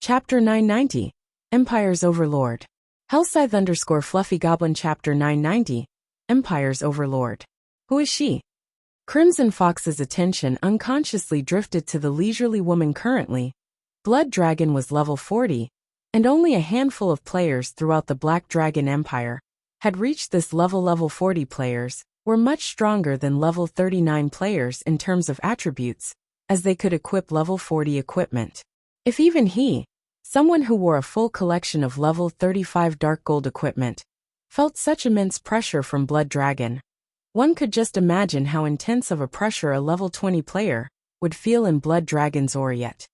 Chapter 990, Empire's Overlord. Hellscythe_Fluffy Goblin Chapter 990, Empire's Overlord. Who is she? Crimson Fox's attention unconsciously drifted to the leisurely woman currently. Blood Dragon was level 40, and only a handful of players throughout the Black Dragon Empire had reached this level. Level 40 players were much stronger than level 39 players in terms of attributes, as they could equip level 40 equipment. If even he, someone who wore a full collection of level 35 dark gold equipment, felt such immense pressure from Blood Dragon, one could just imagine how intense of a pressure a level 20 player would feel in Blood Dragon's aura. Yet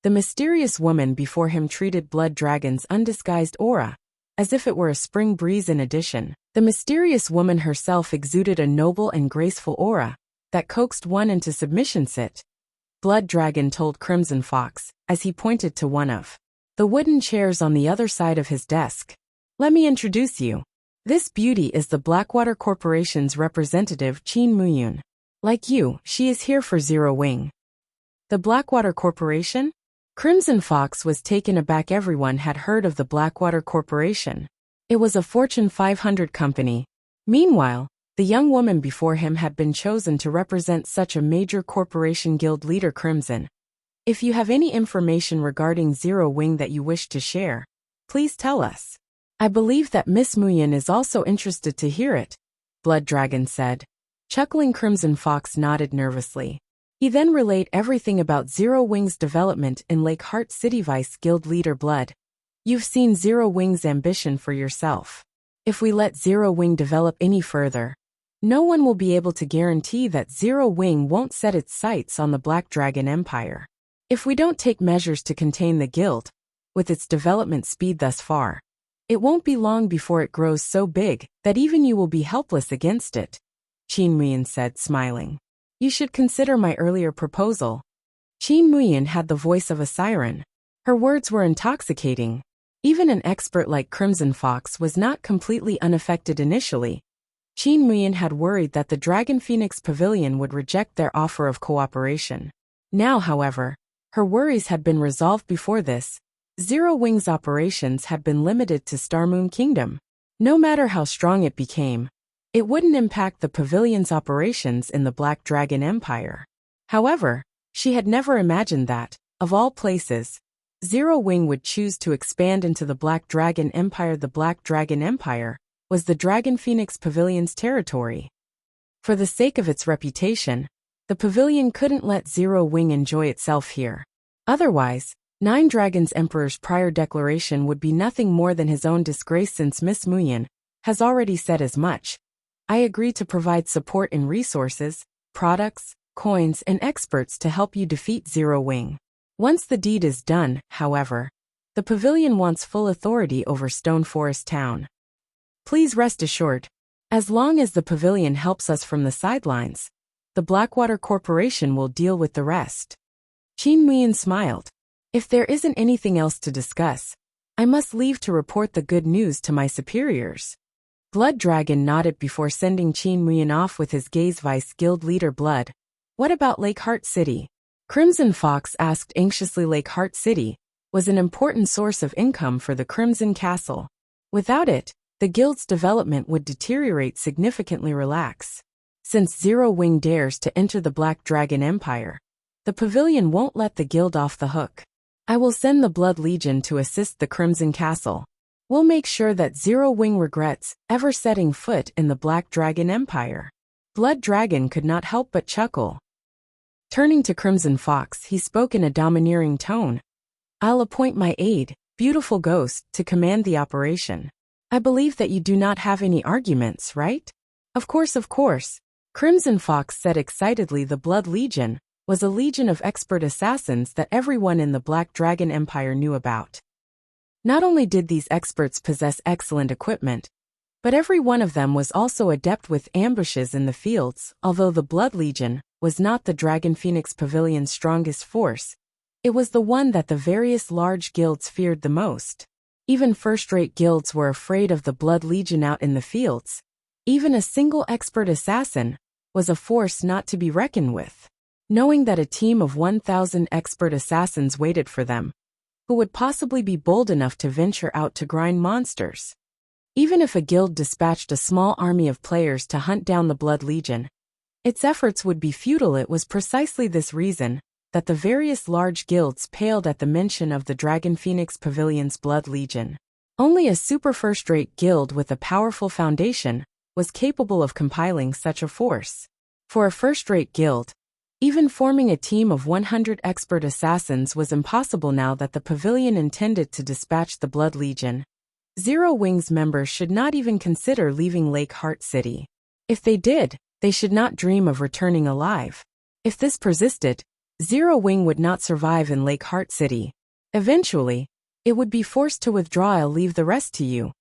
the mysterious woman before him treated Blood Dragon's undisguised aura as if it were a spring breeze. In addition, the mysterious woman herself exuded a noble and graceful aura that coaxed one into submission. Sit, Blood Dragon told Crimson Fox as he pointed to one of the wooden chairs on the other side of his desk. Let me introduce you. This beauty is the Blackwater Corporation's representative, Qin Muyun. Like you, she is here for Zero Wing. The Blackwater Corporation? Crimson Fox was taken aback. Everyone had heard of the Blackwater Corporation. It was a Fortune 500 company. Meanwhile, the young woman before him had been chosen to represent such a major corporation. Guild leader Crimson, if you have any information regarding Zero Wing that you wish to share, please tell us. I believe that Miss Muyun is also interested to hear it, Blood Dragon said. Chuckling, Crimson Fox nodded nervously. He then relayed everything about Zero Wing's development in Lake Heart City. Vice Guild leader Blood, you've seen Zero Wing's ambition for yourself. If we let Zero Wing develop any further, no one will be able to guarantee that Zero Wing won't set its sights on the Black Dragon Empire. If we don't take measures to contain the guild, with its development speed thus far, it won't be long before it grows so big that even you will be helpless against it, Qin Muyun said, smiling. You should consider my earlier proposal. Qin Muyun had the voice of a siren. Her words were intoxicating. Even an expert like Crimson Fox was not completely unaffected initially. Qin Muyun had worried that the Dragon Phoenix Pavilion would reject their offer of cooperation. Now, however, her worries had been resolved. Before this, Zero Wing's operations had been limited to Starmoon Kingdom. No matter how strong it became, it wouldn't impact the pavilion's operations in the Black Dragon Empire. However, she had never imagined that, of all places, Zero Wing would choose to expand into the Black Dragon Empire. The Black Dragon Empire was the Dragon Phoenix Pavilion's territory. For the sake of its reputation, the pavilion couldn't let Zero Wing enjoy itself here. Otherwise, Nine Dragons Emperor's prior declaration would be nothing more than his own disgrace. Since Miss Muyun has already said as much, I agree to provide support in resources, products, coins, and experts to help you defeat Zero Wing. Once the deed is done, however, the pavilion wants full authority over Stone Forest Town. Please rest assured, as long as the pavilion helps us from the sidelines, the Blackwater Corporation will deal with the rest. Qin Muyun smiled. If there isn't anything else to discuss, I must leave to report the good news to my superiors. Blood Dragon nodded before sending Qin Muyun off with his gaze. Vice Guild leader Blood, what about Lake Heart City? Crimson Fox asked anxiously. Lake Heart City was an important source of income for the Crimson Castle. Without it, the guild's development would deteriorate significantly. Relax. Since Zero Wing dares to enter the Black Dragon Empire, the pavilion won't let the guild off the hook. I will send the Blood Legion to assist the Crimson Castle. We'll make sure that Zero Wing regrets ever setting foot in the Black Dragon Empire. Blood Dragon could not help but chuckle. Turning to Crimson Fox, he spoke in a domineering tone. I'll appoint my aide, Beautiful Ghost, to command the operation. I believe that you do not have any arguments, right? Of course, Crimson Fox said excitedly. The Blood Legion was a legion of expert assassins that everyone in the Black Dragon Empire knew about. Not only did these experts possess excellent equipment, but every one of them was also adept with ambushes in the fields. Although the Blood Legion was not the Dragon Phoenix Pavilion's strongest force, it was the one that the various large guilds feared the most. Even first-rate guilds were afraid of the Blood Legion out in the fields. Even a single expert assassin was a force not to be reckoned with. Knowing that a team of 1,000 expert assassins waited for them, who would possibly be bold enough to venture out to grind monsters? Even if a guild dispatched a small army of players to hunt down the Blood Legion, its efforts would be futile. It was precisely this reason that the various large guilds paled at the mention of the Dragon Phoenix Pavilion's Blood Legion. Only a super first-rate guild with a powerful foundation was capable of compiling such a force. For a first-rate guild, even forming a team of 100 expert assassins was impossible now that the pavilion intended to dispatch the Blood Legion. Zero Wing's members should not even consider leaving Lake Heart City. If they did, they should not dream of returning alive. If this persisted, Zero Wing would not survive in Lake Heart City. Eventually, it would be forced to withdraw. I'll leave the rest to you.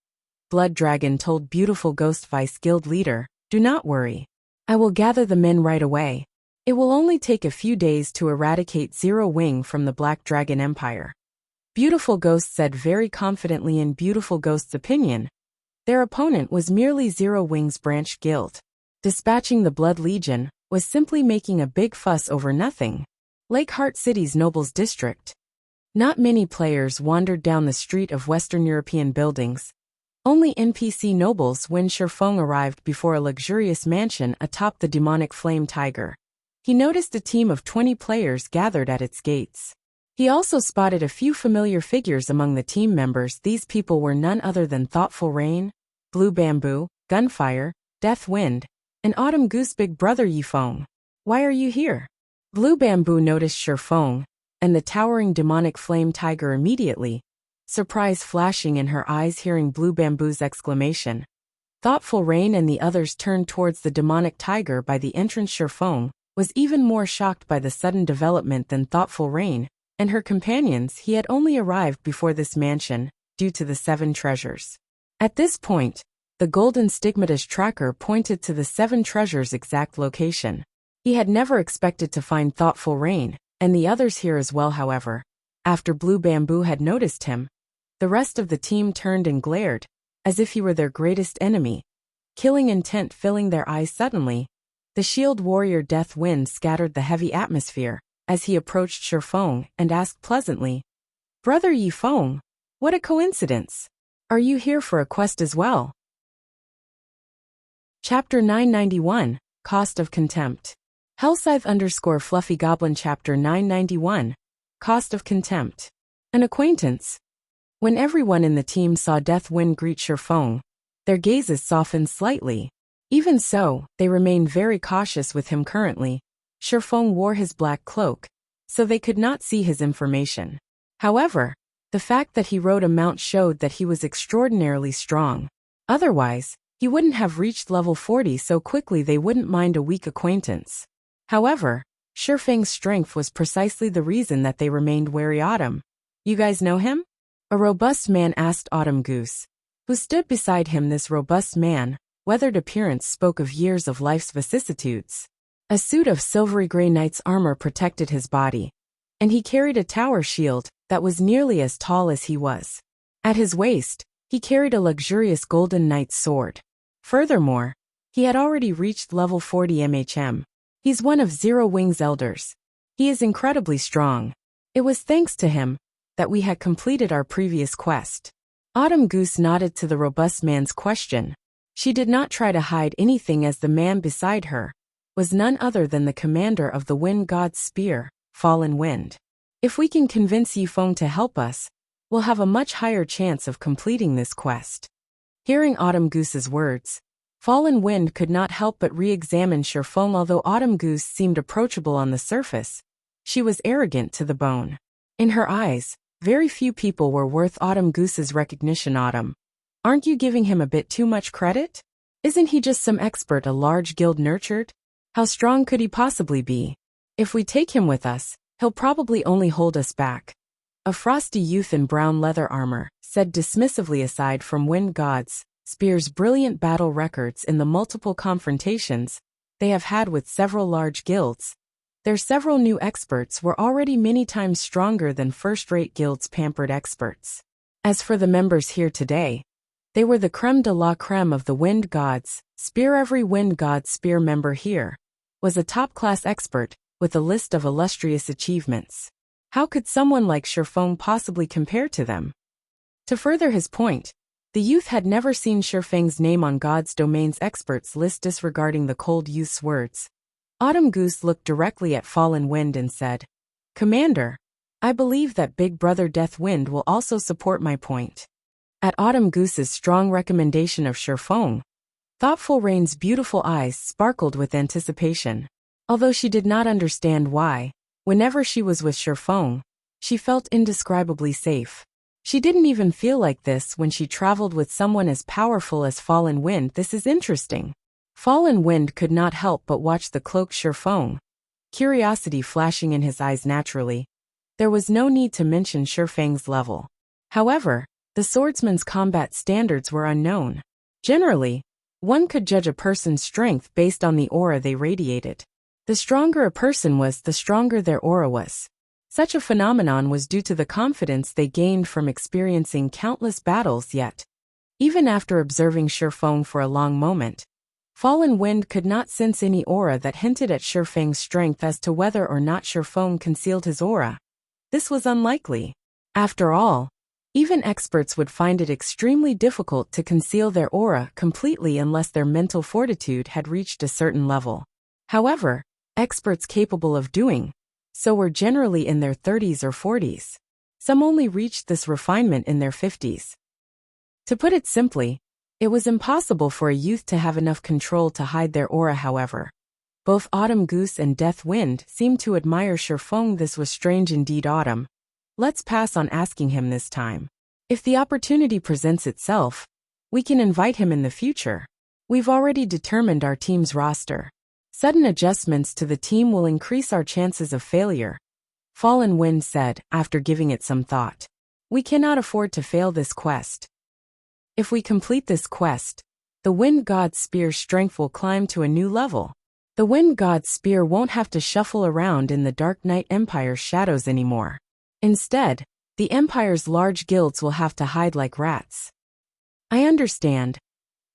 Blood Dragon told Beautiful Ghost Vice Guild leader, do not worry. I will gather the men right away. It will only take a few days to eradicate Zero Wing from the Black Dragon Empire. Beautiful Ghost said very confidently. In Beautiful Ghost's opinion, their opponent was merely Zero Wing's branch guild. Dispatching the Blood Legion was simply making a big fuss over nothing. Lake Heart City's Nobles District. Not many players wandered down the street of Western European buildings. Only NPC nobles when Shifeng arrived before a luxurious mansion atop the demonic flame tiger. He noticed a team of 20 players gathered at its gates. He also spotted a few familiar figures among the team members. These people were none other than Thoughtful Rain, Blue Bamboo, Gunfire, Death Wind, and Autumn Goose. Big brother Yifeng, why are you here? Blue Bamboo noticed Shifeng and the towering demonic flame tiger immediately, surprise flashing in her eyes hearing Blue Bamboo's exclamation. Thoughtful Rain and the others turned towards the demonic tiger by the entrance. Shifeng was even more shocked by the sudden development than Thoughtful Rain and her companions. He had only arrived before this mansion, due to the 7 treasures. At this point, the golden stigmatist tracker pointed to the 7 treasures' exact location. He had never expected to find Thoughtful Rain and the others here as well. However, after Blue Bamboo had noticed him, the rest of the team turned and glared, as if he were their greatest enemy, killing intent filling their eyes. Suddenly, the shield warrior Death Wind scattered the heavy atmosphere as he approached Shifeng and asked pleasantly, Brother Yifeng, what a coincidence. Are you here for a quest as well? Chapter 991, Cost of Contempt. Hellscythe_Fluffy Goblin Chapter 991, Cost of Contempt. An acquaintance. When everyone in the team saw Death Wind greet Shifeng, their gazes softened slightly. Even so, they remained very cautious with him currently. Shifeng wore his black cloak, so they could not see his information. However, the fact that he rode a mount showed that he was extraordinarily strong. Otherwise, he wouldn't have reached level 40 so quickly. They wouldn't mind a weak acquaintance. However, Shifeng's strength was precisely the reason that they remained wary. Autumn, you guys know him? A robust man asked Autumn Goose, who stood beside him. This robust man, weathered appearance spoke of years of life's vicissitudes. A suit of silvery gray knight's armor protected his body, and he carried a tower shield that was nearly as tall as he was. At his waist, he carried a luxurious golden knight's sword. Furthermore, he had already reached level 40 MHM. He's one of Zero Wing's elders. He is incredibly strong. It was thanks to him that we had completed our previous quest. Autumn Goose nodded to the robust man's question. She did not try to hide anything as the man beside her was none other than the commander of the Wind God's Spear, Fallen Wind. If we can convince Yifeng to help us, we'll have a much higher chance of completing this quest. Hearing Autumn Goose's words, Fallen Wind could not help but re-examine Shifeng. Although Autumn Goose seemed approachable on the surface, she was arrogant to the bone. In her eyes, very few people were worth Autumn Goose's recognition. Autumn, aren't you giving him a bit too much credit? Isn't he just some expert a large guild nurtured? How strong could he possibly be? If we take him with us, he'll probably only hold us back. A frosty youth in brown leather armor said dismissively. Aside from Wind God's Spear's brilliant battle records in the multiple confrontations they have had with several large guilds, their several new experts were already many times stronger than first-rate guilds' pampered experts. As for the members here today, they were the creme de la creme of the Wind God's Spear. Every Wind God's Spear member here was a top-class expert with a list of illustrious achievements. How could someone like Shifeng possibly compare to them? To further his point, the youth had never seen Shifeng's name on God's domain's experts list. Disregarding the cold youth's words, Autumn Goose looked directly at Fallen Wind and said, "Commander, I believe that Big Brother Death Wind will also support my point." At Autumn Goose's strong recommendation of Shifeng, Thoughtful Rain's beautiful eyes sparkled with anticipation. Although she did not understand why, whenever she was with Shifeng, she felt indescribably safe. She didn't even feel like this when she traveled with someone as powerful as Fallen Wind. This is interesting. Fallen Wind could not help but watch the cloaked Shifeng, curiosity flashing in his eyes naturally. There was no need to mention Shifeng's level. However, the swordsman's combat standards were unknown. Generally, one could judge a person's strength based on the aura they radiated. The stronger a person was, the stronger their aura was. Such a phenomenon was due to the confidence they gained from experiencing countless battles. Yet, even after observing Shifeng for a long moment, Fallen Wind could not sense any aura that hinted at Shifeng's strength. As to whether or not Shifeng concealed his aura, this was unlikely. After all, even experts would find it extremely difficult to conceal their aura completely unless their mental fortitude had reached a certain level. However, experts capable of doing so were generally in their 30s or 40s. Some only reached this refinement in their 50s. To put it simply, it was impossible for a youth to have enough control to hide their aura. However, both Autumn Goose and Death Wind seemed to admire Shifeng. This was strange indeed. Autumn, let's pass on asking him this time. If the opportunity presents itself, we can invite him in the future. We've already determined our team's roster. Sudden adjustments to the team will increase our chances of failure, Fallen Wind said, after giving it some thought. We cannot afford to fail this quest. If we complete this quest, the Wind God's Spear's strength will climb to a new level. The Wind God's Spear won't have to shuffle around in the Dark Knight Empire's shadows anymore. Instead, the Empire's large guilds will have to hide like rats. I understand.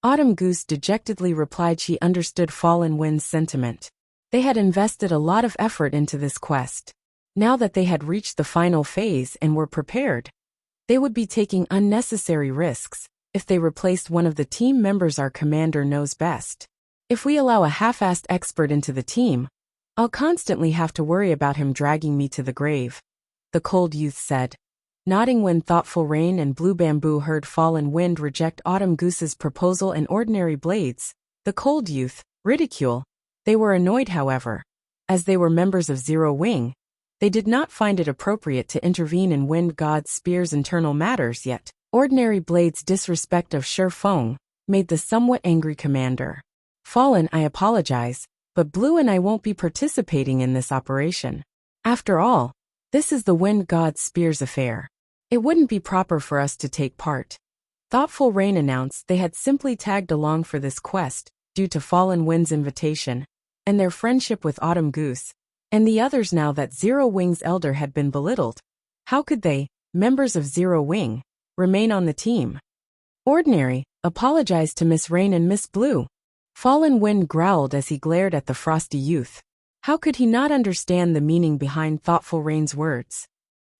Autumn Goose dejectedly replied. She understood Fallen Wind's sentiment. They had invested a lot of effort into this quest. Now that they had reached the final phase and were prepared, they would be taking unnecessary risks if they replaced one of the team members. Our commander knows best. If we allow a half-assed expert into the team, I'll constantly have to worry about him dragging me to the grave, the cold youth said, nodding. When Thoughtful Rain and Blue Bamboo heard Fallen Wind reject Autumn Goose's proposal and Ordinary Blades, the cold youth, ridicule, they were annoyed. However, as they were members of Zero Wing, they did not find it appropriate to intervene in Wind God's Spear's internal matters. Yet, Ordinary Blade's disrespect of Shifeng made the somewhat angry commander. Fallen, I apologize, but Blue and I won't be participating in this operation. After all, this is the Wind God's Spear's affair. It wouldn't be proper for us to take part. Thoughtful Rain announced they had simply tagged along for this quest due to Fallen Wind's invitation and their friendship with Autumn Goose and the others. Now that Zero Wing's elder had been belittled, how could they, members of Zero Wing, remain on the team? Ordinary, apologized to Miss Rain and Miss Blue. Fallen Wind growled as he glared at the frosty youth. How could he not understand the meaning behind Thoughtful Rain's words?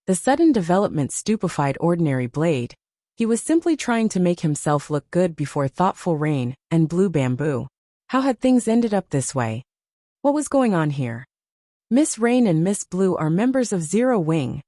The sudden development stupefied Ordinary Blade. He was simply trying to make himself look good before Thoughtful Rain and Blue Bamboo. How had things ended up this way? What was going on here? Miss Rain and Miss Blue are members of Zero Wing.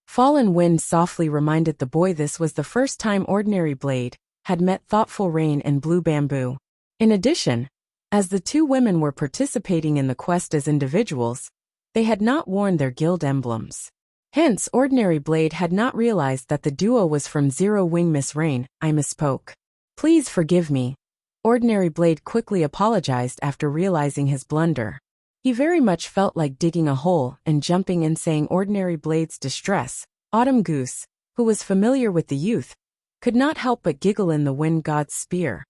Fallen Wind softly reminded the boy this was the first time Ordinary Blade had met Thoughtful Rain and Blue Bamboo. In addition, as the two women were participating in the quest as individuals, they had not worn their guild emblems. Hence, Ordinary Blade had not realized that the duo was from Zero Wing. Miss Rain, I misspoke. Please forgive me. Ordinary Blade quickly apologized after realizing his blunder. He very much felt like digging a hole and jumping in. Saying Ordinary Blade's distress, Autumn Goose, who was familiar with the youth, could not help but giggle. In the Wind God's Spear,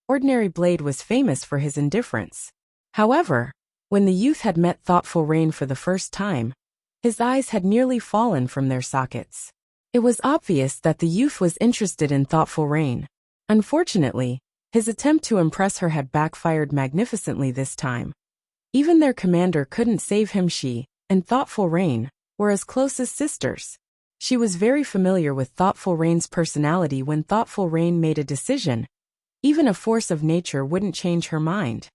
Ordinary Blade was famous for his indifference. However, when the youth had met Thoughtful Rain for the first time, his eyes had nearly fallen from their sockets. It was obvious that the youth was interested in Thoughtful Rain. Unfortunately, his attempt to impress her had backfired magnificently this time. Even their commander couldn't save him. She and Thoughtful Rain were as close as sisters. She was very familiar with Thoughtful Rain's personality. When Thoughtful Rain made a decision, even a force of nature wouldn't change her mind.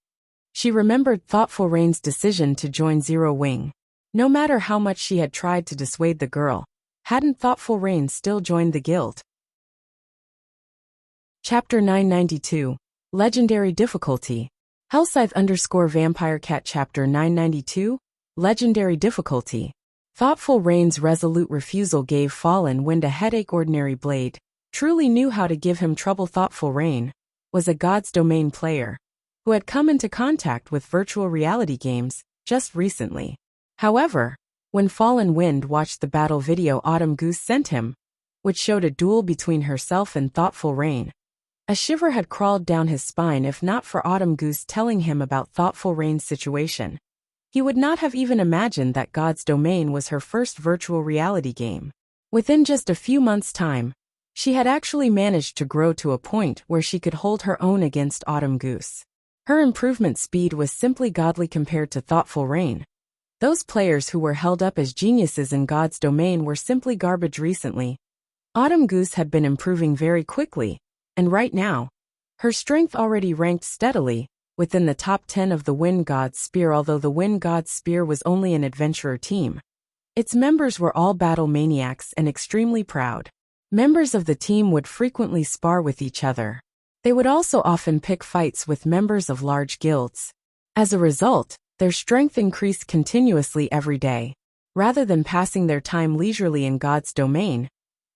She remembered Thoughtful Rain's decision to join Zero Wing. No matter how much she had tried to dissuade the girl, hadn't Thoughtful Rain still joined the guild? Chapter 992. Legendary Difficulty. Hellscythe_VampireCat Chapter 992. Legendary Difficulty. Thoughtful Rain's resolute refusal gave Fallen Wind a headache. Ordinary Blade truly knew how to give him trouble. Thoughtful Rain was a God's Domain player who had come into contact with virtual reality games just recently. However, when Fallen Wind watched the battle video Autumn Goose sent him, which showed a duel between herself and Thoughtful Rain, a shiver had crawled down his spine. If not for Autumn Goose telling him about Thoughtful Rain's situation, he would not have even imagined that God's Domain was her first virtual reality game. Within just a few months' time, she had actually managed to grow to a point where she could hold her own against Autumn Goose. Her improvement speed was simply godly compared to Thoughtful Rain. Those players who were held up as geniuses in God's Domain were simply garbage. Recently, Autumn Goose had been improving very quickly, and right now, her strength already ranked steadily within the top 10 of the Wind God's Spear. Although the Wind God's Spear was only an adventurer team, its members were all battle maniacs and extremely proud. Members of the team would frequently spar with each other. They would also often pick fights with members of large guilds. As a result, their strength increased continuously every day. Rather than passing their time leisurely in God's Domain,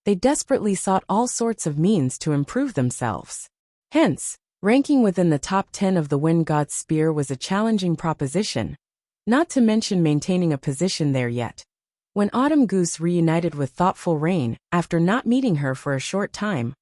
they desperately sought all sorts of means to improve themselves. Hence, ranking within the top 10 of the Wind God's Spear was a challenging proposition, not to mention maintaining a position there yet. When Autumn Goose reunited with Thoughtful Rain, after not meeting her for a short time,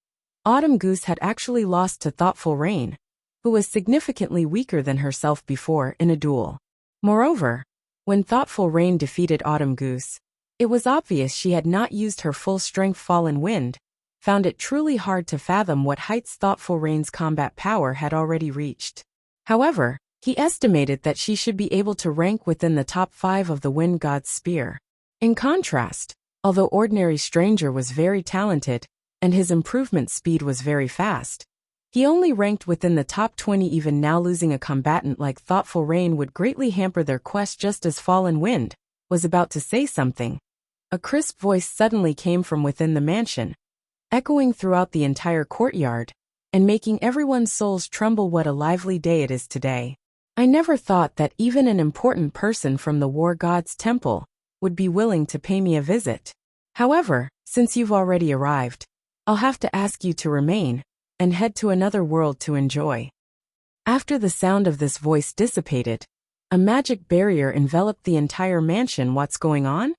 Autumn Goose had actually lost to Thoughtful Rain, who was significantly weaker than herself before in a duel. Moreover, when Thoughtful Rain defeated Autumn Goose, it was obvious she had not used her full strength. Fallen Wind found it truly hard to fathom what heights Thoughtful Rain's combat power had already reached. However, he estimated that she should be able to rank within the top 5 of the Wind God's Spear. In contrast, although Ordinary Stranger was very talented, and his improvement speed was very fast, he only ranked within the top 20. Even now, losing a combatant like Thoughtful Rain would greatly hamper their quest. Just as Fallen Wind was about to say something, a crisp voice suddenly came from within the mansion, echoing throughout the entire courtyard, and making everyone's souls tremble. What a lively day it is today. I never thought that even an important person from the War God's Temple would be willing to pay me a visit. However, since you've already arrived, I'll have to ask you to remain and head to another world to enjoy. After the sound of this voice dissipated, a magic barrier enveloped the entire mansion. What's going on?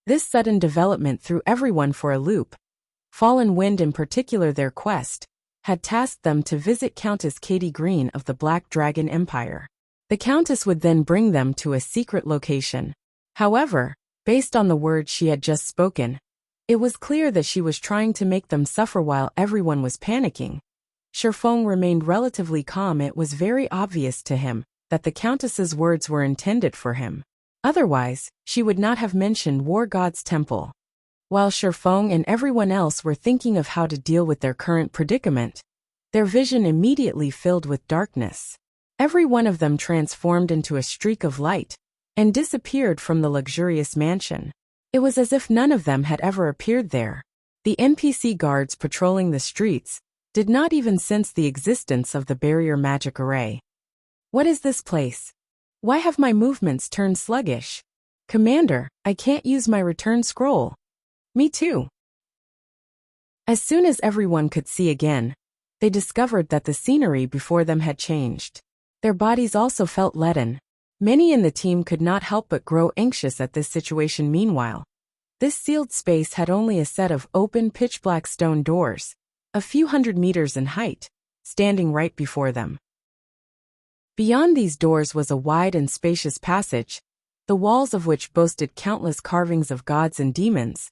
This sudden development threw everyone for a loop. Fallen Wind, in particular their quest, had tasked them to visit Countess Katie Green of the Black Dragon Empire. The Countess would then bring them to a secret location. However, based on the words she had just spoken, it was clear that she was trying to make them suffer while everyone was panicking. Sherfong remained relatively calm. It was very obvious to him that the Countess's words were intended for him. Otherwise, she would not have mentioned War God's Temple. While Sherfong and everyone else were thinking of how to deal with their current predicament, their vision immediately filled with darkness. Every one of them transformed into a streak of light and disappeared from the luxurious mansion. It was as if none of them had ever appeared there. The NPC guards patrolling the streets did not even sense the existence of the barrier magic array. What is this place? Why have my movements turned sluggish? Commander, I can't use my return scroll. Me too. As soon as everyone could see again, they discovered that the scenery before them had changed. Their bodies also felt leaden. Many in the team could not help but grow anxious at this situation. Meanwhile, this sealed space had only a set of open pitch-black stone doors, a few hundred meters in height, standing right before them. Beyond these doors was a wide and spacious passage, the walls of which boasted countless carvings of gods and demons.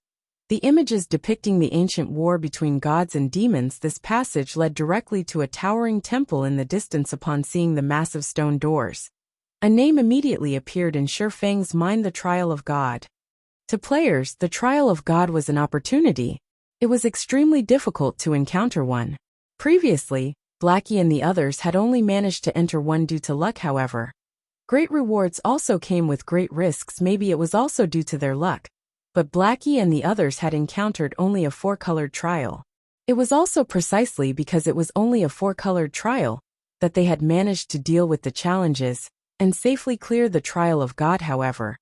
The images depicting the ancient war between gods and demons. This passage led directly to a towering temple in the distance. Upon seeing the massive stone doors, a name immediately appeared in Sherfang's mind: the Trial of God. To players, the trial of God was an opportunity. It was extremely difficult to encounter one. Previously, Blackie and the others had only managed to enter one due to luck, however. Great rewards also came with great risks. Maybe it was also due to their luck. But Blackie and the others had encountered only a 4-colored trial. It was also precisely because it was only a 4-colored trial that they had managed to deal with the challenges and safely clear the trial of God. However,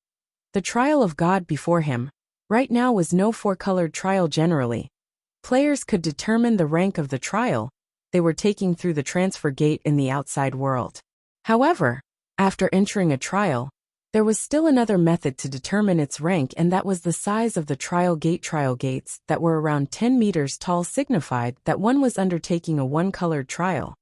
the trial of God before him right now was no 4-colored trial. Generally, players could determine the rank of the trial they were taking through the transfer gate in the outside world. However, after entering a trial, there was still another method to determine its rank, and that was the size of the trial gate. Trial gates that were around 10 meters tall signified that one was undertaking a 1-colored trial,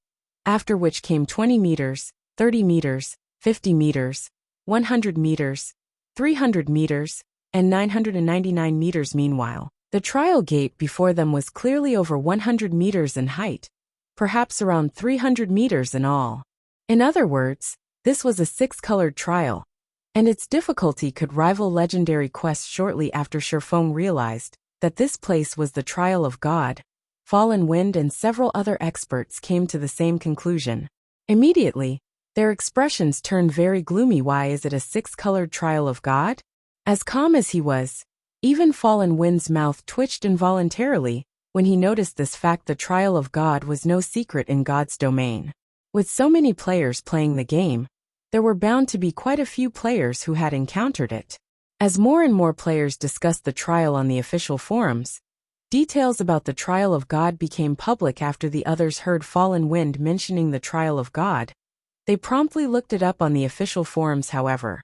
after which came 20 meters, 30 meters, 50 meters, 100 meters, 300 meters, and 999 meters. Meanwhile, the trial gate before them was clearly over 100 meters in height, perhaps around 300 meters in all. In other words, this was a 6-colored trial, and its difficulty could rival legendary quests. Shortly after Shifeng realized that this place was the trial of God, Fallen Wind and several other experts came to the same conclusion. Immediately, their expressions turned very gloomy. Why is it a 6-colored trial of God? As calm as he was, even Fallen Wind's mouth twitched involuntarily when he noticed this fact. The trial of God was no secret in God's domain. With so many players playing the game, there were bound to be quite a few players who had encountered it. As more and more players discussed the trial on the official forums, details about the trial of God became public. After the others heard Fallen Wind mentioning the trial of God, they promptly looked it up on the official forums. However,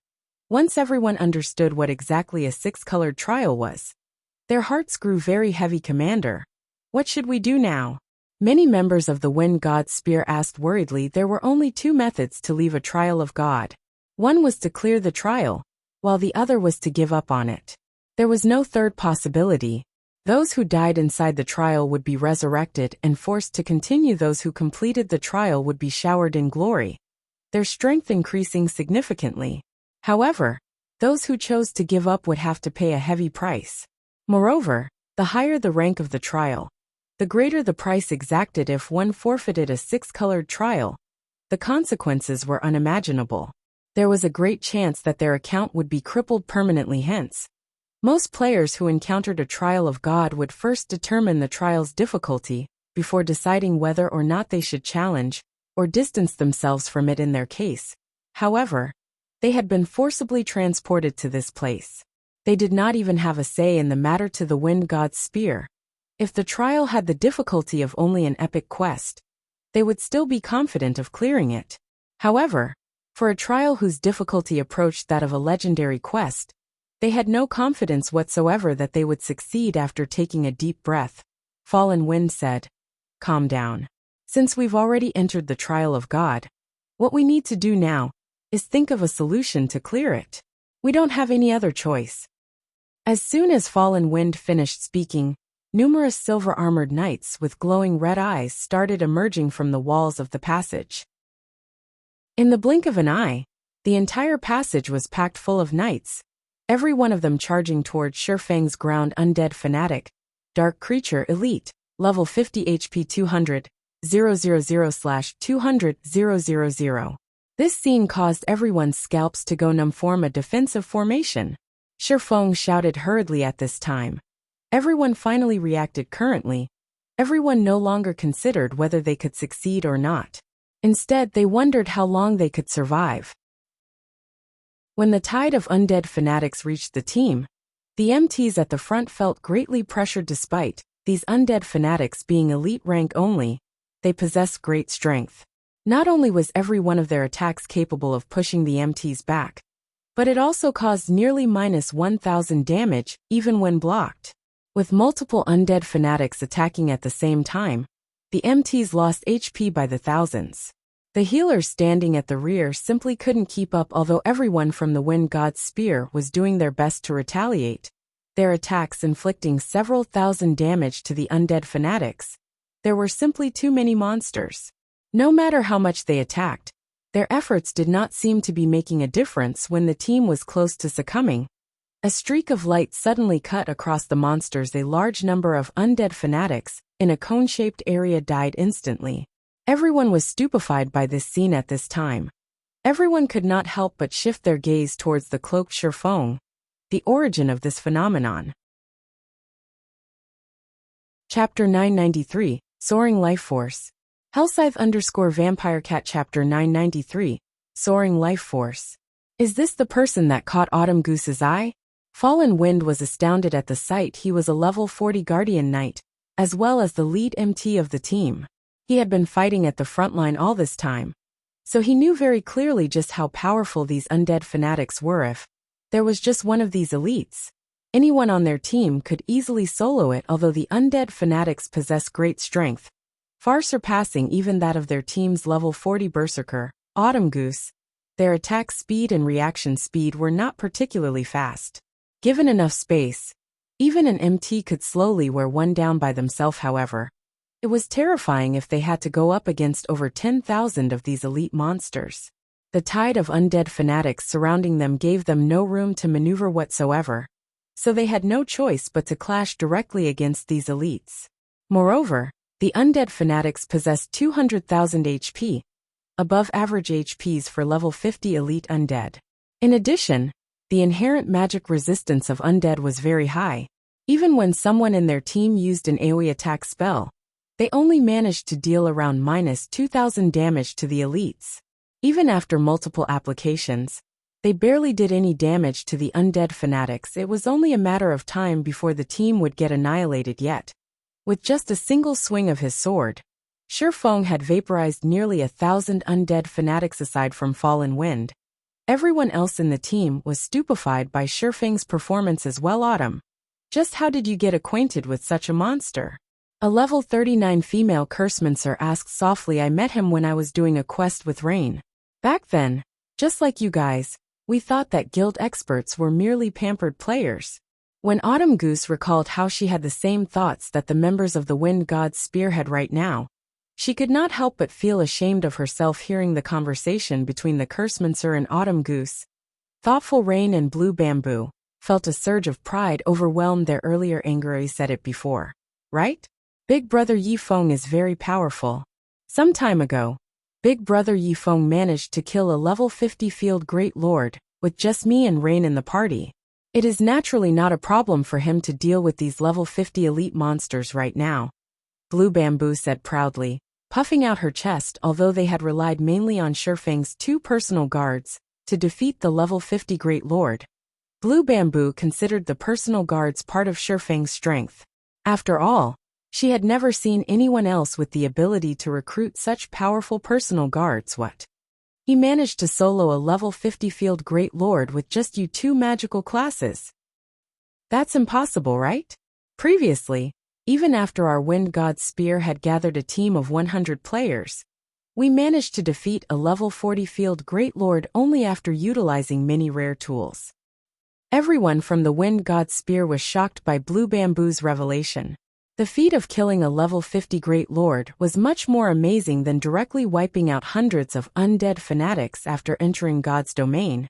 once everyone understood what exactly a 6-colored trial was, their hearts grew very heavy. Commander, what should we do now? Many members of the Wind God's Spear asked worriedly. There were only 2 methods to leave a trial of God. One was to clear the trial, while the other was to give up on it. There was no third possibility. Those who died inside the trial would be resurrected and forced to continue. Those who completed the trial would be showered in glory, their strength increasing significantly. However, those who chose to give up would have to pay a heavy price. Moreover, the higher the rank of the trial, the greater the price exacted. If one forfeited a 6-colored trial, the consequences were unimaginable. There was a great chance that their account would be crippled permanently. Hence, most players who encountered a trial of God would first determine the trial's difficulty before deciding whether or not they should challenge or distance themselves from it. In their case, however, they had been forcibly transported to this place. They did not even have a say in the matter. To the Wind God's Spear, if the trial had the difficulty of only an epic quest, they would still be confident of clearing it. However, for a trial whose difficulty approached that of a legendary quest, they had no confidence whatsoever that they would succeed. After taking a deep breath, Fallen Wind said, "Calm down. Since we've already entered the trial of God, what we need to do now is think of a solution to clear it. We don't have any other choice." As soon as Fallen Wind finished speaking, numerous silver-armored knights with glowing red eyes started emerging from the walls of the passage. In the blink of an eye, the entire passage was packed full of knights, every one of them charging toward Shifeng's ground. Undead Fanatic, Dark Creature Elite, level 50 HP 200, 000/200, 000. This scene caused everyone's scalps to go numb. Form a defensive formation, Shifeng shouted hurriedly. At this time, everyone finally reacted. Currently, everyone no longer considered whether they could succeed or not. Instead, they wondered how long they could survive. When the tide of undead fanatics reached the team, the MTs at the front felt greatly pressured. Despite these undead fanatics being elite rank only, they possessed great strength. Not only was every one of their attacks capable of pushing the MTs back, but it also caused nearly -1000 damage, even when blocked. With multiple undead fanatics attacking at the same time, the MTs lost HP by the thousands. The healers standing at the rear simply couldn't keep up. Although everyone from the Wind God's Spear was doing their best to retaliate, their attacks inflicting several thousand damage to the undead fanatics, there were simply too many monsters. No matter how much they attacked, their efforts did not seem to be making a difference. When the team was close to succumbing, A streak of light suddenly cut across the monsters. A large number of undead fanatics, in a cone-shaped area, died instantly. Everyone was stupefied by this scene at this time. Everyone could not help but shift their gaze towards the cloaked Shifeng, the origin of this phenomenon. Chapter 993, Soaring Life Force. Hellscythe_VampireCat Chapter 993, Soaring Life Force. Is this the person that caught Autumn Goose's eye? Fallen Wind was astounded at the sight. He was a level 40 Guardian Knight, as well as the lead MT of the team. He had been fighting at the front line all this time, so he knew very clearly just how powerful these undead fanatics were. If there was just one of these elites, anyone on their team could easily solo it. Although the undead fanatics possess great strength, far surpassing even that of their team's level 40 berserker, Autumn Goose, their attack speed and reaction speed were not particularly fast. Given enough space, even an MT could slowly wear one down by themselves. However, it was terrifying if they had to go up against over 10,000 of these elite monsters. The tide of undead fanatics surrounding them gave them no room to maneuver whatsoever, so they had no choice but to clash directly against these elites. Moreover, the undead fanatics possessed 200,000 HP, above average HPs for level 50 elite undead. In addition, the inherent magic resistance of undead was very high. Even when someone in their team used an AoE attack spell, they only managed to deal around -2,000 damage to the elites. Even after multiple applications, they barely did any damage to the undead fanatics. It was only a matter of time before the team would get annihilated. Yet, with just a single swing of his sword, Shifeng had vaporized nearly 1,000 undead fanatics. Aside from Fallen Wind, everyone else in the team was stupefied by Shifeng's performance as well. Autumn, just how did you get acquainted with such a monster? A level 39 female cursemancer asked softly. I met him when I was doing a quest with Rain. Back then, just like you guys, we thought that guild experts were merely pampered players. When Autumn Goose recalled how she had the same thoughts that the members of the Wind God's Spear had right now, she could not help but feel ashamed of herself. Hearing the conversation between the cursemancer and Autumn Goose, thoughtful Rain and Blue Bamboo felt a surge of pride overwhelm their earlier anger. I said it before, right? Big Brother Yifeng is very powerful. Some time ago, Big Brother Yifeng managed to kill a level 50 Field Great Lord, with just me and Rain in the party. It is naturally not a problem for him to deal with these level 50 elite monsters right now, Blue Bamboo said proudly, puffing out her chest. Although they had relied mainly on Shifeng's 2 personal guards to defeat the level 50 Great Lord, Blue Bamboo considered the personal guards part of Shifeng's strength. After all, she had never seen anyone else with the ability to recruit such powerful personal guards. What? He managed to solo a level 50 Field Great Lord with just you 2 magical classes. That's impossible, right? Previously, even after our Wind God's Spear had gathered a team of 100 players, we managed to defeat a level 40 Field Great Lord only after utilizing many rare tools. Everyone from the Wind God's Spear was shocked by Blue Bamboo's revelation. The feat of killing a level 50 Great Lord was much more amazing than directly wiping out hundreds of undead fanatics. After entering God's domain,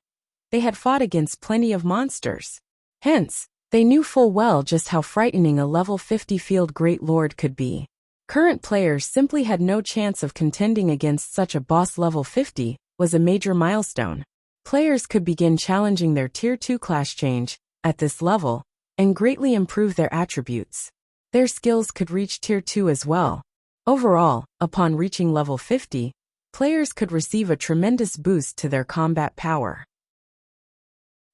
they had fought against plenty of monsters. Hence, they knew full well just how frightening a level 50 Field Great Lord could be. Current players simply had no chance of contending against such a boss. Level 50 was a major milestone. Players could begin challenging their Tier 2 class change at this level and greatly improve their attributes. Their skills could reach Tier 2 as well. Overall, upon reaching level 50, players could receive a tremendous boost to their combat power.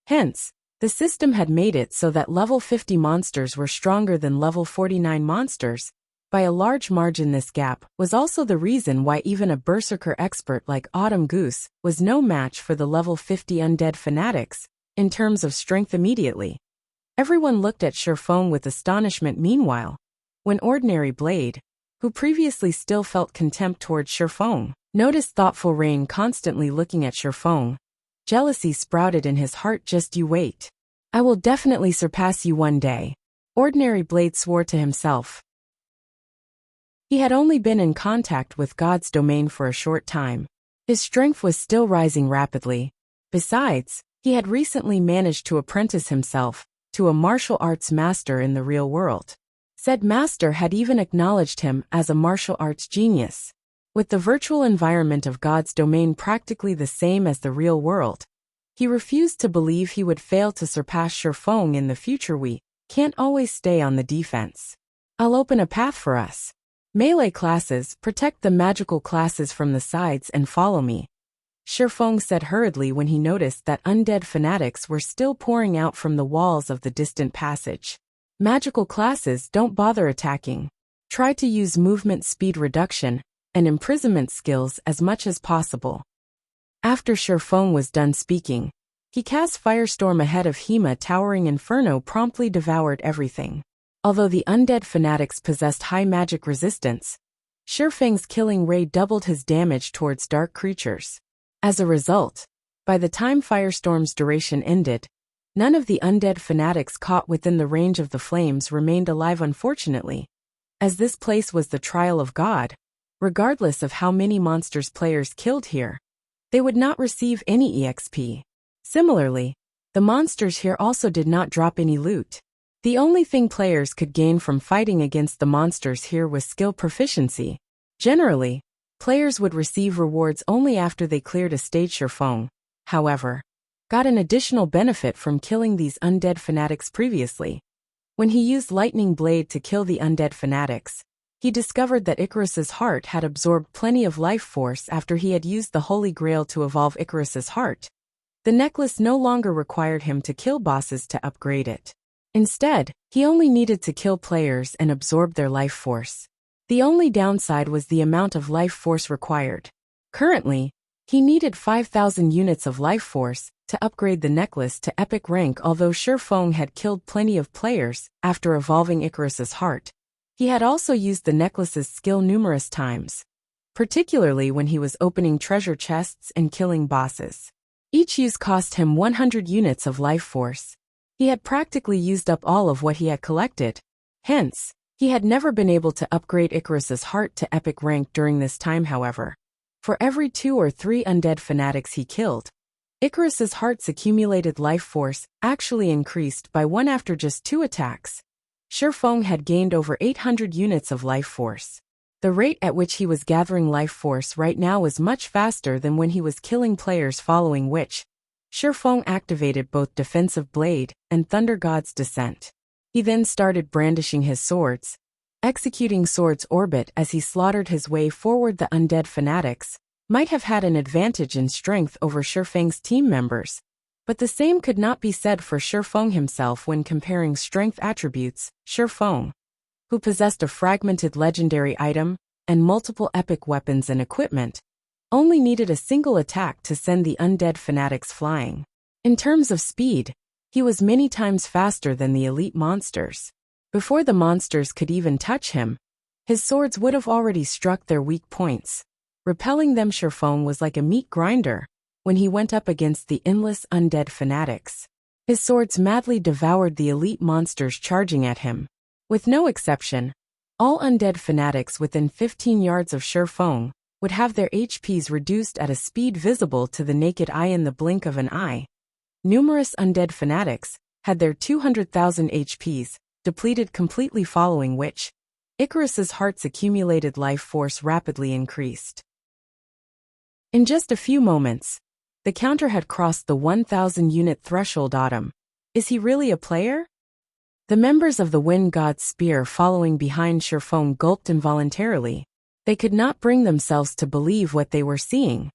Hence, the system had made it so that level 50 monsters were stronger than level 49 monsters. By a large margin, this gap was also the reason why even a berserker expert like Autumn Goose was no match for the level 50 undead fanatics in terms of strength. Immediately, everyone looked at Shifeng with astonishment. Meanwhile, when Ordinary Blade, who previously still felt contempt towards Shifeng, noticed thoughtful Rain constantly looking at Shifeng, jealousy sprouted in his heart. Just you wait. I will definitely surpass you one day, Ordinary Blade swore to himself. He had only been in contact with God's domain for a short time. His strength was still rising rapidly. Besides, He had recently managed to apprentice himself to a martial arts master in the real world. Said master had even acknowledged him as a martial arts genius. With the virtual environment of God's domain practically the same as the real world, he refused to believe he would fail to surpass Shifeng in the future. We can't always stay on the defense. I'll open a path for us. Melee classes, protect the magical classes from the sides and follow me, Shifeng said hurriedly when he noticed that undead fanatics were still pouring out from the walls of the distant passage. Magical classes don't bother attacking. Try to use movement speed reduction and imprisonment skills as much as possible. After Shifeng was done speaking, he cast Firestorm ahead of Hema. Towering Inferno promptly devoured everything. Although the undead fanatics possessed high magic resistance, Shifeng's killing ray doubled his damage towards dark creatures. As a result, by the time Firestorm's duration ended, none of the undead fanatics caught within the range of the flames remained alive. Unfortunately, as this place was the trial of God, regardless of how many monsters players killed here, they would not receive any EXP. Similarly, the monsters here also did not drop any loot. The only thing players could gain from fighting against the monsters here was skill proficiency. Generally, players would receive rewards only after they cleared a stage. Shifeng, however, got an additional benefit from killing these undead fanatics previously. When he used Lightning Blade to kill the undead fanatics, he discovered that Icarus's heart had absorbed plenty of life force after he had used the Holy Grail to evolve Icarus's heart. The necklace no longer required him to kill bosses to upgrade it. Instead, he only needed to kill players and absorb their life force. The only downside was the amount of life force required. Currently, he needed 5,000 units of life force to upgrade the necklace to epic rank. Although Shifeng had killed plenty of players after evolving Icarus's heart, he had also used the necklace's skill numerous times, particularly when he was opening treasure chests and killing bosses. Each use cost him 100 units of life force. He had practically used up all of what he had collected. Hence, he had never been able to upgrade Icarus's heart to epic rank during this time. However, for every 2 or 3 undead fanatics he killed, Icarus's heart's accumulated life force actually increased by 1 after just 2 attacks. Shifeng had gained over 800 units of life force. The rate at which he was gathering life force right now was much faster than when he was killing players, following which, Shifeng activated both Defensive Blade and Thunder God's Descent. He then started brandishing his swords, executing Sword's Orbit as he slaughtered his way forward. The undead fanatics might have had an advantage in strength over Shifeng's team members, but the same could not be said for Shifeng himself when comparing strength attributes. Shifeng, who possessed a fragmented legendary item and multiple epic weapons and equipment, only needed a single attack to send the undead fanatics flying. In terms of speed, he was many times faster than the elite monsters. Before the monsters could even touch him, his swords would have already struck their weak points. Repelling them, Shifeng was like a meat grinder when he went up against the endless undead fanatics. His swords madly devoured the elite monsters charging at him. With no exception, all undead fanatics within 15 yards of Shifeng would have their HPs reduced at a speed visible to the naked eye in the blink of an eye. Numerous undead fanatics had their 200,000 HPs depleted completely, following which, Icarus's heart's accumulated life force rapidly increased. In just a few moments, the counter had crossed the 1,000 unit threshold. Is he really a player? The members of the Wind God's Spear following behind Shifeng gulped involuntarily. They could not bring themselves to believe what they were seeing.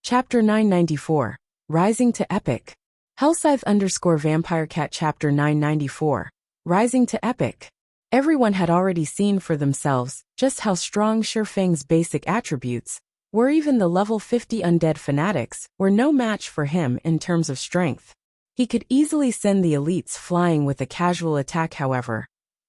Chapter 994, Rising to Epic. Hellscythe_VampireCat Chapter 994, Rising to Epic. Everyone had already seen for themselves just how strong Shifeng's basic attributes were. Even the level 50 undead fanatics were no match for him in terms of strength. He could easily send the elites flying with a casual attack. However,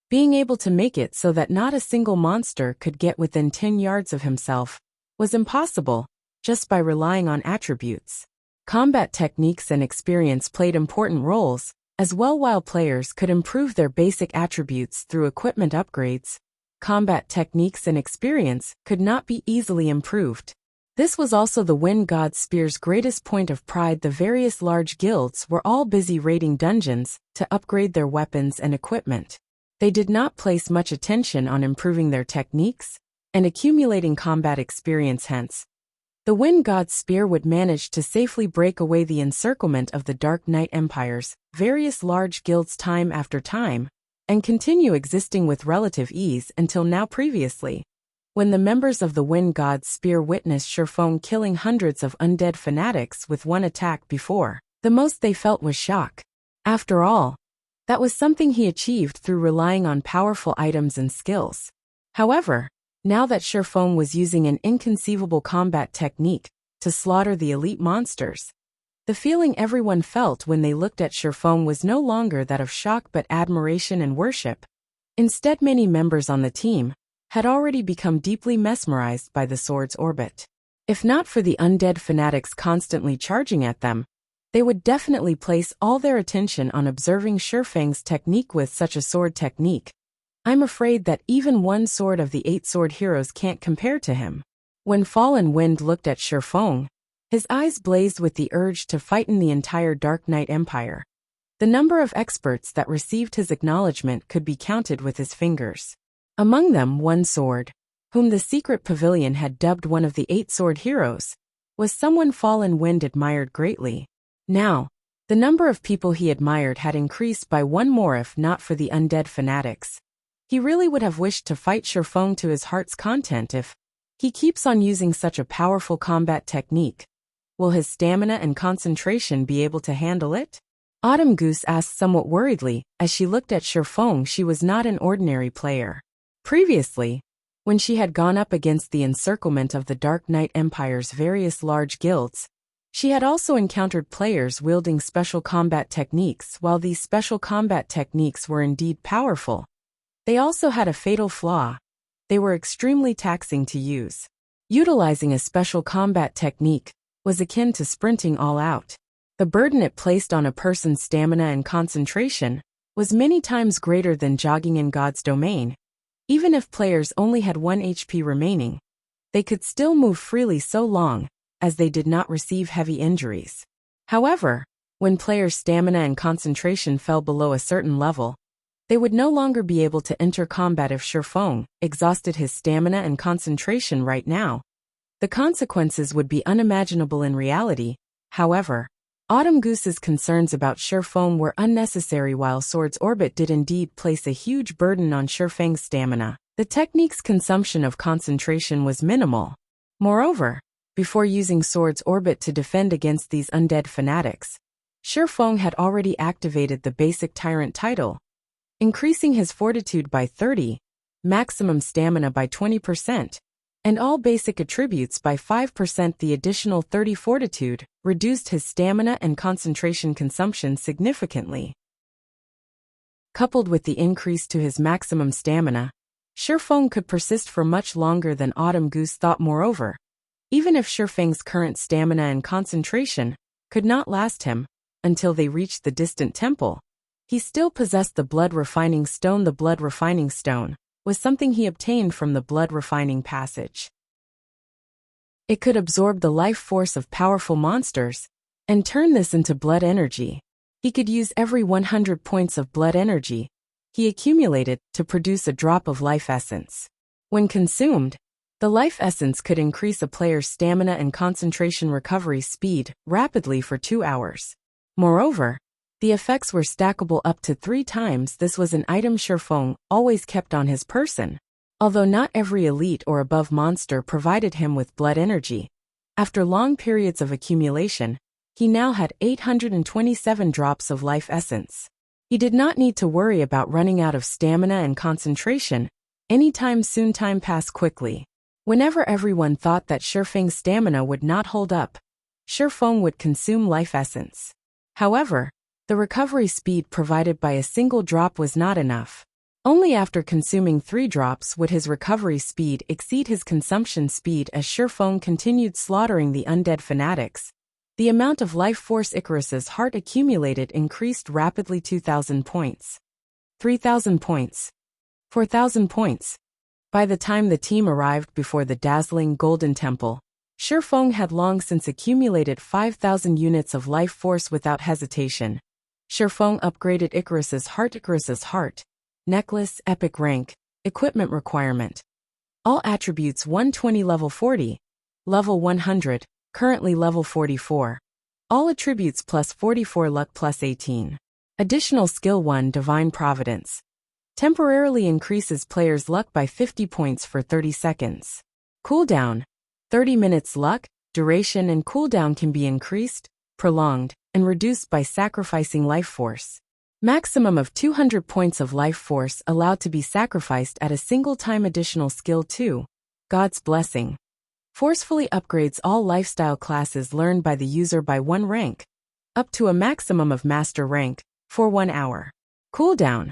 being able to make it so that not a single monster could get within 10 yards of himself was impossible, just by relying on attributes. Combat techniques and experience played important roles as well. While players could improve their basic attributes through equipment upgrades, combat techniques and experience could not be easily improved. This was also the Wind God Spear's greatest point of pride. The various large guilds were all busy raiding dungeons to upgrade their weapons and equipment. They did not place much attention on improving their techniques and accumulating combat experience. Hence, the Wind God's Spear would manage to safely break away the encirclement of the Dark Knight Empire's various large guilds time after time, and continue existing with relative ease until now. Previously, when the members of the Wind God's Spear witnessed Shifeng killing hundreds of undead fanatics with one attack before, the most they felt was shock. After all, that was something he achieved through relying on powerful items and skills. However, now that Shifeng was using an inconceivable combat technique to slaughter the elite monsters, the feeling everyone felt when they looked at Shifeng was no longer that of shock but admiration and worship. Instead, many members on the team had already become deeply mesmerized by the sword's orbit. If not for the undead fanatics constantly charging at them, they would definitely place all their attention on observing Shifeng's technique. With such a sword technique, I'm afraid that even one sword of the 8 sword heroes can't compare to him. When Fallen Wind looked at Shifeng, his eyes blazed with the urge to fighten the entire Dark Knight Empire. The number of experts that received his acknowledgement could be counted with his fingers. Among them, one sword, whom the secret pavilion had dubbed one of the 8 sword heroes, was someone Fallen Wind admired greatly. Now, the number of people he admired had increased by one more. If not for the undead fanatics, he really would have wished to fight Shifeng to his heart's content. If he keeps on using such a powerful combat technique, will his stamina and concentration be able to handle it? Autumn Goose asked somewhat worriedly. As she looked at Shifeng, she was not an ordinary player. Previously, when she had gone up against the encirclement of the Dark Knight Empire's various large guilds, she had also encountered players wielding special combat techniques. While these special combat techniques were indeed powerful, they also had a fatal flaw. They were extremely taxing to use. Utilizing a special combat technique was akin to sprinting all out. The burden it placed on a person's stamina and concentration was many times greater than jogging in God's domain. Even if players only had 1 HP remaining, they could still move freely so long as they did not receive heavy injuries. However, when players' stamina and concentration fell below a certain level, they would no longer be able to enter combat. If Shifeng exhausted his stamina and concentration right now, the consequences would be unimaginable in reality. However, Autumn Goose's concerns about Shifeng were unnecessary. While Sword's orbit did indeed place a huge burden on Shifeng's stamina, the technique's consumption of concentration was minimal. Moreover, before using Sword's orbit to defend against these undead fanatics, Shifeng had already activated the basic Tyrant title, increasing his fortitude by 30, maximum stamina by 20%, and all basic attributes by 5%. The additional 30 fortitude reduced his stamina and concentration consumption significantly. Coupled with the increase to his maximum stamina, Shifeng could persist for much longer than Autumn Goose thought. Moreover, even if Shifeng's current stamina and concentration could not last him until they reached the distant temple, he still possessed the Blood Refining Stone. The Blood Refining Stone was something he obtained from the Blood Refining Passage. It could absorb the life force of powerful monsters and turn this into blood energy. He could use every 100 points of blood energy he accumulated to produce a drop of life essence. When consumed, the life essence could increase a player's stamina and concentration recovery speed rapidly for 2 hours. Moreover, the effects were stackable up to 3 times. This was an item Shifeng always kept on his person. Although not every elite or above monster provided him with blood energy, after long periods of accumulation, he now had 827 drops of life essence. He did not need to worry about running out of stamina and concentration anytime soon. Time passed quickly. Whenever everyone thought that Shifeng's stamina would not hold up, Shifeng would consume life essence. However, the recovery speed provided by a single drop was not enough. Only after consuming 3 drops would his recovery speed exceed his consumption speed. As Shifeng continued slaughtering the undead fanatics, the amount of life force Icarus's heart accumulated increased rapidly. 2,000 points, 3,000 points, 4,000 points. By the time the team arrived before the dazzling golden temple, Shifeng had long since accumulated 5,000 units of life force without hesitation. Shifeng upgraded Icarus's heart, necklace, epic rank, equipment requirement. All attributes 120 level 40, level 100, currently level 44. All attributes plus 44 luck plus 18. Additional skill 1 Divine Providence. Temporarily increases player's luck by 50 points for 30 seconds. Cooldown. 30 minutes luck, duration and cooldown can be increased, prolonged, and reduced by sacrificing life force. Maximum of 200 points of life force allowed to be sacrificed at a single time. Additional skill 2. God's Blessing. Forcefully upgrades all lifestyle classes learned by the user by 1 rank, up to a maximum of master rank, for 1 hour. Cooldown.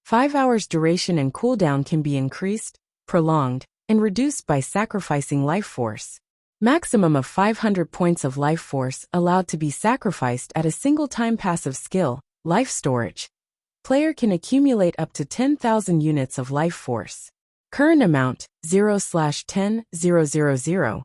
5 hours duration and cooldown can be increased, prolonged, and reduced by sacrificing life force. Maximum of 500 points of life force allowed to be sacrificed at a single time. Passive skill, Life Storage. Player can accumulate up to 10,000 units of life force. Current amount, 0/10,000.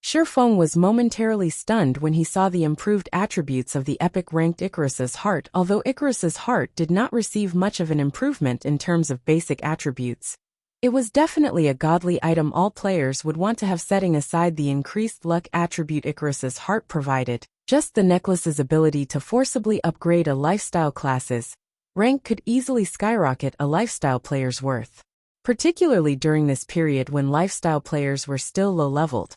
Shifeng was momentarily stunned when he saw the improved attributes of the epic-ranked Icarus's heart. Although Icarus's heart did not receive much of an improvement in terms of basic attributes, it was definitely a godly item all players would want to have, setting aside the increased luck attribute Icarus's heart provided. Just the necklace's ability to forcibly upgrade a lifestyle class's rank could easily skyrocket a lifestyle player's worth. Particularly during this period when lifestyle players were still low-leveled.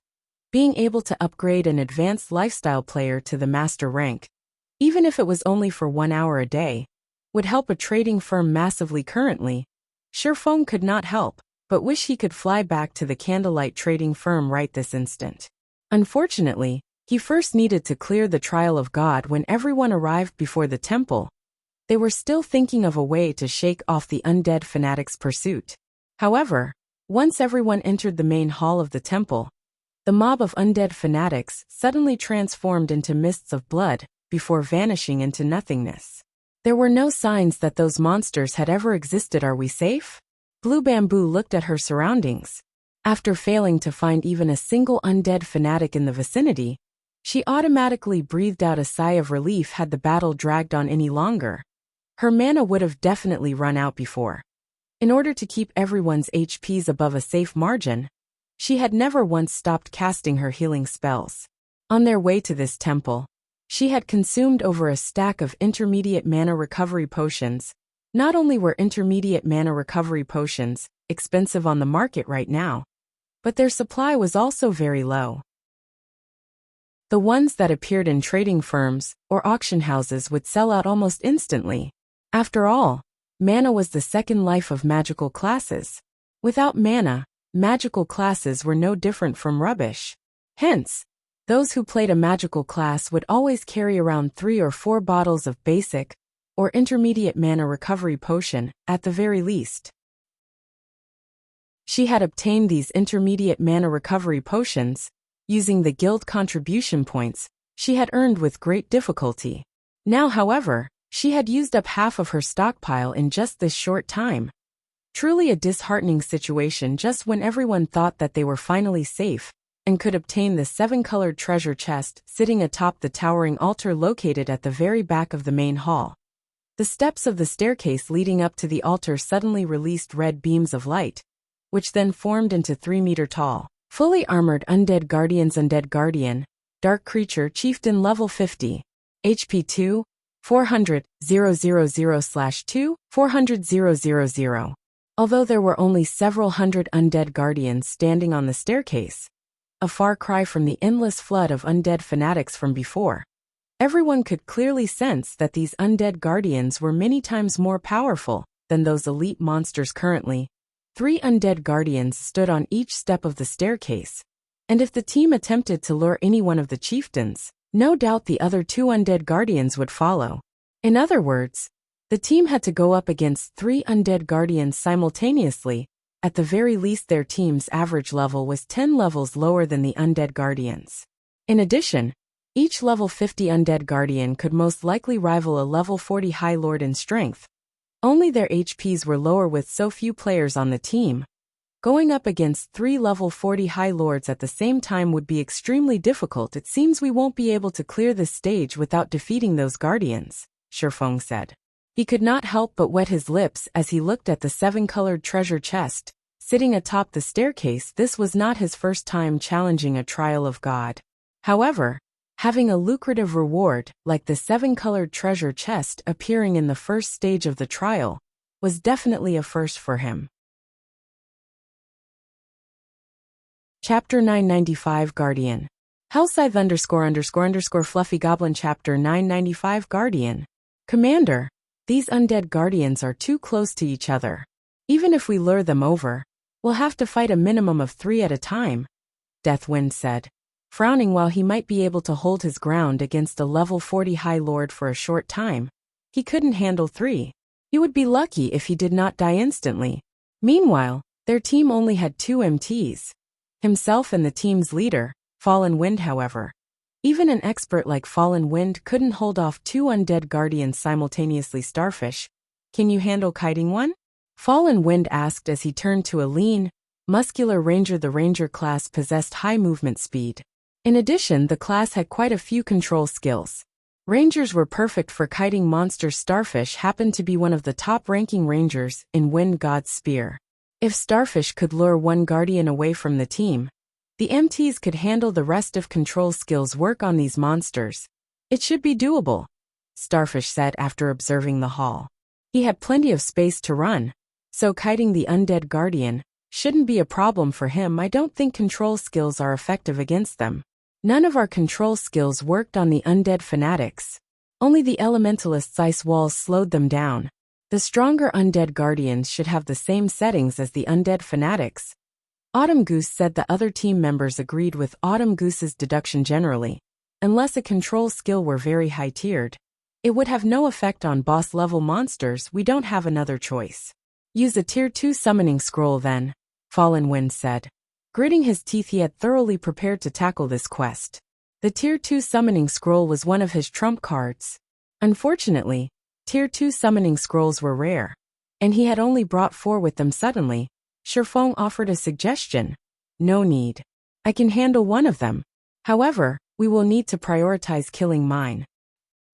Being able to upgrade an advanced lifestyle player to the master rank, even if it was only for 1 hour a day, would help a trading firm massively. Currently, Shifeng could not help but wish he could fly back to the candlelight trading firm right this instant. Unfortunately, he first needed to clear the trial of God. When everyone arrived before the temple, they were still thinking of a way to shake off the undead fanatics' pursuit. However, once everyone entered the main hall of the temple, the mob of undead fanatics suddenly transformed into mists of blood, before vanishing into nothingness. There were no signs that those monsters had ever existed. Are we safe? Blue Bamboo looked at her surroundings. After failing to find even a single undead fanatic in the vicinity, she automatically breathed out a sigh of relief. Had the battle dragged on any longer, her mana would have definitely run out before. In order to keep everyone's HPs above a safe margin, she had never once stopped casting her healing spells. On their way to this temple, she had consumed over a stack of intermediate mana recovery potions. Not only were intermediate mana recovery potions expensive on the market right now, but their supply was also very low. The ones that appeared in trading firms or auction houses would sell out almost instantly. After all, mana was the second life of magical classes. Without mana, magical classes were no different from rubbish. Hence, those who played a magical class would always carry around 3 or 4 bottles of basic or intermediate mana recovery potion, at the very least. She had obtained these intermediate mana recovery potions using the guild contribution points she had earned with great difficulty. Now, however, she had used up half of her stockpile in just this short time. Truly a disheartening situation just when everyone thought that they were finally safe and could obtain the 7-colored treasure chest sitting atop the towering altar located at the very back of the main hall. The steps of the staircase leading up to the altar suddenly released red beams of light, which then formed into 3-meter-tall, fully armored undead guardians. Undead Guardian, Dark Creature Chieftain level 50, HP 2, 400, 000/2, 400, 000. Although there were only several hundred undead guardians standing on the staircase, a far cry from the endless flood of undead fanatics from before, everyone could clearly sense that these undead guardians were many times more powerful than those elite monsters currently. 3 undead guardians stood on each step of the staircase, and if the team attempted to lure any one of the chieftains, no doubt the other 2 undead guardians would follow. In other words, the team had to go up against 3 undead guardians simultaneously. At the very least, their team's average level was 10 levels lower than the undead guardians. In addition, each level 50 undead guardian could most likely rival a level 40 high lord in strength. Only their HPs were lower with so few players on the team. Going up against 3 level 40 High Lords at the same time would be extremely difficult. It seems we won't be able to clear this stage without defeating those guardians, Shifeng said. He could not help but wet his lips as he looked at the 7-colored treasure chest, sitting atop the staircase. This was not his first time challenging a trial of God. However, having a lucrative reward, like the 7-colored treasure chest appearing in the first stage of the trial, was definitely a first for him. Chapter 995 Guardian. Hellscythe ___ Fluffy Goblin Chapter 995 Guardian. Commander, these undead guardians are too close to each other. Even if we lure them over, we'll have to fight a minimum of 3 at a time, Deathwind said, frowning. While he might be able to hold his ground against a level 40 High Lord for a short time, he couldn't handle 3. He would be lucky if he did not die instantly. Meanwhile, their team only had 2 MTs. Himself and the team's leader, Fallen Wind. However, even an expert like Fallen Wind couldn't hold off 2 undead guardians simultaneously. Starfish, can you handle kiting one? Fallen Wind asked as he turned to a lean, muscular ranger. The ranger class possessed high movement speed. In addition, the class had quite a few control skills. Rangers were perfect for kiting monsters. Starfish happened to be one of the top-ranking rangers in Wind God's Spear. If Starfish could lure one guardian away from the team, the MTs could handle the rest. If control skills work on these monsters, it should be doable, Starfish said after observing the hall. He had plenty of space to run, so kiting the undead guardian shouldn't be a problem for him. I don't think control skills are effective against them. None of our control skills worked on the undead fanatics. Only the elementalist's ice walls slowed them down. The stronger undead guardians should have the same settings as the undead fanatics, Autumn Goose said. The other team members agreed with Autumn Goose's deduction. Generally, unless a control skill were very high-tiered, it would have no effect on boss-level monsters. We don't have another choice. Use a Tier 2 summoning scroll then, Fallen Wind said. Gritting his teeth, he had thoroughly prepared to tackle this quest. The Tier 2 summoning scroll was one of his trump cards. Unfortunately, Tier 2 summoning scrolls were rare, and he had only brought 4 with them. Suddenly, Shifeng offered a suggestion. No need. I can handle one of them. However, we will need to prioritize killing mine.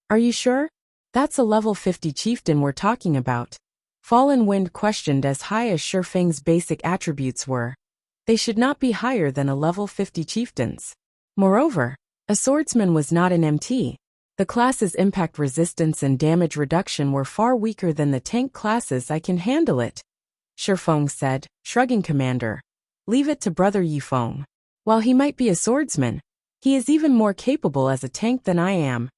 Are you sure? That's a level 50 chieftain we're talking about. Fallen Wind questioned. As high as Shifeng's basic attributes were, they should not be higher than a level 50 chieftains. Moreover, a swordsman was not an MT. The class's impact resistance and damage reduction were far weaker than the tank classes. I can handle it, Shifeng said, shrugging. Commander, leave it to Brother Yifeng. While he might be a swordsman, he is even more capable as a tank than I am.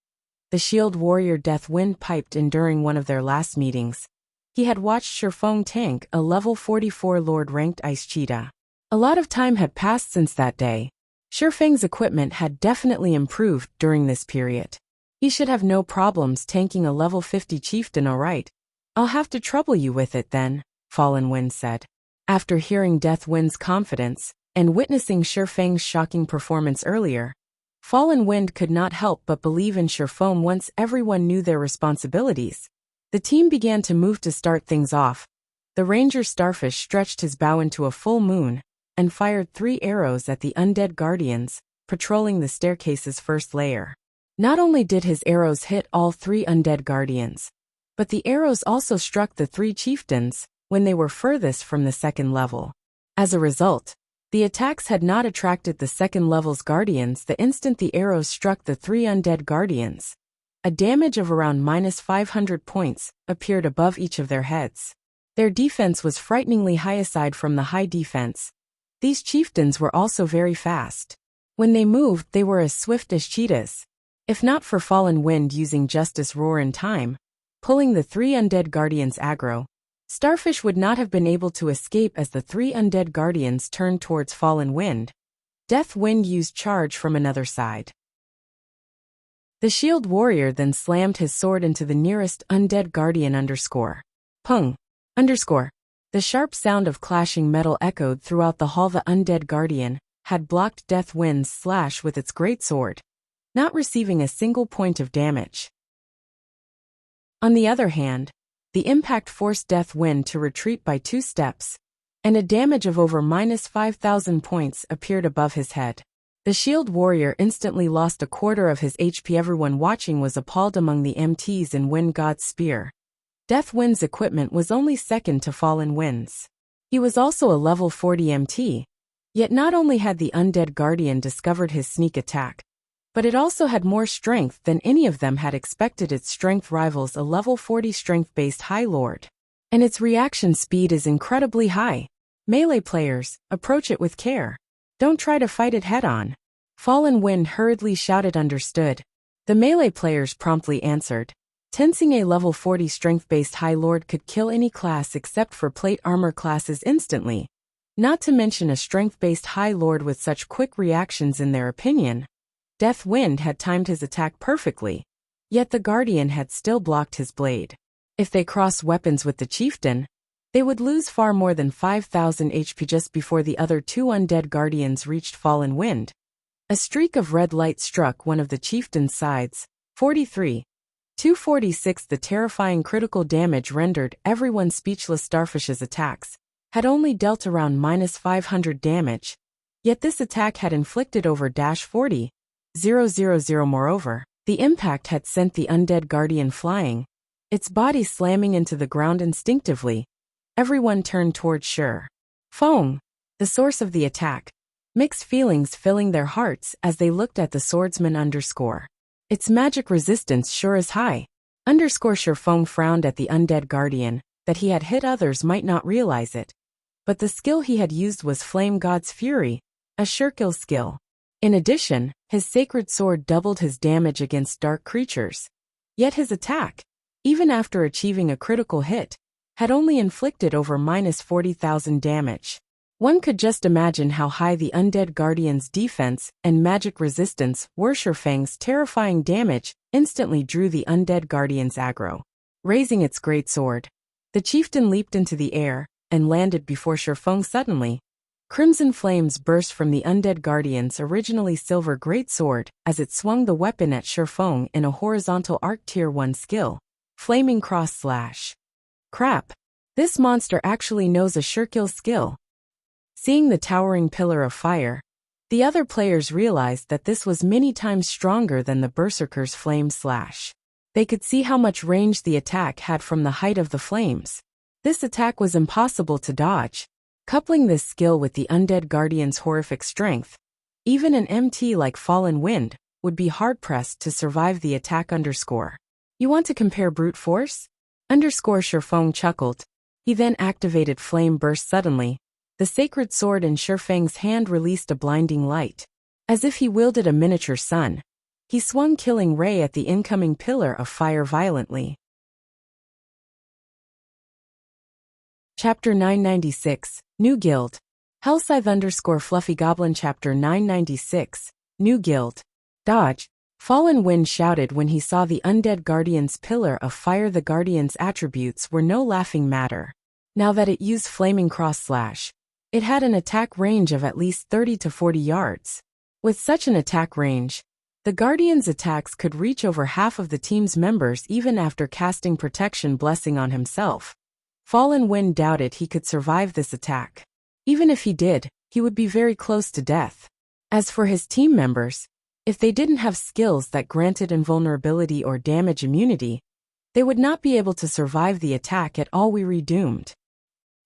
The shield warrior Deathwind piped in during one of their last meetings. He had watched Shifeng tank a level 44 Lord-ranked ice cheetah. A lot of time had passed since that day. Shifeng's equipment had definitely improved during this period. He should have no problems tanking a level 50 chieftain. Alright, I'll have to trouble you with it then, Fallen Wind said. After hearing Deathwind's confidence, and witnessing Shifeng's shocking performance earlier, Fallen Wind could not help but believe in Shifeng. Once everyone knew their responsibilities, the team began to move to start things off. The ranger Starfish stretched his bow into a full moon, and fired 3 arrows at the undead guardians, patrolling the staircase's first layer. Not only did his arrows hit all 3 undead guardians, but the arrows also struck the 3 chieftains when they were furthest from the second level. As a result, the attacks had not attracted the second level's guardians. The instant the arrows struck the 3 undead guardians, a damage of around -500 points appeared above each of their heads. Their defense was frighteningly high. Aside from the high defense, these chieftains were also very fast. When they moved, they were as swift as cheetahs. If not for Fallen Wind using Justice Roar in time, pulling the 3 undead guardians aggro, Starfish would not have been able to escape. As the 3 undead guardians turned towards Fallen Wind, Deathwind used charge from another side. The shield warrior then slammed his sword into the nearest undead guardian. Pung. The sharp sound of clashing metal echoed throughout the hall. The undead guardian had blocked Deathwind's slash with its greatsword, not receiving a single point of damage. On the other hand, the impact forced Deathwind to retreat by 2 steps. and a damage of over -5,000 points appeared above his head. The shield warrior instantly lost a quarter of his HP. Everyone watching was appalled. Among the MTs in Wind God's spear, Death Wind's equipment was only second to Fallen Wind's. He was also a level 40 MT, yet not only had the Undead Guardian discovered his sneak attack, but it also had more strength than any of them had expected. Its strength rivals a level 40 strength-based High Lord, and its reaction speed is incredibly high. Melee players, approach it with care. Don't try to fight it head-on. Fallen Wind hurriedly shouted. Understood. The melee players promptly answered. Tensing a level 40 strength-based High Lord could kill any class except for plate armor classes instantly. Not to mention a strength-based High Lord with such quick reactions. In their opinion, Death Wind had timed his attack perfectly, yet the Guardian had still blocked his blade. If they crossed weapons with the Chieftain, they would lose far more than 5,000 HP. Just before the other two Undead Guardians reached Fallen Wind, a streak of red light struck one of the Chieftain's sides. 43. 246. The terrifying critical damage rendered everyone speechless. Starfish's attacks had only dealt around -500 damage, yet this attack had inflicted over -40,000. Moreover, the impact had sent the Undead Guardian flying, its body slamming into the ground. Instinctively, everyone turned towards Feng, the source of the attack, mixed feelings filling their hearts as they looked at the swordsman. Its magic resistance sure is high. Feng frowned at the Undead Guardian. That he had hit others might not realize it, but the skill he had used was Flame God's Fury, a surekill skill. In addition, his sacred sword doubled his damage against dark creatures. Yet his attack, even after achieving a critical hit, had only inflicted over -40,000 damage. One could just imagine how high the Undead Guardian's defense and magic resistance were. Feng's terrifying damage instantly drew the Undead Guardian's aggro. Raising its great sword, the chieftain leaped into the air and landed before Feng. Suddenly, crimson flames burst from the Undead Guardian's originally silver greatsword as it swung the weapon at Feng in a horizontal arc. Tier 1 skill, Flaming Cross Slash. Crap! This monster actually knows a surekill skill. Seeing the towering pillar of fire, the other players realized that this was many times stronger than the Berserker's Flame Slash. They could see how much range the attack had from the height of the flames. This attack was impossible to dodge. Coupling this skill with the Undead Guardian's horrific strength, even an MT like Fallen Wind would be hard-pressed to survive the attack. You want to compare brute force? Feng chuckled. He then activated Flame Burst. Suddenly, the sacred sword in Feng's hand released a blinding light. As if he wielded a miniature sun, he swung Killing Ray at the incoming pillar of fire violently. Chapter 996, New Guild. Hellscythe Fluffy Goblin. Chapter 996, New Guild. Dodge. Fallen Wind shouted when he saw the Undead Guardian's pillar of fire. The Guardian's attributes were no laughing matter. Now that it used Flaming Cross Slash, it had an attack range of at least 30 to 40 yards. With such an attack range, the Guardian's attacks could reach over half of the team's members even after casting Protection Blessing on himself. Fallen Wind doubted he could survive this attack. Even if he did, he would be very close to death. As for his team members, if they didn't have skills that granted invulnerability or damage immunity, they would not be able to survive the attack at all. We were doomed.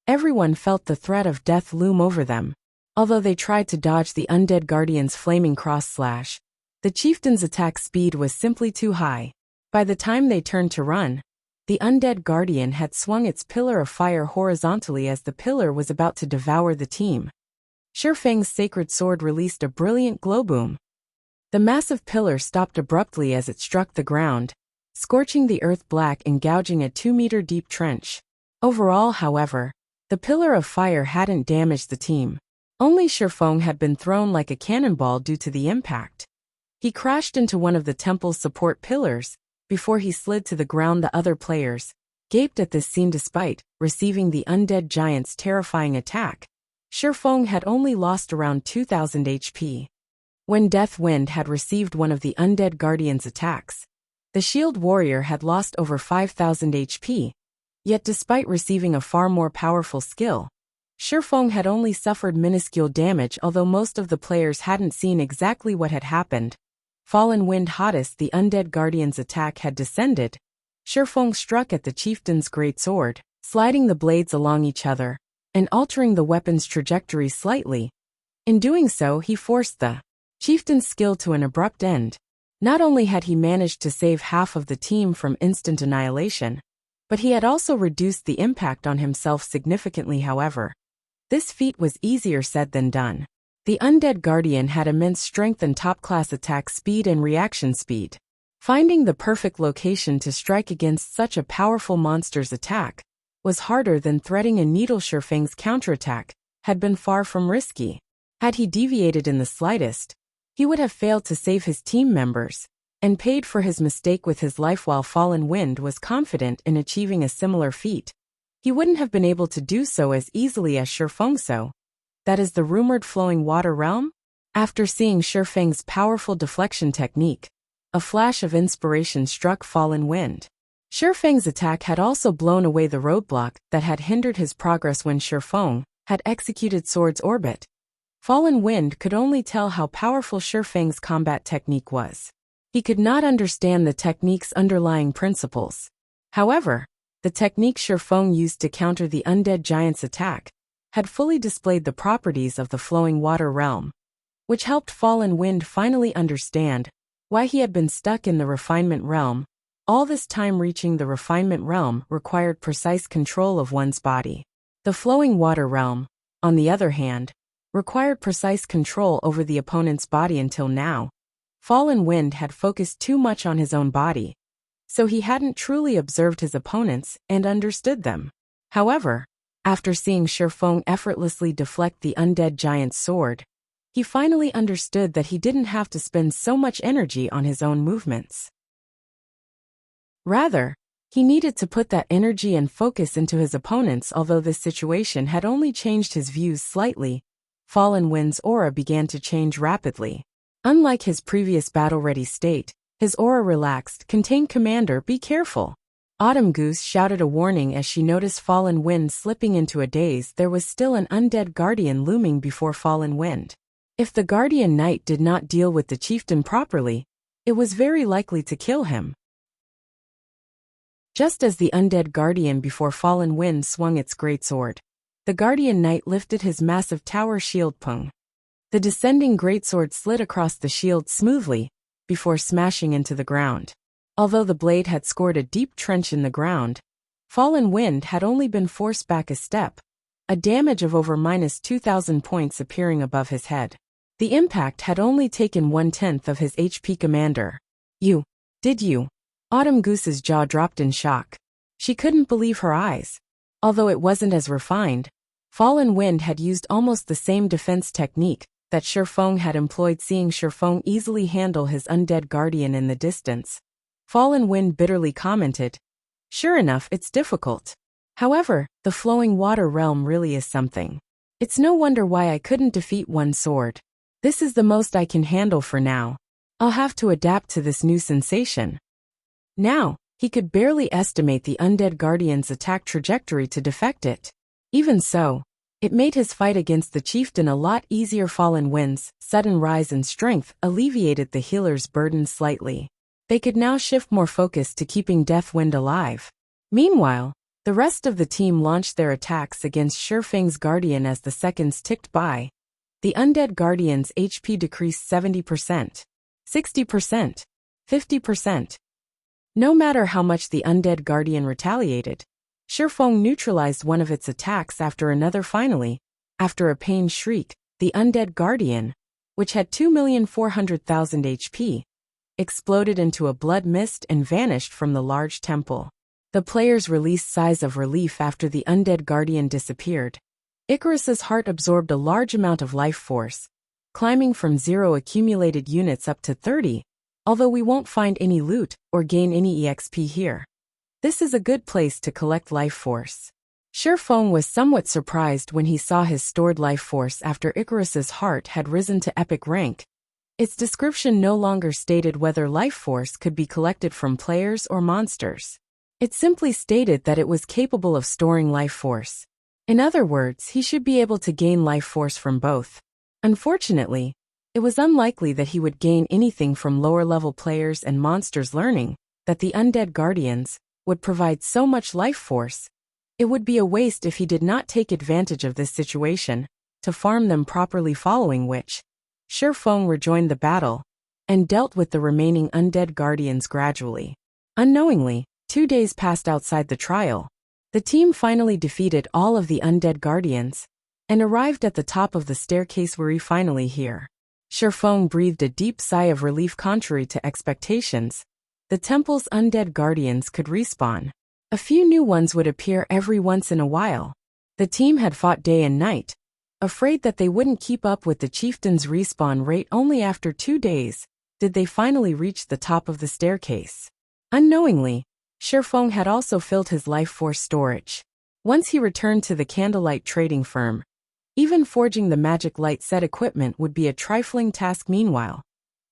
Everyone felt the threat of death loom over them. Although they tried to dodge the Undead Guardian's Flaming Cross Slash, the chieftain's attack speed was simply too high. By the time they turned to run, the Undead Guardian had swung its pillar of fire horizontally as the pillar was about to devour the team. Feng's sacred sword released a brilliant glowboom. The massive pillar stopped abruptly as it struck the ground, scorching the earth black and gouging a 2-meter-deep trench. Overall, however, the pillar of fire hadn't damaged the team. Only Feng had been thrown like a cannonball due to the impact. He crashed into one of the temple's support pillars. Before he slid to the ground, the other players gaped at this scene. Despite receiving the undead giant's terrifying attack, Feng had only lost around 2,000 HP. When Death Wind had received one of the Undead Guardian's attacks, the Shield Warrior had lost over 5,000 HP. Yet despite receiving a far more powerful skill, Shifeng had only suffered minuscule damage, although most of the players hadn't seen exactly what had happened. Fallen Wind Hottest, the undead guardian's attack had descended. Shifeng struck at the chieftain's great sword, sliding the blades along each other, and altering the weapon's trajectory slightly. In doing so, he forced the chieftain's skill to an abrupt end. Not only had he managed to save half of the team from instant annihilation, but he had also reduced the impact on himself significantly. However, this feat was easier said than done. The undead guardian had immense strength and top-class attack speed and reaction speed. Finding the perfect location to strike against such a powerful monster's attack was harder than threading a needle. Shifeng's counterattack had been far from risky. Had he deviated in the slightest, he would have failed to save his team members, and paid for his mistake with his life. While Fallen Wind was confident in achieving a similar feat, he wouldn't have been able to do so as easily as Shifeng. So, that is the rumored flowing water realm? After seeing Shifeng's powerful deflection technique, a flash of inspiration struck Fallen Wind. Shifeng's attack had also blown away the roadblock that had hindered his progress when Shifeng had executed Sword's Orbit. Fallen Wind could only tell how powerful Shifeng's combat technique was. He could not understand the technique's underlying principles. However, the technique Shifeng used to counter the undead giant's attack had fully displayed the properties of the flowing water realm, which helped Fallen Wind finally understand why he had been stuck in the refinement realm. All this time, reaching the refinement realm required precise control of one's body. The flowing water realm, on the other hand, required precise control over the opponent's body. Until now, Fallen Wind had focused too much on his own body, so he hadn't truly observed his opponents and understood them. However, after seeing Shifeng effortlessly deflect the undead giant's sword, he finally understood that he didn't have to spend so much energy on his own movements. Rather, he needed to put that energy and focus into his opponents. Although this situation had only changed his views slightly, Fallen Wind's aura began to change rapidly. Unlike his previous battle-ready state, his aura relaxed. Contain Commander, be careful. Autumn Goose shouted a warning as she noticed Fallen Wind slipping into a daze. There was still an undead guardian looming before Fallen Wind. If the guardian knight did not deal with the chieftain properly, it was very likely to kill him. Just as the undead guardian before Fallen Wind swung its greatsword, the guardian knight lifted his massive tower shield. Pung. The descending greatsword slid across the shield smoothly, before smashing into the ground. Although the blade had scored a deep trench in the ground, Fallen Wind had only been forced back a step, a damage of over -2,000 points appearing above his head. The impact had only taken 1/10 of his HP. Commander. Did you? Autumn Goose's jaw dropped in shock. She couldn't believe her eyes. Although it wasn't as refined, Fallen Wind had used almost the same defense technique that Shifeng had employed. Seeing Shifeng easily handle his undead guardian in the distance, Fallen Wind bitterly commented, "Sure enough, it's difficult. However, the flowing water realm really is something. It's no wonder why I couldn't defeat one sword. This is the most I can handle for now. I'll have to adapt to this new sensation." Now, he could barely estimate the undead guardian's attack trajectory to defect it. Even so, it made his fight against the chieftain a lot easier. Fallen Wind's sudden rise in strength alleviated the healer's burden slightly. They could now shift more focus to keeping Deathwind alive. Meanwhile, the rest of the team launched their attacks against Shifeng's guardian. As the seconds ticked by, the undead guardian's HP decreased 70%, 60%, 50%. No matter how much the undead guardian retaliated, Shifeng neutralized one of its attacks after another. Finally, after a pained shriek, the undead guardian, which had 2,400,000 HP, exploded into a blood mist and vanished from the large temple. The players released sighs of relief after the undead guardian disappeared. Icarus's heart absorbed a large amount of life force, climbing from 0 accumulated units up to 30, although we won't find any loot or gain any EXP here. This is a good place to collect life force. Shifeng was somewhat surprised when he saw his stored life force after Icarus's heart had risen to epic rank. Its description no longer stated whether life force could be collected from players or monsters. It simply stated that it was capable of storing life force. In other words, he should be able to gain life force from both. Unfortunately, it was unlikely that he would gain anything from lower-level players and monsters learning that the undead guardians would provide so much life force. It would be a waste if he did not take advantage of this situation to farm them properly, following which Shifeng rejoined the battle and dealt with the remaining undead guardians gradually. Unknowingly, 2 days passed outside the trial. The team finally defeated all of the undead guardians and arrived at the top of the staircase. Were finally here. Shifeng breathed a deep sigh of relief. Contrary to expectations, the temple's undead guardians could respawn. A few new ones would appear every once in a while. The team had fought day and night, afraid that they wouldn't keep up with the chieftain's respawn rate. Only after 2 days did they finally reach the top of the staircase. Unknowingly, Shifeng had also filled his life force storage. Once he returned to the candlelight trading firm, even forging the magic light set equipment would be a trifling task. Meanwhile,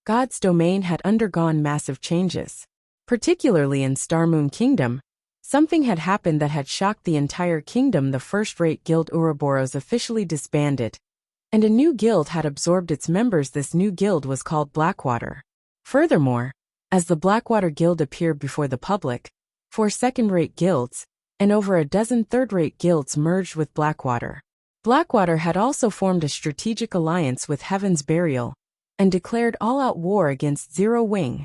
God's domain had undergone massive changes. Particularly in Starmoon Kingdom, something had happened that had shocked the entire kingdom. The first-rate guild Ouroboros officially disbanded, and a new guild had absorbed its members. This new guild was called Blackwater. Furthermore, as the Blackwater Guild appeared before the public, 4 second-rate guilds and over a dozen third-rate guilds merged with Blackwater. Blackwater had also formed a strategic alliance with Heaven's Burial and declared all-out war against Zero Wing.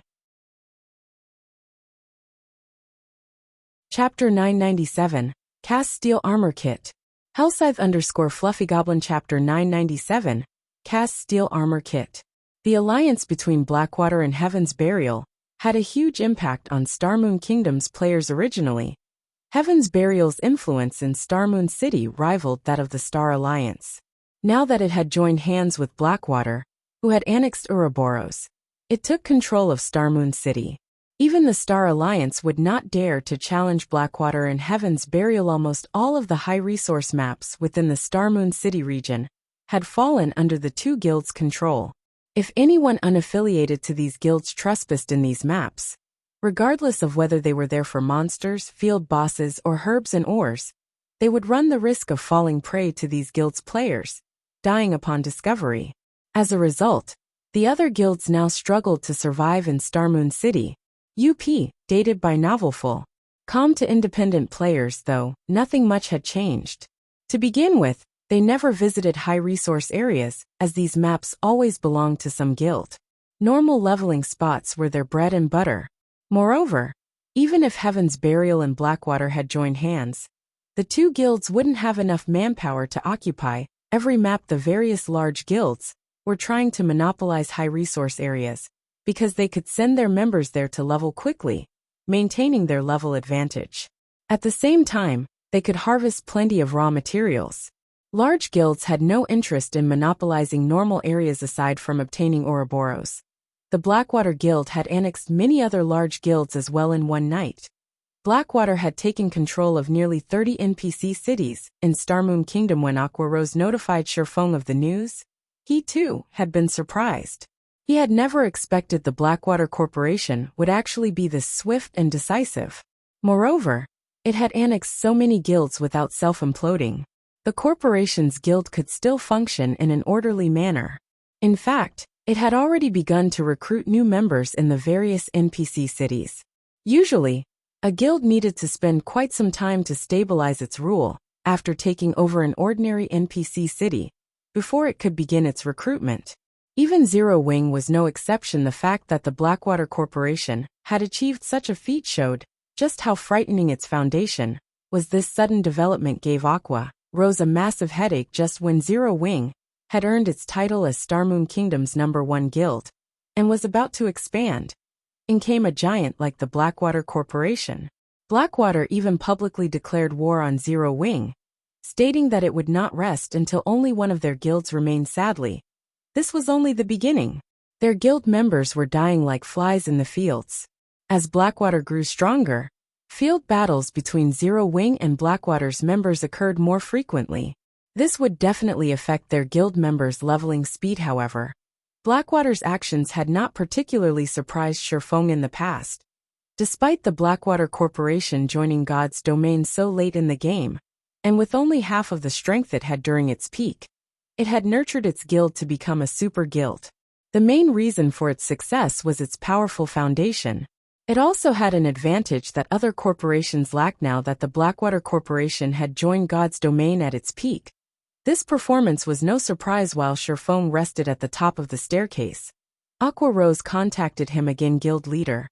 Chapter 997, Cast Steel Armor Kit. Hellscythe_Fluffy Goblin Chapter 997, Cast Steel Armor Kit. The alliance between Blackwater and Heaven's Burial had a huge impact on Starmoon Kingdom's players. Originally, Heaven's Burial's influence in Starmoon City rivaled that of the Star Alliance. Now that it had joined hands with Blackwater, who had annexed Ouroboros, it took control of Starmoon City. Even the Star Alliance would not dare to challenge Blackwater and Heaven's Burial. Almost all of the high-resource maps within the Starmoon City region had fallen under the two guilds' control. If anyone unaffiliated to these guilds trespassed in these maps, regardless of whether they were there for monsters, field bosses, or herbs and ores, they would run the risk of falling prey to these guilds' players, dying upon discovery. As a result, the other guilds now struggled to survive in Starmoon City. Dated by Novelful. To independent players, though, nothing much had changed. To begin with, they never visited high-resource areas, as these maps always belonged to some guild. Normal leveling spots were their bread and butter. Moreover, even if Heaven's Burial and Blackwater had joined hands, the two guilds wouldn't have enough manpower to occupy every map. The various large guilds were trying to monopolize high-resource areas, because they could send their members there to level quickly, maintaining their level advantage. At the same time, they could harvest plenty of raw materials. Large guilds had no interest in monopolizing normal areas aside from obtaining Ouroboros. The Blackwater Guild had annexed many other large guilds as well in one night. Blackwater had taken control of nearly 30 NPC cities in Starmoon Kingdom. When Aquarose notified Shifeng of the news, he too had been surprised. He had never expected the Blackwater Corporation would actually be this swift and decisive. Moreover, it had annexed so many guilds without self-imploding. The corporation's guild could still function in an orderly manner. In fact, it had already begun to recruit new members in the various NPC cities. Usually, a guild needed to spend quite some time to stabilize its rule after taking over an ordinary NPC city before it could begin its recruitment. Even Zero Wing was no exception. The fact that the Blackwater Corporation had achieved such a feat showed just how frightening its foundation was. This sudden development gave Aquarose a massive headache just when Zero Wing had earned its title as Starmoon Kingdom's #1 guild and was about to expand. In came a giant like the Blackwater Corporation. Blackwater even publicly declared war on Zero Wing, stating that it would not rest until only one of their guilds remained. Sadly, this was only the beginning. Their guild members were dying like flies in the fields. As Blackwater grew stronger, field battles between Zero Wing and Blackwater's members occurred more frequently. This would definitely affect their guild members' leveling speed. However, Blackwater's actions had not particularly surprised Shifeng in the past. Despite the Blackwater Corporation joining God's domain so late in the game, and with only half of the strength it had during its peak. It had nurtured its guild to become a super guild. The main reason for its success was its powerful foundation. It also had an advantage that other corporations lacked now that the Blackwater Corporation had joined God's domain at its peak. This performance was no surprise while Sherfong rested at the top of the staircase. Aqua Rose contacted him again, guild leader.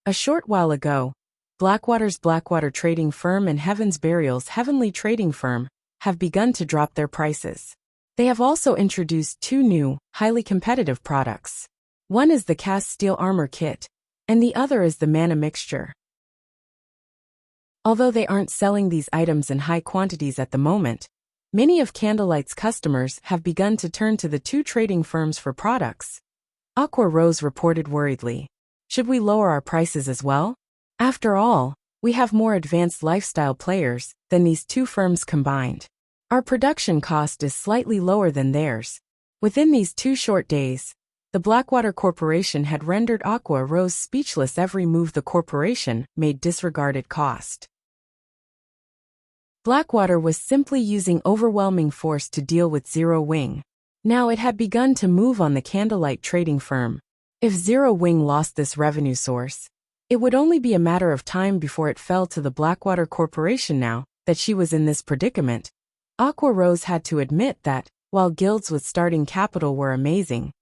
A short while ago, Blackwater's Blackwater Trading Firm and Heaven's Burial's Heavenly Trading Firm have begun to drop their prices. They have also introduced two new, highly competitive products. One is the cast steel armor kit, and the other is the mana mixture. Although they aren't selling these items in high quantities at the moment, many of Candlelight's customers have begun to turn to the two trading firms for products. Aqua Rose reported worriedly. Should we lower our prices as well? After all, we have more advanced lifestyle players than these two firms combined. Our production cost is slightly lower than theirs. Within these 2 short days, the Blackwater Corporation had rendered Aqua Rose speechless. Every move the corporation made disregarded cost. Blackwater was simply using overwhelming force to deal with Zero Wing. Now it had begun to move on the Candlelight trading firm. If Zero Wing lost this revenue source, it would only be a matter of time before it fell to the Blackwater Corporation. Now that she was in this predicament, Aqua Rose had to admit that, while guilds with starting capital were amazing,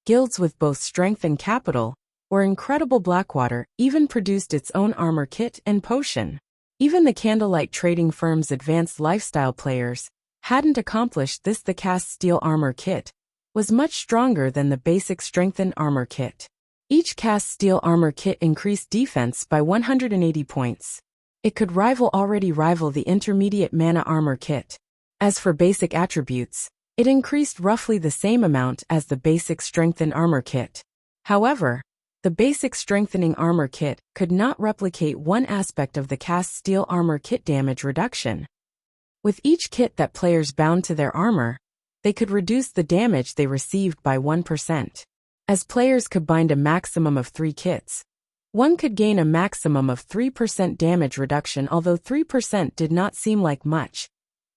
guilds with both strength and capital were incredible. Blackwater even produced its own armor kit and potion. Even the Candlelight trading firm's advanced lifestyle players hadn't accomplished this. The cast steel armor kit was much stronger than the basic strengthened armor kit. Each cast steel armor kit increased defense by 180 points. It could already rival the intermediate mana armor kit. As for basic attributes, it increased roughly the same amount as the basic strengthened armor kit. However, the basic strengthening armor kit could not replicate one aspect of the cast steel armor kit: damage reduction. With each kit that players bound to their armor, they could reduce the damage they received by 1%. As players could bind a maximum of 3 kits, one could gain a maximum of 3% damage reduction. Although 3% did not seem like much,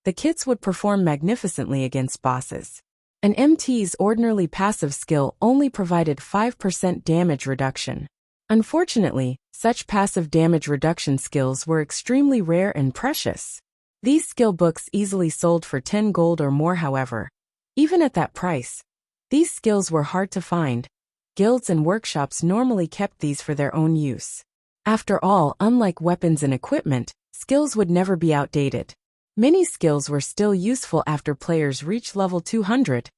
the kits would perform magnificently against bosses. An MT's ordinarily passive skill only provided 5% damage reduction. Unfortunately, such passive damage reduction skills were extremely rare and precious. These skill books easily sold for 10 gold or more. However, even at that price, these skills were hard to find. Guilds and workshops normally kept these for their own use. After all, unlike weapons and equipment, skills would never be outdated. Many skills were still useful after players reached level 200,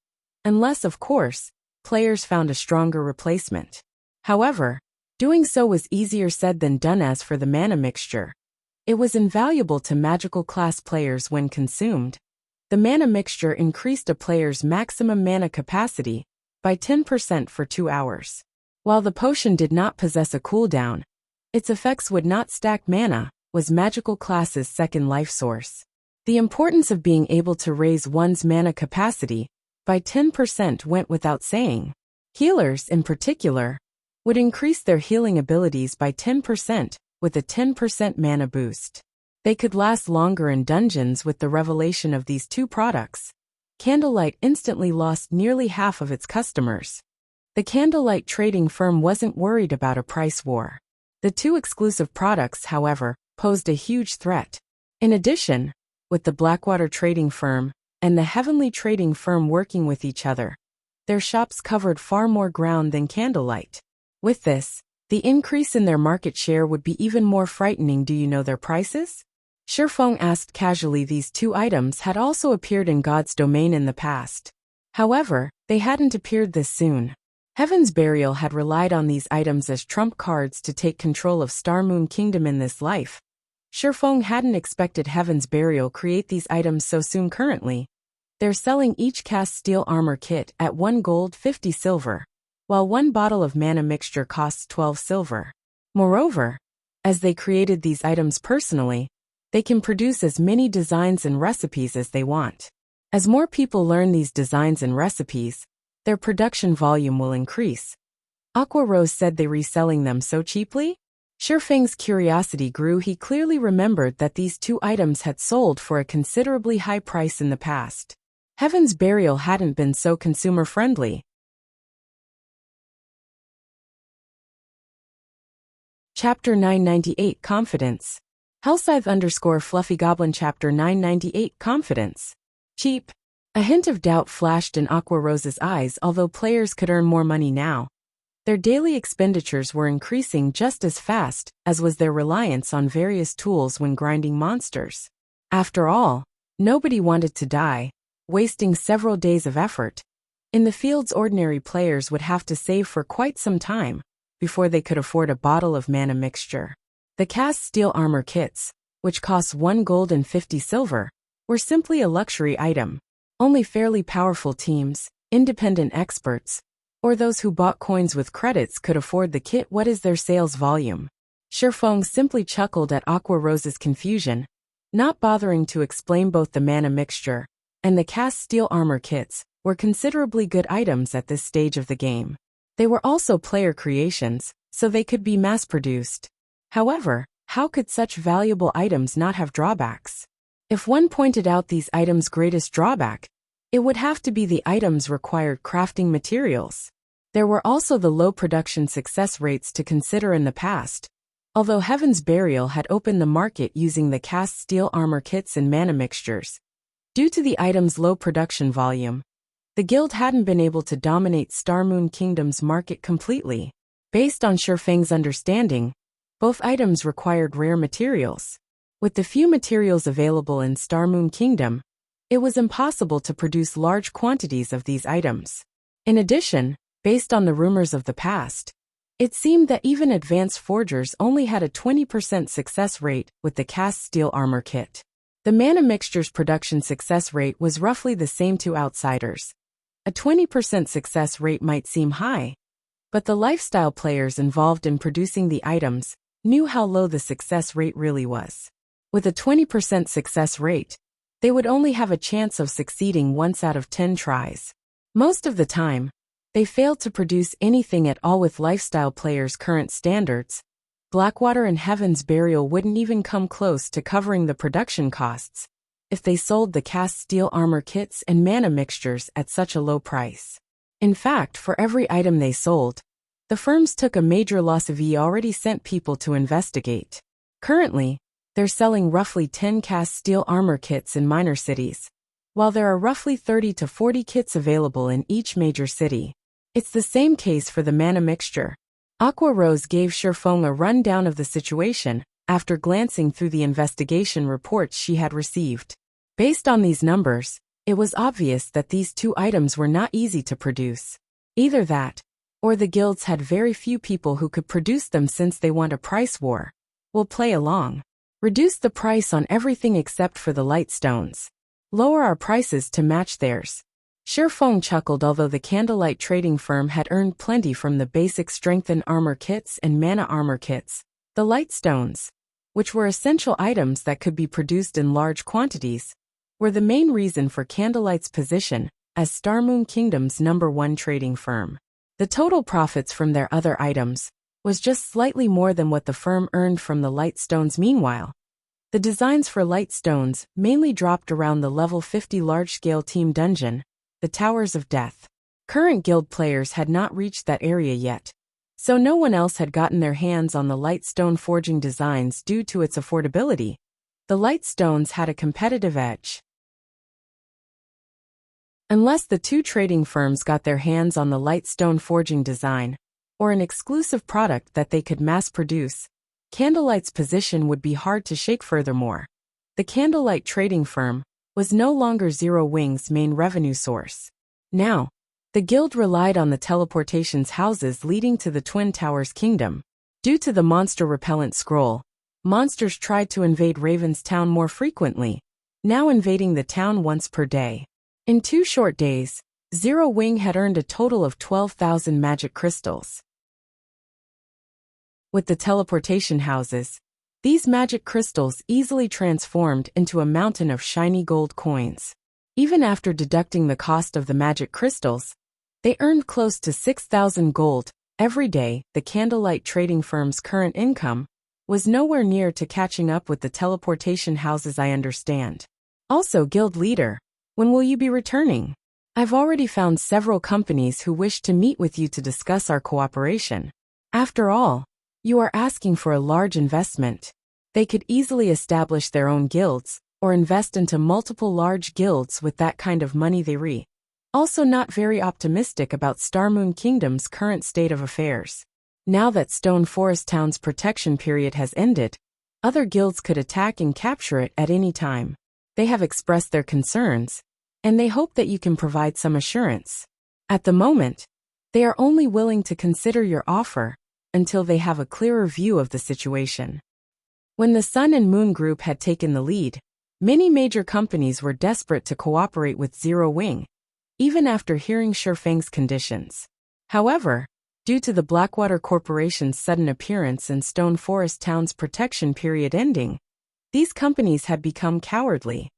unless, of course, players found a stronger replacement. However, doing so was easier said than done. As for the mana mixture, it was invaluable to magical class players when consumed. The mana mixture increased a player's maximum mana capacity by 10% for 2 hours. While the potion did not possess a cooldown, its effects would not stack. Mana was magical class's second life source. The importance of being able to raise one's mana capacity by 10% went without saying. Healers, in particular, would increase their healing abilities by 10% with a 10% mana boost. They could last longer in dungeons. With the revelation of these two products, Candlelight instantly lost nearly half of its customers. The Candlelight trading firm wasn't worried about a price war. The two exclusive products, however, posed a huge threat. In addition, with the Blackwater trading firm and the Heavenly trading firm working with each other, their shops covered far more ground than Candlelight. With this, the increase in their market share would be even more frightening. Do you know their prices? Sherfong asked casually. These two items had also appeared in God's domain in the past. However, they hadn't appeared this soon. Heaven's Burial had relied on these items as trump cards to take control of Star Moon Kingdom in this life. Sherfong hadn't expected Heaven's Burial create these items so soon. Currently, they're selling each cast steel armor kit at 1 gold 50 silver, while 1 bottle of mana mixture costs 12 silver. Moreover, as they created these items personally, they can produce as many designs and recipes as they want. As more people learn these designs and recipes, their production volume will increase. Aqua Rose said they reselling them so cheaply? Shifeng's curiosity grew. He clearly remembered that these two items had sold for a considerably high price in the past. Heaven's Burial hadn't been so consumer-friendly. Chapter 998 Confidence. Hellscythe_Fluffy Goblin Chapter 998 Confidence. Cheap. A hint of doubt flashed in Aqua Rose's eyes. Although players could earn more money now, their daily expenditures were increasing just as fast as was their reliance on various tools when grinding monsters. After all, nobody wanted to die, wasting several days of effort. In the fields, ordinary players would have to save for quite some time before they could afford a bottle of mana mixture. The cast steel armor kits, which cost 1 gold and 50 silver, were simply a luxury item. Only fairly powerful teams, independent experts, or those who bought coins with credits could afford the kit. What is their sales volume? Shifeng simply chuckled at Aqua Rose's confusion, not bothering to explain. Both the mana mixture and the cast steel armor kits were considerably good items at this stage of the game. They were also player creations, so they could be mass-produced. However, how could such valuable items not have drawbacks? If one pointed out these items' greatest drawback, it would have to be the items' required crafting materials. There were also the low production success rates to consider in the past. Although Heaven's Burial had opened the market using the cast steel armor kits and mana mixtures, due to the items' low production volume, the guild hadn't been able to dominate Starmoon Kingdom's market completely. Based on Shifeng's understanding, both items required rare materials. With the few materials available in Starmoon Kingdom, it was impossible to produce large quantities of these items. In addition, based on the rumors of the past, it seemed that even advanced forgers only had a 20% success rate with the cast steel armor kit. The mana mixture's production success rate was roughly the same to outsiders. A 20% success rate might seem high, but the lifestyle players involved in producing the items knew how low the success rate really was. With a 20% success rate, they would only have a chance of succeeding once out of 10 tries. Most of the time, they failed to produce anything at all. With lifestyle players' current standards, Blackwater and Heaven's Burial wouldn't even come close to covering the production costs if they sold the cast steel armor kits and mana mixtures at such a low price. In fact, for every item they sold, the firms took a major loss. We already sent people to investigate. Currently, they're selling roughly 10 cast steel armor kits in minor cities, while there are roughly 30 to 40 kits available in each major city. It's the same case for the mana mixture. Aqua Rose gave Shifeng a rundown of the situation after glancing through the investigation reports she had received. Based on these numbers, it was obvious that these two items were not easy to produce. Either that, or the guilds had very few people who could produce them. Since they want a price war, we'll play along. Reduce the price on everything except for the light stones. Lower our prices to match theirs. Shifeng chuckled. Although the Candlelight trading firm had earned plenty from the basic strengthened armor kits and mana armor kits, the light stones, which were essential items that could be produced in large quantities, were the main reason for Candlelight's position as Starmoon Kingdom's #1 trading firm. The total profits from their other items was just slightly more than what the firm earned from the light stones. Meanwhile, the designs for light stones mainly dropped around the level 50 large-scale team dungeon, the Towers of Death. Current guild players had not reached that area yet, so no one else had gotten their hands on the light stone forging designs. Due to its affordability, the light stones had a competitive edge. Unless the two trading firms got their hands on the light stone forging design, or an exclusive product that they could mass-produce, Candlelight's position would be hard to shake. Furthermore, the Candlelight trading firm was no longer Zero Wing's main revenue source. Now, the guild relied on the teleportations houses leading to the Twin Towers Kingdom. Due to the monster repellent scroll, monsters tried to invade Raven's town more frequently, now invading the town once per day. In 2 short days, Zero Wing had earned a total of 12,000 magic crystals. With the teleportation houses, these magic crystals easily transformed into a mountain of shiny gold coins. Even after deducting the cost of the magic crystals, they earned close to 6,000 gold Every day, the candlelight trading firm's current income was nowhere near to catching up with the teleportation houses I understand. Also, guild leader, when will you be returning? I've already found several companies who wish to meet with you to discuss our cooperation. After all, you are asking for a large investment. They could easily establish their own guilds, or invest into multiple large guilds with that kind of money they Also not very optimistic about Starmoon Kingdom's current state of affairs. Now that Stone Forest Town's protection period has ended, other guilds could attack and capture it at any time. They have expressed their concerns, and they hope that you can provide some assurance. At the moment, they are only willing to consider your offer until they have a clearer view of the situation. When the Sun and Moon Group had taken the lead, many major companies were desperate to cooperate with Zero Wing, even after hearing Shifeng's conditions. However, due to the Blackwater Corporation's sudden appearance and Stone Forest Town's protection period ending, these companies had become cowardly.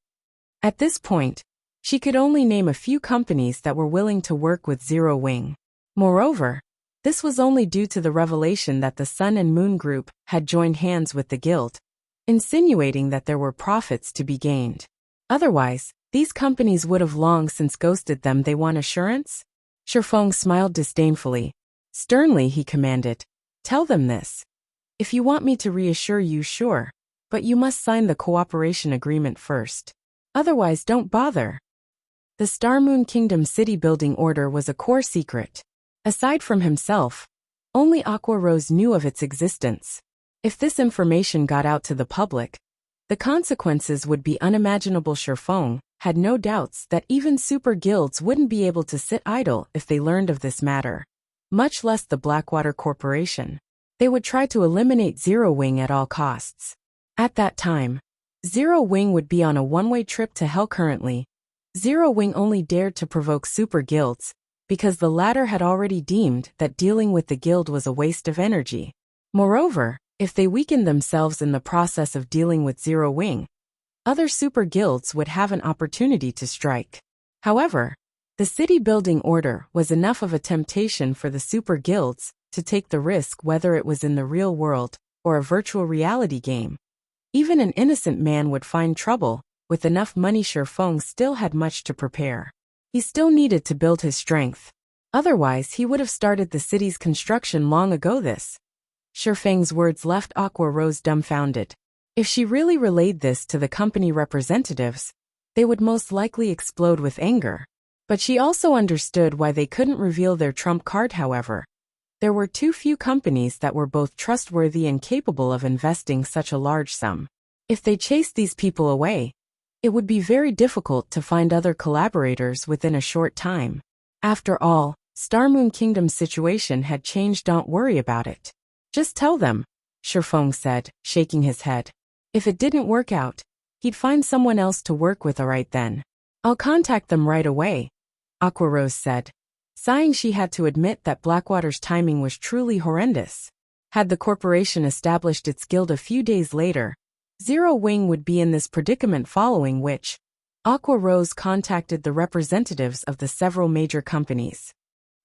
At this point, she could only name a few companies that were willing to work with Zero Wing. Moreover, this was only due to the revelation that the Sun and Moon Group had joined hands with the guild, insinuating that there were profits to be gained. Otherwise, these companies would have long since ghosted them. They want assurance? Shifeng smiled disdainfully. Sternly he commanded, "Tell them this. If you want me to reassure you, sure, but you must sign the cooperation agreement first. Otherwise, don't bother." The Starmoon Kingdom city building order was a core secret. Aside from himself, only Aqua Rose knew of its existence. If this information got out to the public, the consequences would be unimaginable. Shifeng had no doubts that even super guilds wouldn't be able to sit idle if they learned of this matter, much less the Blackwater Corporation. They would try to eliminate Zero Wing at all costs. At that time, Zero Wing would be on a one-way trip to hell. Currently, Zero Wing only dared to provoke super guilds because the latter had already deemed that dealing with the guild was a waste of energy. Moreover, if they weakened themselves in the process of dealing with Zero Wing, other super guilds would have an opportunity to strike. However, the city building order was enough of a temptation for the super guilds to take the risk, whether it was in the real world or a virtual reality game. Even an innocent man would find trouble. With enough money, Shifeng still had much to prepare. He still needed to build his strength. Otherwise, he would have started the city's construction long ago. Shifeng's words left Aqua Rose dumbfounded. If she really relayed this to the company representatives, they would most likely explode with anger. But she also understood why they couldn't reveal their trump card. However, there were too few companies that were both trustworthy and capable of investing such a large sum. If they chased these people away, it would be very difficult to find other collaborators within a short time. After all, Starmoon Kingdom's situation had changed. Don't worry about it. Just tell them, Shifeng said, shaking his head. If it didn't work out, he'd find someone else to work with. Alright then. I'll contact them right away, Aqua Rose said. Sighing, she had to admit that Blackwater's timing was truly horrendous. Had the corporation established its guild a few days later, Zero Wing would be in this predicament, following which, Aqua Rose contacted the representatives of the several major companies.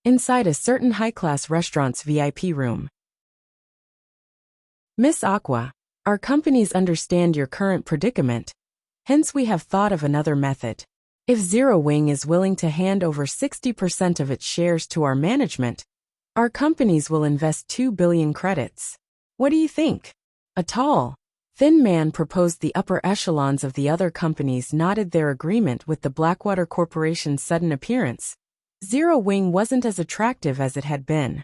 Inside a certain high-class restaurant's VIP room. Miss Aqua, our companies understand your current predicament, hence we have thought of another method. If Zero Wing is willing to hand over 60% of its shares to our management, our companies will invest 2 billion credits. What do you think? A tall, thin man proposed. The upper echelons of the other companies nodded their agreement with the Blackwater Corporation's sudden appearance. Zero Wing wasn't as attractive as it had been.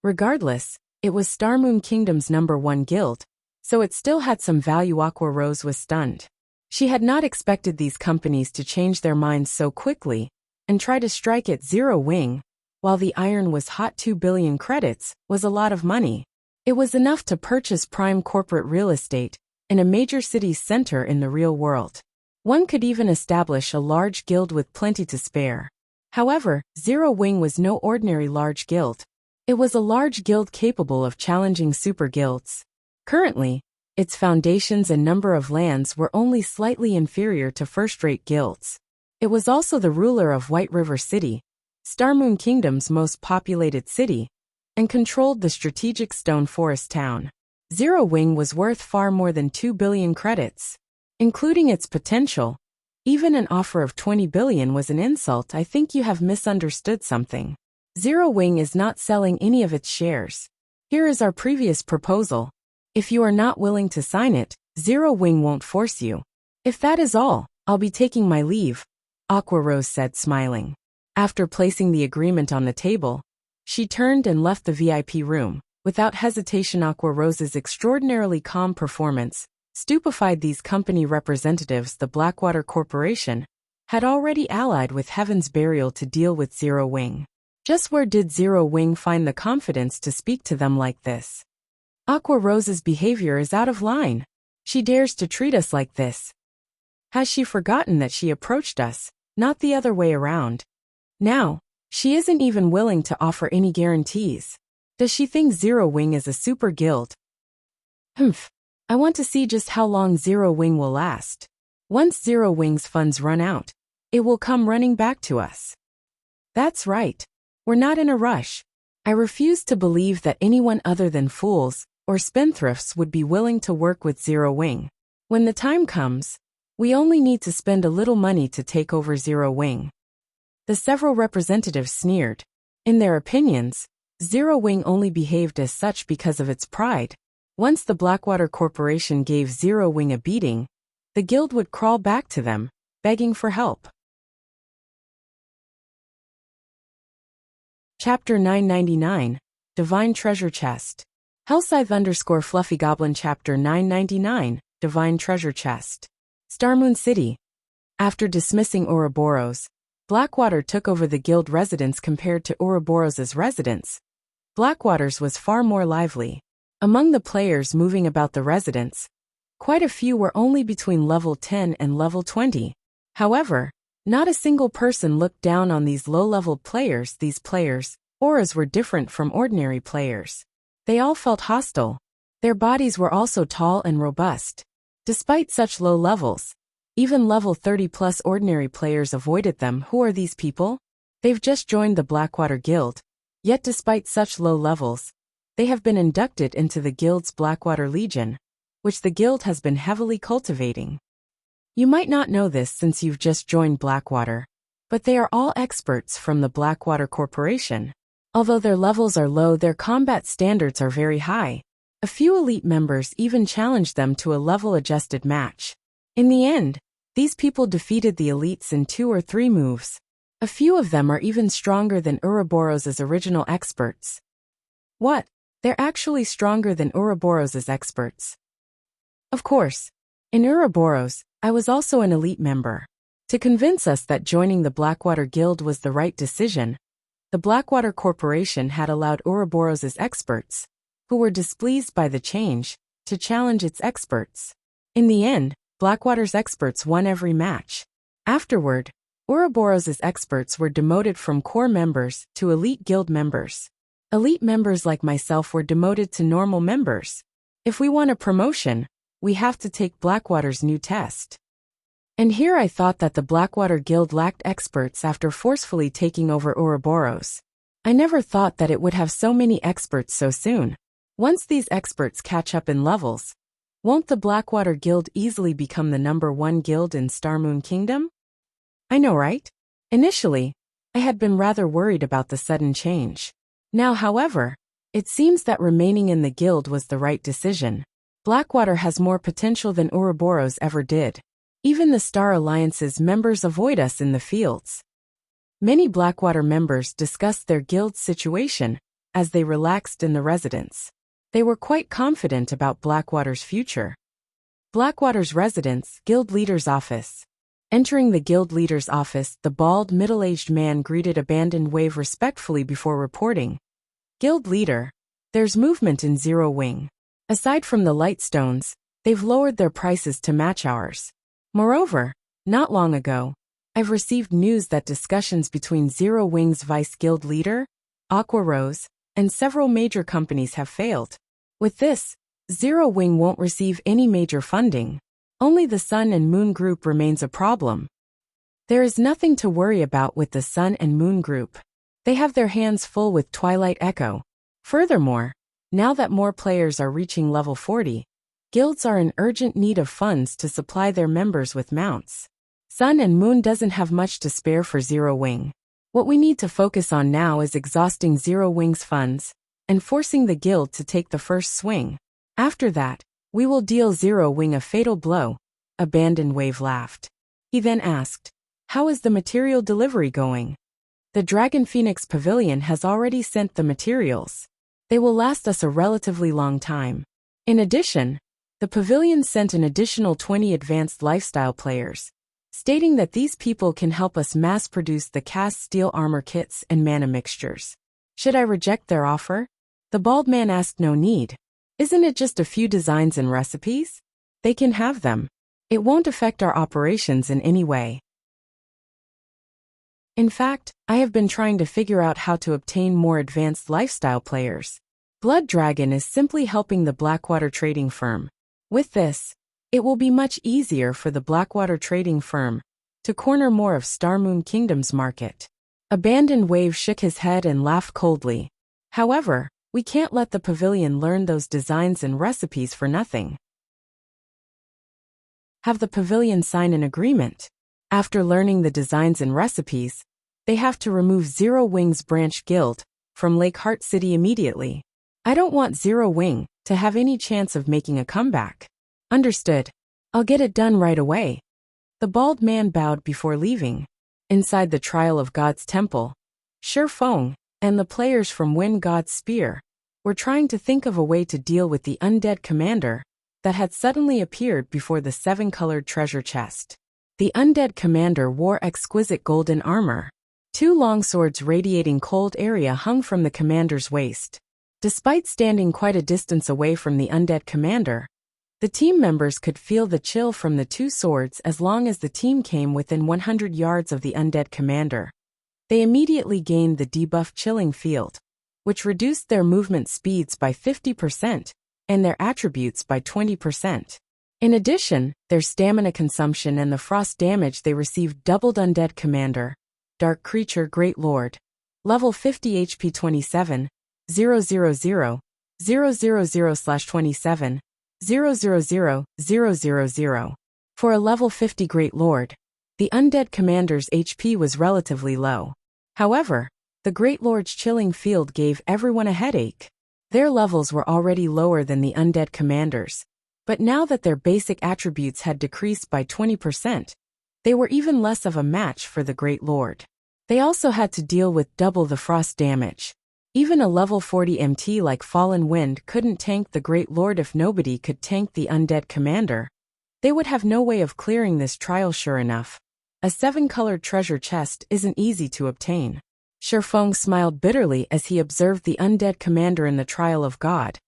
Regardless, it was Starmoon Kingdom's #1 guild, so it still had some value. Aqua Rose was stunned. She had not expected these companies to change their minds so quickly and try to strike at Zero Wing. While the iron was hot, 2 billion credits was a lot of money. It was enough to purchase prime corporate real estate in a major city's center in the real world. One could even establish a large guild with plenty to spare. However, Zero Wing was no ordinary large guild. It was a large guild capable of challenging super guilds. Currently, its foundations and number of lands were only slightly inferior to first-rate guilds. It was also the ruler of White River City, Star Moon Kingdom's most populated city, and controlled the strategic Stone Forest town. Zero Wing was worth far more than 2 billion credits, including its potential. Even an offer of 20 billion was an insult. I think you have misunderstood something. Zero Wing is not selling any of its shares. Here is our previous proposal. If you are not willing to sign it, Zero Wing won't force you. If that is all, I'll be taking my leave, Aqua Rose said, smiling. After placing the agreement on the table, she turned and left the VIP room. Without hesitation, Aqua Rose's extraordinarily calm performance stupefied these company representatives. The Blackwater Corporation had already allied with Heaven's Burial to deal with Zero Wing. Just where did Zero Wing find the confidence to speak to them like this? Aqua Rose's behavior is out of line. She dares to treat us like this. Has she forgotten that she approached us, not the other way around? Now, she isn't even willing to offer any guarantees. Does she think Zero Wing is a super guild? I want to see just how long Zero Wing will last. Once Zero Wing's funds run out, it will come running back to us. That's right. We're not in a rush. I refuse to believe that anyone other than fools or spendthrifts would be willing to work with Zero Wing. When the time comes, we only need to spend a little money to take over Zero Wing. The several representatives sneered. In their opinions, Zero Wing only behaved as such because of its pride. Once the Blackwater Corporation gave Zero Wing a beating, the guild would crawl back to them, begging for help. Chapter 999, Divine Treasure Chest. Hellscythe_Fluffy Goblin Chapter 999, Divine Treasure Chest. Starmoon City. After dismissing Ouroboros, Blackwater took over the guild residence. Compared to Ouroboros' residence, Blackwater's was far more lively. Among the players moving about the residence, quite a few were only between level 10 and level 20. However, not a single person looked down on these low-leveled players. These players' auras were different from ordinary players. They all felt hostile. Their bodies were also tall and robust. Despite such low levels, even level 30+ ordinary players avoided them. Who are these people? They've just joined the Blackwater Guild. Yet despite such low levels, they have been inducted into the guild's Blackwater Legion, which the guild has been heavily cultivating. You might not know this since you've just joined Blackwater, but they are all experts from the Blackwater Corporation. Although their levels are low, their combat standards are very high. A few elite members even challenged them to a level-adjusted match. In the end, these people defeated the elites in 2 or 3 moves. A few of them are even stronger than Ouroboros' original experts. What? They're actually stronger than Ouroboros' experts. Of course, in Ouroboros, I was also an elite member. To convince us that joining the Blackwater Guild was the right decision, the Blackwater Corporation had allowed Ouroboros' experts, who were displeased by the change, to challenge its experts. In the end, Blackwater's experts won every match. Afterward, Ouroboros' experts were demoted from core members to elite guild members. Elite members like myself were demoted to normal members. If we want a promotion, we have to take Blackwater's new test. And here I thought that the Blackwater Guild lacked experts after forcefully taking over Ouroboros. I never thought that it would have so many experts so soon. Once these experts catch up in levels, won't the Blackwater Guild easily become the #1 guild in Starmoon Kingdom? I know, right? Initially, I had been rather worried about the sudden change. Now, however, it seems that remaining in the guild was the right decision. Blackwater has more potential than Ouroboros ever did. Even the Star Alliance's members avoid us in the fields. Many Blackwater members discussed their guild's situation as they relaxed in the residence. They were quite confident about Blackwater's future. Blackwater's residence, guild leader's office. Entering the guild leader's office, the bald, middle-aged man greeted Abandoned Wave respectfully before reporting. Guild leader, there's movement in Zero Wing. Aside from the Lightstones, they've lowered their prices to match ours. Moreover, not long ago, I've received news that discussions between Zero Wing's vice guild leader, Aqua Rose, and several major companies have failed. With this, Zero Wing won't receive any major funding. Only the Sun and Moon Group remains a problem. There is nothing to worry about with the Sun and Moon Group. They have their hands full with Twilight Echo. Furthermore, now that more players are reaching level 40, guilds are in urgent need of funds to supply their members with mounts. Sun and Moon doesn't have much to spare for Zero Wing. What we need to focus on now is exhausting Zero Wing's funds and forcing the guild to take the first swing. After that, we will deal Zero Wing a fatal blow. Abandoned Wave laughed. He then asked, "How is the material delivery going?" "The Dragon Phoenix Pavilion has already sent the materials. They will last us a relatively long time. In addition, the pavilion sent an additional 20 advanced lifestyle players, stating that these people can help us mass-produce the cast steel armor kits and mana mixtures. Should I reject their offer?" The bald man asked. "No need. Isn't it just a few designs and recipes? They can have them. It won't affect our operations in any way. In fact, I have been trying to figure out how to obtain more advanced lifestyle players. Blood Dragon is simply helping the Blackwater trading firm. With this, it will be much easier for the Blackwater trading firm to corner more of Star Moon Kingdom's market." Abandoned Wave shook his head and laughed coldly. "However, we can't let the pavilion learn those designs and recipes for nothing. Have the pavilion sign an agreement. After learning the designs and recipes, they have to remove Zero Wing's branch guild from Lake Heart City immediately. I don't want Zero Wing to have any chance of making a comeback." "Understood. I'll get it done right away." The bald man bowed before leaving. Inside the Trial of God's Temple, Shi Feng and the players from Wind God's Spear were trying to think of a way to deal with the undead commander that had suddenly appeared before the 7-colored treasure chest. The undead commander wore exquisite golden armor. 2 longswords radiating cold area hung from the commander's waist. Despite standing quite a distance away from the undead commander, the team members could feel the chill from the 2 swords as long as the team came within 100 yards of the undead commander. They immediately gained the debuff Chilling Field, which reduced their movement speeds by 50% and their attributes by 20%. In addition, their stamina consumption and the frost damage they received doubled. Undead Commander, Dark Creature Great Lord, level 50 HP 27, 000, 000/27, 000, 000. For a level 50 Great Lord, the Undead Commander's HP was relatively low. However, the Great Lord's Chilling Field gave everyone a headache. Their levels were already lower than the Undead Commanders, but now that their basic attributes had decreased by 20%, they were even less of a match for the Great Lord. They also had to deal with double the frost damage. Even a level 40 MT like Fallen Wind couldn't tank the Great Lord. If nobody could tank the Undead Commander, they would have no way of clearing this trial. Sure enough, a 7-colored treasure chest isn't easy to obtain. Shi Feng smiled bitterly as he observed the Undead Commander in the Trial of God.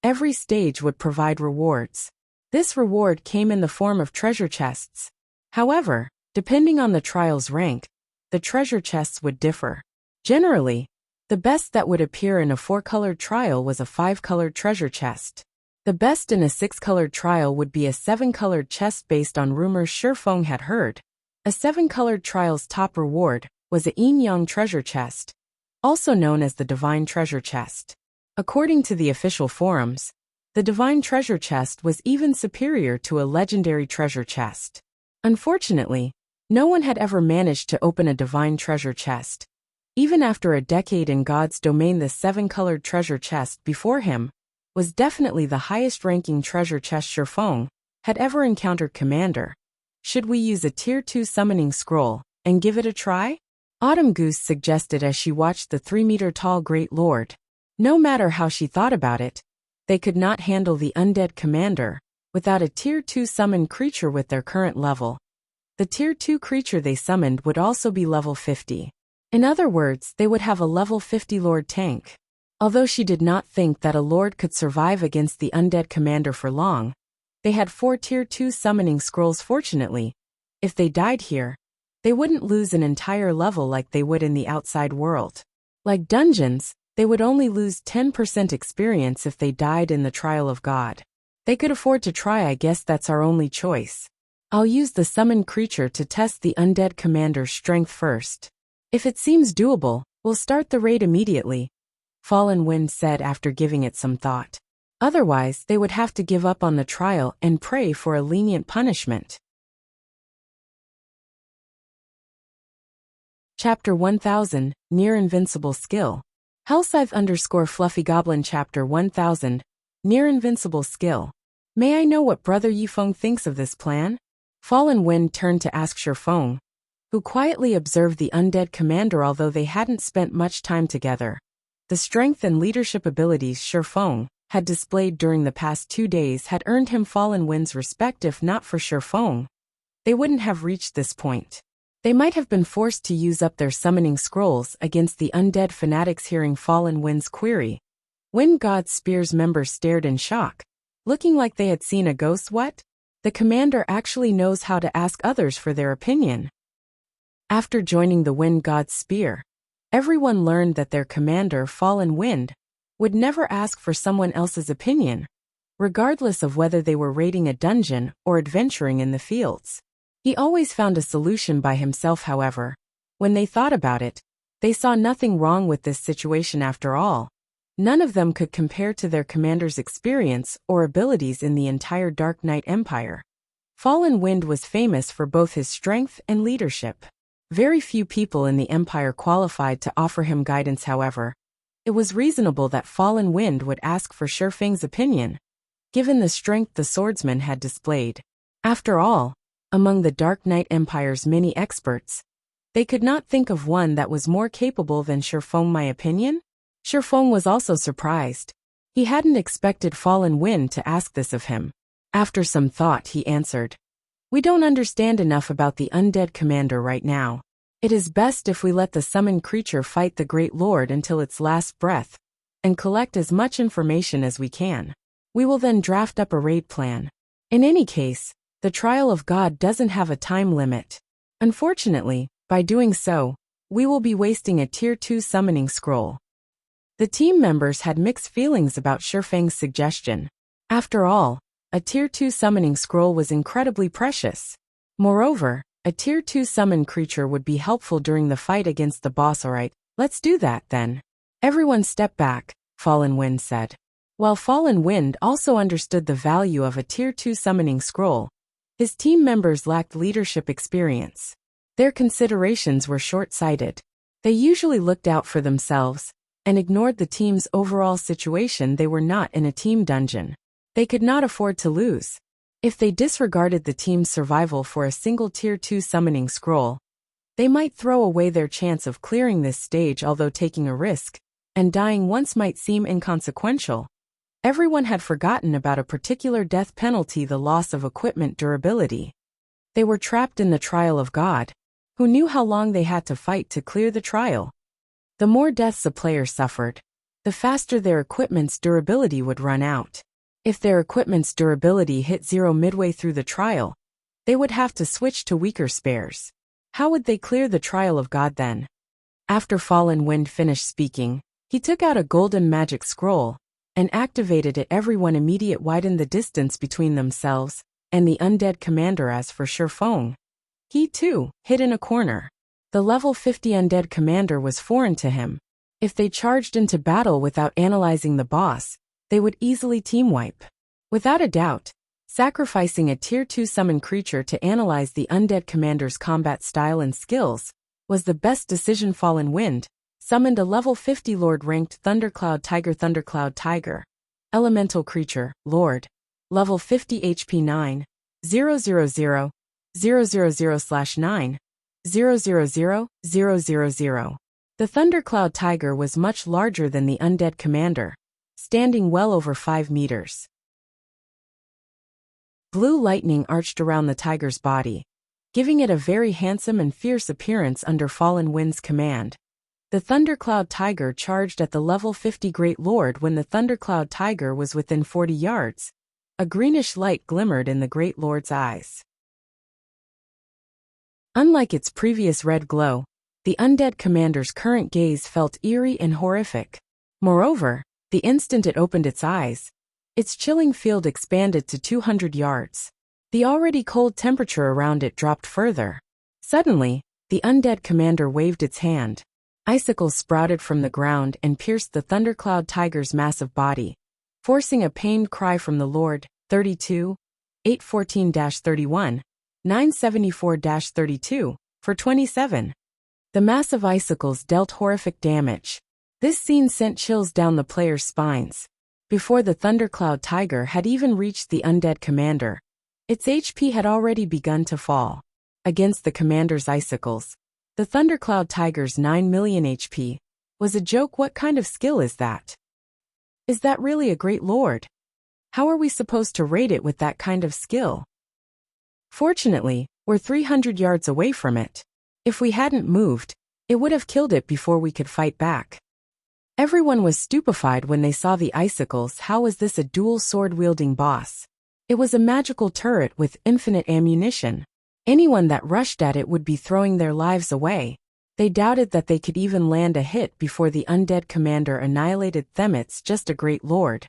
Every stage would provide rewards. This reward came in the form of treasure chests. However, depending on the trial's rank, the treasure chests would differ. Generally, the best that would appear in a 4-colored trial was a 5-colored treasure chest. The best in a 6-colored trial would be a 7-colored chest. Based on rumors Shi Feng had heard, a 7-colored trial's top reward was a Yin Yang treasure chest, also known as the Divine Treasure Chest. According to the official forums, the Divine Treasure Chest was even superior to a legendary treasure chest. Unfortunately, no one had ever managed to open a Divine Treasure Chest. Even after a decade in God's domain, the 7-colored treasure chest before him was definitely the highest-ranking treasure chest Shi Feng had ever encountered. "Commander, should we use a Tier 2 summoning scroll and give it a try?" Autumn Goose suggested as she watched the 3-meter-tall Great Lord. No matter how she thought about it, they could not handle the Undead Commander without a Tier 2 summoned creature with their current level. The Tier 2 creature they summoned would also be level 50. In other words, they would have a level 50 Lord tank. Although she did not think that a Lord could survive against the Undead Commander for long, they had 4 Tier 2 summoning scrolls. Fortunately, if they died here, they wouldn't lose an entire level like they would in the outside world. Like dungeons, they would only lose 10% experience if they died in the Trial of God. They could afford to try. I guess that's our only choice. I'll use the summoned creature to test the Undead Commander's strength first. If it seems doable, We'll start the raid immediately, Fallen Wind said after giving it some thought. Otherwise, they would have to give up on the trial and pray for a lenient punishment. Chapter 1000, Near Invincible Skill. Hellscythe_Fluffy Goblin Chapter 1000, Near Invincible Skill. May I know what Brother Yifeng thinks of this plan? Fallen Wind turned to ask Shifeng, who quietly observed the undead commander although they hadn't spent much time together. The strength and leadership abilities Shifeng had displayed during the past 2 days had earned him Fallen Wind's respect. If not for Shifeng, they wouldn't have reached this point. They might have been forced to use up their summoning scrolls against the undead fanatics. Hearing Fallen Wind's query, Wind God Spear's members stared in shock, looking like they had seen a ghost. What? The commander actually knows how to ask others for their opinion. After joining the Wind God Spear, everyone learned that their commander, Fallen Wind, would never ask for someone else's opinion, regardless of whether they were raiding a dungeon or adventuring in the fields. He always found a solution by himself. However, when they thought about it, they saw nothing wrong with this situation after all. None of them could compare to their commander's experience or abilities in the entire Dark Knight Empire. Fallen Wind was famous for both his strength and leadership. Very few people in the Empire qualified to offer him guidance. However, it was reasonable that Fallen Wind would ask for Shifeng's opinion, given the strength the swordsman had displayed. After all, among the Dark Knight Empire's many experts, they could not think of one that was more capable than Shifeng. My opinion? Shifeng was also surprised. He hadn't expected Fallen Wind to ask this of him. After some thought, he answered, "We don't understand enough about the undead commander right now. It is best if we let the summoned creature fight the Great Lord until its last breath, and collect as much information as we can. We will then draft up a raid plan. In any case, the trial of God doesn't have a time limit. Unfortunately, by doing so, we will be wasting a Tier 2 summoning scroll." The team members had mixed feelings about Shifeng's suggestion. After all, a Tier 2 summoning scroll was incredibly precious. Moreover, a Tier 2 summoned creature would be helpful during the fight against the boss. Alright, let's do that then. Everyone step back, Fallen Wind said. While Fallen Wind also understood the value of a Tier 2 summoning scroll, his team members lacked leadership experience. Their considerations were short-sighted. They usually looked out for themselves and ignored the team's overall situation. They were not in a team dungeon. They could not afford to lose. If they disregarded the team's survival for a single Tier 2 summoning scroll, they might throw away their chance of clearing this stage. Although taking a risk and dying once might seem inconsequential, everyone had forgotten about a particular death penalty: the loss of equipment durability. They were trapped in the trial of God. Who knew how long they had to fight to clear the trial? The more deaths a player suffered, the faster their equipment's durability would run out. If their equipment's durability hit 0 midway through the trial, they would have to switch to weaker spares. How would they clear the trial of God then? After Fallen Wind finished speaking, he took out a golden magic scroll and activated it. Everyone immediately widened the distance between themselves and the undead commander. As for Shifeng, he too hid in a corner. The level 50 undead commander was foreign to him. If they charged into battle without analyzing the boss, they would easily team wipe. Without a doubt, sacrificing a Tier 2 summoned creature to analyze the undead commander's combat style and skills was the best decision. Fallen Wind summoned a level 50 Lord-ranked Thundercloud Tiger. Thundercloud Tiger. Elemental creature, Lord. Level 50 HP 9. 000 000/9. 000 The Thundercloud Tiger was much larger than the undead commander, standing well over 5 meters. Blue lightning arched around the tiger's body, giving it a very handsome and fierce appearance under Fallen Wind's command. The Thundercloud Tiger charged at the level 50 Great Lord. When the Thundercloud Tiger was within 40 yards, a greenish light glimmered in the Great Lord's eyes. Unlike its previous red glow, the undead commander's current gaze felt eerie and horrific. Moreover, the instant it opened its eyes, its chilling field expanded to 200 yards. The already cold temperature around it dropped further. Suddenly, the undead commander waved its hand. Icicles sprouted from the ground and pierced the thundercloud tiger's massive body, forcing a pained cry from the Lord. 32, 814-31, 974-32, for 27. The massive icicles dealt horrific damage. This scene sent chills down the players' spines. Before the thundercloud tiger had even reached the undead commander, its HP had already begun to fall. Against the commander's icicles, the thundercloud tiger's 9 million HP was a joke. What kind of skill is that? Is that really a great lord? How are we supposed to rate it with that kind of skill? Fortunately, we're 300 yards away from it. If we hadn't moved, it would have killed it before we could fight back. Everyone was stupefied when they saw the icicles. How was this a dual sword-wielding boss? It was a magical turret with infinite ammunition. Anyone that rushed at it would be throwing their lives away. They doubted that they could even land a hit before the undead commander annihilated them. It's just a great lord.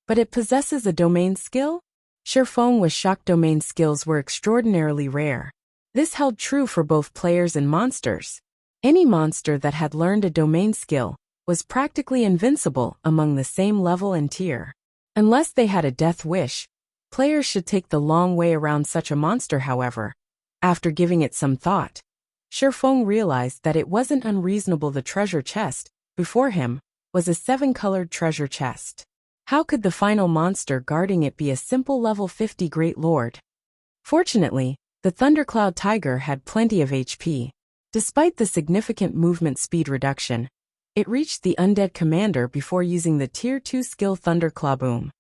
But it possesses a domain skill? Sherfong was shocked. Domain skills were extraordinarily rare. This held true for both players and monsters. Any monster that had learned a domain skill was practically invincible among the same level and tier. Unless they had a death wish, players should take the long way around such a monster. However, after giving it some thought, Sherfong realized that it wasn't unreasonable. The treasure chest before him was a 7-colored treasure chest. How could the final monster guarding it be a simple level 50 Great Lord? Fortunately, the Thundercloud Tiger had plenty of HP. Despite the significant movement speed reduction, it reached the undead commander before using the Tier 2 skill Thunderclaw Boom.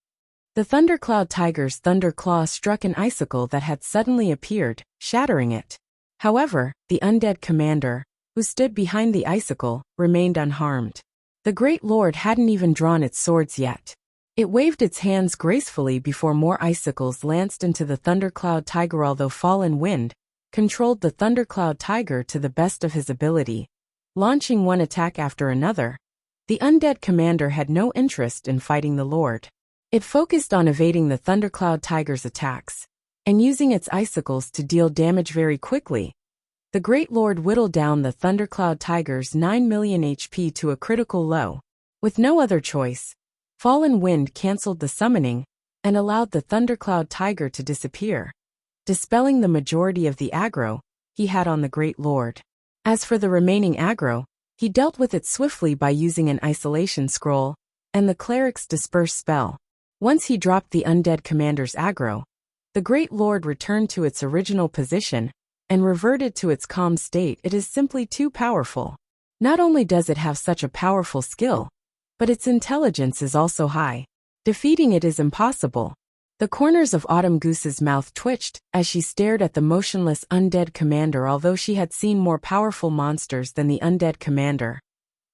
The Thundercloud Tiger's Thunderclaw struck an icicle that had suddenly appeared, shattering it. However, the undead commander, who stood behind the icicle, remained unharmed. The Great Lord hadn't even drawn its swords yet. It waved its hands gracefully before more icicles lanced into the Thundercloud Tiger. Although Fallen Wind controlled the Thundercloud Tiger to the best of his ability, launching one attack after another, the undead commander had no interest in fighting the Lord. It focused on evading the Thundercloud Tiger's attacks and using its icicles to deal damage very quickly. The Great Lord whittled down the Thundercloud Tiger's 9 million HP to a critical low. With no other choice, Fallen Wind cancelled the summoning and allowed the Thundercloud Tiger to disappear, dispelling the majority of the aggro he had on the Great Lord. As for the remaining aggro, he dealt with it swiftly by using an isolation scroll and the cleric's disperse spell. Once he dropped the undead commander's aggro, the Great Lord returned to its original position and reverted to its calm state. It is simply too powerful. Not only does it have such a powerful skill, but its intelligence is also high. Defeating it is impossible. The corners of Autumn Goose's mouth twitched as she stared at the motionless undead commander. Although she had seen more powerful monsters than the undead commander,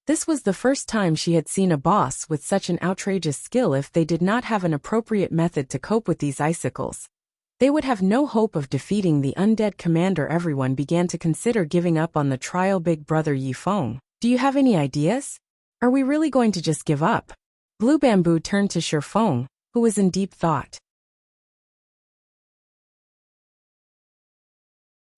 this was the first time she had seen a boss with such an outrageous skill. If they did not have an appropriate method to cope with these icicles, they would have no hope of defeating the undead commander. Everyone began to consider giving up on the trial. Big Brother Yifeng, do you have any ideas? Are we really going to just give up? Blue Bamboo turned to Sherfong, who was in deep thought.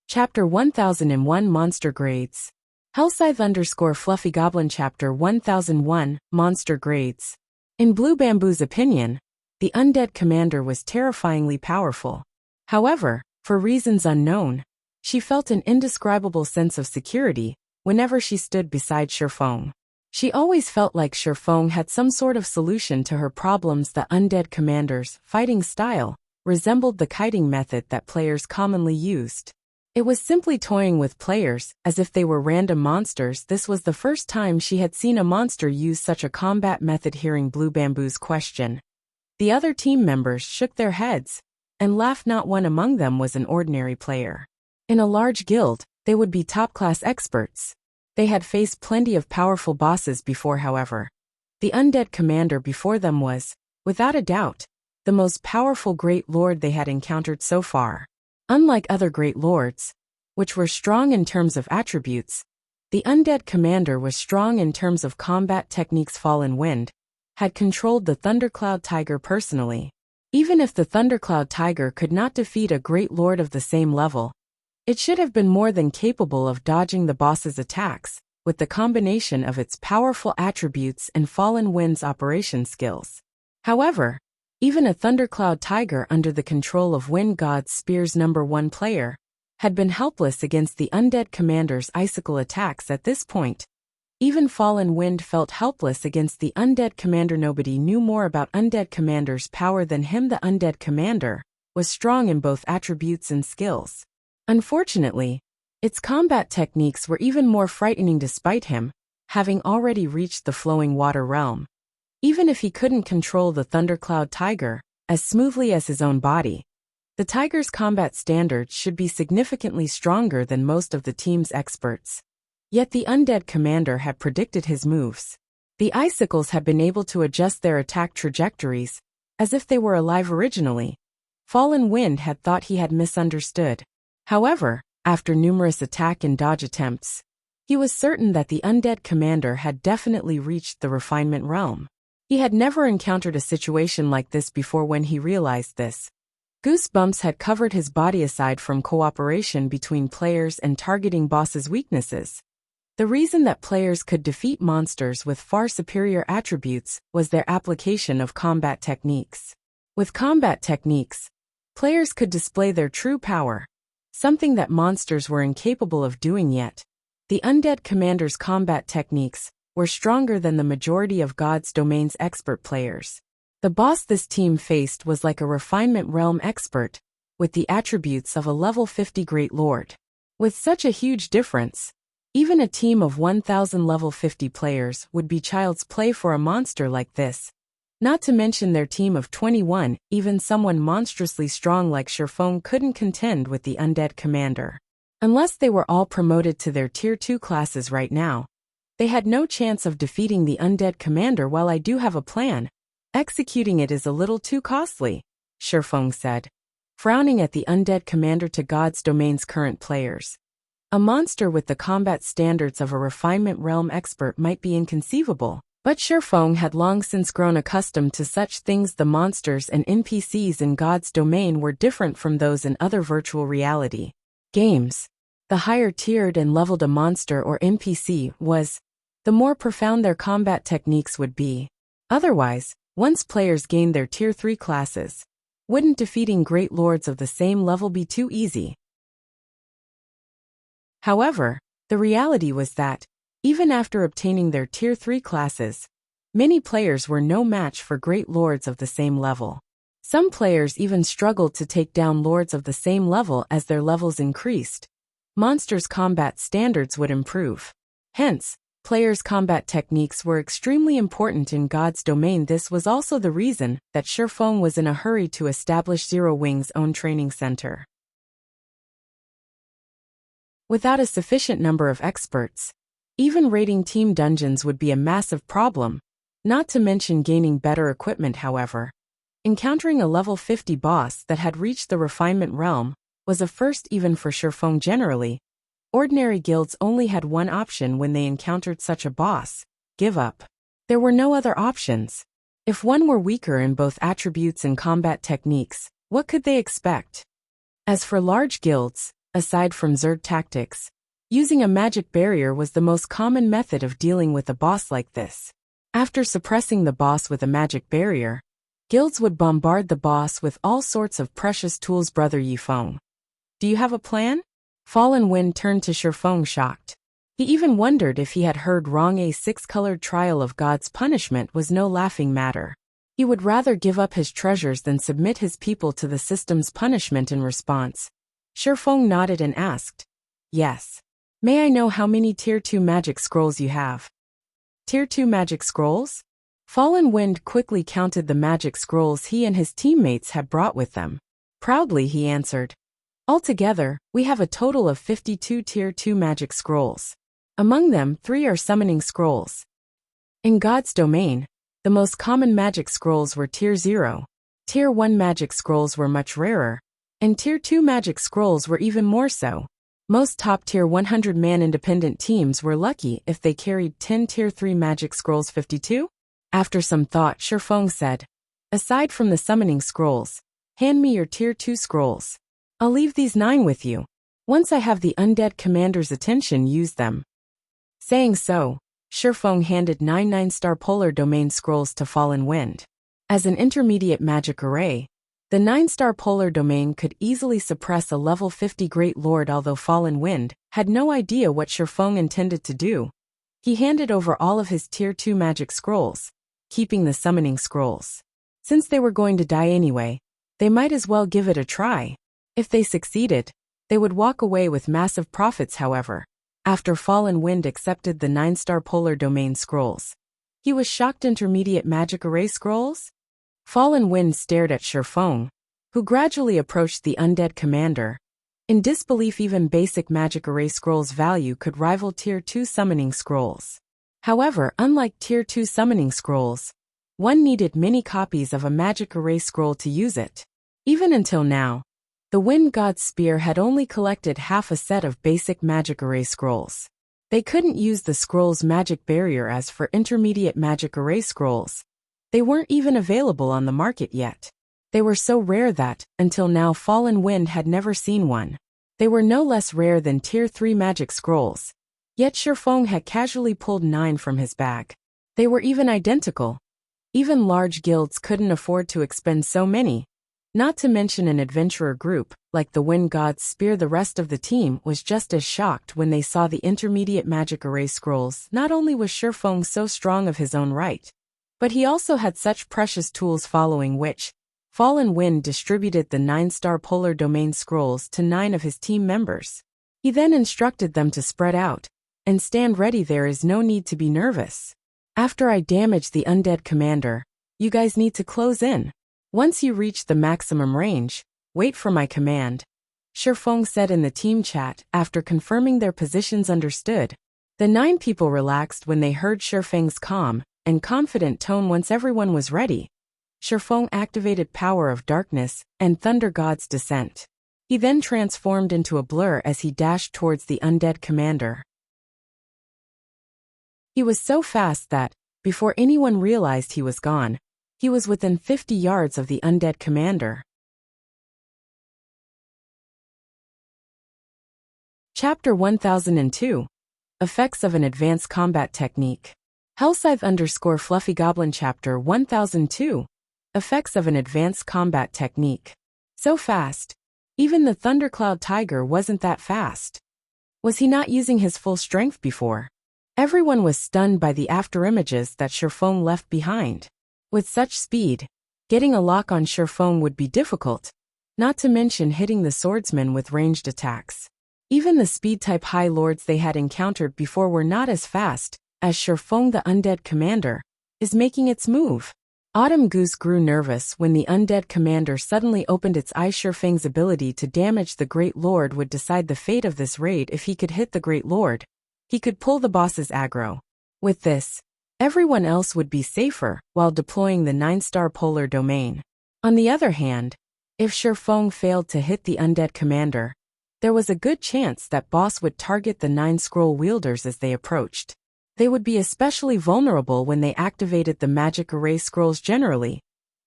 Chapter 1001 Monster Grades. Hellscythe Fluffy Goblin Chapter 1001 Monster Grades. In Blue Bamboo's opinion, the undead commander was terrifyingly powerful. However, for reasons unknown, she felt an indescribable sense of security whenever she stood beside Sherfong. She always felt like Sherfong had some sort of solution to her problems. The undead commander's fighting style resembled the kiting method that players commonly used. It was simply toying with players, as if they were random monsters. This was the first time she had seen a monster use such a combat method. Hearing Blue Bamboo's question, the other team members shook their heads and laughed. Not one among them was an ordinary player. In a large guild, they would be top-class experts. They had faced plenty of powerful bosses before. However, the undead commander before them was, without a doubt, the most powerful Great Lord they had encountered so far. Unlike other Great Lords, which were strong in terms of attributes, the undead commander was strong in terms of combat techniques. Fallen Wind had controlled the Thundercloud Tiger personally. Even if the Thundercloud Tiger could not defeat a Great Lord of the same level, it should have been more than capable of dodging the boss's attacks. with the combination of its powerful attributes and Fallen Wind's operation skills. However, even a Thundercloud Tiger under the control of Wind God Spear's #1 player had been helpless against the Undead Commander's icicle attacks at this point. Even Fallen Wind felt helpless against the Undead Commander. Nobody knew more about Undead Commander's power than him. The Undead Commander was strong in both attributes and skills. Unfortunately, its combat techniques were even more frightening despite him having already reached the flowing water realm. Even if he couldn't control the Thundercloud Tiger as smoothly as his own body, the Tiger's combat standards should be significantly stronger than most of the team's experts. Yet the Undead Commander had predicted his moves. The icicles had been able to adjust their attack trajectories, as if they were alive originally. Fallen Wind had thought he had misunderstood. However, after numerous attack and dodge attempts, he was certain that the Undead Commander had definitely reached the refinement realm. He had never encountered a situation like this before. When he realized this, goosebumps had covered his body. Aside from cooperation between players and targeting bosses' weaknesses, the reason that players could defeat monsters with far superior attributes was their application of combat techniques. With combat techniques, players could display their true power, something that monsters were incapable of doing yet. The Undead Commander's combat techniques were stronger than the majority of God's Domain's expert players. The boss this team faced was like a refinement realm expert, with the attributes of a level 50 Great Lord. With such a huge difference, even a team of 1,000 level 50 players would be child's play for a monster like this. Not to mention their team of 21, even someone monstrously strong like Sherfong couldn't contend with the Undead Commander. Unless they were all promoted to their Tier 2 classes right now, they had no chance of defeating the Undead Commander. While I do have a plan, executing it is a little too costly, Sherfong said, frowning at the Undead Commander. To God's Domain's current players, a monster with the combat standards of a refinement realm expert might be inconceivable, but Sherfong had long since grown accustomed to such things. The monsters and NPCs in God's Domain were different from those in other virtual reality games. The higher tiered and leveled a monster or NPC was, the more profound their combat techniques would be. Otherwise, once players gained their Tier 3 classes, wouldn't defeating Great Lords of the same level be too easy? However, the reality was that, even after obtaining their Tier 3 classes, many players were no match for Great Lords of the same level. Some players even struggled to take down Lords of the same level. As their levels increased, monsters' combat standards would improve. Hence, players' combat techniques were extremely important in God's Domain. This was also the reason that Sherfong was in a hurry to establish Zero Wing's own training center. Without a sufficient number of experts, even raiding team dungeons would be a massive problem, not to mention gaining better equipment. However, encountering a level 50 boss that had reached the refinement realm was a first even for Sherfong. Generally, ordinary guilds only had one option when they encountered such a boss: give up. There were no other options. If one were weaker in both attributes and combat techniques, what could they expect? As for large guilds, aside from Zerg tactics, using a magic barrier was the most common method of dealing with a boss like this. After suppressing the boss with a magic barrier, guilds would bombard the boss with all sorts of precious tools. Brother Yifeng, do you have a plan? Fallen Wind turned to Sherfong shocked. He even wondered if he had heard wrong. A 6-colored trial of God's punishment was no laughing matter. He would rather give up his treasures than submit his people to the system's punishment. In response, Sherfong nodded and asked, yes. May I know how many Tier 2 magic scrolls you have? Tier 2 magic scrolls? Fallen Wind quickly counted the magic scrolls he and his teammates had brought with them. Proudly he answered, altogether, we have a total of 52 Tier 2 magic scrolls. Among them, 3 are summoning scrolls. In God's Domain, the most common magic scrolls were Tier 0. Tier 1 magic scrolls were much rarer, and Tier 2 magic scrolls were even more so. Most top-tier 100-man independent teams were lucky if they carried 10 Tier 3 magic scrolls. 52? After some thought, Sherfong said, aside from the summoning scrolls, hand me your Tier 2 scrolls. I'll leave these 9 with you. Once I have the Undead Commander's attention, use them. Saying so, Shifeng handed 9 9-star polar domain scrolls to Fallen Wind. As an intermediate magic array, the 9-star polar domain could easily suppress a level 50 Great Lord. Although Fallen Wind had no idea what Shifeng intended to do, he handed over all of his Tier 2 magic scrolls, keeping the summoning scrolls. Since they were going to die anyway, they might as well give it a try. If they succeeded, they would walk away with massive profits. However, after Fallen Wind accepted the 9-star polar domain scrolls, he was shocked. Intermediate magic array scrolls? Fallen Wind stared at Shifeng, who gradually approached the undead commander. In disbelief, even basic magic array scrolls' value could rival Tier 2 summoning scrolls. However, unlike Tier 2 summoning scrolls, one needed many copies of a magic array scroll to use it. Even until now, the Wind God's Spear had only collected half a set of basic magic array scrolls. They couldn't use the scroll's magic barrier. As for intermediate magic array scrolls, they weren't even available on the market yet. They were so rare that, until now, Fallen Wind had never seen one. They were no less rare than Tier 3 magic scrolls. Yet Shifeng had casually pulled 9 from his bag. They were even identical. Even large guilds couldn't afford to expend so many. Not to mention an adventurer group, like the Wind God's Spear. The rest of the team was just as shocked when they saw the intermediate magic array scrolls. Not only was Shifeng so strong of his own right, but he also had such precious tools. Following which, Fallen Wind distributed the 9-star polar domain scrolls to 9 of his team members. He then instructed them to spread out and stand ready. There is no need to be nervous. After I damage the undead commander, you guys need to close in. Once you reach the maximum range, wait for my command, Shifeng said in the team chat. After confirming their positions understood, the 9 people relaxed when they heard Shifeng's calm and confident tone. Once everyone was ready, Shifeng activated Power of Darkness and Thunder God's Descent. He then transformed into a blur as he dashed towards the undead commander. He was so fast that, before anyone realized he was gone, he was within 50 yards of the undead commander. Chapter 1002. Effects of an Advanced Combat Technique. Hellscythe_Fluffy Goblin Chapter 1002. Effects of an Advanced Combat Technique. So fast. Even the Thundercloud Tiger wasn't that fast. Was he not using his full strength before? Everyone was stunned by the afterimages that Shifeng left behind. With such speed, getting a lock on Shifeng would be difficult, not to mention hitting the swordsman with ranged attacks. Even the speed-type high lords they had encountered before were not as fast as Shifeng. The undead commander is making its move. Autumn Goose grew nervous when the undead commander suddenly opened its eyes. Shifeng's ability to damage the Great Lord would decide the fate of this raid. If he could hit the Great Lord, he could pull the boss's aggro. With this, everyone else would be safer while deploying the 9-star polar domain. On the other hand, if Shifeng failed to hit the undead commander, there was a good chance that boss would target the 9 scroll wielders as they approached. They would be especially vulnerable when they activated the magic array scrolls. Generally,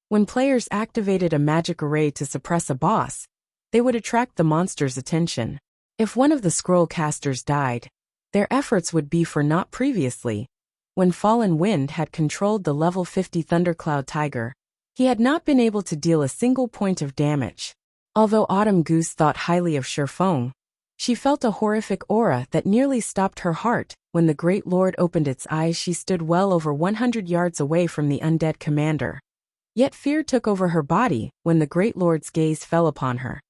when players activated a magic array to suppress a boss, they would attract the monster's attention. If one of the scroll casters died, their efforts would be for naught. Previously, when Fallen Wind had controlled the level 50 Thundercloud Tiger, he had not been able to deal a single point of damage. Although Autumn Goose thought highly of Shifeng, she felt a horrific aura that nearly stopped her heart. When the Great Lord opened its eyes, she stood well over 100 yards away from the undead commander. Yet fear took over her body when the Great Lord's gaze fell upon her,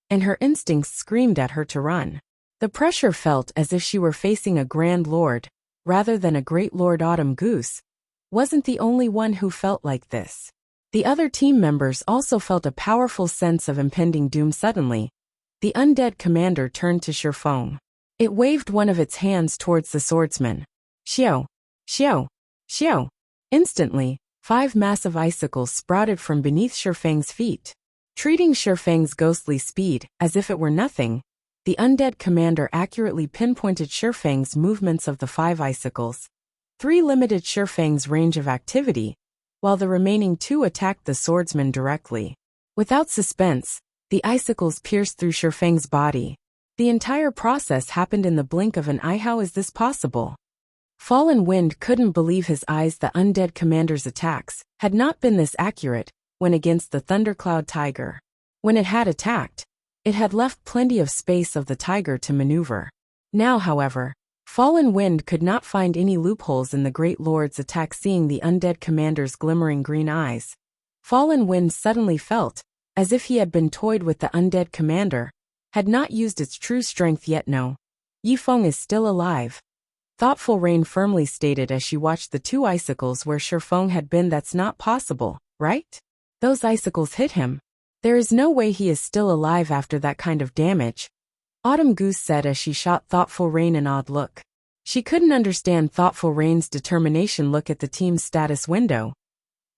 and her instincts screamed at her to run. The pressure felt as if she were facing a Grand Lord, rather than a Great Lord. Autumn Goose wasn't the only one who felt like this. The other team members also felt a powerful sense of impending doom. Suddenly, the undead commander turned to Shifeng. It waved one of its hands towards the swordsman. Xiao! Xiao! Xiao! Instantly, 5 massive icicles sprouted from beneath Shifeng's feet. Treating Shifeng's ghostly speed as if it were nothing, the undead commander accurately pinpointed Shifeng's movements. Of the 5 icicles, 3 limited Shifeng's range of activity, while the remaining 2 attacked the swordsman directly. Without suspense, the icicles pierced through Shifeng's body. The entire process happened in the blink of an eye. How is this possible? Fallen Wind couldn't believe his eyes. The undead commander's attacks had not been this accurate when against the Thundercloud Tiger. When it had attacked, it had left plenty of space of the tiger to maneuver. Now, however, Fallen Wind could not find any loopholes in the Great Lord's attack. Seeing the undead commander's glimmering green eyes, Fallen Wind suddenly felt as if he had been toyed with. The undead commander had not used its true strength yet. No, Yifeng is still alive, Thoughtful Rain firmly stated as she watched the two icicles where Shifeng had been. That's not possible, right? Those icicles hit him. There is no way he is still alive after that kind of damage, Autumn Goose said as she shot Thoughtful Rain an odd look. She couldn't understand Thoughtful Rain's determination. Look at the team's status window.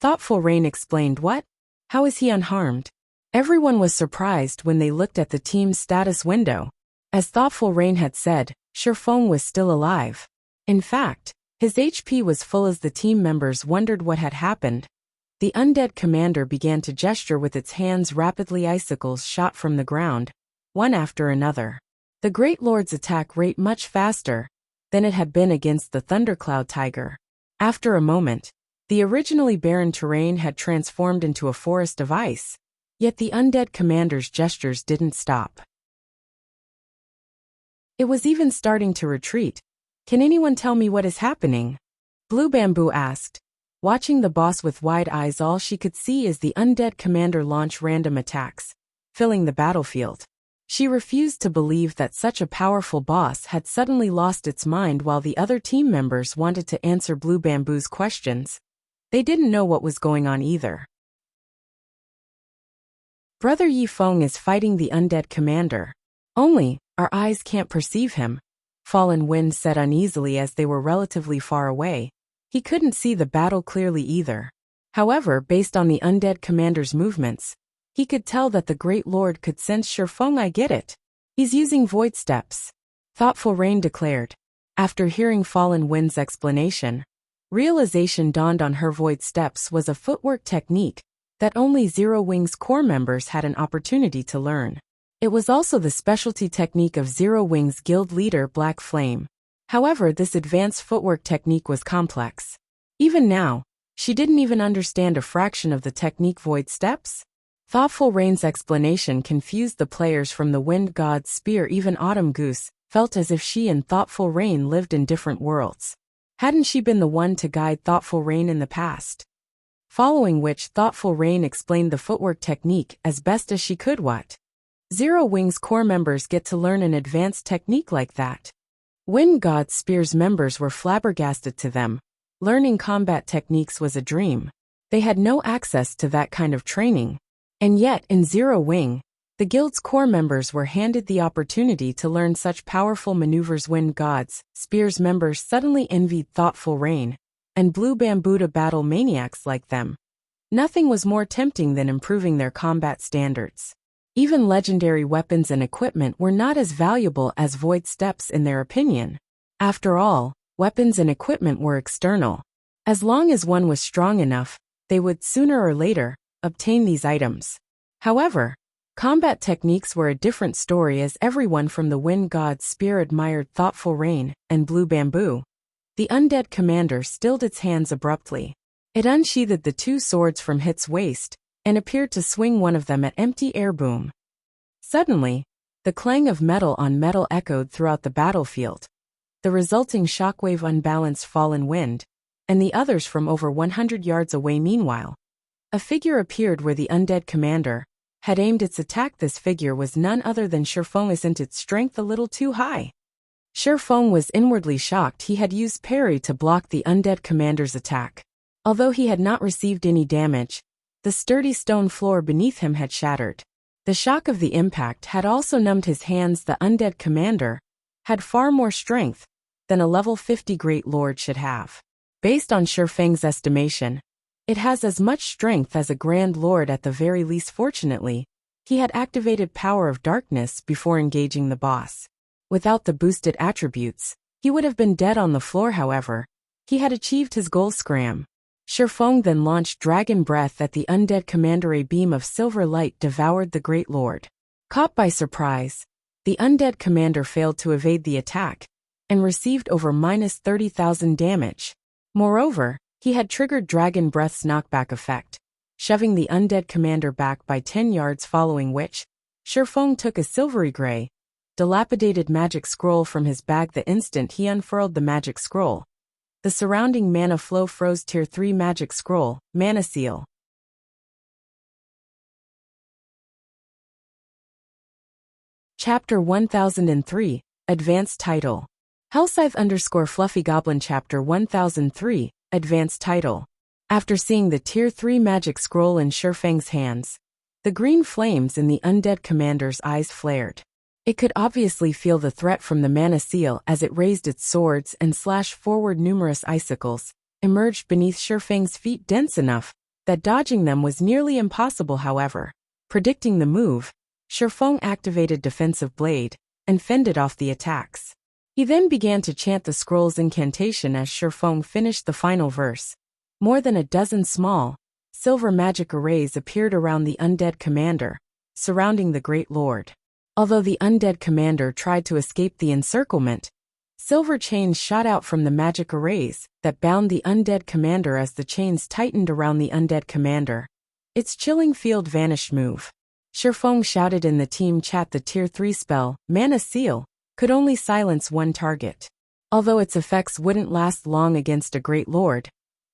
Thoughtful Rain explained. What? How is he unharmed? Everyone was surprised when they looked at the team's status window. As Thoughtful Rain had said, Shifeng was still alive. In fact, his HP was full. As the team members wondered what had happened, the undead commander began to gesture with its hands rapidly. Icicles shot from the ground, one after another. The Great Lord's attack rate much faster than it had been against the Thundercloud Tiger. After a moment, the originally barren terrain had transformed into a forest of ice, yet the undead commander's gestures didn't stop. It was even starting to retreat. Can anyone tell me what is happening? Blue Bamboo asked. Watching the boss with wide eyes, all she could see is the undead commander launch random attacks, filling the battlefield. She refused to believe that such a powerful boss had suddenly lost its mind. While the other team members wanted to answer Blue Bamboo's questions, they didn't know what was going on either. Brother Yifeng is fighting the undead commander. Only, our eyes can't perceive him, Fallen Wind said uneasily as they were relatively far away. He couldn't see the battle clearly either. However, based on the undead commander's movements, he could tell that the Great Lord could sense Shifeng. I get it. He's using void steps, Thoughtful Rain declared. After hearing Fallen Wind's explanation, realization dawned on her. Void steps was a footwork technique that only Zero Wings Corps members had an opportunity to learn. It was also the specialty technique of Zero Wings Guild leader Black Flame. However, this advanced footwork technique was complex. Even now, she didn't even understand a fraction of the technique. Void steps? Thoughtful Rain's explanation confused the players from the Wind God's spear. Even Autumn Goose felt as if she and Thoughtful Rain lived in different worlds. Hadn't she been the one to guide Thoughtful Rain in the past? Following which, Thoughtful Rain explained the footwork technique as best as she could. What? Zero Wings Corps members get to learn an advanced technique like that? Wind God Spear's members were flabbergasted. To them, learning combat techniques was a dream. They had no access to that kind of training. And yet, in Zero Wing, the guild's core members were handed the opportunity to learn such powerful maneuvers. Wind God's Spear's members suddenly envied Thoughtful Rain and Blue Bamboo to battle maniacs like them. Nothing was more tempting than improving their combat standards. Even legendary weapons and equipment were not as valuable as void steps in their opinion. After all, weapons and equipment were external. As long as one was strong enough, they would sooner or later obtain these items. However, combat techniques were a different story, as everyone from the Wind God's Spear admired Thoughtful Rain and Blue Bamboo. The undead commander stilled its hands abruptly. It unsheathed the two swords from its waist and appeared to swing one of them at empty air. Boom. Suddenly, the clang of metal on metal echoed throughout the battlefield. The resulting shockwave unbalanced Fallen Wind and the others from over 100 yards away. Meanwhile, a figure appeared where the undead commander had aimed its attack. This figure was none other than Shifeng. Isn't its strength a little too high? Shifeng was inwardly shocked. He had used parry to block the undead commander's attack. Although he had not received any damage, the sturdy stone floor beneath him had shattered. The shock of the impact had also numbed his hands. The undead commander had far more strength than a level 50 Great Lord should have. Based on Shifeng's estimation, it has as much strength as a Grand Lord at the very least. Fortunately, he had activated Power of Darkness before engaging the boss. Without the boosted attributes, he would have been dead on the floor. However, he had achieved his goal. Scram. Shifeng then launched Dragon Breath at the undead commander. A beam of silver light devoured the Great Lord. Caught by surprise, the undead commander failed to evade the attack, and received over minus 30,000 damage. Moreover, he had triggered Dragon Breath's knockback effect, shoving the undead commander back by 10 yards, following which, Shifeng took a silvery gray, dilapidated magic scroll from his bag the instant he unfurled the magic scroll. The surrounding mana flow froze. Tier 3 magic scroll, Mana Seal. Chapter 1003, Advanced Title. Hellscythe_Fluffy Goblin Chapter 1003, Advanced Title. After seeing the Tier 3 magic scroll in Shifeng's hands, the green flames in the undead commander's eyes flared. It could obviously feel the threat from the mana seal as it raised its swords and slashed forward. Numerous icicles emerged beneath Shifeng's feet, dense enough that dodging them was nearly impossible. However, predicting the move, Shifeng activated Defensive Blade and fended off the attacks. He then began to chant the scroll's incantation as Shifeng finished the final verse. More than a dozen small, silver magic arrays appeared around the undead commander, surrounding the Great Lord. Although the undead commander tried to escape the encirclement, silver chains shot out from the magic arrays that bound the undead commander. As the chains tightened around the undead commander, its chilling field vanished. Move. Shifeng shouted in the team chat. The Tier 3 spell, Mana Seal, could only silence one target. Although its effects wouldn't last long against a Great Lord,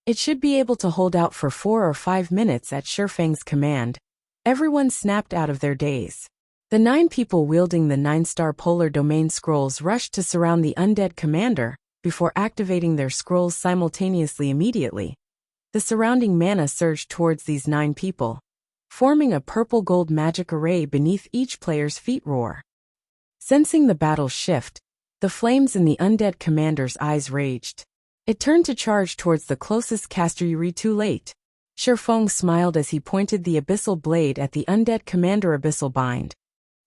it should be able to hold out for 4 or 5 minutes at Shifeng's command. Everyone snapped out of their daze. The 9 people wielding the 9-star polar domain scrolls rushed to surround the undead commander before activating their scrolls simultaneously. Immediately, the surrounding mana surged towards these 9 people, forming a purple-gold magic array beneath each player's feet. Roar. Sensing the battle shift, the flames in the undead commander's eyes raged. It turned to charge towards the closest caster. Yuri. Too late. Shifeng smiled as he pointed the abyssal blade at the undead commander. Abyssal Bind.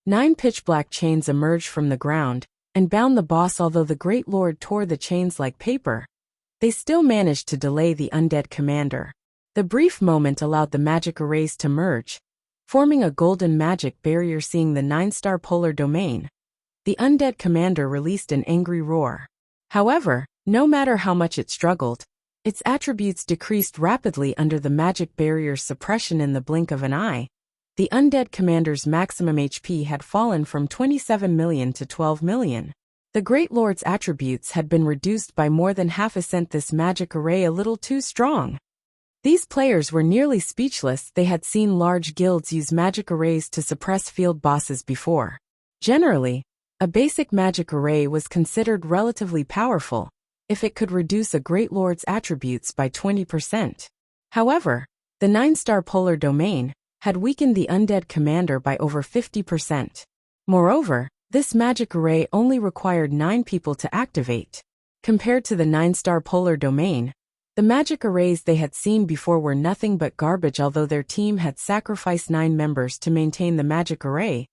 9 pitch-black chains emerged from the ground and bound the boss. Although the Great Lord tore the chains like paper, they still managed to delay the undead commander. The brief moment allowed the magic arrays to merge, forming a golden magic barrier. Seeing the 9-star polar domain, the undead commander released an angry roar. However, no matter how much it struggled, its attributes decreased rapidly under the magic barrier's suppression. In the blink of an eye, the undead commander's maximum HP had fallen from 27 million to 12 million. The Great Lord's attributes had been reduced by more than half. Sent this magic array a little too strong. These players were nearly speechless. They had seen large guilds use magic arrays to suppress field bosses before. Generally, a basic magic array was considered relatively powerful if it could reduce a Great Lord's attributes by 20%. However, the 9-star polar domain had weakened the undead commander by over 50%. Moreover, this magic array only required 9 people to activate. Compared to the 9-star polar domain, the magic arrays they had seen before were nothing but garbage. Although their team had sacrificed 9 members to maintain the magic array,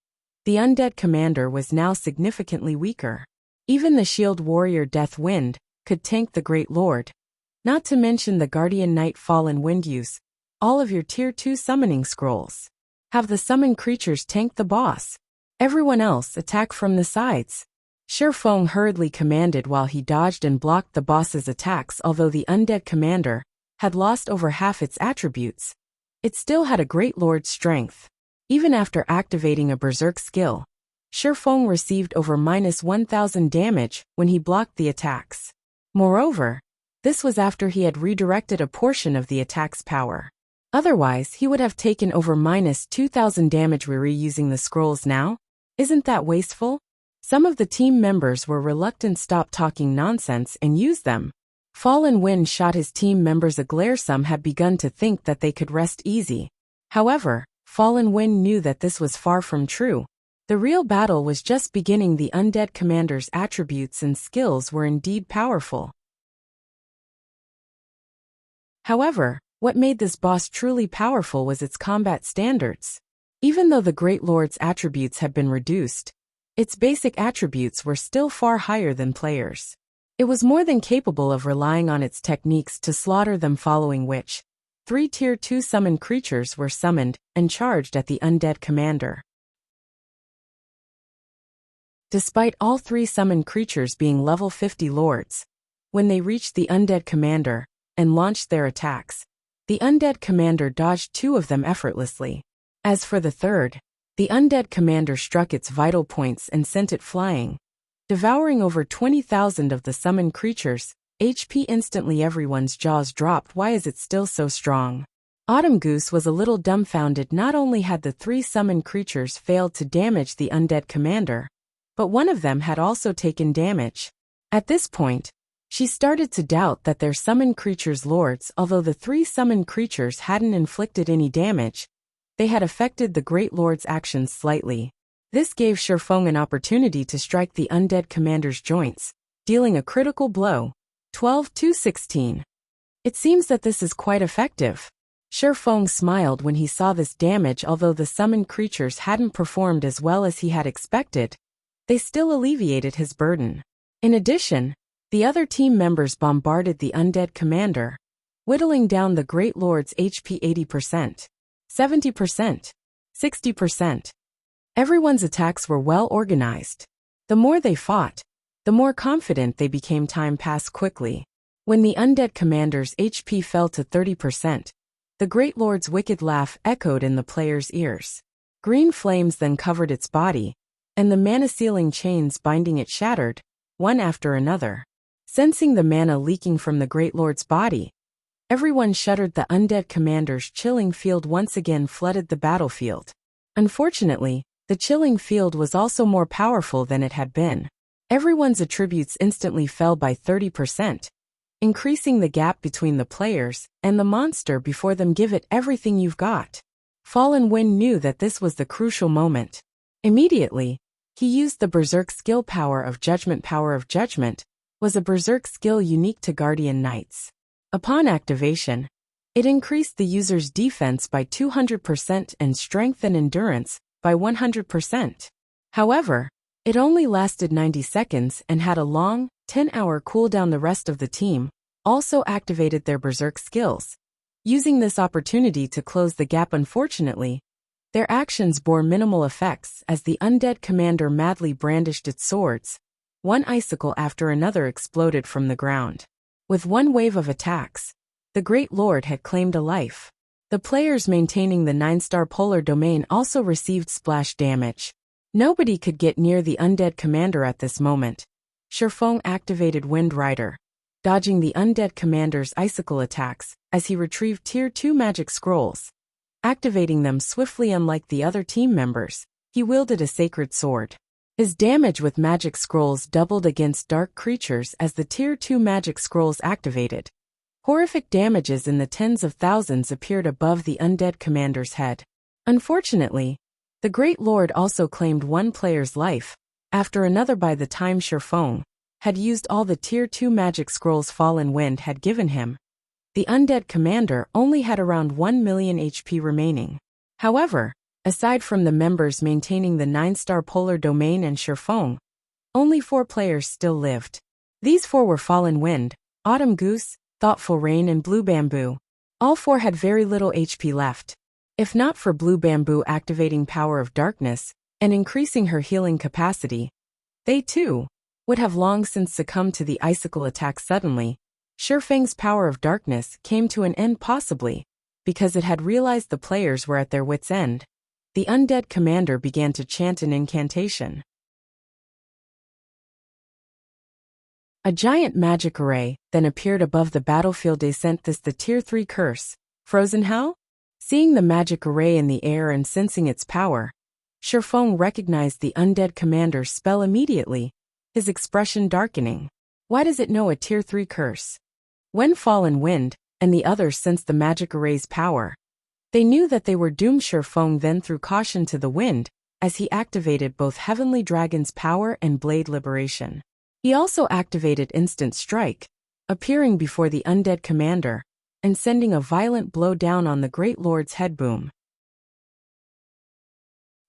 the undead commander was now significantly weaker. Even the shield warrior Death Wind could tank the Great Lord, not to mention the Guardian Knight Fallen Wind. Use all of your Tier 2 summoning scrolls. Have the summoned creatures tank the boss. Everyone else attack from the sides. Shifeng hurriedly commanded while he dodged and blocked the boss's attacks. Although the undead commander had lost over half its attributes, it still had a Great Lord's strength. Even after activating a berserk skill, Shifeng received over minus 1,000 damage when he blocked the attacks. Moreover, this was after he had redirected a portion of the attack's power. Otherwise, he would have taken over minus 2,000 damage. Reusing the scrolls now? Isn't that wasteful? Some of the team members were reluctant. Stop talking nonsense and use them. Fallen Wind shot his team members a glare. Some had begun to think that they could rest easy. However, Fallen Wind knew that this was far from true. The real battle was just beginning. The undead commander's attributes and skills were indeed powerful. However, what made this boss truly powerful was its combat standards. Even though the Great Lord's attributes had been reduced, its basic attributes were still far higher than players. It was more than capable of relying on its techniques to slaughter them, following which 3 Tier 2 summoned creatures were summoned and charged at the undead commander. Despite all three summoned creatures being level 50 lords, when they reached the undead commander and launched their attacks, the undead commander dodged two of them effortlessly. As for the third, the undead commander struck its vital points and sent it flying, devouring over 20,000 of the summoned creatures' HP instantly. Everyone's jaws dropped. Why is it still so strong? Autumn Goose was a little dumbfounded. Not only had the three summoned creatures failed to damage the undead commander, but one of them had also taken damage. At this point, she started to doubt that their summoned creatures' lords, although the three summoned creatures hadn't inflicted any damage, they had affected the Great Lord's actions slightly. This gave Shifeng an opportunity to strike the undead commander's joints, dealing a critical blow, 12-16. It seems that this is quite effective. Shifeng smiled when he saw this damage. Although the summoned creatures hadn't performed as well as he had expected, they still alleviated his burden. In addition, the other team members bombarded the undead commander, whittling down the Great Lord's HP 80%, 70%, 60%. Everyone's attacks were well organized. The more they fought, the more confident they became. Time passed quickly. When the undead commander's HP fell to 30%, the Great Lord's wicked laugh echoed in the players' ears. Green flames then covered its body, and the mana-sealing chains binding it shattered, one after another. Sensing the mana leaking from the Great Lord's body, everyone shuddered. The undead commander's chilling field once again flooded the battlefield. Unfortunately, the chilling field was also more powerful than it had been. Everyone's attributes instantly fell by 30%, increasing the gap between the players and the monster before them. Give it everything you've got. Fallen Wind knew that this was the crucial moment. Immediately, he used the Berserk skill. Power of Judgment. Power of Judgment was a Berserk skill unique to Guardian Knights. Upon activation, it increased the user's defense by 200% and strength and endurance by 100%. However, it only lasted 90 seconds and had a long, 10-hour cooldown. The rest of the team also activated their Berserk skills, using this opportunity to close the gap. Unfortunately, their actions bore minimal effects as the undead commander madly brandished its swords. One icicle after another exploded from the ground. With one wave of attacks, the Great Lord had claimed a life. The players maintaining the 9-star polar domain also received splash damage. Nobody could get near the undead commander at this moment. Shifeng activated Wind Rider, dodging the undead commander's icicle attacks as he retrieved Tier 2 magic scrolls. Activating them swiftly. Unlike the other team members, he wielded a sacred sword. His damage with magic scrolls doubled against dark creatures as the Tier 2 magic scrolls activated. Horrific damages in the tens of thousands appeared above the undead commander's head. Unfortunately, the Great Lord also claimed one player's life after another. By the time Shifeng had used all the Tier 2 magic scrolls Fallen Wind had given him, the undead commander only had around 1 million HP remaining. However, aside from the members maintaining the 9-star polar domain and Shifeng, only 4 players still lived. These 4 were Fallen Wind, Autumn Goose, Thoughtful Rain and Blue Bamboo. All 4 had very little HP left. If not for Blue Bamboo activating Power of Darkness and increasing her healing capacity, they too would have long since succumbed to the icicle attack. Suddenly, Shifeng's Power of Darkness came to an end, possibly because it had realized the players were at their wits' end. The undead commander began to chant an incantation. A giant magic array then appeared above the battlefield. They sent this the Tier 3 curse, Frozen Hell? Seeing the magic array in the air and sensing its power, Shifeng recognized the undead commander's spell immediately, his expression darkening. Why does it know a Tier 3 curse? When Fallen Wind and the others sensed the magic array's power, they knew that they were doomed. Shifeng then threw caution to the wind as he activated both Heavenly Dragon's power and Blade Liberation. He also activated Instant Strike, appearing before the undead commander and sending a violent blow down on the Great Lord's head. Boom.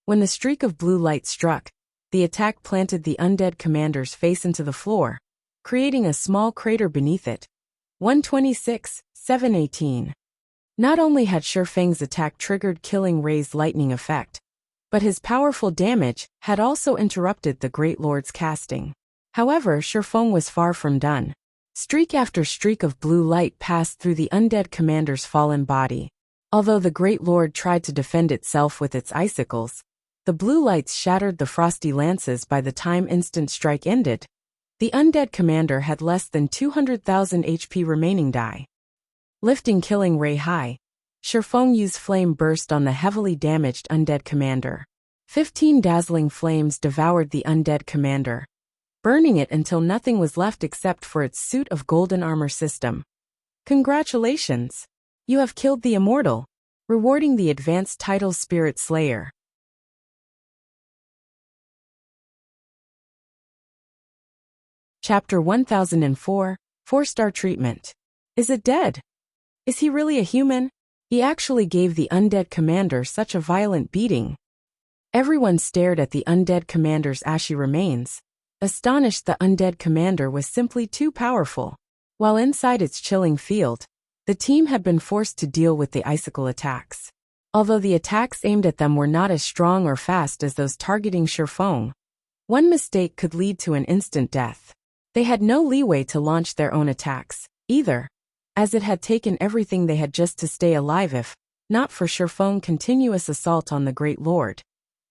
When the streak of blue light struck, the attack planted the undead commander's face into the floor, creating a small crater beneath it. 126-718. Not only had Shifeng's attack triggered Killing Ray's lightning effect, But his powerful damage had also interrupted the Great Lord's casting. However, Shifeng was far from done. Streak after streak of blue light passed through the undead commander's fallen body. Although the Great Lord tried to defend itself with its icicles, the blue lights shattered the frosty lances by the time instant strike ended. The undead commander had less than 200,000 HP remaining die. Lifting killing ray high, Shifeng used flame burst on the heavily damaged undead commander. 15 dazzling flames devoured the undead commander, burning it until nothing was left except for its suit of golden armor system. Congratulations! You have killed the immortal, rewarding the advanced title Spirit Slayer. Chapter 1004, 4-star treatment. Is it dead? Is he really a human? He actually gave the undead commander such a violent beating. Everyone stared at the undead commander's ashy remains, astonished the undead commander was simply too powerful. While inside its chilling field, the team had been forced to deal with the icicle attacks. Although the attacks aimed at them were not as strong or fast as those targeting Shifeng, one mistake could lead to an instant death. They had no leeway to launch their own attacks, either, as it had taken everything they had just to stay alive if not for Shifeng's continuous assault on the Great Lord.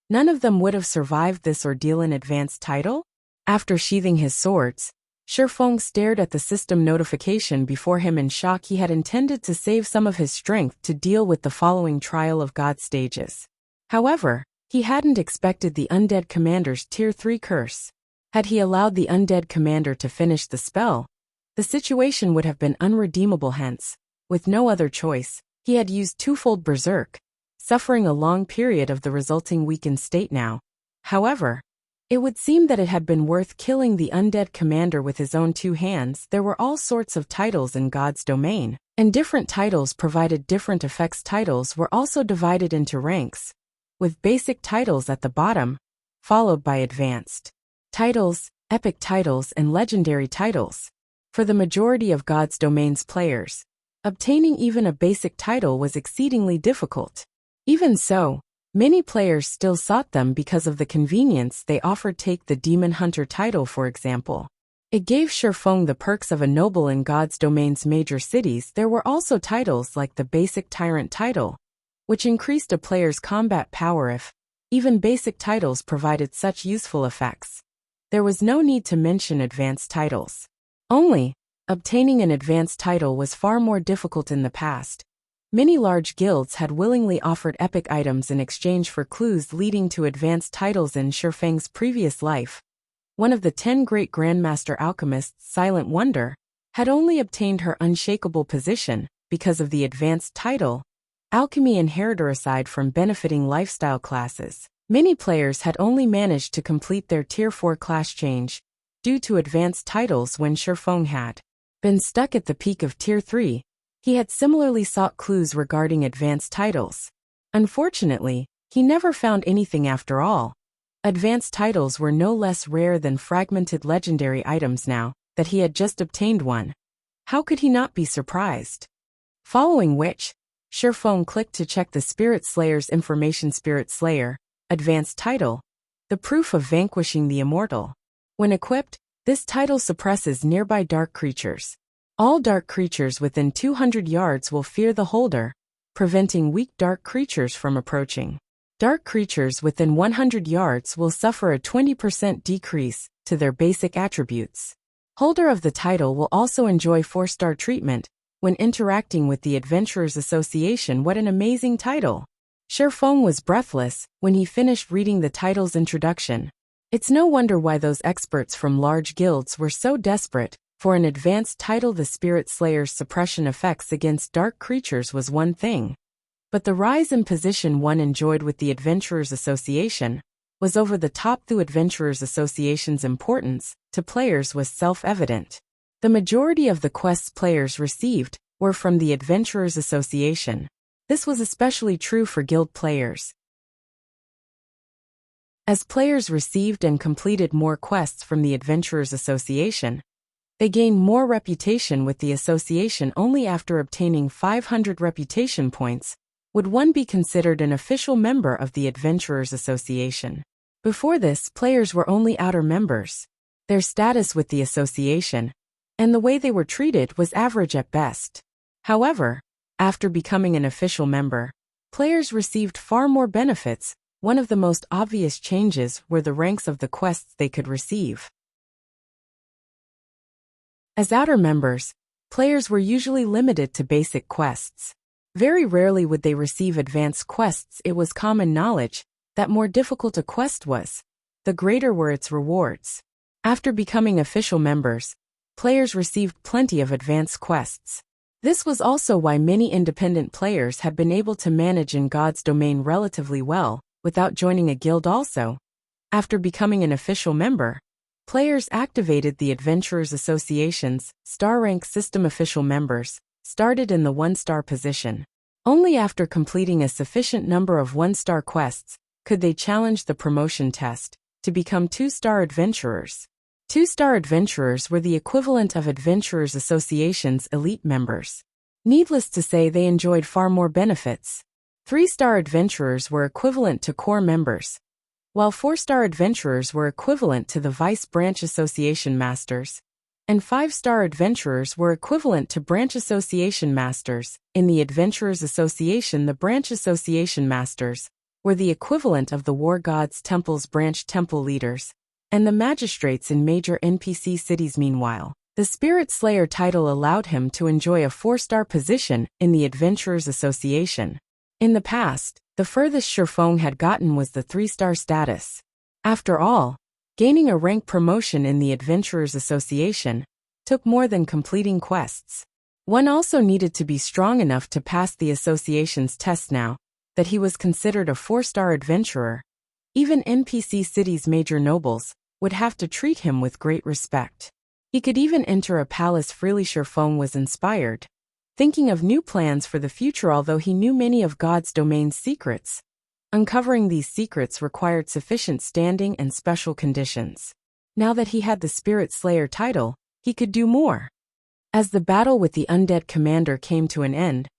None of them would have survived this ordeal in advanced title. After sheathing his swords, Shifeng stared at the system notification before him in shock. He had intended to save some of his strength to deal with the following Trial of God stages. However, he hadn't expected the undead commander's Tier 3 curse. Had he allowed the undead commander to finish the spell, the situation would have been unredeemable. Hence, with no other choice, he had used twofold berserk, suffering a long period of the resulting weakened state now. However, it would seem that it had been worth killing the undead commander with his own two hands. There were all sorts of titles in God's domain, and different titles provided different effects. Titles were also divided into ranks, with basic titles at the bottom, followed by advanced titles, epic titles, and legendary titles. For the majority of God's domain's players, obtaining even a basic title was exceedingly difficult. Even so, many players still sought them because of the convenience they offered. Take the Demon Hunter title for example. It gave Shifeng the perks of a noble in God's domain's major cities. There were also titles like the basic Tyrant title, which increased a player's combat power if even basic titles provided such useful effects. There was no need to mention advanced titles. Only, obtaining an advanced title was far more difficult in the past. Many large guilds had willingly offered epic items in exchange for clues leading to advanced titles. In Shifeng's previous life, one of the 10 great grandmaster alchemists, Silent Wonder, had only obtained her unshakable position because of the advanced title, Alchemy Inheritor. Aside from benefiting lifestyle classes, many players had only managed to complete their Tier 4 class change due to advanced titles. When Shifeng had been stuck at the peak of Tier 3, he had similarly sought clues regarding advanced titles. Unfortunately, he never found anything after all. Advanced titles were no less rare than fragmented legendary items now that he had just obtained one. How could he not be surprised? Following which, Shifeng clicked to check the Spirit Slayer's information. Spirit Slayer, advanced title, the proof of vanquishing the immortal. When equipped, this title suppresses nearby dark creatures. All dark creatures within 200 yards will fear the holder, preventing weak dark creatures from approaching. Dark creatures within 100 yards will suffer a 20% decrease to their basic attributes. Holder of the title will also enjoy 4-star treatment when interacting with the Adventurers Association. What an amazing title! Shifeng was breathless when he finished reading the title's introduction. It's no wonder why those experts from large guilds were so desperate for an advanced title. The Spirit Slayer's suppression effects against dark creatures was one thing, but the rise in position one enjoyed with the Adventurers Association was over the top. The Adventurers Association's importance to players was self-evident. The majority of the quests players received were from the Adventurers Association. This was especially true for guild players. As players received and completed more quests from the Adventurers Association, they gained more reputation with the association. Only after obtaining 500 reputation points would one be considered an official member of the Adventurers Association. Before this, players were only outer members. Their status with the association, and the way they were treated, was average at best. However, after becoming an official member, players received far more benefits. One of the most obvious changes were the ranks of the quests they could receive. As outer members, players were usually limited to basic quests. Very rarely would they receive advanced quests. It was common knowledge that more difficult a quest was, the greater were its rewards. After becoming official members, players received plenty of advanced quests. This was also why many independent players had been able to manage in God's domain relatively well, without joining a guild also. After becoming an official member, players activated the Adventurers Association's star rank system. Official members started in the 1-star position. Only after completing a sufficient number of 1-star quests could they challenge the promotion test to become 2-star adventurers. 2-star adventurers were the equivalent of Adventurers Association's elite members. Needless to say, they enjoyed far more benefits. 3-star adventurers were equivalent to core members, while 4-star adventurers were equivalent to the Vice Branch Association Masters, and 5-star adventurers were equivalent to Branch Association Masters. In the Adventurers Association, the Branch Association Masters were the equivalent of the War Gods Temple's branch temple leaders, and the magistrates in major NPC cities. Meanwhile, the Spirit Slayer title allowed him to enjoy a 4-star position in the Adventurers Association. In the past, the furthest Shifeng had gotten was the 3-star status. After all, gaining a rank promotion in the Adventurers Association took more than completing quests. One also needed to be strong enough to pass the association's test. Now that he was considered a 4-star adventurer, even NPC cities' major nobles would have to treat him with great respect. He could even enter a palace freely. Shifeng was inspired, thinking of new plans for the future. Although he knew many of God's domain's secrets, uncovering these secrets required sufficient standing and special conditions. Now that he had the Spirit Slayer title, he could do more. As the battle with the undead commander came to an end,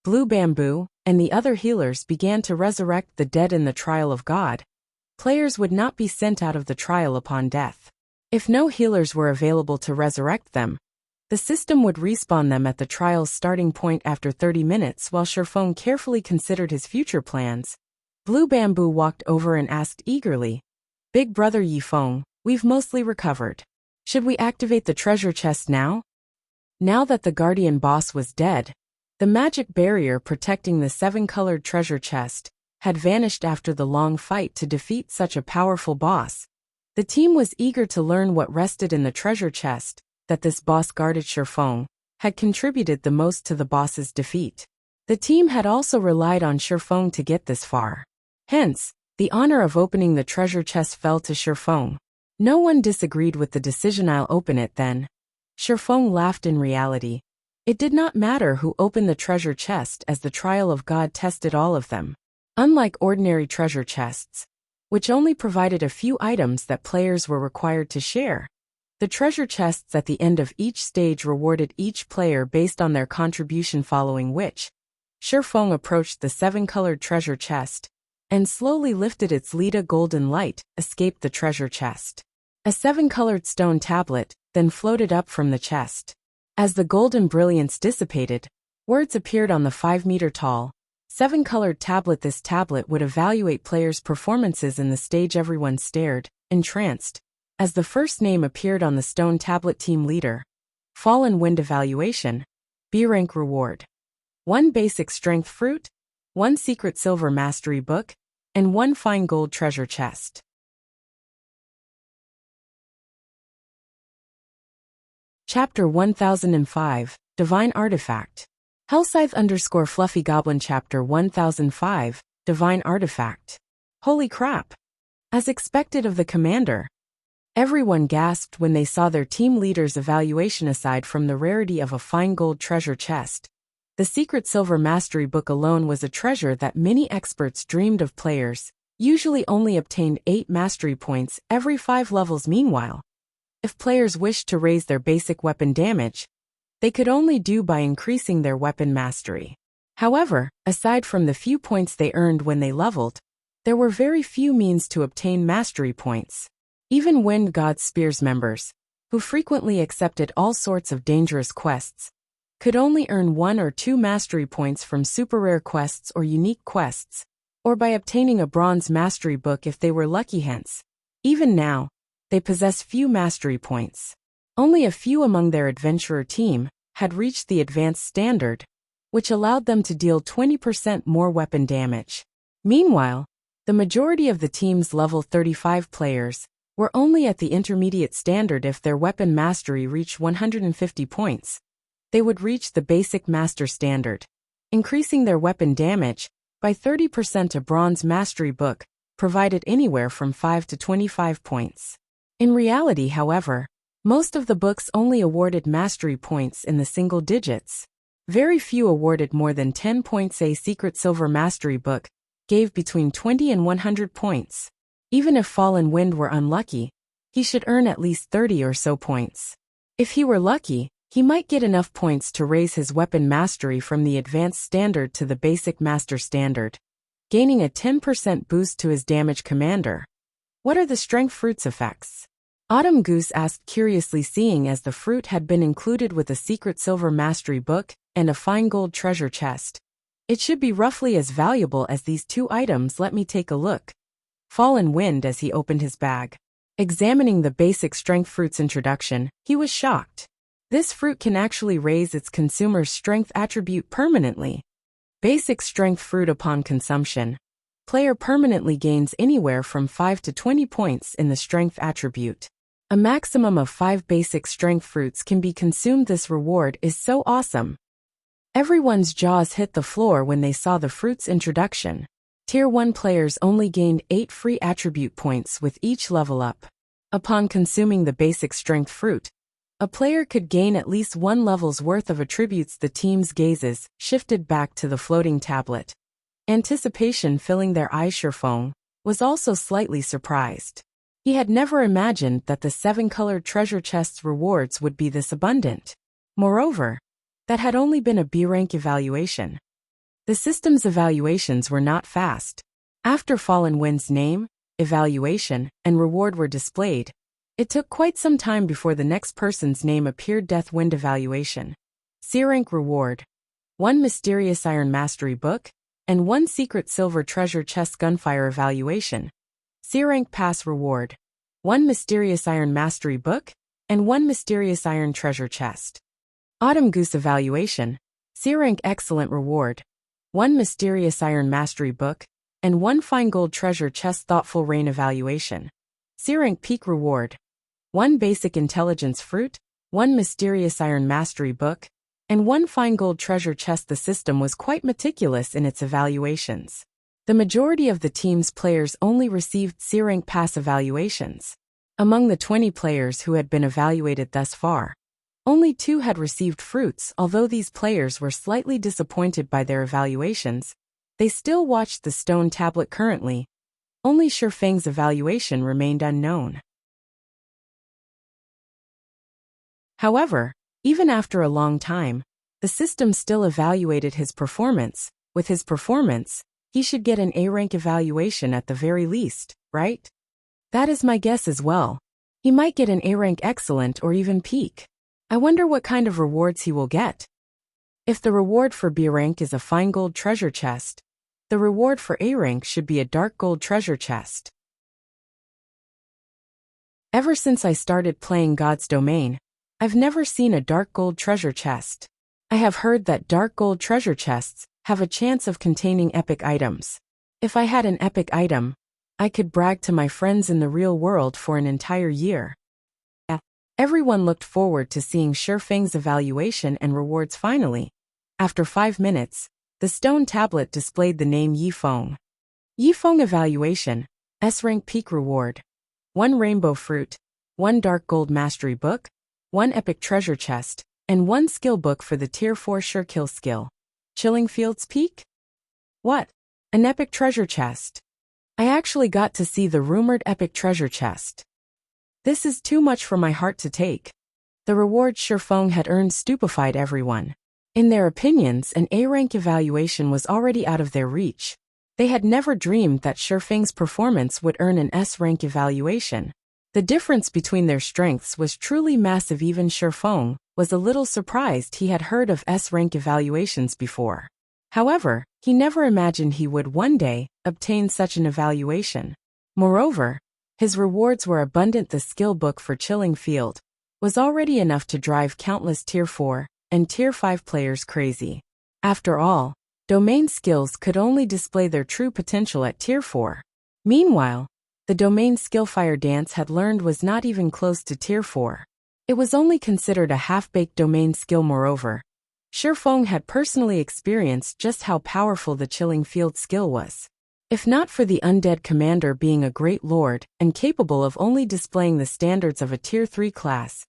Blue Bamboo and the other healers began to resurrect the dead in the Trial of God. Players would not be sent out of the trial upon death. If no healers were available to resurrect them, the system would respawn them at the trial's starting point after 30 minutes. While Shifeng carefully considered his future plans, Blue Bamboo walked over and asked eagerly, "Big brother Yifeng, we've mostly recovered. Should we activate the treasure chest now?" Now that the guardian boss was dead, the magic barrier protecting the 7-colored treasure chest had vanished. After the long fight to defeat such a powerful boss, the team was eager to learn what rested in the treasure chest. That this boss guarded Shifeng had contributed the most to the boss's defeat. The team had also relied on Shifeng to get this far. Hence, the honor of opening the treasure chest fell to Shifeng. No one disagreed with the decision. "I'll open it then." Shifeng laughed. In reality, it did not matter who opened the treasure chest, as the trial of God tested all of them. Unlike ordinary treasure chests, which only provided a few items that players were required to share, the treasure chests at the end of each stage rewarded each player based on their contribution, following which, Shifeng approached the 7-colored treasure chest and slowly lifted its lid. A golden light escaped the treasure chest. A 7-colored stone tablet then floated up from the chest. As the golden brilliance dissipated, words appeared on the 5-meter-tall, 7-colored tablet. This tablet would evaluate players' performances in the stage. Everyone stared, entranced, as the first name appeared on the stone tablet: Team Leader. Fallen Wind Evaluation. B rank reward: 1 basic strength fruit, 1 secret silver mastery book, and 1 fine gold treasure chest. Chapter 1005, Divine Artifact. Hellscythe_Fluffy Goblin Chapter 1005, Divine Artifact. Holy crap! As expected of the commander, everyone gasped when they saw their team leader's evaluation. Aside from the rarity of a fine gold treasure chest, the secret silver mastery book alone was a treasure that many experts dreamed of. Players usually only obtained 8 mastery points every 5 levels. Meanwhile, if players wished to raise their basic weapon damage, they could only do by increasing their weapon mastery. However, aside from the few points they earned when they leveled, there were very few means to obtain mastery points. Even Wind God Spears members, who frequently accepted all sorts of dangerous quests, could only earn 1 or 2 mastery points from super rare quests or unique quests, or by obtaining a bronze mastery book if they were lucky. Hence, even now, they possess few mastery points. Only a few among their adventurer team had reached the advanced standard, which allowed them to deal 20% more weapon damage. Meanwhile, the majority of the team's level 35 players were only at the intermediate standard. If their weapon mastery reached 150 points, they would reach the basic master standard, increasing their weapon damage by 30%. A bronze mastery book provided anywhere from 5 to 25 points. In reality, however, most of the books only awarded mastery points in the single digits. Very few awarded more than 10 points. A secret silver mastery book gave between 20 and 100 points. Even if Fallen Wind were unlucky, he should earn at least 30 or so points. If he were lucky, he might get enough points to raise his weapon mastery from the advanced standard to the basic master standard, gaining a 10% boost to his damage commander. What are the strength fruits effects? Autumn Goose asked curiously, seeing as the fruit had been included with a secret silver mastery book and a fine gold treasure chest. It should be roughly as valuable as these 2 items. Let me take a look. Fallen Wind, as he opened his bag. Examining the basic strength fruit's introduction, he was shocked. This fruit can actually raise its consumer's strength attribute permanently. Basic strength fruit. Upon consumption, player permanently gains anywhere from 5 to 20 points in the strength attribute. A maximum of 5 basic strength fruits can be consumed. This reward is so awesome. Everyone's jaws hit the floor when they saw the fruit's introduction. Tier 1 players only gained 8 free attribute points with each level up. Upon consuming the basic strength fruit, a player could gain at least 1 level's worth of attributes. The team's gazes shifted back to the floating tablet. Anticipation filling their eyes. Sherfong was also slightly surprised. He had never imagined that the 7-colored treasure chest's rewards would be this abundant. Moreover, that had only been a B-rank evaluation. The system's evaluations were not fast. After Fallen Wind's name, evaluation, and reward were displayed, it took quite some time before the next person's name appeared. Death Wind evaluation. C-rank reward. 1 mysterious iron mastery book, and 1 secret silver treasure chest. Gunfire evaluation. C-rank pass reward. 1 mysterious iron mastery book, and 1 mysterious iron treasure chest. Autumn Goose evaluation. C-rank excellent reward. 1 mysterious iron mastery book, and 1 fine gold treasure chest. Thoughtful Rain evaluation. C-rank peak reward. 1 basic intelligence fruit, 1 mysterious iron mastery book, and 1 fine gold treasure chest. The system was quite meticulous in its evaluations. The majority of the team's players only received C-rank pass evaluations. Among the 20 players who had been evaluated thus far, only 2 had received fruits. Although these players were slightly disappointed by their evaluations, they still watched the stone tablet. Currently, only Sherfang's evaluation remained unknown. However, even after a long time, the system still evaluated his performance. With his performance, he should get an A-rank evaluation at the very least, right? That is my guess as well. He might get an A-rank excellent or even peak. I wonder what kind of rewards he will get. If the reward for B-rank is a fine gold treasure chest, the reward for A-rank should be a dark gold treasure chest. Ever since I started playing God's Domain, I've never seen a dark gold treasure chest. I have heard that dark gold treasure chests have a chance of containing epic items. If I had an epic item, I could brag to my friends in the real world for an entire year. Everyone looked forward to seeing Sherfang's evaluation and rewards. Finally, after 5 minutes, the stone tablet displayed the name Yifeng. Yifeng evaluation, S-rank peak reward. 1 rainbow fruit, 1 dark gold mastery book, 1 epic treasure chest, and 1 skill book for the tier 4 sure kill skill. Chilling Fields peak? What? An epic treasure chest. I actually got to see the rumored epic treasure chest. This is too much for my heart to take. The reward Sherfang had earned stupefied everyone. In their opinions, an A-rank evaluation was already out of their reach. They had never dreamed that Shifeng's performance would earn an S-rank evaluation. The difference between their strengths was truly massive. Even Shifeng was a little surprised. He had heard of S-rank evaluations before. However, he never imagined he would one day obtain such an evaluation. Moreover, his rewards were abundant. The skill book for Chilling Field was already enough to drive countless Tier 4 and Tier 5 players crazy. After all, domain skills could only display their true potential at Tier 4. Meanwhile, the domain skill Fire Dance had learned was not even close to Tier 4. It was only considered a half-baked domain skill. Moreover, Shifeng had personally experienced just how powerful the Chilling Field skill was. If not for the undead commander being a great lord and capable of only displaying the standards of a Tier 3 class,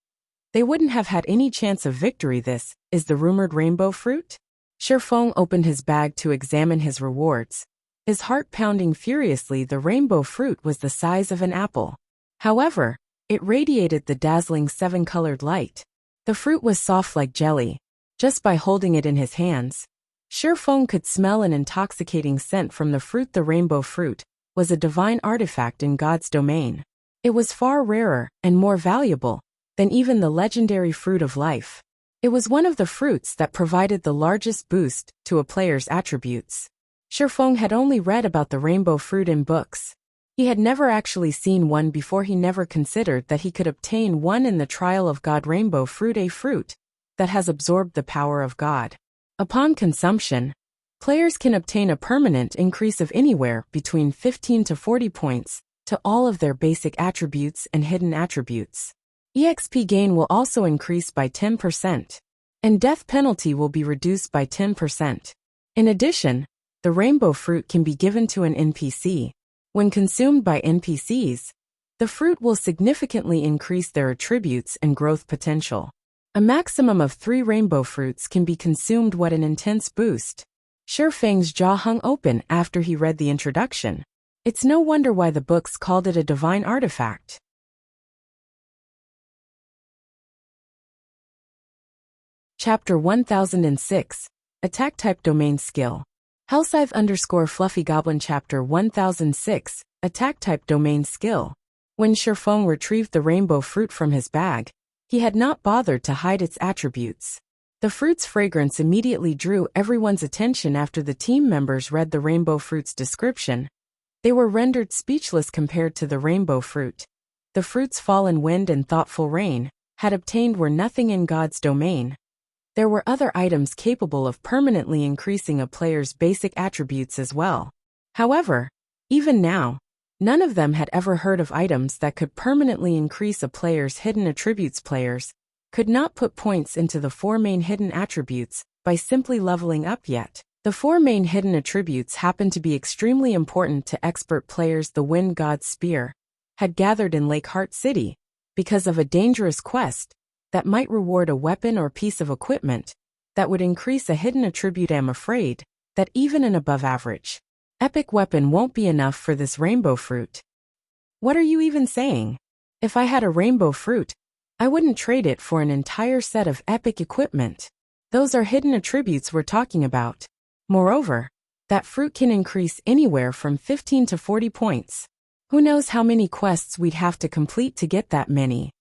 they wouldn't have had any chance of victory. This is the rumored rainbow fruit? Shifeng opened his bag to examine his rewards, his heart pounding furiously. The rainbow fruit was the size of an apple. However, it radiated the dazzling 7-colored light. The fruit was soft like jelly. Just by holding it in his hands, Shifeng could smell an intoxicating scent from the fruit. The rainbow fruit was a divine artifact in God's domain. It was far rarer and more valuable than even the legendary fruit of life. It was one of the fruits that provided the largest boost to a player's attributes. Shifeng had only read about the rainbow fruit in books. He had never actually seen one before. He never considered that he could obtain one in the trial of God. Rainbow fruit, a fruit that has absorbed the power of God. Upon consumption, players can obtain a permanent increase of anywhere between 15 to 40 points to all of their basic attributes and hidden attributes. EXP gain will also increase by 10%, and death penalty will be reduced by 10%. In addition, the rainbow fruit can be given to an NPC. When consumed by NPCs, the fruit will significantly increase their attributes and growth potential. A maximum of 3 rainbow fruits can be consumed. What an intense boost! Shifeng's jaw hung open after he read the introduction. It's no wonder why the books called it a divine artifact. Chapter 1006, Attack Type Domain Skill. Hellscythe_Fluffy Goblin Chapter 1006, Attack Type Domain Skill. When Shifeng retrieved the rainbow fruit from his bag, he had not bothered to hide its attributes. The fruit's fragrance immediately drew everyone's attention. After the team members read the rainbow fruit's description, they were rendered speechless. Compared to the rainbow fruit, the fruit's fallen wind and thoughtful rain had obtained were nothing in God's domain. There were other items capable of permanently increasing a player's basic attributes as well. However, even now, none of them had ever heard of items that could permanently increase a player's hidden attributes. Players could not put points into the 4 main hidden attributes by simply leveling up yet. The 4 main hidden attributes happened to be extremely important to expert players. The Wind God's Spear had gathered in Lake Heart City because of a dangerous quest that might reward a weapon or piece of equipment that would increase a hidden attribute. I'm afraid that even an above-average epic weapon won't be enough for this rainbow fruit. What are you even saying? If I had a rainbow fruit, I wouldn't trade it for an entire set of epic equipment. Those are hidden attributes we're talking about. Moreover, that fruit can increase anywhere from 15 to 40 points. Who knows how many quests we'd have to complete to get that many.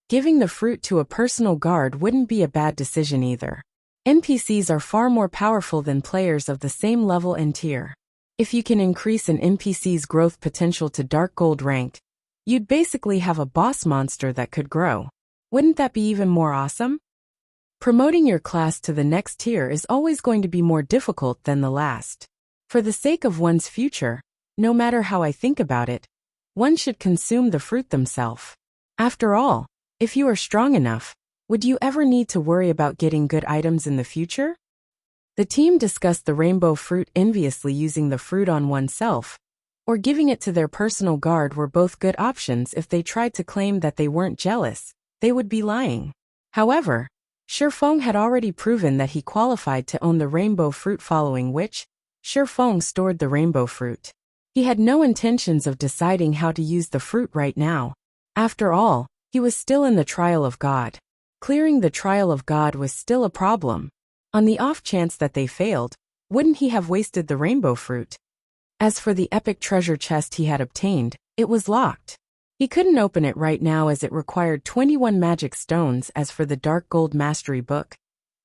Giving the fruit to a personal guard wouldn't be a bad decision either. NPCs are far more powerful than players of the same level and tier. If you can increase an NPC's growth potential to dark gold rank, you'd basically have a boss monster that could grow. Wouldn't that be even more awesome? Promoting your class to the next tier is always going to be more difficult than the last. For the sake of one's future, no matter how I think about it, one should consume the fruit themselves. After all, if you are strong enough, would you ever need to worry about getting good items in the future? The team discussed the rainbow fruit enviously. Using the fruit on oneself or giving it to their personal guard were both good options. If they tried to claim that they weren't jealous, they would be lying. However, Shifeng had already proven that he qualified to own the rainbow fruit, following which, Shifeng stored the rainbow fruit. He had no intentions of deciding how to use the fruit right now. After all, he was still in the trial of God. Clearing the trial of God was still a problem. On the off chance that they failed, wouldn't he have wasted the rainbow fruit? As for the epic treasure chest he had obtained, it was locked. He couldn't open it right now as it required 21 magic stones. As for the dark gold mastery book,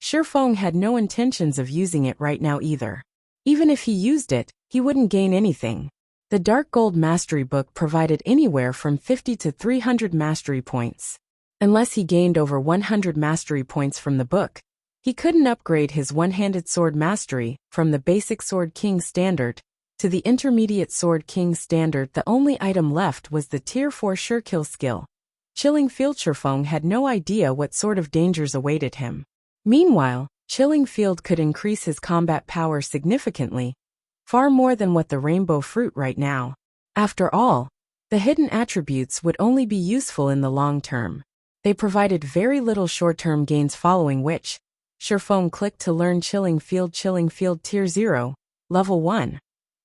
Shifeng had no intentions of using it right now either. Even if he used it, he wouldn't gain anything. The dark gold mastery book provided anywhere from 50 to 300 mastery points. Unless he gained over 100 mastery points from the book, he couldn't upgrade his one-handed sword mastery from the basic Sword King standard to the intermediate Sword King standard. The only item left was the Tier 4 Surekill skill. Chilling Field Shifeng had no idea what sort of dangers awaited him. Meanwhile, Chilling Field could increase his combat power significantly, far more than what the rainbow fruit right now. After all, the hidden attributes would only be useful in the long term. They provided very little short-term gains, following which, Shifeng clicked to learn Chilling Field. Chilling Field Tier 0, Level 1.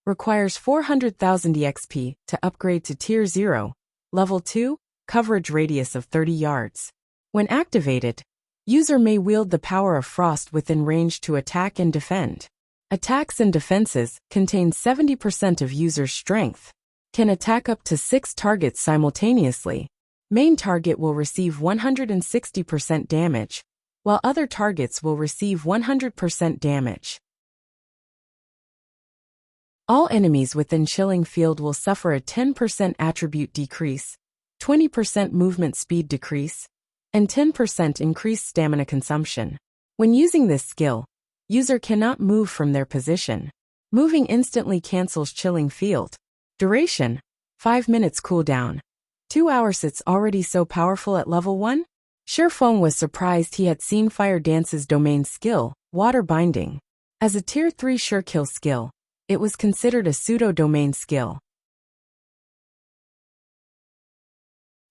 Requires 400,000 EXP to upgrade to Tier 0, Level 2, coverage radius of 30 yards. When activated, user may wield the power of frost within range to attack and defend. Attacks and defenses contain 70% of user's strength. Can attack up to 6 targets simultaneously. Main target will receive 160% damage, while other targets will receive 100% damage. All enemies within Chilling Field will suffer a 10% attribute decrease, 20% movement speed decrease, and 10% increased stamina consumption. When using this skill, user cannot move from their position. Moving instantly cancels Chilling Field. Duration: 5 minutes cooldown. 2 hours. It's already so powerful at level 1? Shifeng was surprised. He had seen Fire Dance's domain skill, Water Binding. As a Tier 3 Surekill skill, it was considered a pseudo-domain skill.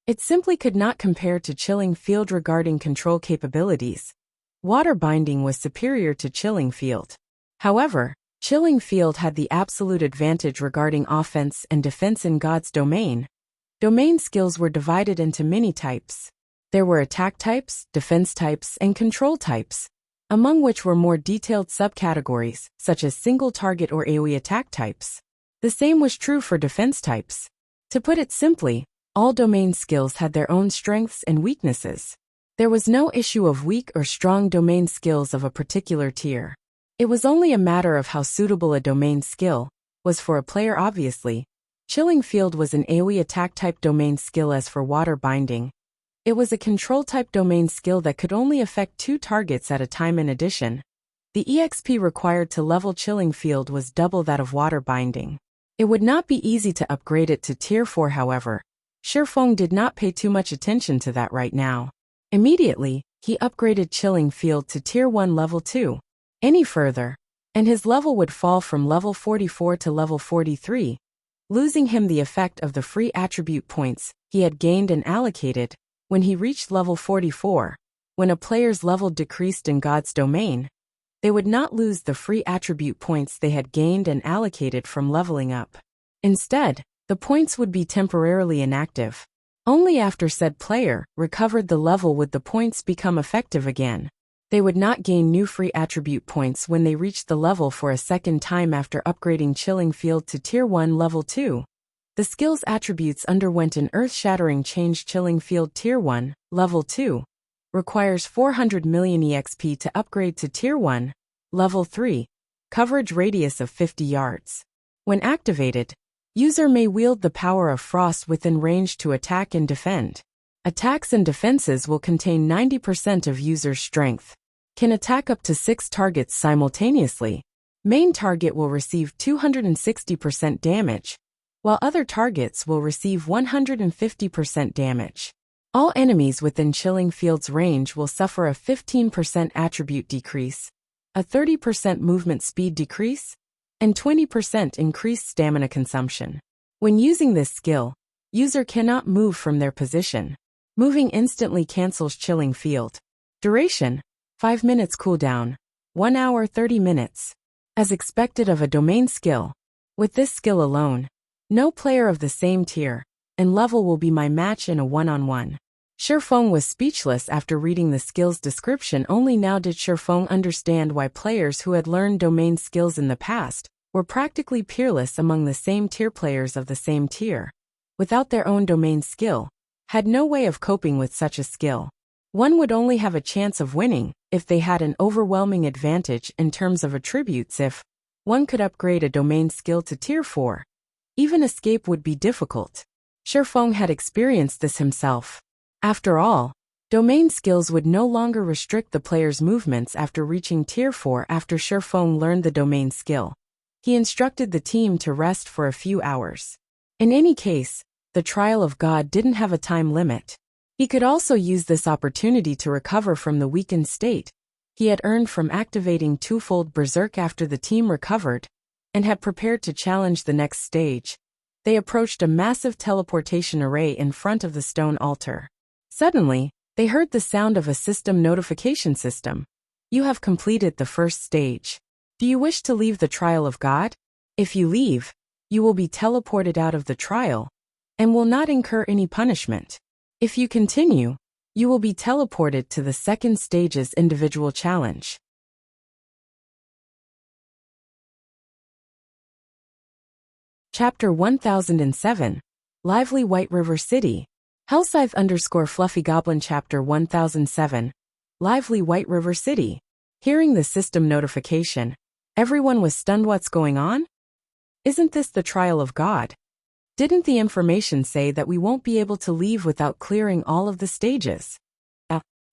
It simply could not compare to Chilling Field regarding control capabilities. Water Binding was superior to Chilling Field. However, Chilling Field had the absolute advantage regarding offense and defense in God's domain. Domain skills were divided into many types. There were attack types, defense types, and control types, among which were more detailed subcategories, such as single target or AoE attack types. The same was true for defense types. To put it simply, all domain skills had their own strengths and weaknesses. There was no issue of weak or strong domain skills of a particular tier. It was only a matter of how suitable a domain skill was for a player. Obviously, Chilling Field was an AoE attack type domain skill. As for Water Binding, it was a control type domain skill that could only affect 2 targets at a time. In addition, the EXP required to level Chilling Field was double that of Water Binding. It would not be easy to upgrade it to Tier 4. However, Shifeng did not pay too much attention to that right now. Immediately, he upgraded Chilling Field to Tier 1 Level 2. Any further, and his level would fall from level 44 to level 43, losing him the effect of the free attribute points he had gained and allocated when he reached level 44. When a player's level decreased in God's domain, they would not lose the free attribute points they had gained and allocated from leveling up. Instead, the points would be temporarily inactive. Only after said player recovered the level would the points become effective again. They would not gain new free attribute points when they reached the level for a second time after upgrading Chilling Field to Tier 1 Level 2. The skill's attributes underwent an earth-shattering change. Chilling Field Tier 1, Level 2, requires 400 million EXP to upgrade to Tier 1, Level 3, coverage radius of 50 yards. When activated, user may wield the power of frost within range to attack and defend. Attacks and defenses will contain 90% of user's strength. Can attack up to 6 targets simultaneously. Main target will receive 260% damage, while other targets will receive 150% damage. All enemies within Chilling Field's range will suffer a 15% attribute decrease, a 30% movement speed decrease, and 20% increased stamina consumption. When using this skill, user cannot move from their position. Moving instantly cancels Chilling Field. Duration: 5 minutes cooldown, 1 hour 30 minutes. As expected of a domain skill, with this skill alone, no player of the same tier and level will be my match in a one-on-one. Shifeng was speechless after reading the skill's description. Only now did Shifeng understand why players who had learned domain skills in the past were practically peerless among the same tier players of the same tier, without their own domain skill, had no way of coping with such a skill. One would only have a chance of winning if they had an overwhelming advantage in terms of attributes. If one could upgrade a domain skill to tier 4, even escape would be difficult. Shifeng had experienced this himself. After all, domain skills would no longer restrict the player's movements after reaching tier 4. After Shifeng learned the domain skill, he instructed the team to rest for a few hours. In any case, the trial of God didn't have a time limit. He could also use this opportunity to recover from the weakened state he had earned from activating twofold berserk. After the team recovered and had prepared to challenge the next stage, they approached a massive teleportation array in front of the stone altar. Suddenly, they heard the sound of a system notification system. You have completed the first stage. Do you wish to leave the trial of God? If you leave, you will be teleported out of the trial and will not incur any punishment. If you continue, you will be teleported to the second stage's individual challenge. Chapter 1007, Lively White River City. Hellscythe_Fluffy Goblin Chapter 1007, Lively White River City. Hearing the system notification, everyone was stunned. What's going on? Isn't this the trial of God? Didn't the information say that we won't be able to leave without clearing all of the stages?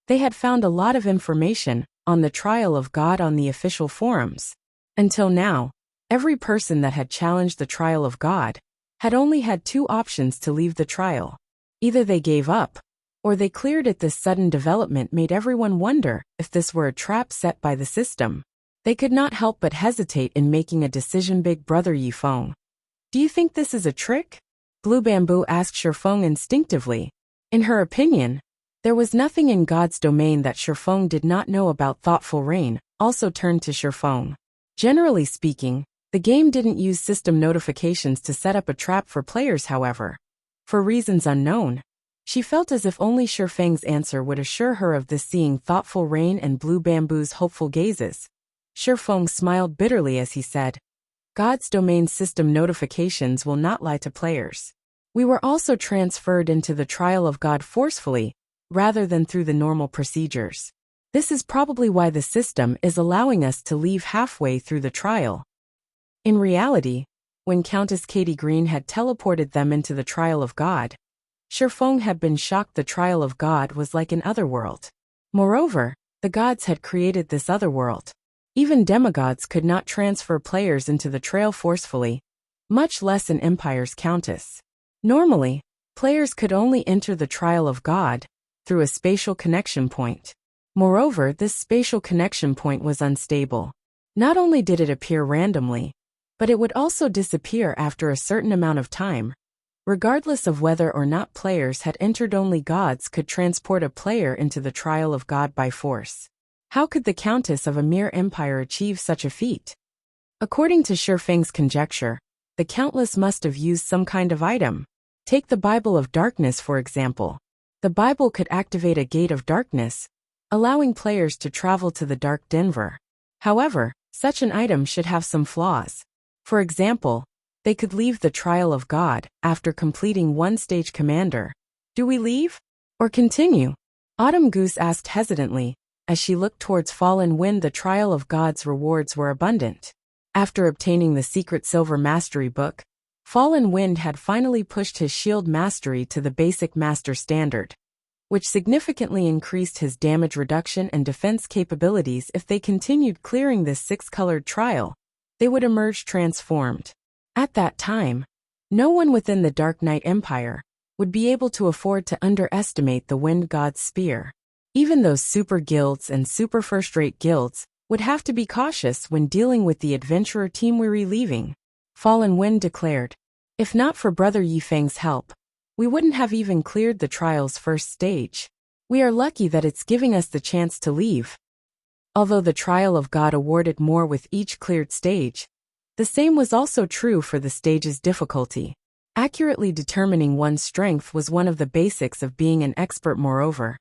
They had found a lot of information on the trial of God on the official forums. Until now, every person that had challenged the trial of God had only had two options to leave the trial. Either they gave up, or they cleared it. This sudden development made everyone wonder if this were a trap set by the system. They could not help but hesitate in making a decision. Big Brother Yifeng, do you think this is a trick? Blue Bamboo asked Shifeng instinctively. In her opinion, there was nothing in God's domain that Shifeng did not know about. Thoughtful Rain also turned to Shifeng. Generally speaking, the game didn't use system notifications to set up a trap for players. However, for reasons unknown, she felt as if only Shifeng's answer would assure her of this. Seeing Thoughtful Rain and Blue Bamboo's hopeful gazes, Shifeng smiled bitterly as he said, God's domain system notifications will not lie to players. We were also transferred into the trial of God forcefully, rather than through the normal procedures. This is probably why the system is allowing us to leave halfway through the trial. In reality, when Countess Katie Green had teleported them into the trial of God, Shifeng had been shocked. The trial of God was like an otherworld. Moreover, the gods had created this otherworld. Even demigods could not transfer players into the trail forcefully, much less an empire's countess. Normally, players could only enter the trial of God through a spatial connection point. Moreover, this spatial connection point was unstable. Not only did it appear randomly, but it would also disappear after a certain amount of time. Regardless of whether or not players had entered, only gods could transport a player into the trial of God by force. How could the Countess of a mere empire achieve such a feat? According to Shifeng's conjecture, the Countess must have used some kind of item. Take the Bible of Darkness for example. The Bible could activate a gate of darkness, allowing players to travel to the Dark Denver. However, such an item should have some flaws. For example, they could leave the trial of God after completing one stage. Commander, do we leave or continue? Autumn Goose asked hesitantly, as she looked towards Fallen Wind. The trial of God's rewards were abundant. After obtaining the secret Silver Mastery book, Fallen Wind had finally pushed his shield mastery to the basic master standard, which significantly increased his damage reduction and defense capabilities. If they continued clearing this six-colored trial, they would emerge transformed. At that time, no one within the Dark Knight Empire would be able to afford to underestimate the Wind God's spear. Even those super guilds and super first-rate guilds would have to be cautious when dealing with the adventurer team. We're leaving, Fallen Wind declared. If not for Brother Yifeng's help, we wouldn't have even cleared the trial's first stage. We are lucky that it's giving us the chance to leave. Although the trial of God awarded more with each cleared stage, the same was also true for the stage's difficulty. Accurately determining one's strength was one of the basics of being an expert. Moreover,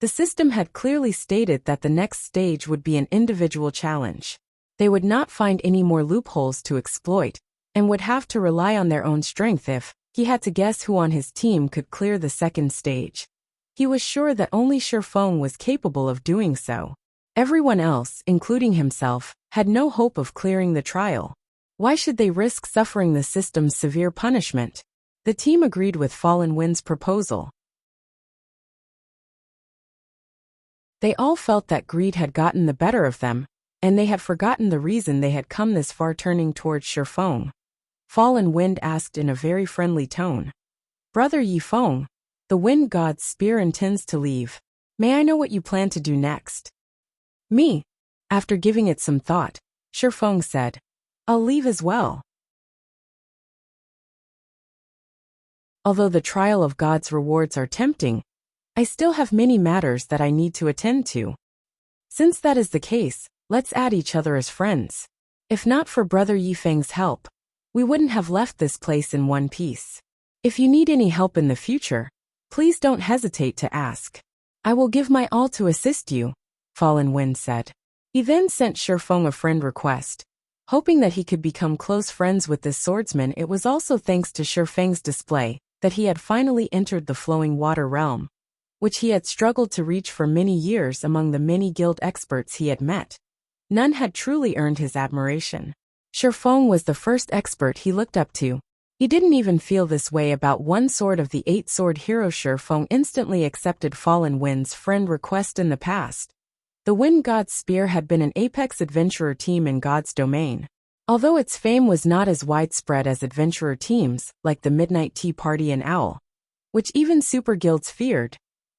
the system had clearly stated that the next stage would be an individual challenge. They would not find any more loopholes to exploit, and would have to rely on their own strength if he had to guess who on his team could clear the second stage. He was sure that only Shifeng was capable of doing so. Everyone else, including himself, had no hope of clearing the trial. Why should they risk suffering the system's severe punishment? The team agreed with Fallen Wind's proposal. They all felt that greed had gotten the better of them, and they had forgotten the reason they had come this far. Turning towards Shifeng, Fallen Wind asked in a very friendly tone. Brother Yifeng, the wind god's spear intends to leave. May I know what you plan to do next? Me? After giving it some thought, Shifeng said, I'll leave as well. Although the trial of God's rewards are tempting, I still have many matters that I need to attend to. Since that is the case, let's add each other as friends. If not for Brother Yifeng's help, we wouldn't have left this place in one piece. If you need any help in the future, please don't hesitate to ask. I will give my all to assist you, Fallen Wind said. He then sent Shifeng a friend request, hoping that he could become close friends with this swordsman. It was also thanks to Shifeng's display that he had finally entered the flowing water realm, which he had struggled to reach for many years. Among the many guild experts he had met, none had truly earned his admiration. Shifeng was the first expert he looked up to. He didn't even feel this way about one sword of the 8-sword hero. Shifeng instantly accepted Fallen Wind's friend request. In the past, the Wind God's Spear had been an apex adventurer team in God's domain. Although its fame was not as widespread as adventurer teams like the Midnight Tea Party and Owl, which even super guilds feared,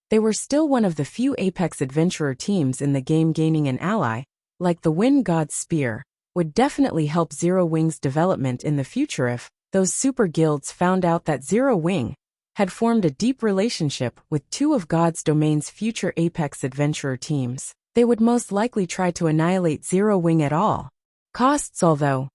they were still one of the few apex adventurer teams in the game. Gaining an ally like the Wind God's Spear would definitely help Zero Wing's development in the future. If those super guilds found out that Zero Wing had formed a deep relationship with two of God's domain's future apex adventurer teams, they would most likely try to annihilate Zero Wing at all costs. Although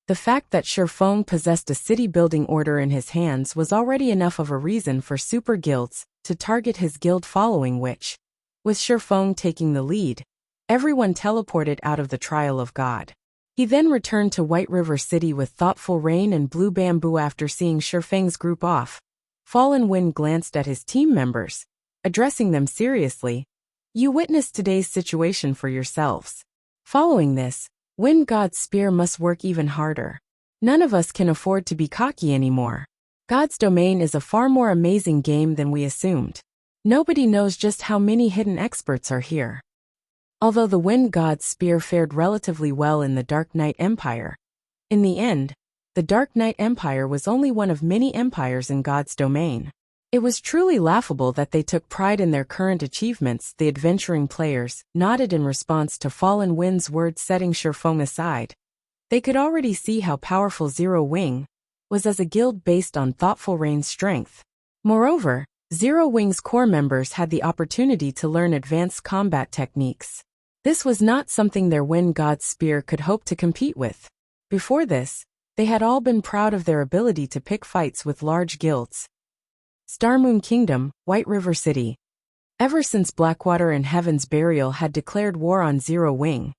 the fact that Shifeng possessed a city-building order in his hands was already enough of a reason for super guilds to target his guild following, which, with Shifeng taking the lead, everyone teleported out of the Trial of God. He then returned to White River City with Thoughtful Rain and Blue Bamboo. After seeing Shifeng's group off, Fallen Wind glanced at his team members, addressing them seriously. You witnessed today's situation for yourselves. Following this, Wind God's Spear must work even harder. None of us can afford to be cocky anymore. God's Domain is a far more amazing game than we assumed. Nobody knows just how many hidden experts are here. Although the Wind God's Spear fared relatively well in the Dark Knight Empire, in the end, the Dark Knight Empire was only one of many empires in God's domain. It was truly laughable that they took pride in their current achievements. The adventuring players nodded in response to Fallen Wind's words. Setting Shifeng aside, they could already see how powerful Zero Wing was as a guild based on Thoughtful Rain's strength. Moreover, Zero Wing's core members had the opportunity to learn advanced combat techniques. This was not something their Wind God's Spear could hope to compete with. Before this, they had all been proud of their ability to pick fights with large guilds. Starmoon Kingdom, White River City. Ever since Blackwater and Heaven's Burial had declared war on Zero Wing,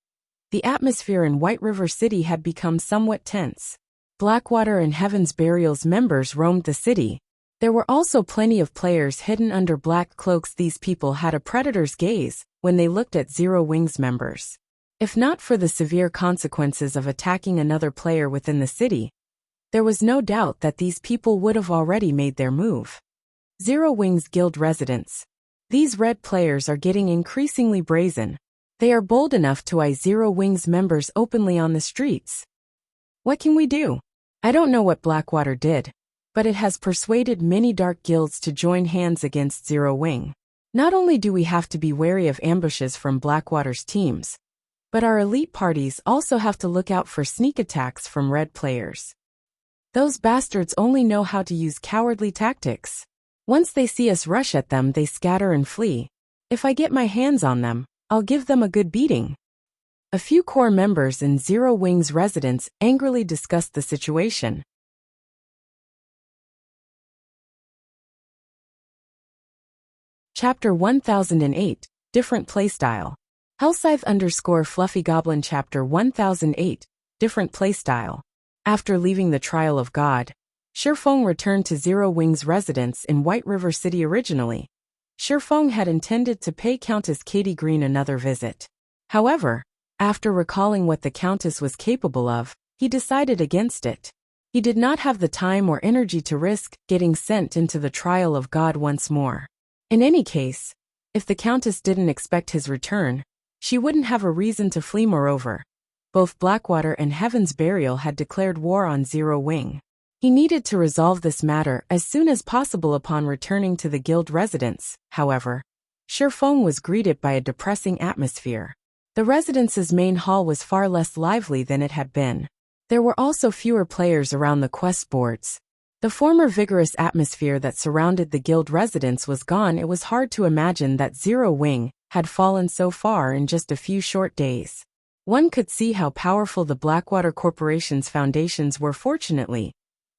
the atmosphere in White River City had become somewhat tense. Blackwater and Heaven's Burial's members roamed the city. There were also plenty of players hidden under black cloaks. These people had a predator's gaze when they looked at Zero Wing's members. If not for the severe consequences of attacking another player within the city, there was no doubt that these people would have already made their move. Zero Wing's guild residents. These red players are getting increasingly brazen. They are bold enough to eye Zero Wing's members openly on the streets. What can we do? I don't know what Blackwater did, but it has persuaded many dark guilds to join hands against Zero Wing. Not only do we have to be wary of ambushes from Blackwater's teams, but our elite parties also have to look out for sneak attacks from red players. Those bastards only know how to use cowardly tactics. Once they see us rush at them, they scatter and flee. If I get my hands on them, I'll give them a good beating. A few core members in Zero Wing's residence angrily discussed the situation. Chapter 1008, Different Playstyle. Hellscythe_Fluffy Goblin Chapter 1008, Different Playstyle. After leaving the Trial of God, Shifeng returned to Zero Wing's residence in White River City originally. Shifeng had intended to pay Countess Katie Green another visit. However, after recalling what the Countess was capable of, he decided against it. He did not have the time or energy to risk getting sent into the Trial of God once more. In any case, if the Countess didn't expect his return, she wouldn't have a reason to flee. Moreover, both Blackwater and Heaven's Burial had declared war on Zero Wing. He needed to resolve this matter as soon as possible. Upon returning to the guild residence, however, Shifeng was greeted by a depressing atmosphere. The residence's main hall was far less lively than it had been. There were also fewer players around the quest boards. The former vigorous atmosphere that surrounded the guild residence was gone. It was hard to imagine that Zero Wing had fallen so far in just a few short days. One could see how powerful the Blackwater Corporation's foundations were. Fortunately,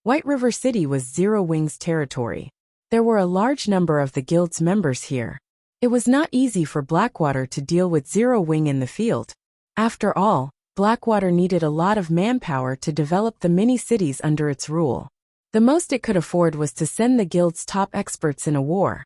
White River City was Zero Wing's territory. There were a large number of the guild's members here. It was not easy for Blackwater to deal with Zero Wing in the field. After all, Blackwater needed a lot of manpower to develop the mini-cities under its rule. The most it could afford was to send the guild's top experts in a war.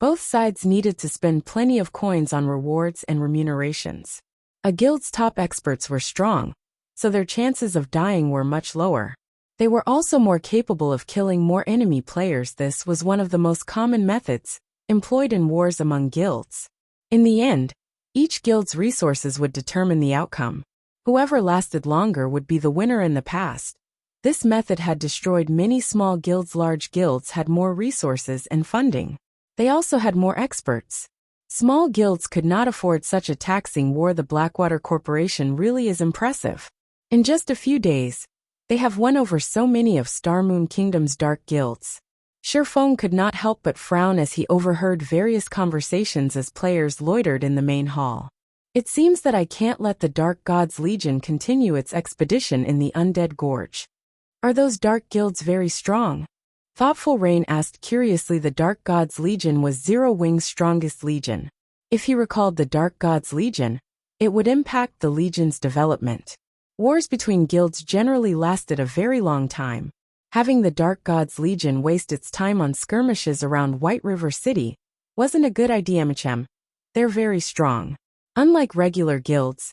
Both sides needed to spend plenty of coins on rewards and remunerations. A guild's top experts were strong, so their chances of dying were much lower. They were also more capable of killing more enemy players. This was one of the most common methods employed in wars among guilds. In the end, each guild's resources would determine the outcome. Whoever lasted longer would be the winner. In the past, this method had destroyed many small guilds. Large guilds had more resources and funding. They also had more experts. Small guilds could not afford such a taxing war. The Blackwater Corporation really is impressive. In just a few days, they have won over so many of Starmoon Kingdom's dark guilds. Shifeng could not help but frown as he overheard various conversations as players loitered in the main hall. It seems that I can't let the Dark Gods Legion continue its expedition in the Undead Gorge. Are those dark guilds very strong? Thoughtful Rain asked curiously. The Dark Gods Legion was Zero Wing's strongest legion. If he recalled the Dark Gods Legion, it would impact the legion's development. Wars between guilds generally lasted a very long time. Having the Dark Gods Legion waste its time on skirmishes around White River City wasn't a good idea. They're very strong. Unlike regular guilds,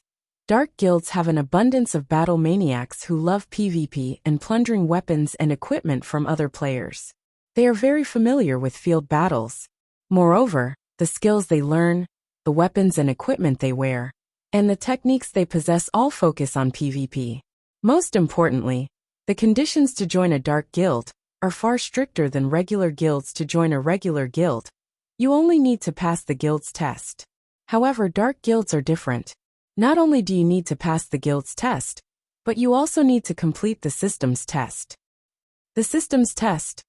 dark guilds have an abundance of battle maniacs who love PvP and plundering weapons and equipment from other players. They are very familiar with field battles. Moreover, the skills they learn, the weapons and equipment they wear, and the techniques they possess all focus on PvP. Most importantly, the conditions to join a dark guild are far stricter than regular guilds. To join a regular guild, you only need to pass the guild's test. However, dark guilds are different. Not only do you need to pass the guild's test, but you also need to complete the systems test. The systems test?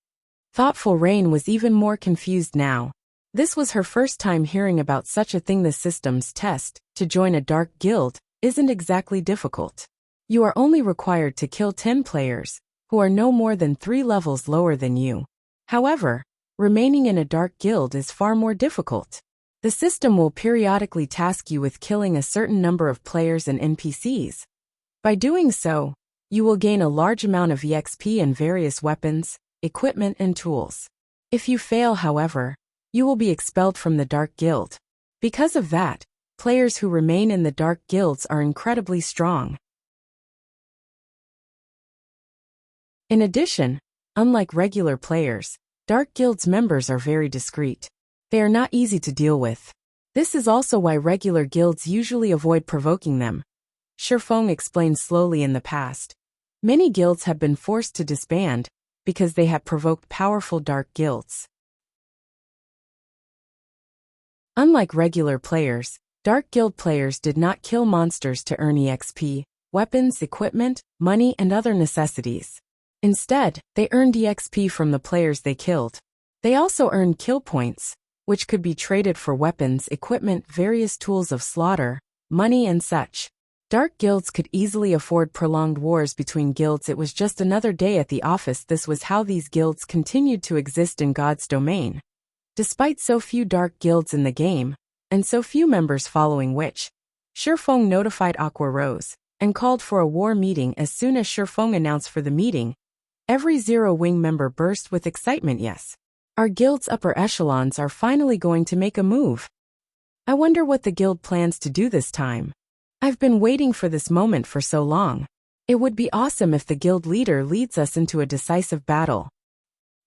Thoughtful Rain was even more confused now. This was her first time hearing about such a thing. The systems test, to join a dark guild, isn't exactly difficult. You are only required to kill 10 players, who are no more than 3 levels lower than you. However, remaining in a dark guild is far more difficult. The system will periodically task you with killing a certain number of players and NPCs. By doing so, you will gain a large amount of EXP and various weapons, equipment and tools. If you fail, however, you will be expelled from the Dark Guild. Because of that, players who remain in the Dark Guilds are incredibly strong. In addition, unlike regular players, Dark Guild's members are very discreet. They are not easy to deal with. This is also why regular guilds usually avoid provoking them. Shifeng explained slowly. In the past, many guilds have been forced to disband because they have provoked powerful dark guilds. Unlike regular players, dark guild players did not kill monsters to earn EXP, weapons, equipment, money, and other necessities. Instead, they earned EXP from the players they killed. They also earned kill points, which could be traded for weapons, equipment, various tools of slaughter, money and such. Dark guilds could easily afford prolonged wars between guilds. It was just another day at the office. This was how these guilds continued to exist in God's domain. Despite so few dark guilds in the game, and so few members following which, Shifeng notified Aqua Rose, and called for a war meeting. As soon as Shifeng announced for the meeting, every Zero Wing member burst with excitement. Yes, our guild's upper echelons are finally going to make a move. I wonder what the guild plans to do this time. I've been waiting for this moment for so long. It would be awesome if the guild leader leads us into a decisive battle.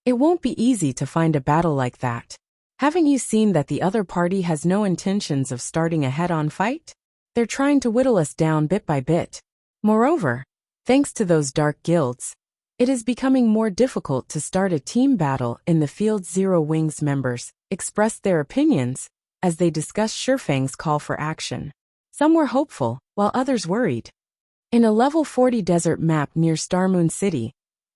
It won't be easy to find a battle like that. Haven't you seen that the other party has no intentions of starting a head-on fight? They're trying to whittle us down bit by bit. Moreover, thanks to those dark guilds, it is becoming more difficult to start a team battle in the field. Zero Wings members expressed their opinions as they discussed Shifeng's call for action. Some were hopeful, while others worried. In a level 40 desert map near Starmoon City,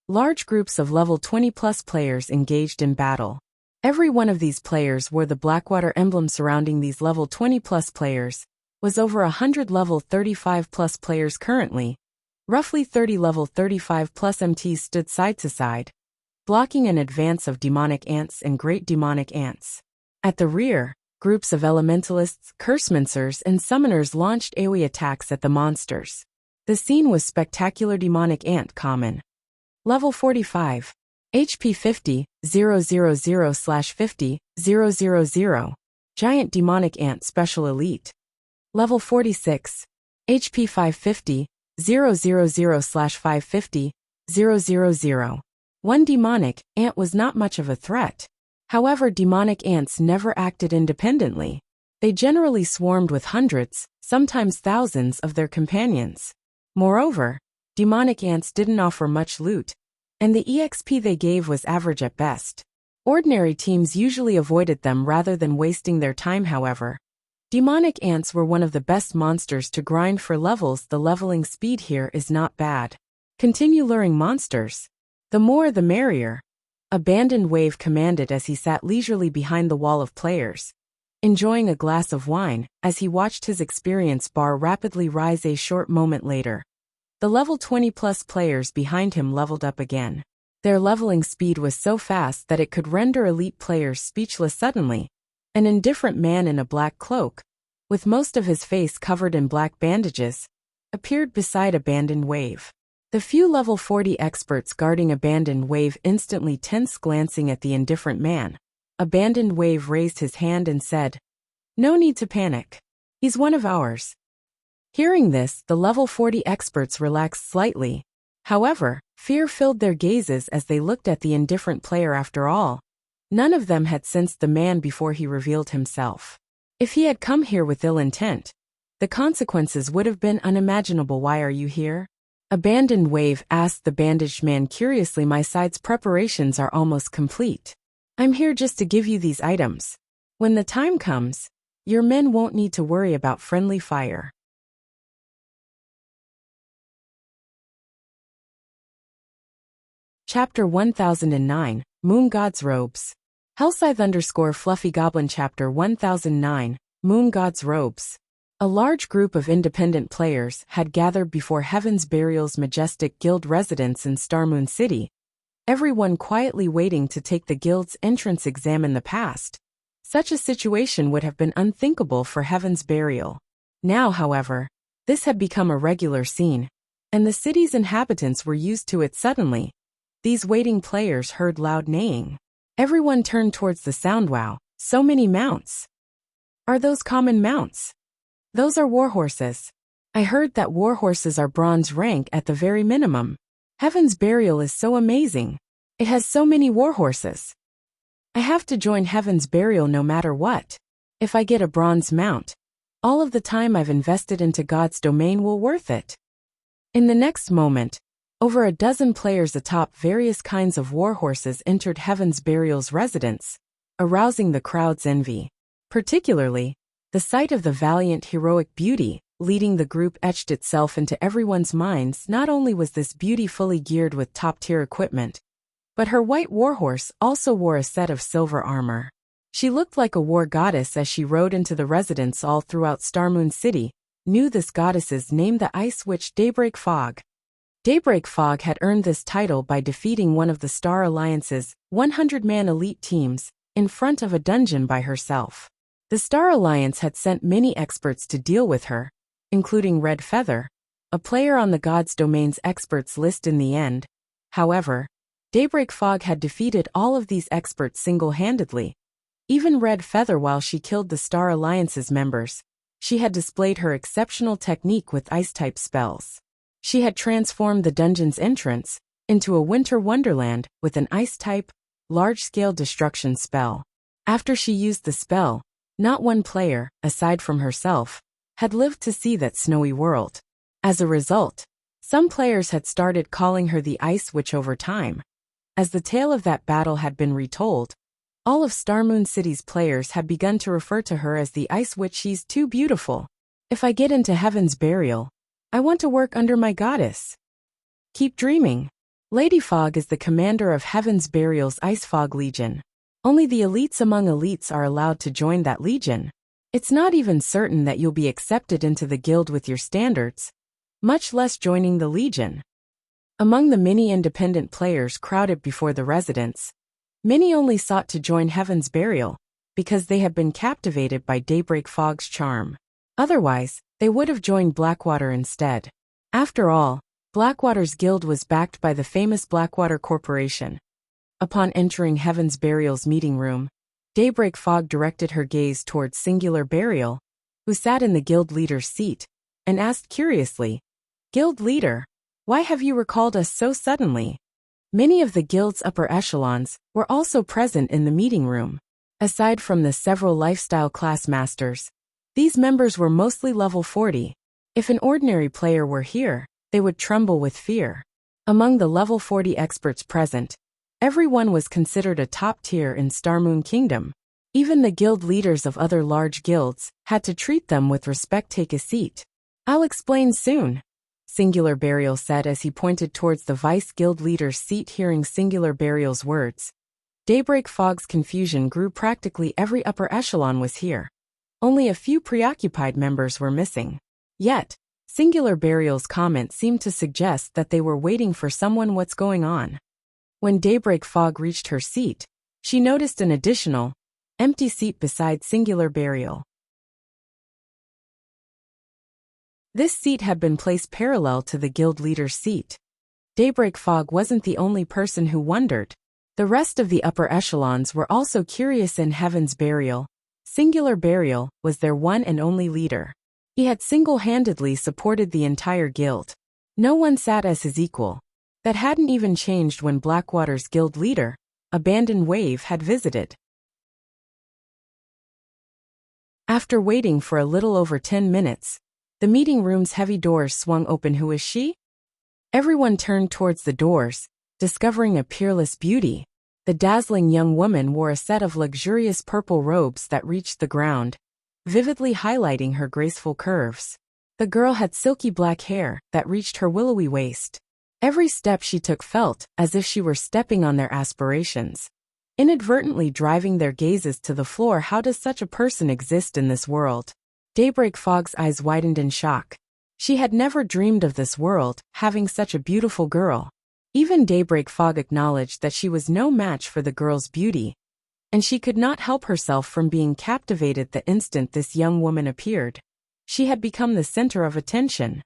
large groups of level 20+ players engaged in battle. Every one of these players wore the Blackwater emblem. Surrounding these level 20+ players was over 100 level 35+ players currently. Roughly 30 level 35+ MTs stood side to side, blocking an advance of demonic ants and great demonic ants. At the rear, groups of elementalists, cursemancers, and summoners launched AoE attacks at the monsters. The scene was spectacular. Demonic ant common. Level 45. HP 50, 000/50, 000. Giant demonic ant special elite. Level 46. HP 550, 000/550, 000. One demonic ant was not much of a threat. However, demonic ants never acted independently. They generally swarmed with hundreds, sometimes thousands of their companions. Moreover, demonic ants didn't offer much loot, and the EXP they gave was average at best. Ordinary teams usually avoided them rather than wasting their time. However, demonic ants were one of the best monsters to grind for levels. The leveling speed here is not bad. Continue luring monsters. The more the merrier. Abandoned Wave commanded as he sat leisurely behind the wall of players, enjoying a glass of wine as he watched his experience bar rapidly rise. A short moment later, the level 20+ players behind him leveled up again. Their leveling speed was so fast that it could render elite players speechless. Suddenly, an indifferent man in a black cloak, with most of his face covered in black bandages, appeared beside Abandoned Wave. The few level 40 experts guarding Abandoned Wave instantly tensed. Glancing at the indifferent man, Abandoned Wave raised his hand and said, "No need to panic. He's one of ours." Hearing this, the level 40 experts relaxed slightly. However, fear filled their gazes as they looked at the indifferent player. After all, none of them had sensed the man before he revealed himself. If he had come here with ill intent, the consequences would have been unimaginable. "Why are you here?" Abandoned Wave asked the bandaged man curiously. "My side's preparations are almost complete. I'm here just to give you these items. When the time comes, your men won't need to worry about friendly fire." Chapter 1009, Moon God's Robes. Hellscythe_Fluffy Goblin. Chapter 1009, Moon God's Robes. A large group of independent players had gathered before Heaven's Burial's majestic guild residence in Starmoon City, everyone quietly waiting to take the guild's entrance exam. In the past, such a situation would have been unthinkable for Heaven's Burial. Now, however, this had become a regular scene, and the city's inhabitants were used to it. Suddenly, these waiting players heard loud neighing. Everyone turned towards the sound. Wow, so many mounts. Are those common mounts? Those are warhorses. I heard that warhorses are bronze rank at the very minimum. Heaven's Burial is so amazing. It has so many warhorses. I have to join Heaven's Burial no matter what. If I get a bronze mount, all of the time I've invested into God's domain will worth it. In the next moment, over a dozen players atop various kinds of warhorses entered Heaven's Burial's residence, arousing the crowd's envy. Particularly, the sight of the valiant heroic beauty leading the group etched itself into everyone's minds. Not only was this beauty fully geared with top-tier equipment, but her white warhorse also wore a set of silver armor. She looked like a war goddess as she rode into the residence. All throughout Starmoon City knew this goddess's name, the Ice Witch Daybreak Fog. Daybreak Fog had earned this title by defeating one of the Star Alliance's 100-man elite teams in front of a dungeon by herself. The Star Alliance had sent many experts to deal with her, including Red Feather, a player on the God's Domain's experts list in the end. However, Daybreak Fog had defeated all of these experts single-handedly. Even Red Feather, while she killed the Star Alliance's members, she had displayed her exceptional technique with ice-type spells. She had transformed the dungeon's entrance into a winter wonderland with an ice-type, large-scale destruction spell. After she used the spell, not one player, aside from herself, had lived to see that snowy world. As a result, some players had started calling her the Ice Witch over time. As the tale of that battle had been retold, all of Starmoon City's players had begun to refer to her as the Ice Witch. She's too beautiful. If I get into Heaven's Burial, I want to work under my goddess. Keep dreaming. Lady Fog is the commander of Heaven's Burial's Ice Fog Legion. Only the elites among elites are allowed to join that legion. It's not even certain that you'll be accepted into the guild with your standards, much less joining the legion. Among the many independent players crowded before the residence, many only sought to join Heaven's Burial because they had been captivated by Daybreak Fog's charm. Otherwise, they would have joined Blackwater instead. After all, Blackwater's guild was backed by the famous Blackwater Corporation. Upon entering Heaven's Burial's meeting room, Daybreak Fog directed her gaze towards Singular Burial, who sat in the guild leader's seat, and asked curiously, "Guild leader, why have you recalled us so suddenly?" Many of the guild's upper echelons were also present in the meeting room. Aside from the several lifestyle class masters, these members were mostly level 40. If an ordinary player were here, they would tremble with fear. Among the level 40 experts present, everyone was considered a top tier in Starmoon Kingdom. Even the guild leaders of other large guilds had to treat them with respect. Take a seat. I'll explain soon, Singular Burial said as he pointed towards the vice guild leader's seat. Hearing Singular Burial's words, Daybreak Fog's confusion grew. Practically every upper echelon was here. Only a few preoccupied members were missing. Yet, Singular Burial's comment seemed to suggest that they were waiting for someone. What's going on? When Daybreak Fog reached her seat, she noticed an additional, empty seat beside Singular Burial. This seat had been placed parallel to the guild leader's seat. Daybreak Fog wasn't the only person who wondered. The rest of the upper echelons were also curious. In Heaven's Burial, Singular Burial was their one and only leader. He had single-handedly supported the entire guild. No one sat as his equal. That hadn't even changed when Blackwater's guild leader, Abandoned Wave, had visited. After waiting for a little over 10 minutes, the meeting room's heavy doors swung open. Who is she? Everyone turned towards the doors, discovering a peerless beauty. The dazzling young woman wore a set of luxurious purple robes that reached the ground, vividly highlighting her graceful curves. The girl had silky black hair that reached her willowy waist. Every step she took felt as if she were stepping on their aspirations, inadvertently driving their gazes to the floor. How does such a person exist in this world? Daybreak Fog's eyes widened in shock. She had never dreamed of this world having such a beautiful girl. Even Daybreak Fog acknowledged that she was no match for the girl's beauty, and she could not help herself from being captivated the instant this young woman appeared. She had become the center of attention.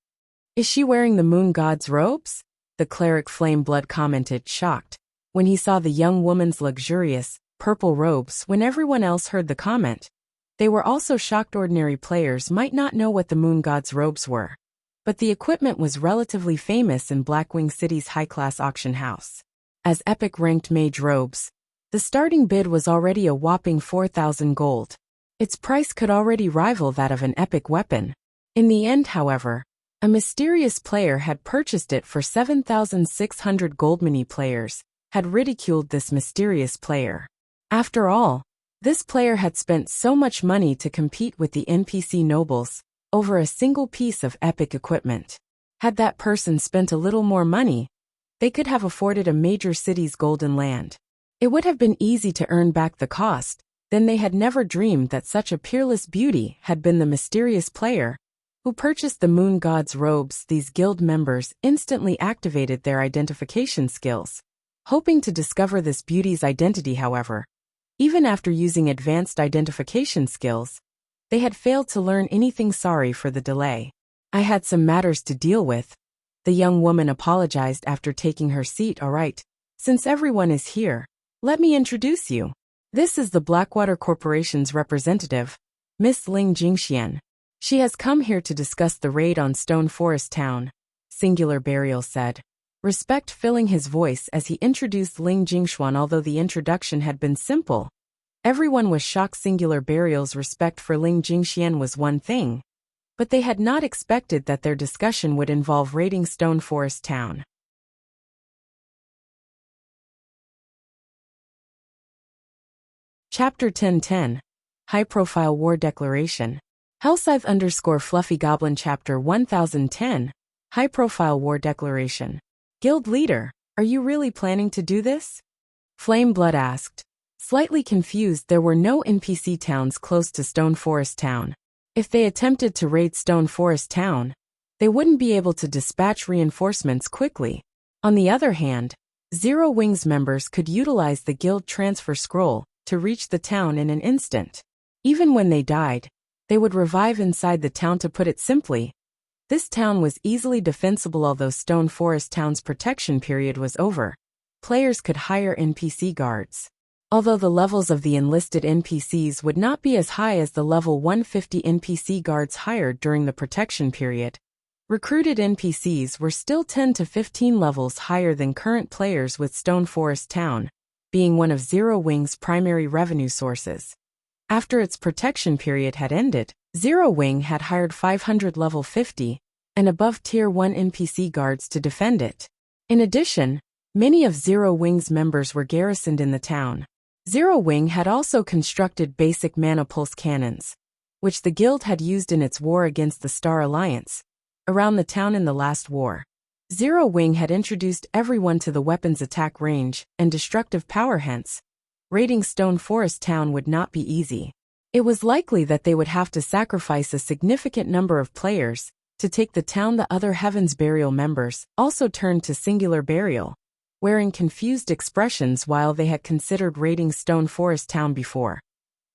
Is she wearing the moon god's robes? The cleric Flameblood commented, shocked, when he saw the young woman's luxurious, purple robes. When everyone else heard the comment, they were also shocked. Ordinary players might not know what the moon god's robes were, but the equipment was relatively famous in Blackwing City's high-class auction house. As epic-ranked mage robes, the starting bid was already a whopping 4,000 gold. Its price could already rival that of an epic weapon. In the end, however, a mysterious player had purchased it for 7,600 gold. Many players had ridiculed this mysterious player. After all, this player had spent so much money to compete with the NPC nobles over a single piece of epic equipment. Had that person spent a little more money, they could have afforded a major city's golden land. It would have been easy to earn back the cost. Then they had never dreamed that such a peerless beauty had been the mysterious player who purchased the moon god's robes. These guild members instantly activated their identification skills, hoping to discover this beauty's identity. However, Even after using advanced identification skills, they had failed to learn anything. Sorry for the delay. I had some matters to deal with. The young woman apologized after taking her seat. All right, since everyone is here, let me introduce you. This is the Blackwater Corporation's representative, Miss Ling Jingxian. She has come here to discuss the raid on Stone Forest Town, Singular Burial said, respect filling his voice as he introduced Ling Jingxian. Although the introduction had been simple, everyone was shocked. Singular Burial's respect for Ling Jingxian was one thing, but they had not expected that their discussion would involve raiding Stone Forest Town. Chapter 1010, High-Profile War Declaration. Hellscythe_Fluffy Goblin Chapter 1010, High-Profile War Declaration. Guild Leader, are you really planning to do this? Flameblood asked. Slightly confused, there were no NPC towns close to Stone Forest Town. If they attempted to raid Stone Forest Town, they wouldn't be able to dispatch reinforcements quickly. On the other hand, Zero Wings members could utilize the guild transfer scroll to reach the town in an instant. Even when they died, they would revive inside the town. To put it simply, this town was easily defensible. Although Stone Forest Town's protection period was over, players could hire NPC guards. Although the levels of the enlisted NPCs would not be as high as the level 150 NPC guards hired during the protection period, recruited NPCs were still 10 to 15 levels higher than current players, with Stone Forest Town being one of Zero Wing's primary revenue sources. After its protection period had ended, Zero Wing had hired 500 level 50 and above Tier 1 NPC guards to defend it. In addition, many of Zero Wing's members were garrisoned in the town. Zero Wing had also constructed basic mana pulse cannons, which the guild had used in its war against the Star Alliance, around the town in the last war. Zero Wing had introduced everyone to the weapon's attack range and destructive power. Hence, raiding Stone Forest Town would not be easy. It was likely that they would have to sacrifice a significant number of players to take the town. The other Heaven's Burial members also turned to Singular Burial, wearing confused expressions while they had considered raiding Stone Forest Town before.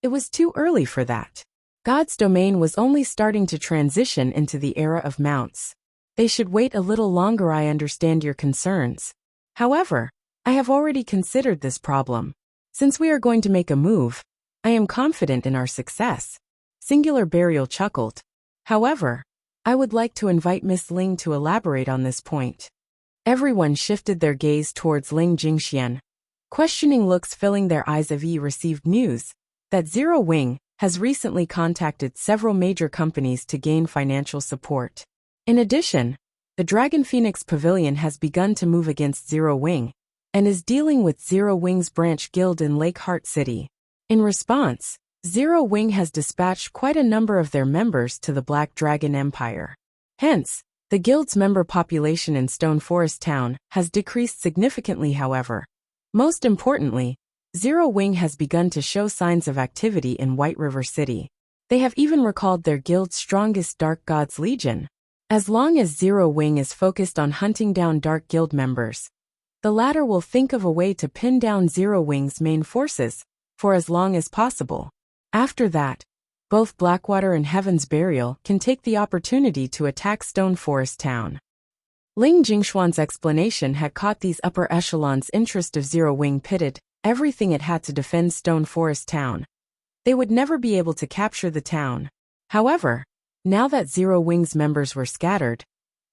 It was too early for that. God's domain was only starting to transition into the era of mounts. They should wait a little longer. I understand your concerns. However, I have already considered this problem. Since we are going to make a move, I am confident in our success. Singular Burial chuckled. However, I would like to invite Miss Ling to elaborate on this point. Everyone shifted their gaze towards Ling Jingxian. Questioning looks filling their eyes. He received news that Zero Wing has recently contacted several major companies to gain financial support. In addition, the Dragon Phoenix Pavilion has begun to move against Zero Wing and is dealing with Zero Wing's branch guild in Lake Heart City. In response, Zero Wing has dispatched quite a number of their members to the Black Dragon Empire. Hence, the guild's member population in Stone Forest Town has decreased significantly. However, most importantly, Zero Wing has begun to show signs of activity in White River City. They have even recalled their guild's strongest Dark Gods Legion. As long as Zero Wing is focused on hunting down Dark Guild members, the latter will think of a way to pin down Zero Wing's main forces for as long as possible. After that, both Blackwater and Heaven's Burial can take the opportunity to attack Stone Forest Town. Ling Jingxuan's explanation had caught these upper echelons' interest. Of Zero Wing pitted everything it had to defend Stone Forest Town. They would never be able to capture the town. However, now that Zero Wing's members were scattered,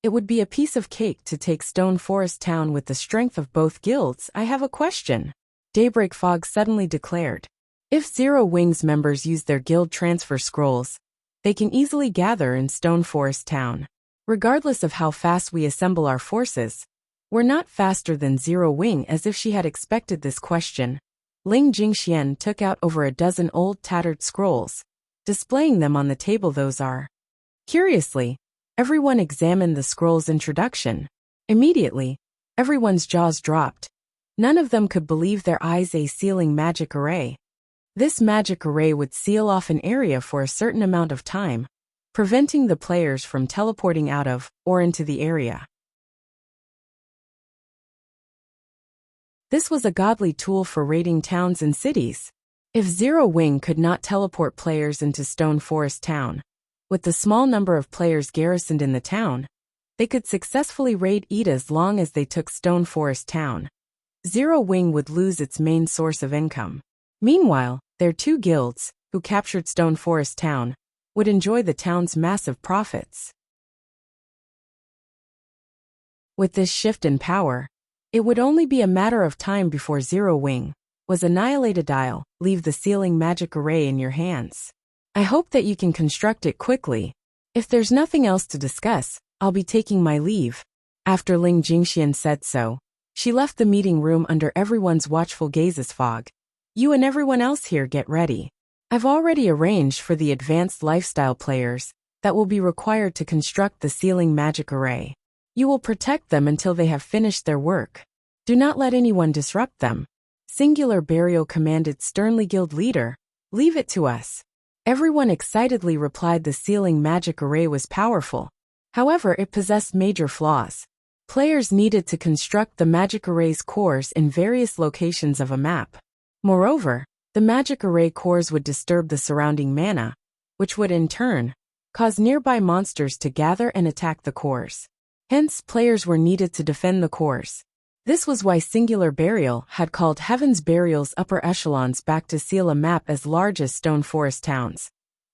it would be a piece of cake to take Stone Forest Town with the strength of both guilds. I have a question, Daybreak Fog suddenly declared. If Zero Wing's members use their guild transfer scrolls, they can easily gather in Stone Forest Town. Regardless of how fast we assemble our forces, we're not faster than Zero Wing. As if she had expected this question, Ling Jingxian took out over a dozen old tattered scrolls, displaying them on the table. Those are. Curiously, everyone examined the scroll's introduction. Immediately, everyone's jaws dropped. None of them could believe their eyes. A sealing magic array. This magic array would seal off an area for a certain amount of time, preventing the players from teleporting out of or into the area. This was a godly tool for raiding towns and cities. If Zero Wing could not teleport players into Stone Forest Town, with the small number of players garrisoned in the town, they could successfully raid it as long as they took Stone Forest Town. Zero Wing would lose its main source of income. Meanwhile, their two guilds, who captured Stone Forest Town, would enjoy the town's massive profits. With this shift in power, it would only be a matter of time before Zero Wing was annihilated. I'll leave the sealing magic array in your hands. I hope that you can construct it quickly. If there's nothing else to discuss, I'll be taking my leave. After Ling Jingxian said so, she left the meeting room under everyone's watchful gazes. Fog, you and everyone else here get ready. I've already arranged for the advanced lifestyle players that will be required to construct the sealing magic array. You will protect them until they have finished their work. Do not let anyone disrupt them. Singular Burial commanded sternly. Guild leader, leave it to us. Everyone excitedly replied. The sealing magic array was powerful. However, it possessed major flaws. Players needed to construct the magic array's cores in various locations of a map. Moreover, the magic array cores would disturb the surrounding mana, which would in turn cause nearby monsters to gather and attack the cores. Hence, players were needed to defend the cores. This was why Singular Burial had called Heaven's Burial's upper echelons back to seal a map as large as Stone Forest Towns.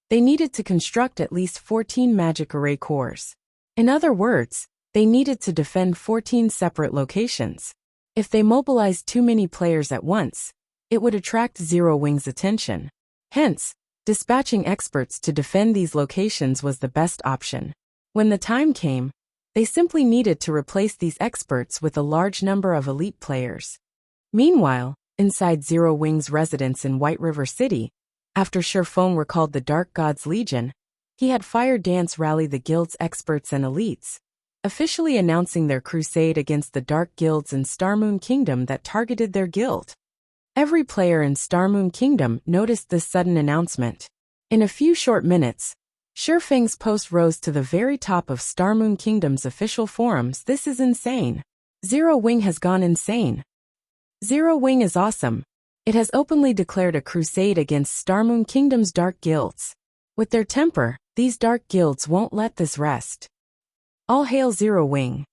They needed to construct at least 14 magic array cores. In other words, they needed to defend 14 separate locations. If they mobilized too many players at once, it would attract Zero Wing's attention. Hence, dispatching experts to defend these locations was the best option. When the time came, they simply needed to replace these experts with a large number of elite players. Meanwhile, inside Zero Wing's residence in White River City, after Shifeng recalled the Dark Gods Legion, he had Fire Dance rally the guild's experts and elites, officially announcing their crusade against the dark guilds in Starmoon Kingdom that targeted their guild. Every player in Starmoon Kingdom noticed this sudden announcement. In a few short minutes, Shifeng's post rose to the very top of Starmoon Kingdom's official forums. This is insane. Zero Wing has gone insane. Zero Wing is awesome. It has openly declared a crusade against Starmoon Kingdom's dark guilds. With their temper, these dark guilds won't let this rest. All hail Zero Wing.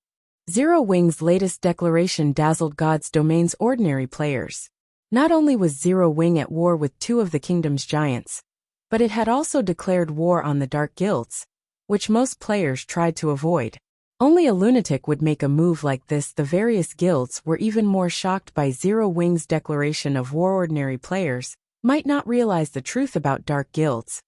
Zero Wing's latest declaration dazzled God's Domain's ordinary players. Not only was Zero Wing at war with two of the kingdom's giants, but it had also declared war on the Dark Guilds, which most players tried to avoid. Only a lunatic would make a move like this. The various guilds were even more shocked by Zero Wing's declaration of war. Ordinary players might not realize the truth about Dark Guilds,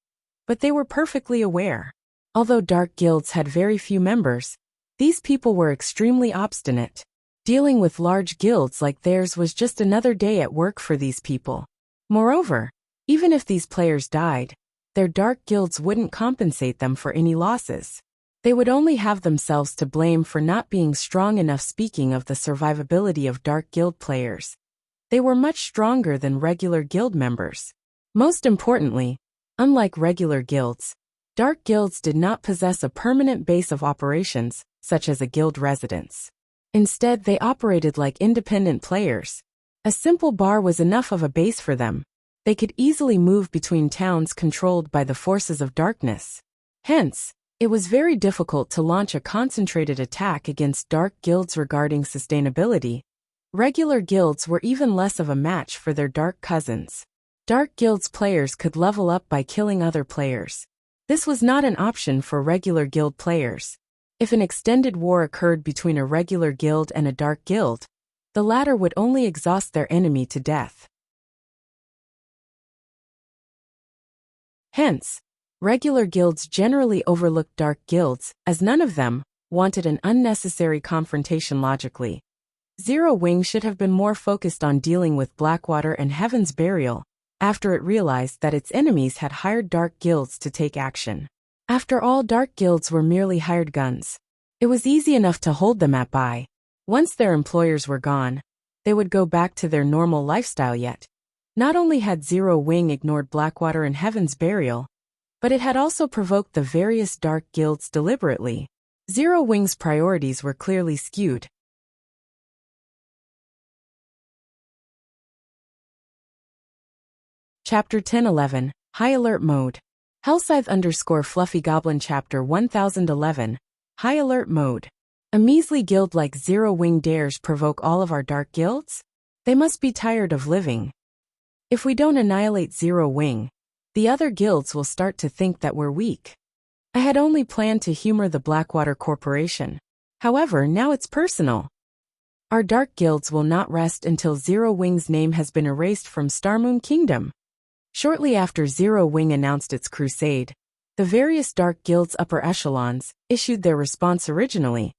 but they were perfectly aware. Although Dark Guilds had very few members, these people were extremely obstinate. Dealing with large guilds like theirs was just another day at work for these people. Moreover, even if these players died, their dark guilds wouldn't compensate them for any losses. They would only have themselves to blame for not being strong enough. Speaking of the survivability of dark guild players, they were much stronger than regular guild members. Most importantly, unlike regular guilds, dark guilds did not possess a permanent base of operations, such as a guild residence. Instead, they operated like independent players. A simple bar was enough of a base for them. They could easily move between towns controlled by the forces of darkness. Hence, it was very difficult to launch a concentrated attack against dark guilds. Regarding sustainability, regular guilds were even less of a match for their dark cousins. Dark guilds players could level up by killing other players. This was not an option for regular guild players. If an extended war occurred between a regular guild and a dark guild, the latter would only exhaust their enemy to death. Hence, regular guilds generally overlooked dark guilds, as none of them wanted an unnecessary confrontation. Logically, Zero Wing should have been more focused on dealing with Blackwater and Heaven's Burial, after it realized that its enemies had hired dark guilds to take action. After all, dark guilds were merely hired guns. It was easy enough to hold them at bay. Once their employers were gone, they would go back to their normal lifestyle. Yet, not only had Zero Wing ignored Blackwater and Heaven's Burial, but it had also provoked the various dark guilds deliberately. Zero Wing's priorities were clearly skewed. Chapter 1011, High Alert Mode. Hellscythe_Fluffy Goblin Chapter 1011, High Alert Mode. A measly guild like Zero Wing dares provoke all of our dark guilds? They must be tired of living. If we don't annihilate Zero Wing, the other guilds will start to think that we're weak. I had only planned to humor the Blackwater Corporation. However, now it's personal. Our dark guilds will not rest until Zero Wing's name has been erased from Starmoon Kingdom. Shortly after Zero Wing announced its crusade, the various dark guilds' upper echelons issued their response originally.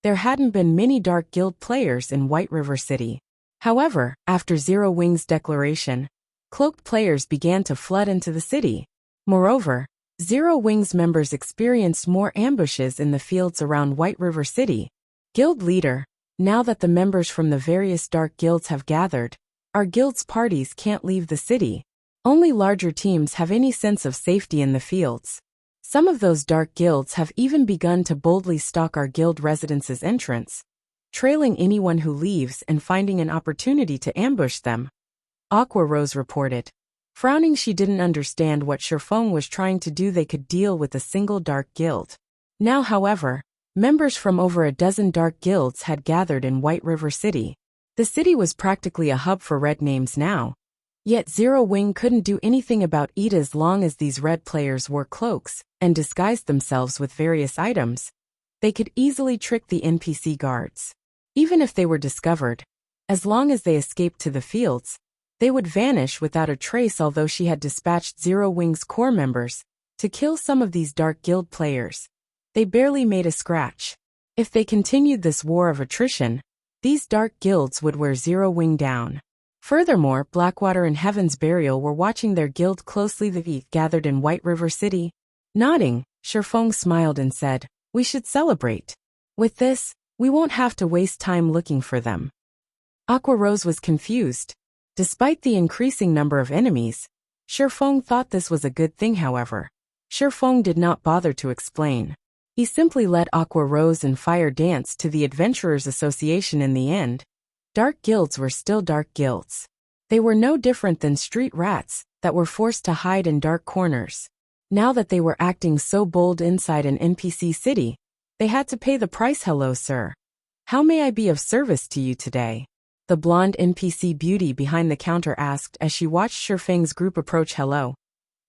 There hadn't been many dark guild players in White River City. However, after Zero Wing's declaration, cloaked players began to flood into the city. Moreover, Zero Wing's members experienced more ambushes in the fields around White River City. Guild leader, now that the members from the various dark guilds have gathered, our guild's parties can't leave the city. Only larger teams have any sense of safety in the fields. Some of those dark guilds have even begun to boldly stalk our guild residence's entrance, trailing anyone who leaves and finding an opportunity to ambush them. Aqua Rose reported. Frowning, she didn't understand what Sherfong was trying to do. They could deal with a single dark guild. Now, however, members from over a dozen dark guilds had gathered in White River City. The city was practically a hub for red names now. Yet Zero Wing couldn't do anything about it as long as these red players wore cloaks and disguised themselves with various items. They could easily trick the NPC guards. Even if they were discovered, as long as they escaped to the fields, they would vanish without a trace. Although she had dispatched Zero Wing's core members to kill some of these dark guild players, they barely made a scratch. If they continued this war of attrition, these dark guilds would wear Zero Wing down. Furthermore, Blackwater and Heaven's Burial were watching their guild closely. The gathered in White River City. Nodding, Sherfong smiled and said, "We should celebrate. With this, we won't have to waste time looking for them." Aqua Rose was confused. Despite the increasing number of enemies, Sherfong thought this was a good thing. However, Sherfong did not bother to explain. He simply let Aqua Rose and Fire dance to the Adventurers Association. In the end, dark guilds were still dark guilds. They were no different than street rats that were forced to hide in dark corners. Now that they were acting so bold inside an NPC city, they had to pay the price. "Hello, sir. How may I be of service to you today?" The blonde NPC beauty behind the counter asked as she watched Sherfang's group approach. "Hello.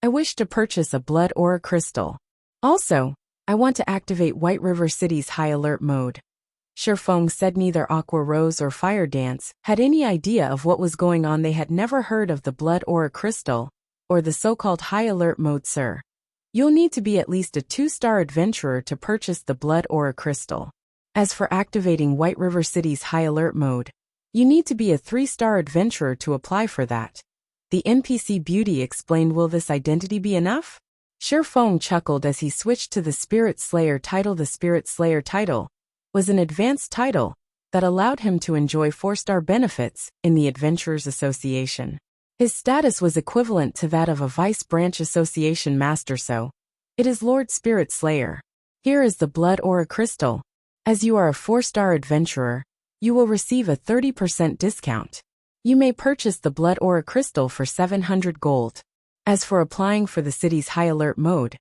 I wish to purchase a blood aura crystal. Also, I want to activate White River City's high alert mode." Sherfong said neither Aqua Rose or Fire Dance had any idea of what was going on. They had never heard of the blood aura crystal, or the so-called high alert mode. "Sir, you'll need to be at least a 2-star adventurer to purchase the blood aura crystal. As for activating White River City's high alert mode, you need to be a 3-star adventurer to apply for that," the NPC beauty explained. "Will this identity be enough?" Sherfong chuckled as he switched to the Spirit Slayer title. The Spirit Slayer title was an advanced title that allowed him to enjoy 4-star benefits in the Adventurers Association. His status was equivalent to that of a Vice Branch Association Master. "So, it is Lord Spirit Slayer. Here is the blood aura crystal. As you are a 4-star adventurer, you will receive a 30% discount. You may purchase the blood aura crystal for 700 gold. As for applying for the city's high alert mode,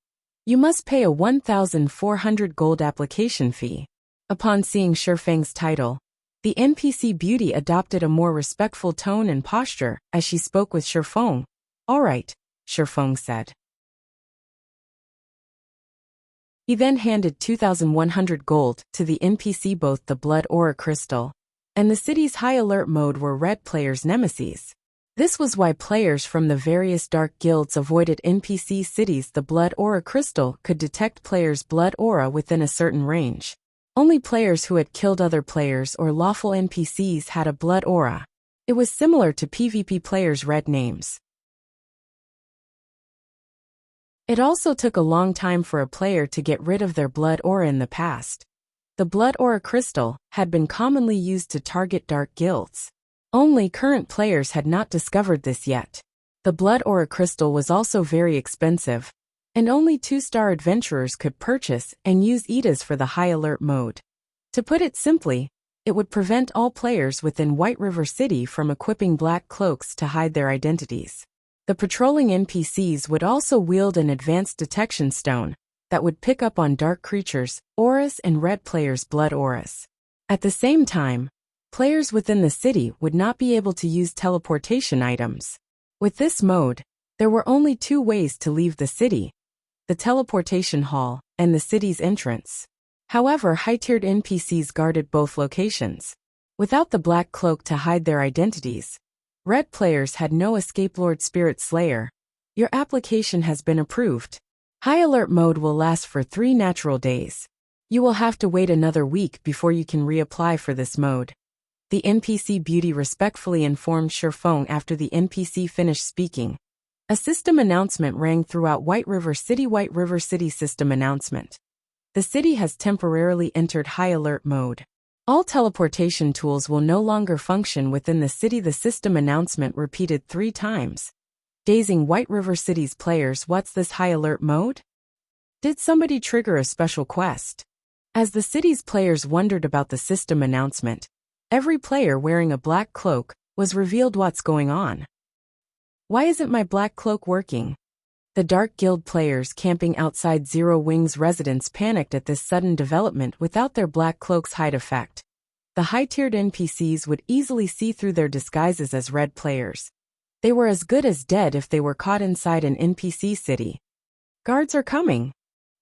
you must pay a 1,400 gold application fee." Upon seeing Sherfang's title, the NPC beauty adopted a more respectful tone and posture as she spoke with Sherfong. "All right," Sherfong said. He then handed 2,100 gold to the NPC. Both the blood aura crystal and the city's high alert mode were red players' nemesis. This was why players from the various dark guilds avoided NPC cities. The blood aura crystal could detect players' blood aura within a certain range. Only players who had killed other players or lawful NPCs had a blood aura. It was similar to PvP players' red names. It also took a long time for a player to get rid of their blood aura in the past. The blood aura crystal had been commonly used to target dark guilds. Only current players had not discovered this yet. The blood aura crystal was also very expensive, and only 2-star adventurers could purchase and use ETAs for the high alert mode. To put it simply, it would prevent all players within White River City from equipping black cloaks to hide their identities. The patrolling NPCs would also wield an advanced detection stone that would pick up on dark creatures, auras, and red players' blood auras. At the same time, players within the city would not be able to use teleportation items. With this mode, there were only two ways to leave the city: the teleportation hall and the city's entrance. However, high-tiered NPCs guarded both locations. Without the black cloak to hide their identities, red players had no escape. Lord Spirit Slayer, your application has been approved. High alert mode will last for 3 natural days. You will have to wait another week before you can reapply for this mode. The NPC Beauty respectfully informed Shifeng after the NPC finished speaking. A system announcement rang throughout White River City. White River City system announcement. The city has temporarily entered high alert mode. All teleportation tools will no longer function within the city. The system announcement repeated 3 times, dazing White River City's players. What's this high alert mode? Did somebody trigger a special quest? As the city's players wondered about the system announcement, every player wearing a black cloak was revealed. What's going on? Why isn't my black cloak working? The Dark Guild players camping outside Zero Wing's residence panicked at this sudden development. Without their black cloak's hide effect, the high-tiered NPCs would easily see through their disguises as red players. They were as good as dead if they were caught inside an NPC city. Guards are coming.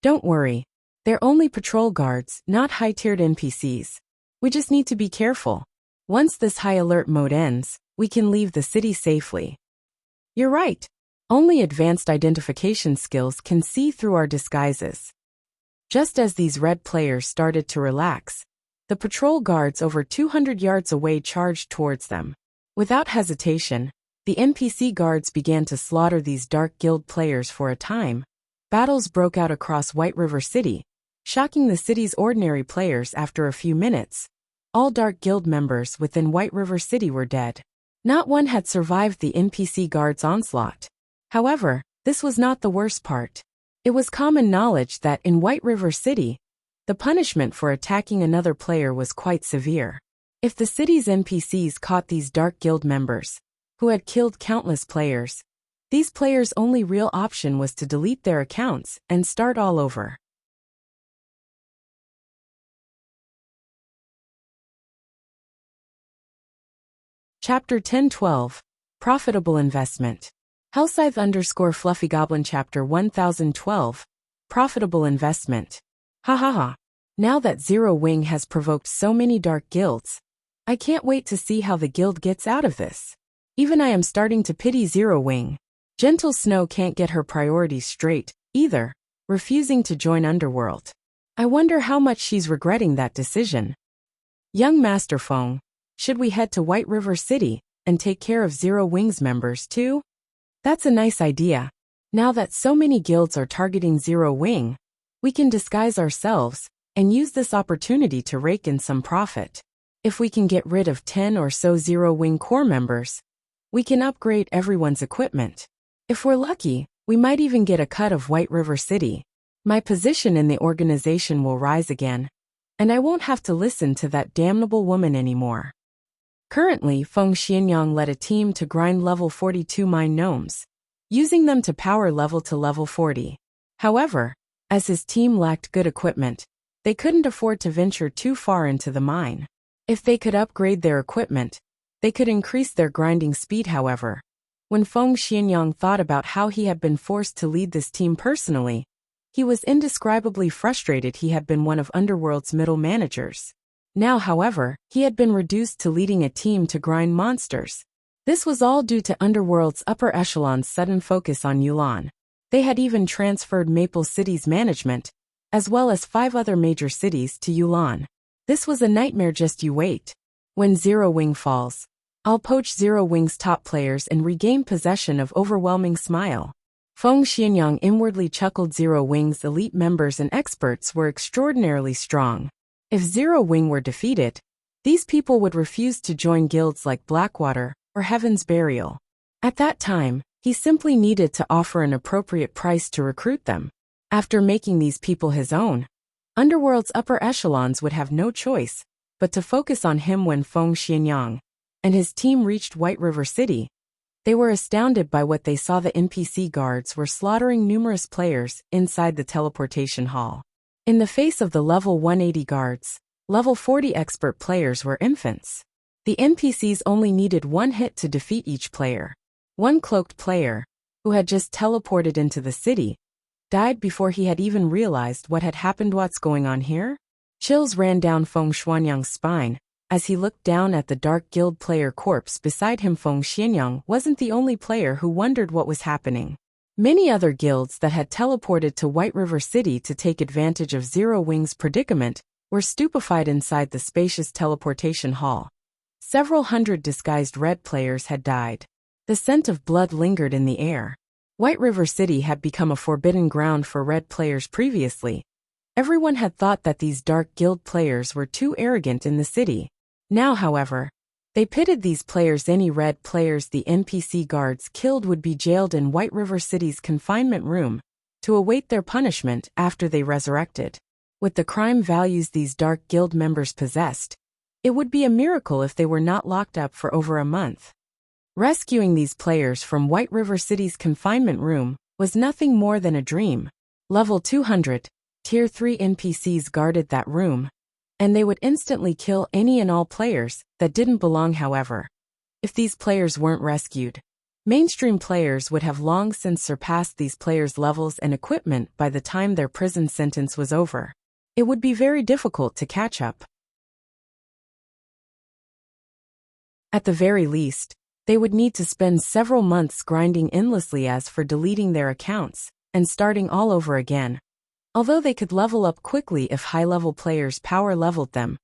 Don't worry. They're only patrol guards, not high-tiered NPCs. We just need to be careful. Once this high alert mode ends, we can leave the city safely. You're right. Only advanced identification skills can see through our disguises. Just as these red players started to relax, the patrol guards over 200 yards away charged towards them. Without hesitation, the NPC guards began to slaughter these Dark Guild players. For a time, battles broke out across White River City, shocking the city's ordinary players. After a few minutes, all Dark Guild members within White River City were dead. Not one had survived the NPC guards' onslaught. However, this was not the worst part. It was common knowledge that in White River City, the punishment for attacking another player was quite severe. If the city's NPCs caught these Dark Guild members, who had killed countless players, these players' only real option was to delete their accounts and start all over. Chapter 1012, Profitable Investment. Hellscythe_Fluffy Goblin Chapter 1012, Profitable Investment. Ha ha ha. Now that Zero Wing has provoked so many dark guilds, I can't wait to see how the guild gets out of this. Even I am starting to pity Zero Wing. Gentle Snow can't get her priorities straight, either, refusing to join Underworld. I wonder how much she's regretting that decision. Young Master Feng, should we head to White River City and take care of Zero Wing's members too? That's a nice idea. Now that so many guilds are targeting Zero Wing, we can disguise ourselves and use this opportunity to rake in some profit. If we can get rid of 10 or so Zero Wing core members, we can upgrade everyone's equipment. If we're lucky, we might even get a cut of White River City. My position in the organization will rise again, and I won't have to listen to that damnable woman anymore. Currently, Feng Xianyang led a team to grind level 42 mine gnomes, using them to power level to level 40. However, as his team lacked good equipment, they couldn't afford to venture too far into the mine. If they could upgrade their equipment, they could increase their grinding speed. However, when Feng Xianyang thought about how he had been forced to lead this team personally, he was indescribably frustrated. He had been one of Underworld's middle managers. Now, however, he had been reduced to leading a team to grind monsters. This was all due to Underworld's upper echelon's sudden focus on Yulan. They had even transferred Maple City's management, as well as 5 other major cities, to Yulan. This was a nightmare. Just you wait. When Zero Wing falls, I'll poach Zero Wing's top players and regain possession of Overwhelming Smile. Feng Xianyang inwardly chuckled. Zero Wing's elite members and experts were extraordinarily strong. If Zero Wing were defeated, these people would refuse to join guilds like Blackwater or Heaven's Burial. At that time, he simply needed to offer an appropriate price to recruit them. After making these people his own, Underworld's upper echelons would have no choice but to focus on him. When Feng Xianyang and his team reached White River City, They were astounded by what they saw. The NPC guards were slaughtering numerous players inside the teleportation hall. In the face of the level 180 guards, level 40 expert players were infants. The NPCs only needed one hit to defeat each player. One cloaked player, who had just teleported into the city, died before he had even realized what had happened. What's going on here? Chills ran down Feng Xuanyang's spine as he looked down at the Dark Guild player corpse beside him. Feng Xuanyang wasn't the only player who wondered what was happening. Many other guilds that had teleported to White River City to take advantage of Zero Wing's predicament were stupefied inside the spacious teleportation hall. Several hundred disguised red players had died. The scent of blood lingered in the air. White River City had become a forbidden ground for red players previously. Everyone had thought that these Dark Guild players were too arrogant in the city. Now, however, they pitted these players. Any red players the NPC guards killed would be jailed in White River City's confinement room to await their punishment after they resurrected. With the crime values these Dark Guild members possessed, it would be a miracle if they were not locked up for over a month. Rescuing these players from White River City's confinement room was nothing more than a dream. Level 200, Tier 3 NPCs guarded that room, and they would instantly kill any and all players that didn't belong. However, if these players weren't rescued, mainstream players would have long since surpassed these players' levels and equipment by the time their prison sentence was over. It would be very difficult to catch up. At the very least, they would need to spend several months grinding endlessly as for deleting their accounts and starting all over again. Although they could level up quickly if high-level players power leveled them,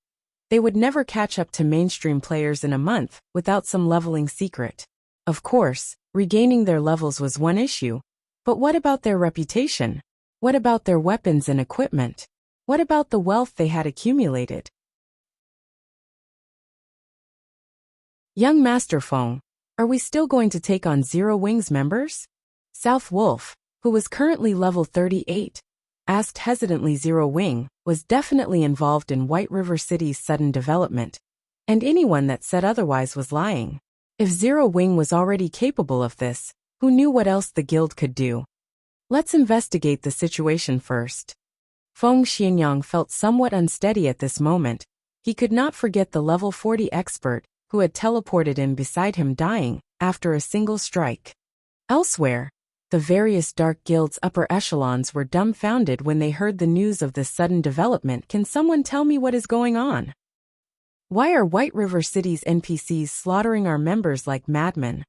they would never catch up to mainstream players in a month without some leveling secret. Of course, regaining their levels was one issue, but what about their reputation? What about their weapons and equipment? What about the wealth they had accumulated? Young Master Feng, are we still going to take on Zero Wings members? South Wolf, who was currently level 38, asked hesitantly. Zero Wing was definitely involved in White River City's sudden development, and anyone that said otherwise was lying. If Zero Wing was already capable of this, who knew what else the guild could do? Let's investigate the situation first. Feng Xuanyang felt somewhat unsteady at this moment. He could not forget the level 40 expert who had teleported in beside him dying after a single strike. Elsewhere, the various Dark Guild's upper echelons were dumbfounded when they heard the news of this sudden development. Can someone tell me what is going on? Why are White River City's NPCs slaughtering our members like madmen?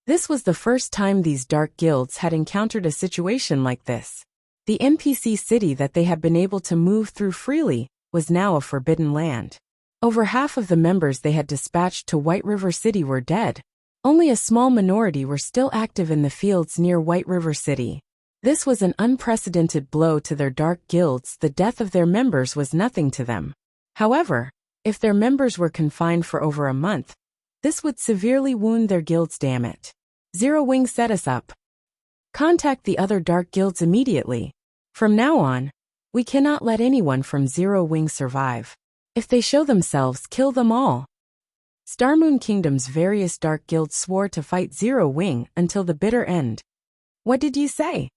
This was the first time these Dark Guilds had encountered a situation like this. The NPC city that they had been able to move through freely was now a forbidden land. Over half of the members they had dispatched to White River City were dead. Only a small minority were still active in the fields near White River City. This was an unprecedented blow to their Dark Guilds. The death of their members was nothing to them. However, if their members were confined for over a month, this would severely wound their guilds. Damn it. Zero Wing set us up. Contact the other Dark Guilds immediately. From now on, we cannot let anyone from Zero Wing survive. If they show themselves, kill them all. Starmoon Kingdom's various Dark Guilds swore to fight Zero Wing until the bitter end. What did you say?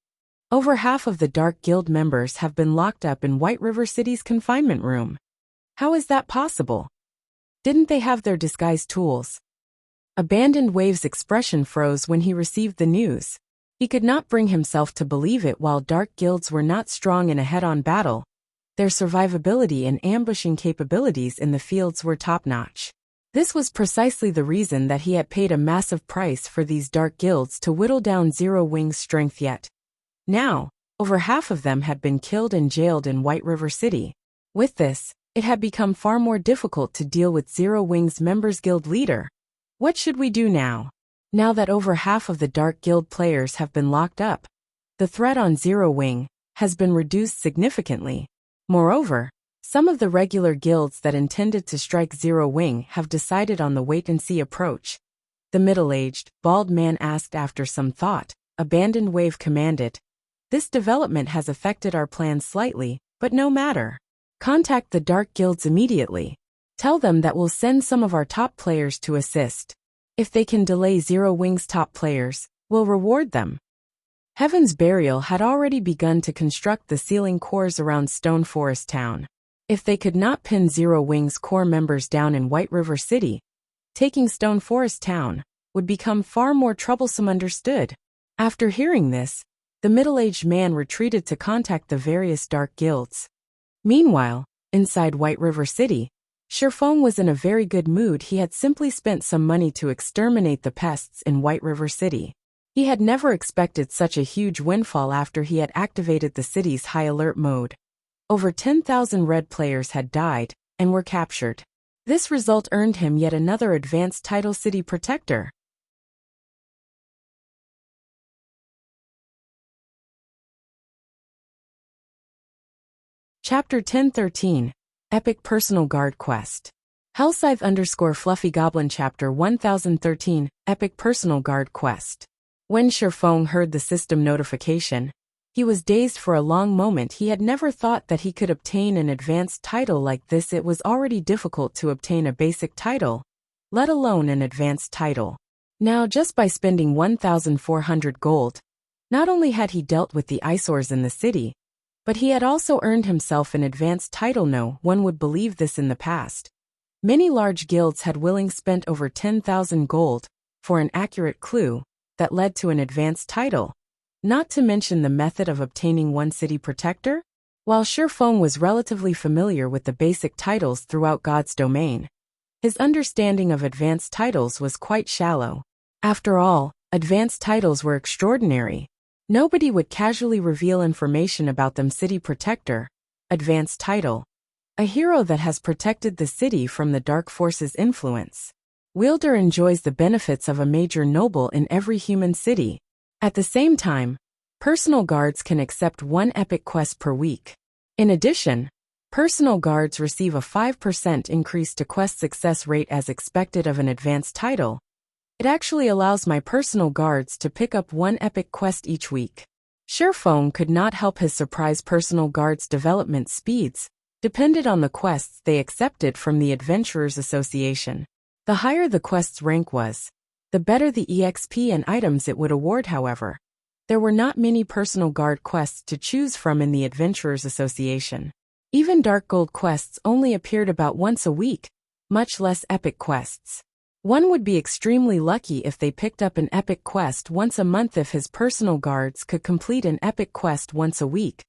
Over half of the Dark Guild members have been locked up in White River City's confinement room. How is that possible? Didn't they have their disguise tools? Abandoned Wave's expression froze when he received the news. He could not bring himself to believe it. While Dark Guilds were not strong in a head-on battle, their survivability and ambushing capabilities in the fields were top-notch. This was precisely the reason that he had paid a massive price for these Dark Guilds to whittle down Zero Wing's strength. Yet now, over half of them had been killed and jailed in White River City. With this, it had become far more difficult to deal with Zero Wing's members. Guild leader, what should we do now? Now that over half of the Dark Guild players have been locked up, the threat on Zero Wing has been reduced significantly. Moreover, some of the regular guilds that intended to strike Zero Wing have decided on the wait-and-see approach. The middle-aged, bald man asked after some thought. Abandoned Wave commanded. This development has affected our plans slightly, but no matter. Contact the Dark Guilds immediately. Tell them that we'll send some of our top players to assist. If they can delay Zero Wings top players, we'll reward them. Heaven's Burial had already begun to construct the sealing cores around Stone Forest Town. If they could not pin Zero Wings core members down in White River City, taking Stone Forest Town would become far more troublesome. Understood. After hearing this, the middle-aged man retreated to contact the various dark guilds. Meanwhile, inside White River City, Shifeng was in a very good mood. He had simply spent some money to exterminate the pests in White River City. He had never expected such a huge windfall after he had activated the city's high alert mode. Over 10,000 red players had died and were captured. This result earned him yet another advanced title, City Protector. Chapter 1013, Epic Personal Guard Quest. Hellscythe _Fluffy Goblin Chapter 1013, Epic Personal Guard Quest. When Shifeng heard the system notification, he was dazed for a long moment. He had never thought that he could obtain an advanced title like this. It was already difficult to obtain a basic title, let alone an advanced title. Now, just by spending 1,400 gold, not only had he dealt with the eyesores in the city, but he had also earned himself an advanced title. No one would believe this in the past. Many large guilds had willingly spent over 10,000 gold for an accurate clue that led to an advanced title, not to mention the method of obtaining one city protector. While Shifeng was relatively familiar with the basic titles throughout God's domain, his understanding of advanced titles was quite shallow. After all, advanced titles were extraordinary. Nobody would casually reveal information about them. City Protector, advanced title. A hero that has protected the city from the dark forces' influence. Wielder enjoys the benefits of a major noble in every human city. At the same time, personal guards can accept one epic quest per week. In addition, personal guards receive a 5% increase to quest success rate as expected of an advanced title. It actually allows my personal guards to pick up one epic quest each week. Shifeng could not help his surprise. Personal guards' development speeds depended on the quests they accepted from the Adventurers Association. The higher the quest's rank was, the better the EXP and items it would award. However, there were not many personal guard quests to choose from in the Adventurers Association. Even dark gold quests only appeared about once a week, much less epic quests. One would be extremely lucky if they picked up an epic quest once a month. If his personal guards could complete an epic quest once a week,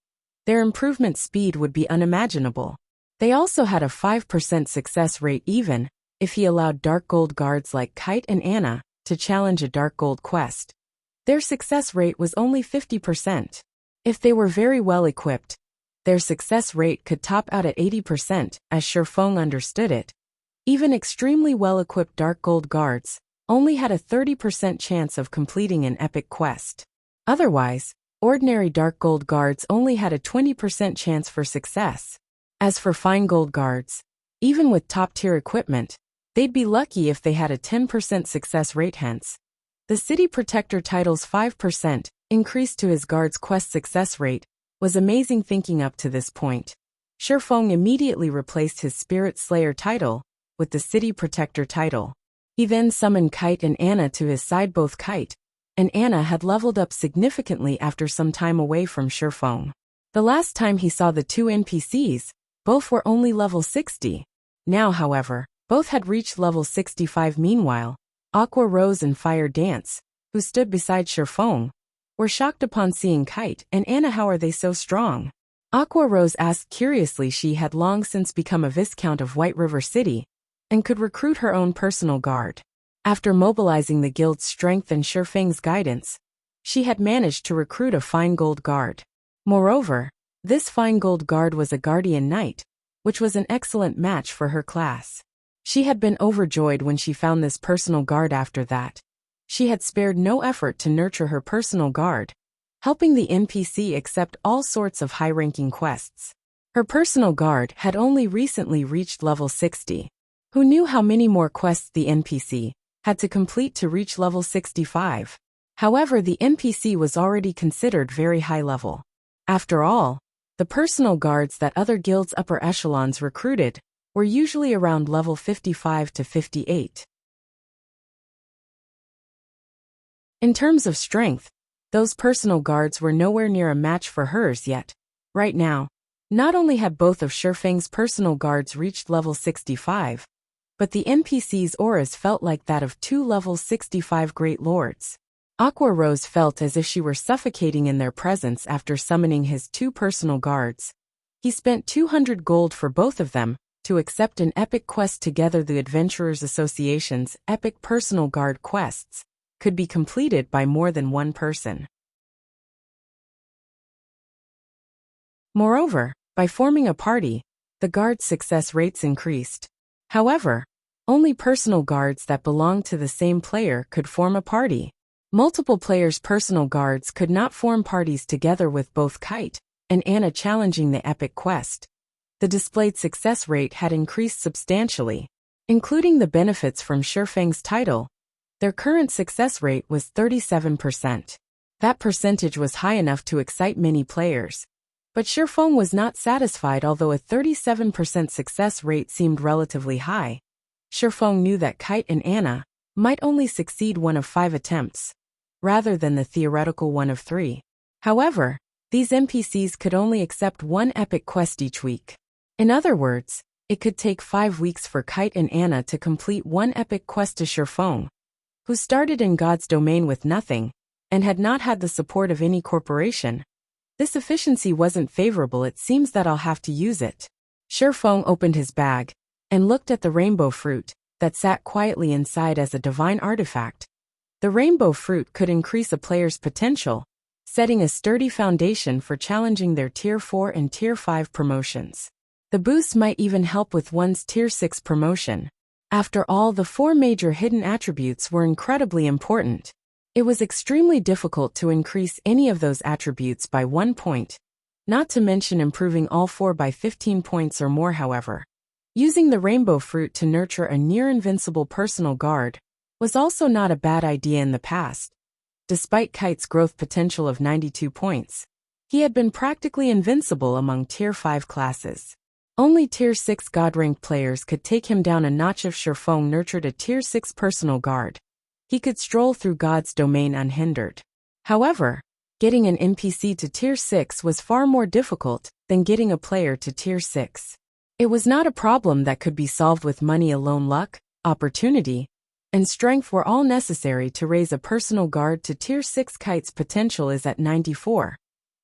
their improvement speed would be unimaginable. They also had a 5% success rate even if he allowed dark gold guards like Kite and Anna to challenge a dark gold quest. Their success rate was only 50%. If they were very well equipped, their success rate could top out at 80%, as Shifeng understood it. Even extremely well-equipped dark gold guards only had a 30% chance of completing an epic quest. Otherwise, ordinary dark gold guards only had a 20% chance for success. As for fine gold guards, even with top-tier equipment, they'd be lucky if they had a 10% success rate. Hence, the City Protector title's 5% increase to his guard's quest success rate was amazing. Thinking up to this point, Shifeng immediately replaced his Spirit Slayer title with the City Protector title. He then summoned Kite and Anna to his side. Both Kite and Anna had leveled up significantly after some time away from Shifeng. The last time he saw the two NPCs, both were only level 60. Now, however, both had reached level 65. Meanwhile, Aqua Rose and Fire Dance, who stood beside Shifeng, were shocked upon seeing Kite and Anna. How are they so strong? Aqua Rose asked curiously. She had long since become a Viscount of White River City and could recruit her own personal guard. After mobilizing the guild's strength and Shifeng's guidance, she had managed to recruit a fine gold guard. Moreover, this fine gold guard was a guardian knight, which was an excellent match for her class. She had been overjoyed when she found this personal guard. After that, she had spared no effort to nurture her personal guard, helping the NPC accept all sorts of high-ranking quests. Her personal guard had only recently reached level 60. Who knew how many more quests the NPC had to complete to reach level 65? However, the NPC was already considered very high level. After all, the personal guards that other guilds' upper echelons recruited were usually around level 55 to 58. In terms of strength, those personal guards were nowhere near a match for hers yet. Right now, not only had both of Shifeng's personal guards reached level 65, but the NPC's auras felt like that of two level 65 Great Lords. Aqua Rose felt as if she were suffocating in their presence after summoning his two personal guards. He spent 200 gold for both of them to accept an epic quest together. The Adventurers Association's epic personal guard quests could be completed by more than one person. Moreover, by forming a party, the guard's success rates increased. However, only personal guards that belonged to the same player could form a party. Multiple players' personal guards could not form parties together, with both Kite and Anna challenging the epic quest. The displayed success rate had increased substantially. Including the benefits from Shifeng's title, their current success rate was 37%. That percentage was high enough to excite many players. But Shifeng was not satisfied. Although a 37% success rate seemed relatively high, Shifeng knew that Kite and Anna might only succeed one of 5 attempts, rather than the theoretical one of 3. However, these NPCs could only accept one epic quest each week. In other words, it could take 5 weeks for Kite and Anna to complete one epic quest to Shifeng, who started in God's domain with nothing, and had not had the support of any corporation. This efficiency wasn't favorable. It seems that I'll have to use it. Shifeng opened his bag and looked at the rainbow fruit that sat quietly inside as a divine artifact. The rainbow fruit could increase a player's potential, setting a sturdy foundation for challenging their Tier 4 and Tier 5 promotions. The boost might even help with one's Tier 6 promotion. After all, the 4 major hidden attributes were incredibly important. It was extremely difficult to increase any of those attributes by 1 point, not to mention improving all 4 by 15 points or more. However, using the rainbow fruit to nurture a near-invincible personal guard was also not a bad idea in the past. Despite Kite's growth potential of 92 points, he had been practically invincible among Tier 5 classes. Only Tier 6 God-ranked players could take him down a notch. If Shifeng nurtured a Tier 6 personal guard, he could stroll through God's domain unhindered. However, getting an NPC to Tier 6 was far more difficult than getting a player to Tier 6. It was not a problem that could be solved with money alone. Luck, opportunity, and strength were all necessary to raise a personal guard to Tier 6. Kite's potential is at 94,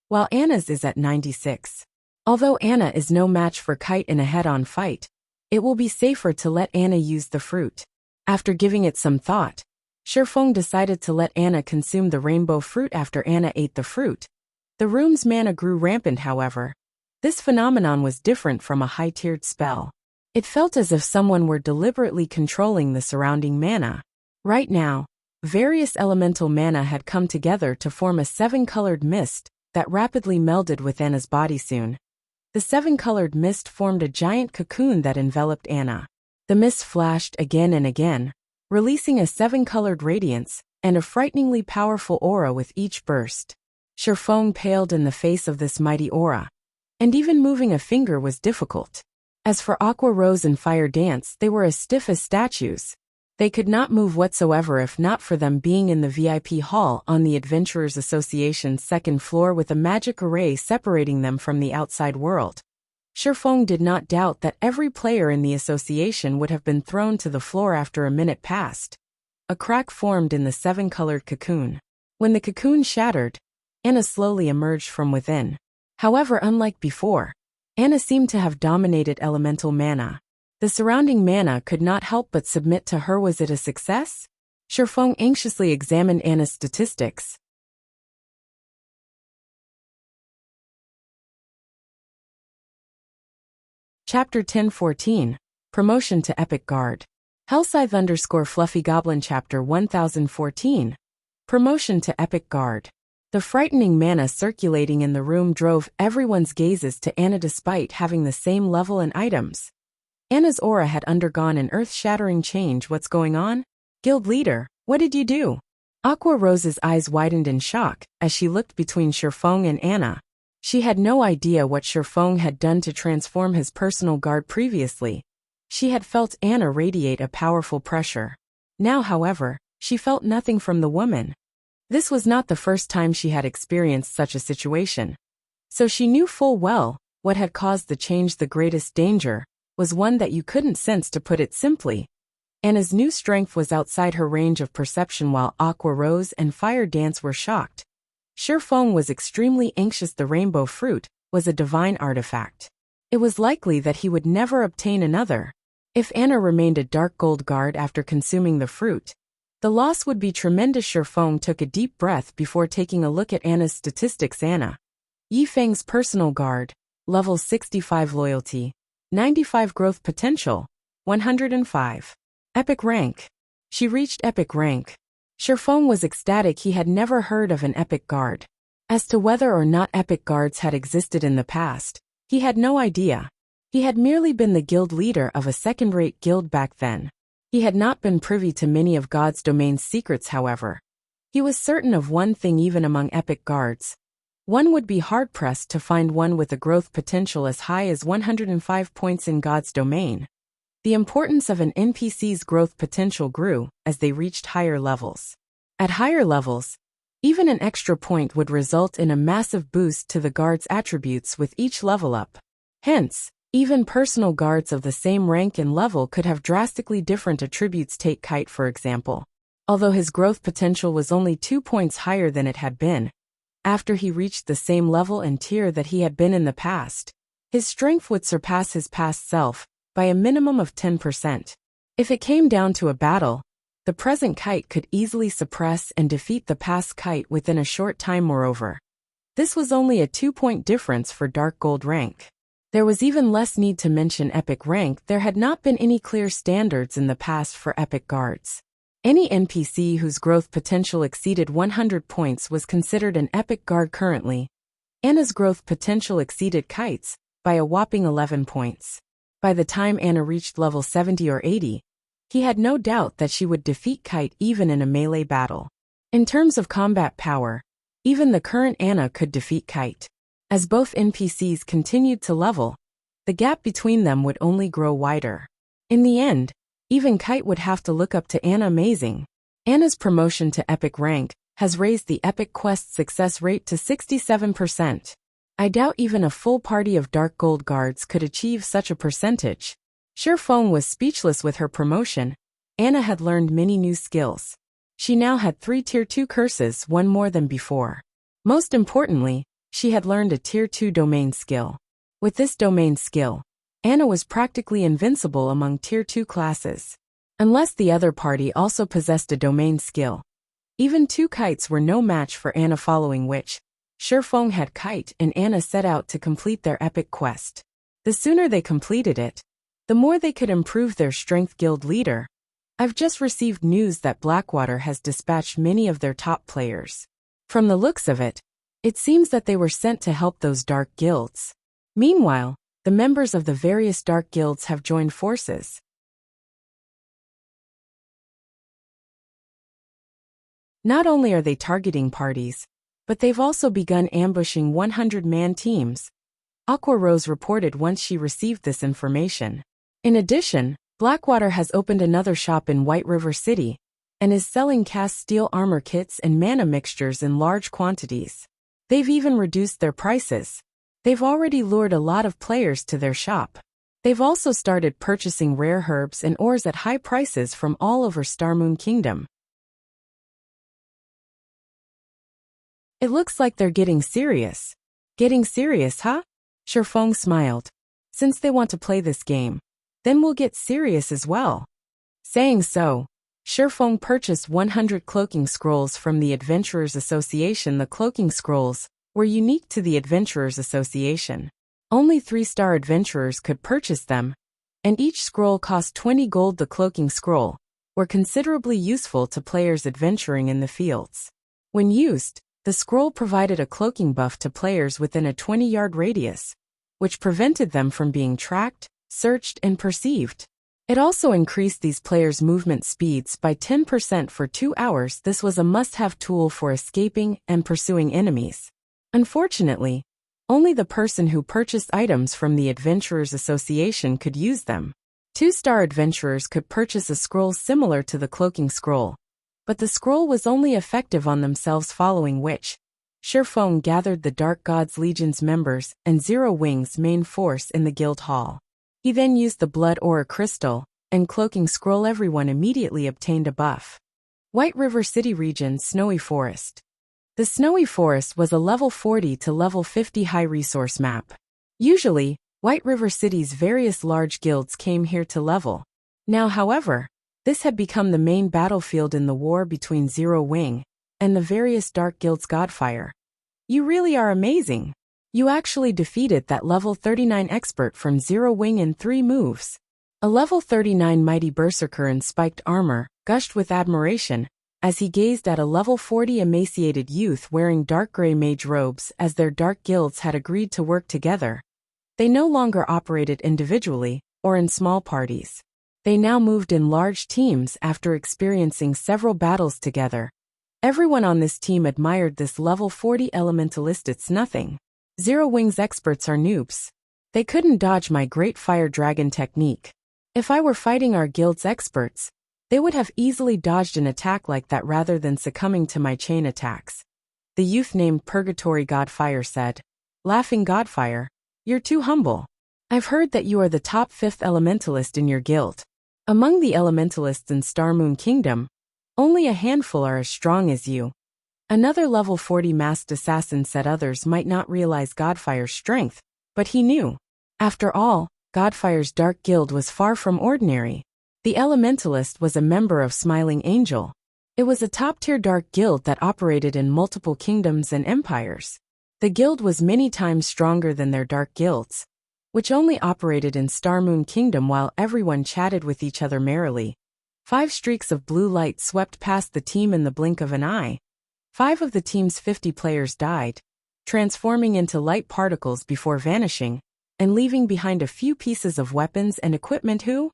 while Anna's is at 96. Although Anna is no match for Kite in a head-on fight, it will be safer to let Anna use the fruit. After giving it some thought, Shifeng decided to let Anna consume the rainbow fruit. After Anna ate the fruit, the room's mana grew rampant. However, this phenomenon was different from a high-tiered spell. It felt as if someone were deliberately controlling the surrounding mana. Right now, various elemental mana had come together to form a 7-colored mist that rapidly melded with Anna's body. Soon, the 7-colored mist formed a giant cocoon that enveloped Anna. The mist flashed again and again, releasing a 7-colored radiance and a frighteningly powerful aura with each burst. Shifeng paled in the face of this mighty aura, and even moving a finger was difficult. As for Aqua Rose and Fire Dance, they were as stiff as statues. They could not move whatsoever if not for them being in the VIP hall on the Adventurers Association's 2nd floor with a magic array separating them from the outside world. Shifeng did not doubt that every player in the association would have been thrown to the floor after a minute passed. A crack formed in the 7-colored cocoon. When the cocoon shattered, Anna slowly emerged from within. However, unlike before, Anna seemed to have dominated elemental mana. The surrounding mana could not help but submit to her. Was it a success? Shifeng anxiously examined Anna's statistics. Chapter 1014, Promotion to Epic Guard. Hellscythe_Fluffy Goblin Chapter 1014, Promotion to Epic Guard. The frightening mana circulating in the room drove everyone's gazes to Anna despite having the same level and items. Anna's aura had undergone an earth-shattering change. What's going on? Guild leader, what did you do? Aqua Rose's eyes widened in shock as she looked between Shifeng and Anna. She had no idea what Shifeng had done to transform his personal guard previously. She had felt Anna radiate a powerful pressure. Now, however, she felt nothing from the woman. This was not the first time she had experienced such a situation. So she knew full well, what had caused the change. The greatest danger was one that you couldn't sense, to put it simply. Anna's new strength was outside her range of perception. While Aqua Rose and Fire Dance were shocked, Shifeng was extremely anxious. The rainbow fruit was a divine artifact. It was likely that he would never obtain another. If Anna remained a dark gold guard after consuming the fruit, the loss would be tremendous. Shifeng took a deep breath before taking a look at Anna's statistics. Anna Yifeng's personal guard, level 65 loyalty, 95 growth potential, 105. Epic rank. She reached epic rank. Shifeng was ecstatic. He had never heard of an epic guard. As to whether or not epic guards had existed in the past, he had no idea. He had merely been the guild leader of a second-rate guild back then. He had not been privy to many of God's domain's secrets. However, he was certain of one thing: even among epic guards, one would be hard-pressed to find one with a growth potential as high as 105 points in God's domain. The importance of an NPC's growth potential grew as they reached higher levels. At higher levels, even an extra point would result in a massive boost to the guard's attributes with each level up. Hence, even personal guards of the same rank and level could have drastically different attributes. Take Kite, for example. Although his growth potential was only 2 points higher than it had been, after he reached the same level and tier that he had been in the past, his strength would surpass his past self by a minimum of 10%. If it came down to a battle, the present Kite could easily suppress and defeat the past Kite within a short time. Moreover, this was only a 2-point difference for Dark Gold rank. There was even less need to mention epic rank. There had not been any clear standards in the past for epic guards. Any NPC whose growth potential exceeded 100 points was considered an epic guard. Currently, Anna's growth potential exceeded Kite's by a whopping 11 points. By the time Anna reached level 70 or 80, he had no doubt that she would defeat Kite even in a melee battle. In terms of combat power, even the current Anna could defeat Kite. As both NPCs continued to level, the gap between them would only grow wider. In the end, even Kite would have to look up to Anna. Amazing. Anna's promotion to epic rank has raised the epic quest success rate to 67%. I doubt even a full party of Dark Gold guards could achieve such a percentage. Shifeng was speechless with her promotion. Anna had learned many new skills. She now had 3 Tier 2 curses, one more than before. Most importantly, she had learned a Tier 2 domain skill. With this domain skill, Anna was practically invincible among Tier 2 classes. Unless the other party also possessed a domain skill, even 2 Kites were no match for Anna. Following which, Shifeng had Kite and Anna set out to complete their epic quest. The sooner they completed it, the more they could improve their strength. Guild leader, I've just received news that Blackwater has dispatched many of their top players. From the looks of it, it seems that they were sent to help those dark guilds. Meanwhile, the members of the various dark guilds have joined forces. Not only are they targeting parties, but they've also begun ambushing 100-man teams. Aqua Rose reported once she received this information. In addition, Blackwater has opened another shop in White River City and is selling cast steel armor kits and mana mixtures in large quantities. They've even reduced their prices. They've already lured a lot of players to their shop. They've also started purchasing rare herbs and ores at high prices from all over Starmoon Kingdom. It looks like they're getting serious. Getting serious, huh? Shifeng smiled. Since they want to play this game, then we'll get serious as well. Saying so, Shifeng purchased 100 cloaking scrolls from the Adventurers Association. The cloaking scrolls were unique to the Adventurers Association. Only 3-star adventurers could purchase them, and each scroll cost 20 gold. The cloaking scroll were considerably useful to players adventuring in the fields. When used, the scroll provided a cloaking buff to players within a 20-yard radius, which prevented them from being tracked, searched, and perceived. It also increased these players' movement speeds by 10% for 2 hours. This was a must-have tool for escaping and pursuing enemies. Unfortunately, only the person who purchased items from the Adventurers Association could use them. 2-star adventurers could purchase a scroll similar to the cloaking scroll, But the scroll was only effective on themselves, following which Shifeng gathered the Dark God's Legion's members and Zero Wing's main force in the guild hall. He then used the blood aura crystal and cloaking scroll. Everyone immediately obtained a buff. White River City Region Snowy Forest. The Snowy Forest was a level 40 to level 50 high resource map. Usually, White River City's various large guilds came here to level. Now, however, this had become the main battlefield in the war between Zero Wing and the various dark guilds. Godfire, you really are amazing. You actually defeated that level 39 expert from Zero Wing in 3 moves. A level 39 mighty berserker in spiked armor gushed with admiration as he gazed at a level 40 emaciated youth wearing dark gray mage robes. As their dark guilds had agreed to work together, they no longer operated individually or in small parties. They now moved in large teams after experiencing several battles together. Everyone on this team admired this level 40 elementalist. It's nothing. Zero Wing's experts are noobs. They couldn't dodge my great fire dragon technique. If I were fighting our guild's experts, they would have easily dodged an attack like that rather than succumbing to my chain attacks. The youth named Purgatory Godfire said, laughing. Godfire, you're too humble. I've heard that you are the top 5th elementalist in your guild. Among the elementalists in Star Moon Kingdom, only a handful are as strong as you. Another level 40 masked assassin said others might not realize Godfire's strength, but he knew. After all, Godfire's dark guild was far from ordinary. The elementalist was a member of Smiling Angel. It was a top-tier dark guild that operated in multiple kingdoms and empires. The guild was many times stronger than their dark guilds, which only operated in Star Moon Kingdom. While everyone chatted with each other merrily, 5 streaks of blue light swept past the team in the blink of an eye. 5 of the team's 50 players died, transforming into light particles before vanishing and leaving behind a few pieces of weapons and equipment. Who?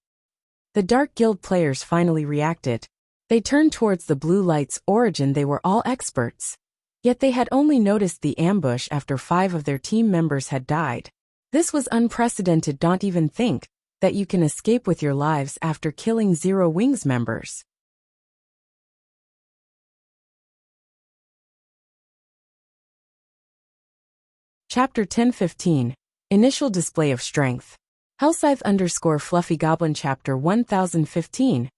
The Dark Guild players finally reacted. They turned towards the blue light's origin. They were all experts. Yet they had only noticed the ambush after 5 of their team members had died. This was unprecedented. Don't even think that you can escape with your lives after killing Zero Wing's members. Chapter 10:15 Initial Display of Strength. Hellscythe_Fluffy Goblin Chapter 1015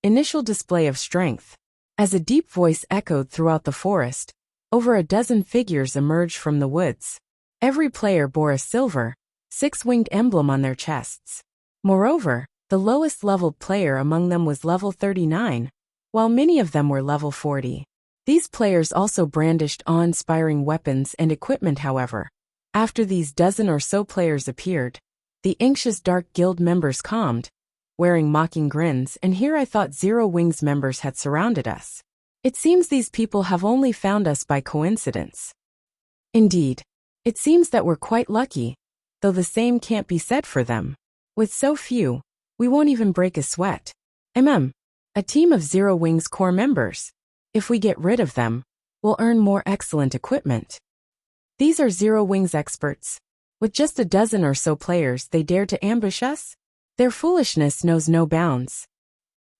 Initial Display of Strength. As a deep voice echoed throughout the forest, over a dozen figures emerged from the woods. Every player bore a silver, 6-winged emblem on their chests. Moreover, the lowest leveled player among them was level 39, while many of them were level 40. These players also brandished awe-inspiring weapons and equipment. However, after these dozen or so players appeared, the anxious Dark Guild members calmed, wearing mocking grins. And here I thought Zero Wing's members had surrounded us. It seems these people have only found us by coincidence. Indeed, it seems that we're quite lucky, though the same can't be said for them. With so few, we won't even break a sweat. A team of Zero Wing's core members. If we get rid of them, we'll earn more excellent equipment. These are Zero Wing's experts. With just a dozen or so players, they dare to ambush us? Their foolishness knows no bounds.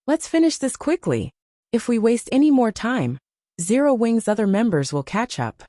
Let's finish this quickly. If we waste any more time, Zero Wing's other members will catch up.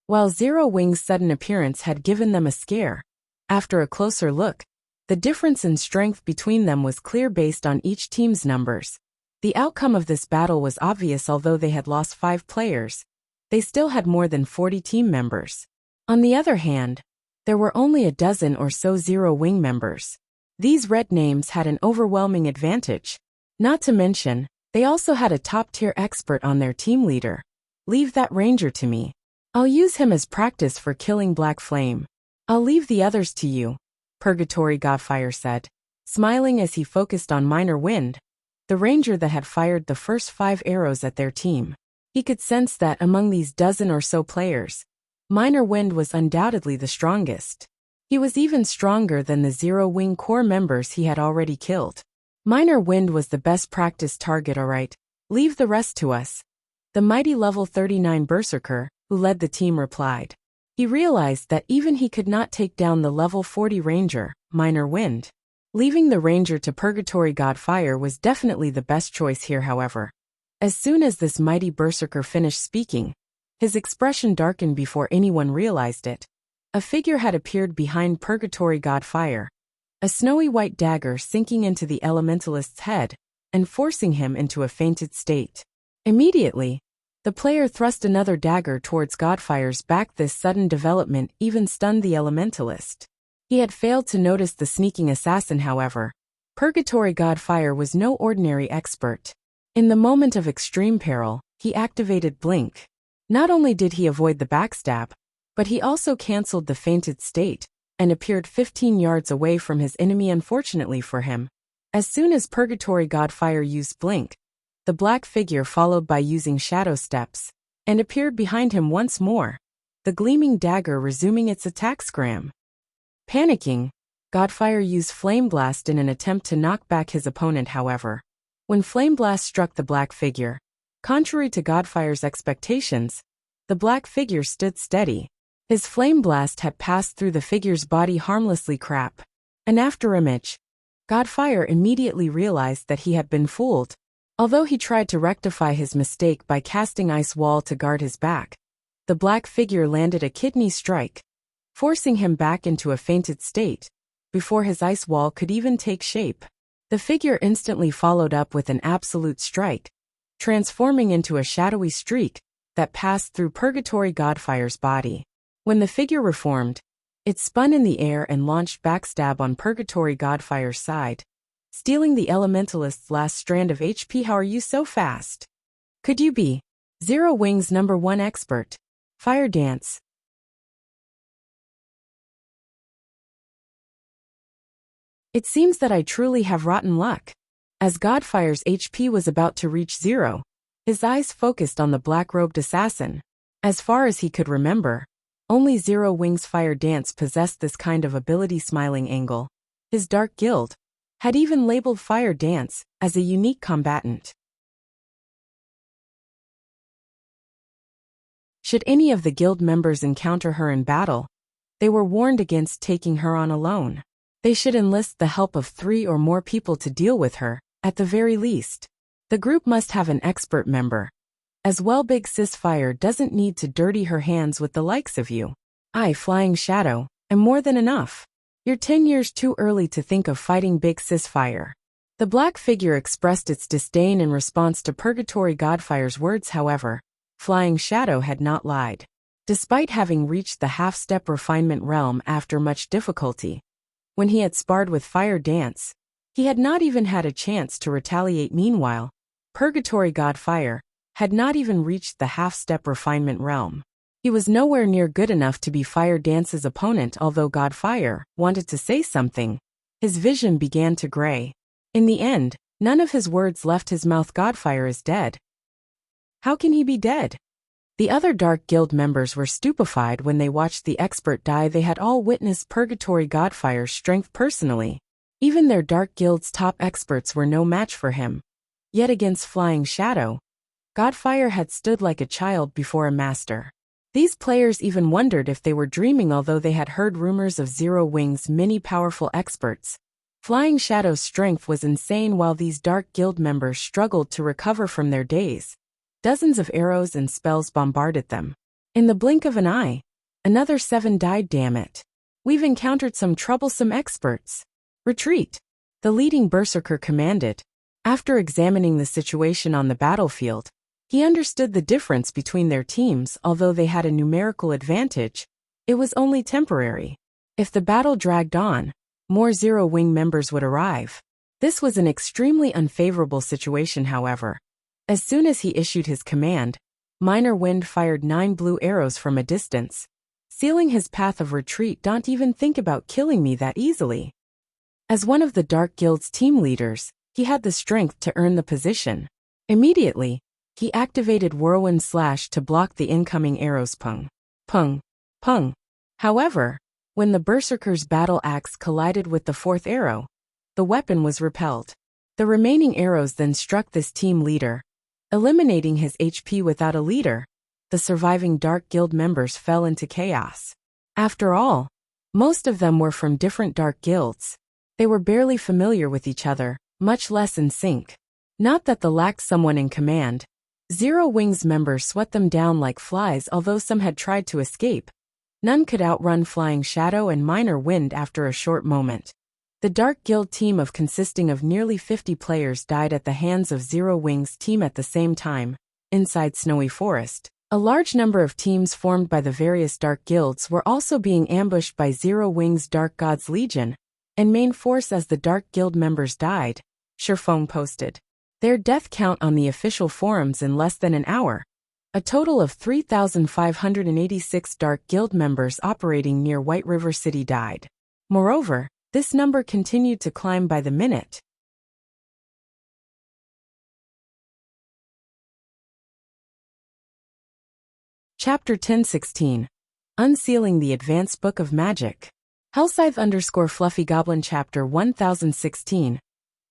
While Zero Wing's sudden appearance had given them a scare, after a closer look, the difference in strength between them was clear based on each team's numbers. The outcome of this battle was obvious. Although they had lost 5 players, they still had more than 40 team members. On the other hand, there were only a dozen or so Zero Wing members. These red names had an overwhelming advantage. Not to mention, they also had a top-tier expert on their team leader. Leave that ranger to me. I'll use him as practice for killing Black Flame. I'll leave the others to you, Purgatory Godfire said, smiling as he focused on Minor Wind, the ranger that had fired the first 5 arrows at their team. He could sense that among these dozen or so players, Minor Wind was undoubtedly the strongest. He was even stronger than the Zero Wing core members he had already killed. Minor Wind was the best practice target. Alright, leave the rest to us. The mighty level 39 berserker, who led the team, replied. He realized that even he could not take down the level 40 ranger, Minor Wind. Leaving the ranger to Purgatory Godfire was definitely the best choice here. However, As soon as this mighty berserker finished speaking, his expression darkened before anyone realized it. A figure had appeared behind Purgatory Godfire, a snowy white dagger sinking into the elementalist's head and forcing him into a fainted state. Immediately, the player thrust another dagger towards Godfire's back. This sudden development even stunned the elementalist. He had failed to notice the sneaking assassin, however. Purgatory Godfire was no ordinary expert. In the moment of extreme peril, he activated Blink. Not only did he avoid the backstab, but he also cancelled the fainted state and appeared 15 yards away from his enemy. Unfortunately for him, as soon as Purgatory Godfire used Blink, the black figure followed by using shadow steps and appeared behind him once more, the gleaming dagger resuming its attack scram. Panicking, Godfire used Flame Blast in an attempt to knock back his opponent. However, when Flame Blast struck the black figure, contrary to Godfire's expectations, the black figure stood steady. His Flame Blast had passed through the figure's body harmlessly. Crap. An afterimage. Godfire immediately realized that he had been fooled. Although he tried to rectify his mistake by casting Ice Wall to guard his back, the black figure landed a kidney strike, forcing him back into a fainted state before his Ice Wall could even take shape. The figure instantly followed up with an absolute strike, transforming into a shadowy streak that passed through Purgatory Godfire's body. When the figure reformed, it spun in the air and launched backstab on Purgatory Godfire's side, stealing the elementalist's last strand of HP. How are you so fast? Could you be Zero Wings #1 expert? Fire Dance. It seems that I truly have rotten luck. As Godfire's HP was about to reach zero, his eyes focused on the black-robed assassin. As far as he could remember, only Zero Wings Fire Dance possessed this kind of ability. Smiling Angle, his dark guild, had even labeled Fire Dance as a unique combatant. Should any of the guild members encounter her in battle, they were warned against taking her on alone. They should enlist the help of 3 or more people to deal with her, at the very least. The group must have an expert member. As well, Big Sis Fire doesn't need to dirty her hands with the likes of you. I, Flying Shadow, am more than enough. You're 10 years too early to think of fighting Big Sis Fire. The black figure expressed its disdain in response to Purgatory Godfire's words. However, Flying Shadow had not lied. Despite having reached the half-step refinement realm after much difficulty, when he had sparred with Fire Dance, he had not even had a chance to retaliate. Meanwhile, Purgatory Godfire had not even reached the half-step refinement realm. He was nowhere near good enough to be Fire Dance's opponent. Although Godfire wanted to say something, his vision began to gray. In the end, none of his words left his mouth. Godfire is dead. How can he be dead? The other Dark Guild members were stupefied when they watched the expert die. They had all witnessed Purgatory Godfire's strength personally. Even their Dark Guild's top experts were no match for him. Yet against Flying Shadow, Godfire had stood like a child before a master. These players even wondered if they were dreaming. Although they had heard rumors of Zero Wings' many powerful experts, Flying Shadow's strength was insane. While these Dark Guild members struggled to recover from their daze, dozens of arrows and spells bombarded them. In the blink of an eye, another 7 died. Damn it. We've encountered some troublesome experts. Retreat, the leading berserker commanded. After examining the situation on the battlefield, he understood the difference between their teams. Although they had a numerical advantage, it was only temporary. If the battle dragged on, more Zero Wing members would arrive. This was an extremely unfavorable situation. However, as soon as he issued his command, Minor Wind fired 9 blue arrows from a distance, sealing his path of retreat. Don't even think about killing me that easily. As one of the Dark Guild's team leaders, he had the strength to earn the position. Immediately, he activated Whirlwind Slash to block the incoming arrows. Pung, pung, pung. However, when the berserker's battle axe collided with the 4th arrow, the weapon was repelled. The remaining arrows then struck this team leader, eliminating his HP. Without a leader, the surviving Dark Guild members fell into chaos. After all, most of them were from different Dark Guilds. They were barely familiar with each other, much less in sync. Not that the lacked someone in command. Zero Wing's members swept them down like flies. Although some had tried to escape, none could outrun Flying Shadow and Minor Wind after a short moment. The Dark Guild team consisting of nearly 50 players died at the hands of Zero Wing's team at the same time. Inside Snowy Forest, a large number of teams formed by the various Dark Guilds were also being ambushed by Zero Wing's Dark Gods Legion and main force as the Dark Guild members died. Shifeng posted their death count on the official forums in less than an hour. A total of 3,586 Dark Guild members operating near White River City died. Moreover, this number continued to climb by the minute. Chapter 1016. Unsealing the Advanced Book of Magic. Hellscythe_Fluffy Goblin Chapter 1016.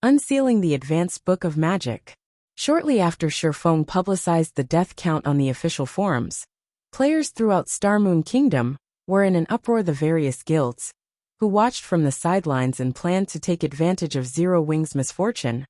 Unsealing the Advanced Book of Magic. Shortly after Shifeng publicized the death count on the official forums, players throughout Starmoon Kingdom were in an uproar. The various guilds, who watched from the sidelines and planned to take advantage of Zero Wing's misfortune,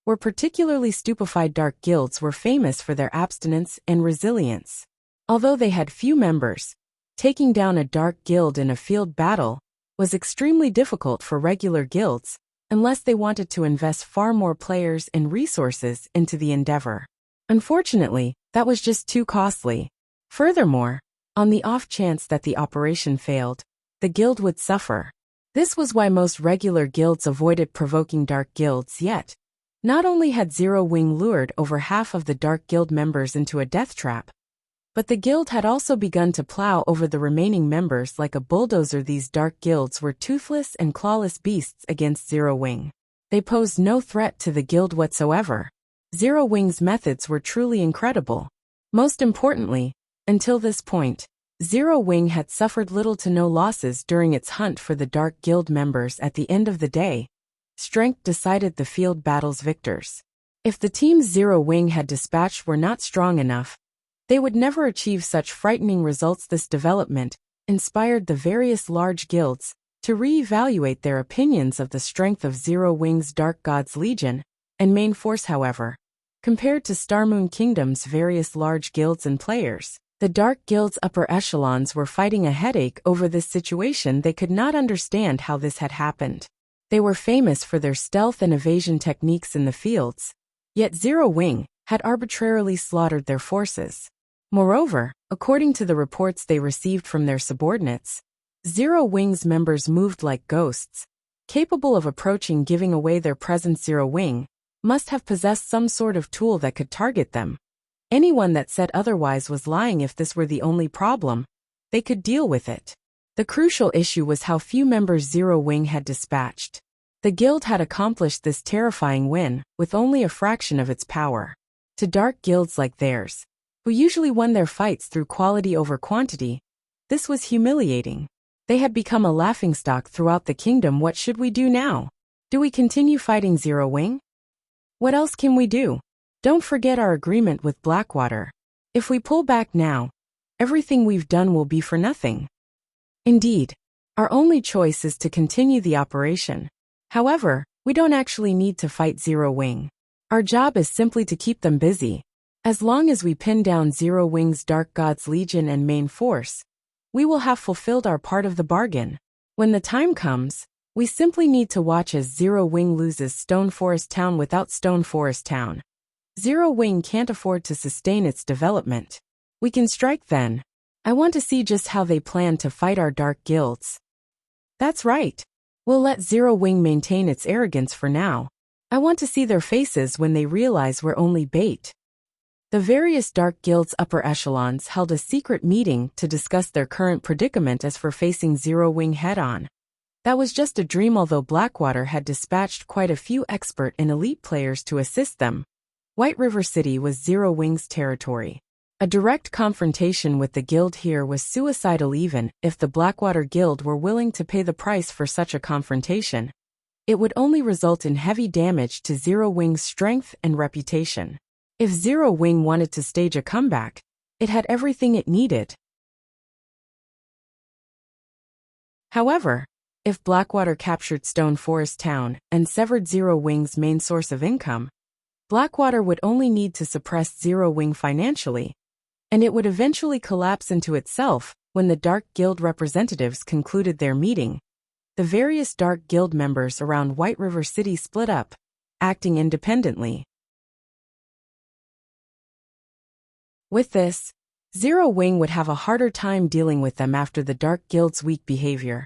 were particularly stupefied. Dark guilds were famous for their abstinence and resilience. Although they had few members, taking down a dark guild in a field battle was extremely difficult for regular guilds, unless they wanted to invest far more players and resources into the endeavor. Unfortunately, that was just too costly. Furthermore, on the off chance that the operation failed, the guild would suffer. This was why most regular guilds avoided provoking dark guilds. Yet, not only had Zero Wing lured over half of the Dark Guild members into a death trap, but the guild had also begun to plow over the remaining members like a bulldozer. These dark guilds were toothless and clawless beasts against Zero Wing. They posed no threat to the guild whatsoever. Zero Wing's methods were truly incredible. Most importantly, until this point, Zero Wing had suffered little to no losses during its hunt for the Dark Guild members. At the end of the day, strength decided the field battle's victors. If the teams Zero Wing had dispatched were not strong enough, they would never achieve such frightening results. This development inspired the various large guilds to re-evaluate their opinions of the strength of Zero Wing's Dark Gods Legion and main force. However, compared to Starmoon Kingdom's various large guilds and players, the Dark Guild's upper echelons were fighting a headache over this situation. They could not understand how this had happened. They were famous for their stealth and evasion techniques in the fields, yet Zero Wing had arbitrarily slaughtered their forces. Moreover, according to the reports they received from their subordinates, Zero Wing's members moved like ghosts, capable of approaching. Giving away their presence. Zero Wing must have possessed some sort of tool that could target them. Anyone that said otherwise was lying. If this were the only problem, they could deal with it. The crucial issue was how few members Zero Wing had dispatched. The guild had accomplished this terrifying win with only a fraction of its power. To dark guilds like theirs, who usually won their fights through quality over quantity, this was humiliating. They had become a laughingstock throughout the kingdom. What should we do now? Do we continue fighting Zero Wing? What else can we do? Don't forget our agreement with Blackwater. If we pull back now, everything we've done will be for nothing. Indeed, our only choice is to continue the operation. However, we don't actually need to fight Zero Wing. Our job is simply to keep them busy. As long as we pin down Zero Wing's Dark Gods Legion and main force, we will have fulfilled our part of the bargain. When the time comes, we simply need to watch as Zero Wing loses Stone Forest Town. Without Stone Forest Town, Zero Wing can't afford to sustain its development. We can strike then. I want to see just how they plan to fight our dark guilds. That's right. We'll let Zero Wing maintain its arrogance for now. I want to see their faces when they realize we're only bait. The various dark guilds' upper echelons held a secret meeting to discuss their current predicament. As for facing Zero Wing head-on, that was just a dream. Although Blackwater had dispatched quite a few expert and elite players to assist them, White River City was Zero Wing's territory. A direct confrontation with the guild here was suicidal. Even if the Blackwater Guild were willing to pay the price for such a confrontation, it would only result in heavy damage to Zero Wing's strength and reputation. If Zero Wing wanted to stage a comeback, it had everything it needed. However, if Blackwater captured Stone Forest Town and severed Zero Wing's main source of income, Blackwater would only need to suppress Zero Wing financially, and it would eventually collapse into itself when the Dark Guild representatives concluded their meeting. The various Dark Guild members around White River City split up, acting independently. With this, Zero Wing would have a harder time dealing with them after the Dark Guild's weak behavior.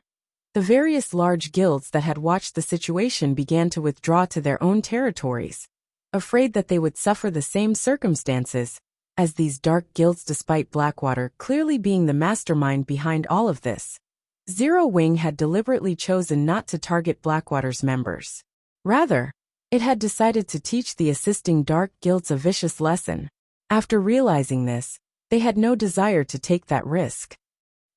The various large guilds that had watched the situation began to withdraw to their own territories, afraid that they would suffer the same circumstances as these dark guilds, despite Blackwater clearly being the mastermind behind all of this. Zero Wing had deliberately chosen not to target Blackwater's members. Rather, it had decided to teach the assisting dark guilds a vicious lesson. After realizing this, they had no desire to take that risk.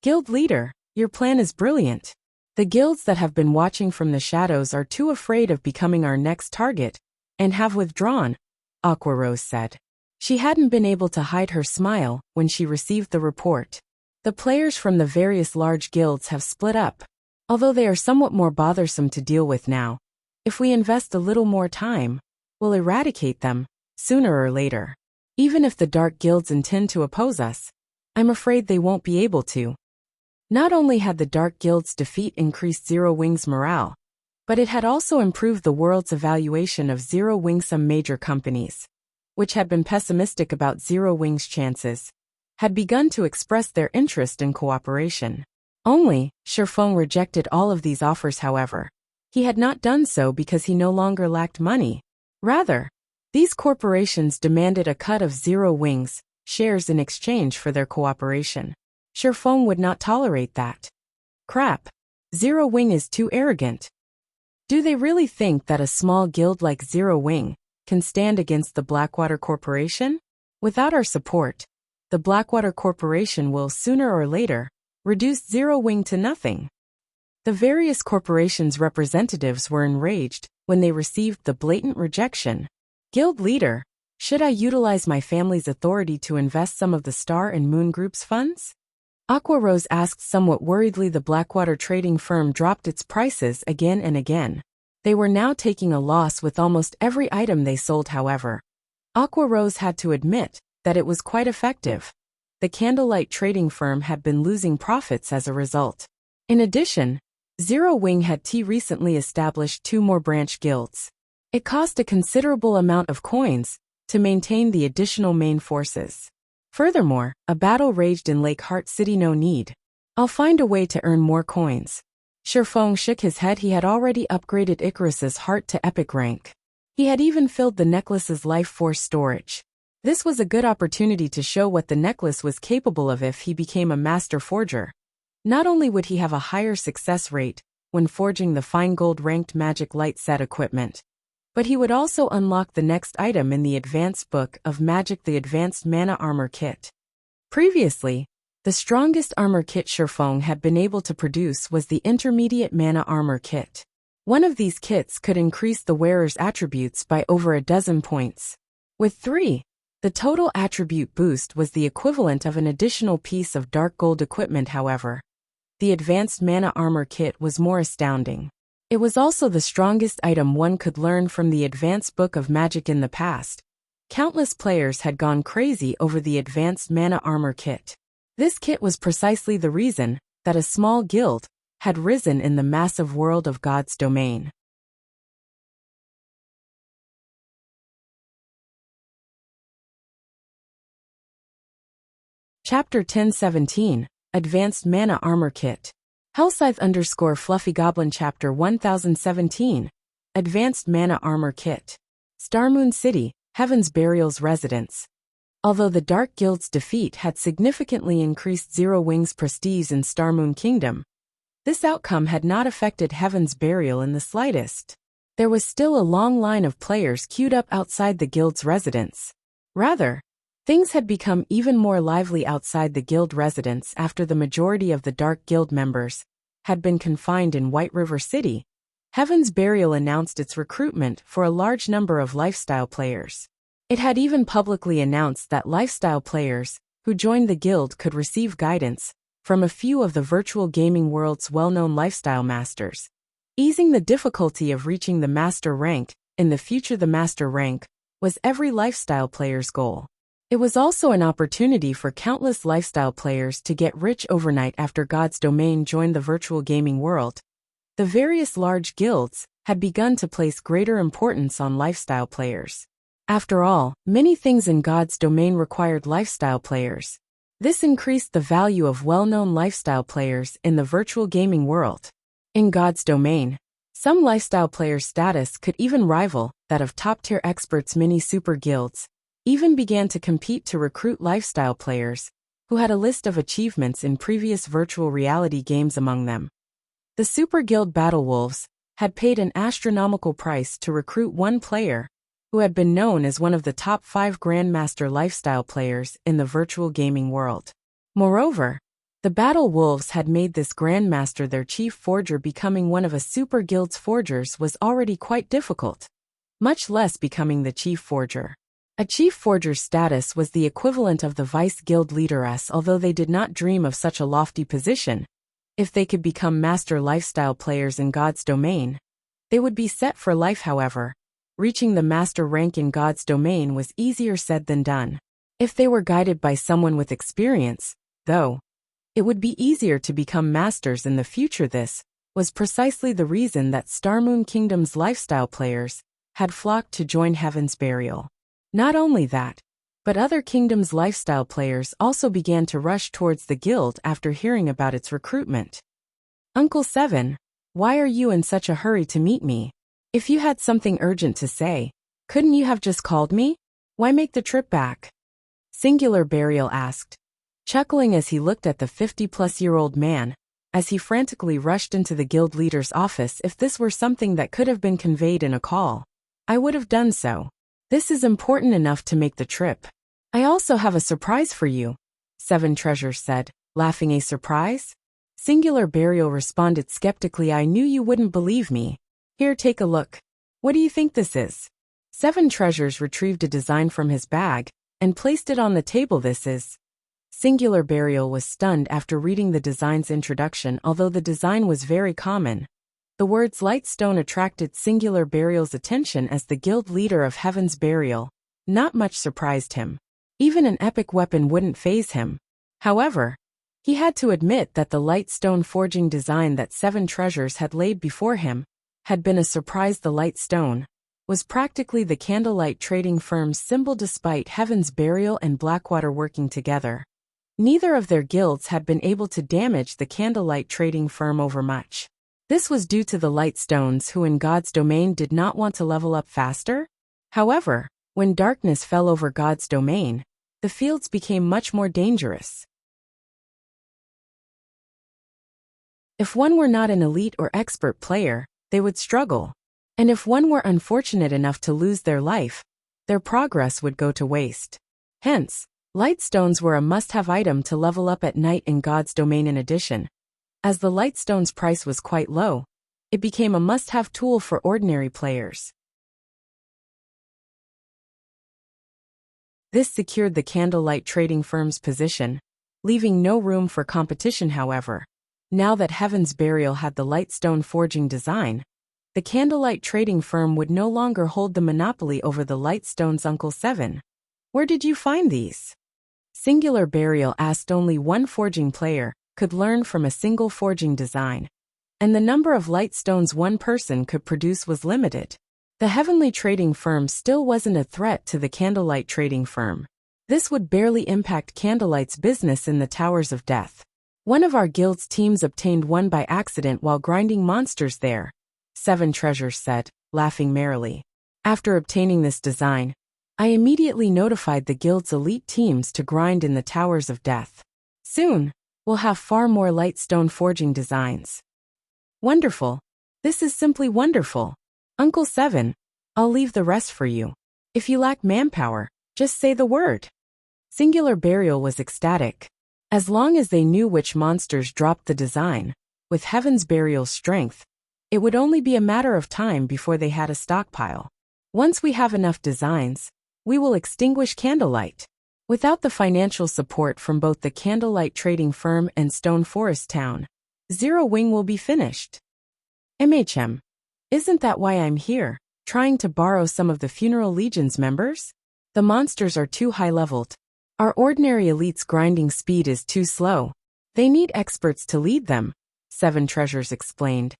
Guild leader, your plan is brilliant. The guilds that have been watching from the shadows are too afraid of becoming our next target, and have withdrawn, Aqua Rose said. She hadn't been able to hide her smile when she received the report. The players from the various large guilds have split up. Although they are somewhat more bothersome to deal with now, if we invest a little more time, we'll eradicate them, sooner or later. Even if the dark guilds intend to oppose us, I'm afraid they won't be able to. Not only had the Dark Guild's defeat increased Zero Wing's morale, but it had also improved the world's evaluation of Zero Wing. Some major companies, which had been pessimistic about Zero Wing's chances, had begun to express their interest in cooperation. Only, Shifeng rejected all of these offers. However, he had not done so because he no longer lacked money. Rather, these corporations demanded a cut of Zero Wing's shares in exchange for their cooperation. Shifeng would not tolerate that. Crap. Zero Wing is too arrogant. Do they really think that a small guild like Zero Wing can stand against the Blackwater Corporation? Without our support, the Blackwater Corporation will sooner or later reduce Zero Wing to nothing. The various corporations' representatives were enraged when they received the blatant rejection. Guild leader, should I utilize my family's authority to invest some of the Star and Moon Group's funds? Aqua Rose asked somewhat worriedly. The Blackwater trading firm dropped its prices again and again. They were now taking a loss with almost every item they sold. However, Aqua Rose had to admit that it was quite effective. The Candlelight trading firm had been losing profits as a result. In addition, Zero Wing had recently established 2 more branch guilds. It cost a considerable amount of coins to maintain the additional main forces. Furthermore, a battle raged in Lake Heart City. No need. I'll find a way to earn more coins. Shifeng shook his head. He had already upgraded Icarus's heart to epic rank. He had even filled the necklace's life force storage. This was a good opportunity to show what the necklace was capable of if he became a master forger. Not only would he have a higher success rate when forging the fine gold ranked magic light set equipment, but he would also unlock the next item in the Advanced Book of Magic, the Advanced Mana Armor Kit. Previously, the strongest armor kit Shifeng had been able to produce was the Intermediate Mana Armor Kit. One of these kits could increase the wearer's attributes by over 12 points. With 3, the total attribute boost was the equivalent of an additional piece of dark gold equipment. However, the Advanced Mana Armor Kit was more astounding. It was also the strongest item one could learn from the Advanced Book of Magic. In the past, countless players had gone crazy over the Advanced Mana Armor Kit. This kit was precisely the reason that a small guild had risen in the massive world of God's domain. Chapter 1017, Advanced Mana Armor Kit. Hellscythe_Fluffy Goblin Chapter 1017, Advanced Mana Armor Kit. Starmoon City, Heaven's Burial's residence. Although the Dark Guild's defeat had significantly increased Zero Wing's prestige in Starmoon Kingdom, this outcome had not affected Heaven's Burial in the slightest. There was still a long line of players queued up outside the guild's residence. Rather, things had become even more lively outside the guild residence after the majority of the Dark Guild members had been confined in White River City. Heaven's Burial announced its recruitment for a large number of lifestyle players. It had even publicly announced that lifestyle players who joined the guild could receive guidance from a few of the virtual gaming world's well-known lifestyle masters, easing the difficulty of reaching the master rank. In the future, the master rank was every lifestyle player's goal. It was also an opportunity for countless lifestyle players to get rich overnight after God's domain joined the virtual gaming world. The various large guilds had begun to place greater importance on lifestyle players. After all, many things in God's domain required lifestyle players. This increased the value of well-known lifestyle players in the virtual gaming world. In God's domain, some lifestyle players' status could even rival that of top-tier experts. Many super guilds even began to compete to recruit lifestyle players who had a list of achievements in previous virtual reality games among them. The Super Guild Battle Wolves had paid an astronomical price to recruit one player who had been known as one of the top 5 Grandmaster lifestyle players in the virtual gaming world. Moreover, the Battle Wolves had made this Grandmaster their chief forger. Becoming one of a Super Guild's forgers was already quite difficult, much less becoming the chief forger. A chief forger's status was the equivalent of the vice guild leaderess, although they did not dream of such a lofty position. If they could become master lifestyle players in God's domain, they would be set for life. However, reaching the master rank in God's domain was easier said than done. If they were guided by someone with experience, though, it would be easier to become masters in the future. This was precisely the reason that Starmoon Kingdom's lifestyle players had flocked to join Heaven's Burial. Not only that, but other kingdoms' lifestyle players also began to rush towards the guild after hearing about its recruitment. Uncle 7, why are you in such a hurry to meet me? If you had something urgent to say, couldn't you have just called me? Why make the trip back? Singular Burial asked, chuckling as he looked at the 50-plus-year-old man, as he frantically rushed into the guild leader's office. If this were something that could have been conveyed in a call, I would have done so. This is important enough to make the trip. I also have a surprise for you, 7 Treasures said, laughing. A surprise? Singular Burial responded skeptically. I knew you wouldn't believe me. Here, take a look. What do you think this is? 7 Treasures retrieved a design from his bag and placed it on the table. This is... Singular Burial was stunned after reading the design's introduction. Although the design was very common, the words Lightstone attracted Singular Burial's attention. As the guild leader of Heaven's Burial, not much surprised him. Even an epic weapon wouldn't faze him. However, he had to admit that the Lightstone forging design that 7 Treasures had laid before him had been a surprise. The Lightstone was practically the candlelight trading firm's symbol. Despite Heaven's Burial and Blackwater working together, neither of their guilds had been able to damage the candlelight trading firm overmuch. This was due to the Lightstones, who in God's domain did not want to level up faster. However, when darkness fell over God's domain, the fields became much more dangerous. If one were not an elite or expert player, they would struggle. And if one were unfortunate enough to lose their life, their progress would go to waste. Hence, Lightstones were a must-have item to level up at night in God's domain. In addition, as the Lightstone's price was quite low, it became a must-have tool for ordinary players. This secured the candlelight trading firm's position, leaving no room for competition. However, now that Heaven's Burial had the Lightstone forging design, the candlelight trading firm would no longer hold the monopoly over the Lightstones. Uncle 7, where did you find these? Singular Burial asked. Only one forging player could learn from a single forging design, and the number of Lightstones one person could produce was limited. The heavenly trading firm still wasn't a threat to the candlelight trading firm. This would barely impact Candlelight's business in the Towers of Death. One of our guild's teams obtained one by accident while grinding monsters there, 7 Treasures said, laughing merrily. After obtaining this design, I immediately notified the guild's elite teams to grind in the Towers of Death. Soon, we'll have far more Lightstone forging designs. Wonderful. This is simply wonderful. Uncle 7, I'll leave the rest for you. If you lack manpower, just say the word. Singular Burial was ecstatic. As long as they knew which monsters dropped the design, with Heaven's Burial's strength, it would only be a matter of time before they had a stockpile. Once we have enough designs, we will extinguish Candlelight. Without the financial support from both the Candlelight trading firm and Stone Forest Town, Zero Wing will be finished. MHM. Isn't that why I'm here? Trying to borrow some of the Funeral Legion's members? The monsters are too high-leveled. Our ordinary elite's grinding speed is too slow. They need experts to lead them, Seven Treasures explained.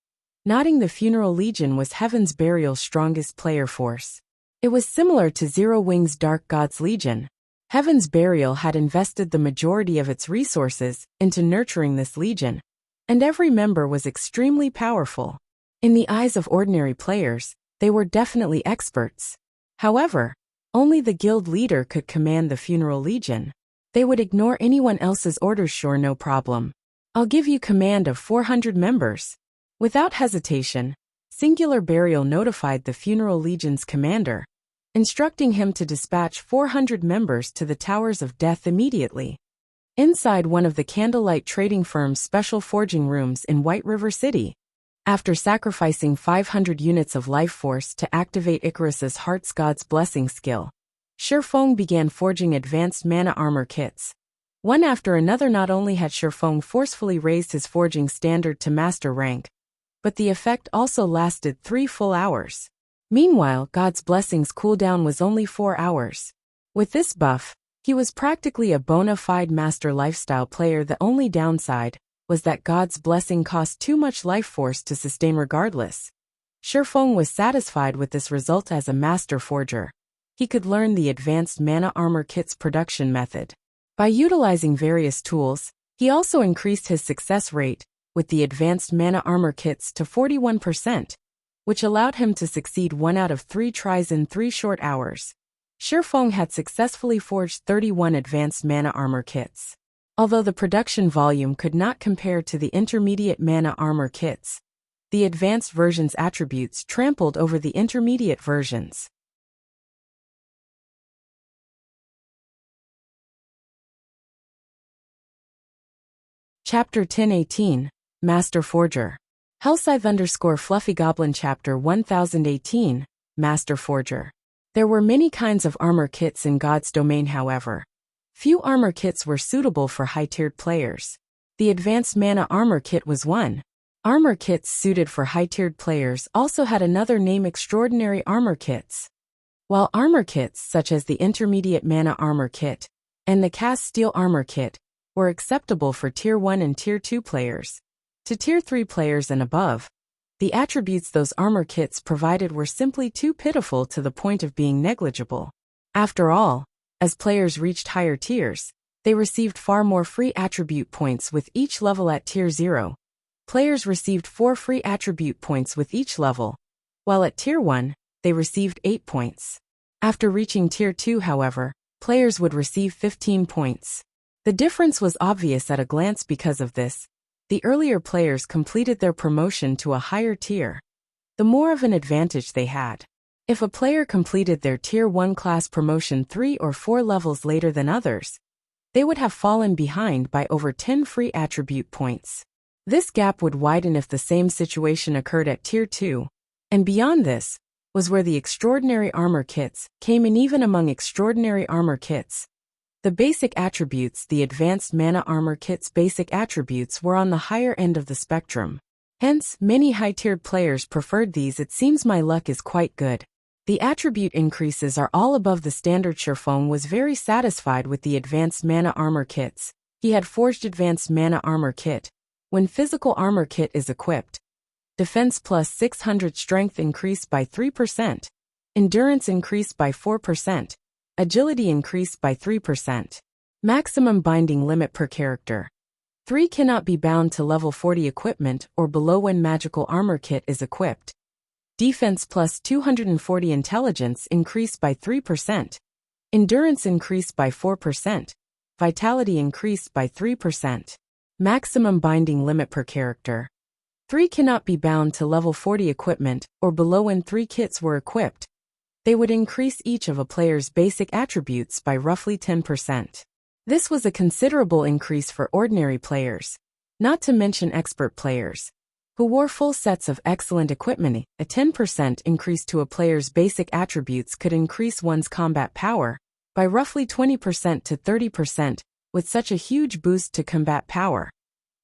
Nodding, the Funeral Legion was Heaven's Burial's strongest player force. It was similar to Zero Wing's Dark God's Legion. Heaven's Burial had invested the majority of its resources into nurturing this legion, and every member was extremely powerful. In the eyes of ordinary players, they were definitely experts. However, only the guild leader could command the Funeral Legion. They would ignore anyone else's orders. Sure, no problem. I'll give you command of 400 members. Without hesitation, Singular Burial notified the Funeral Legion's commander, instructing him to dispatch 400 members to the Towers of Death immediately. Inside one of the Candlelight Trading Firm's special forging rooms in White River City, after sacrificing 500 units of life force to activate Icarus's Heart's God's Blessing skill, Shifeng began forging advanced mana armor kits. One after another. Not only had Shifeng forcefully raised his forging standard to master rank, but the effect also lasted 3 full hours. Meanwhile, God's Blessing's cooldown was only 4 hours. With this buff, he was practically a bona fide master lifestyle player. The only downside was that God's Blessing cost too much life force to sustain regardless. Shifeng was satisfied with this result. As a master forger, he could learn the advanced mana armor kit's production method. By utilizing various tools, he also increased his success rate with the advanced mana armor kits to 41%, which allowed him to succeed 1 out of 3 tries in 3 short hours. Shifeng had successfully forged 31 advanced mana armor kits. Although the production volume could not compare to the intermediate mana armor kits, the advanced version's attributes trampled over the intermediate versions. Chapter 1018, Master Forger. Hellscythe_Fluffy Goblin Chapter 1018, Master Forger. There were many kinds of armor kits in God's domain. However, few armor kits were suitable for high-tiered players. The advanced mana armor kit was one. Armor kits suited for high-tiered players also had another name: extraordinary armor kits. While armor kits such as the intermediate mana armor kit and the cast steel armor kit were acceptable for Tier 1 and Tier 2 players, to Tier 3 players and above, the attributes those armor kits provided were simply too pitiful to the point of being negligible. After all, as players reached higher tiers, they received far more free attribute points with each level. At Tier 0, players received 4 free attribute points with each level, while at Tier 1, they received 8 points. After reaching Tier 2, however, players would receive 15 points. The difference was obvious at a glance. Because of this, the earlier players completed their promotion to a higher tier, the more of an advantage they had. If a player completed their Tier 1 class promotion 3 or 4 levels later than others, they would have fallen behind by over 10 free attribute points. This gap would widen if the same situation occurred at Tier 2, and beyond this was where the extraordinary armor kits came in. Even among extraordinary armor kits, the basic attributes, the advanced mana armor kit's basic attributes, were on the higher end of the spectrum. Hence, many high-tiered players preferred these. It seems my luck is quite good. The attribute increases are all above the standard. Shifeng was very satisfied with the advanced mana armor kits. He had forged advanced mana armor kit. When physical armor kit is equipped, defense plus 600, strength increased by 3%, endurance increased by 4%, agility increased by 3%. Maximum binding limit per character. 3 cannot be bound to level 40 equipment or below when magical armor kit is equipped. Defense plus 240, intelligence increased by 3%. Endurance increased by 4%. Vitality increased by 3%. Maximum binding limit per character. 3 cannot be bound to level 40 equipment or below when 3 kits were equipped. They would increase each of a player's basic attributes by roughly 10%. This was a considerable increase for ordinary players, not to mention expert players, who wore full sets of excellent equipment. A 10% increase to a player's basic attributes could increase one's combat power by roughly 20% to 30%, with such a huge boost to combat power.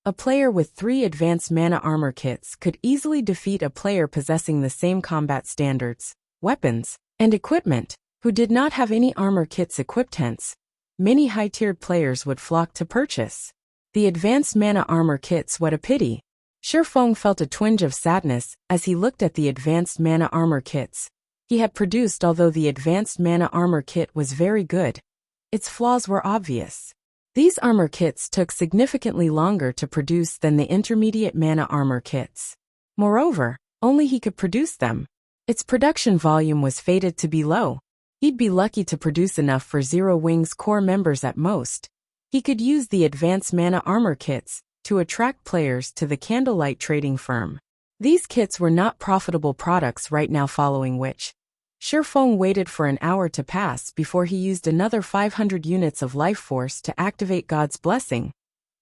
A player with 3 advanced mana armor kits could easily defeat a player possessing the same combat standards. weapons, and equipment, who did not have any armor kits equipped. Hence, many high-tiered players would flock to purchase the advanced mana armor kits. What a pity! Shifeng felt a twinge of sadness as he looked at the advanced mana armor kits he had produced. Although the advanced mana armor kit was very good, its flaws were obvious. These armor kits took significantly longer to produce than the intermediate mana armor kits. Moreover, only he could produce them. Its production volume was fated to be low. He'd be lucky to produce enough for Zero Wing's core members at most. He could use the advanced mana armor kits to attract players to the candlelight trading firm. These kits were not profitable products right now, following which Shifeng waited for an hour to pass before he used another 500 units of life force to activate God's blessing.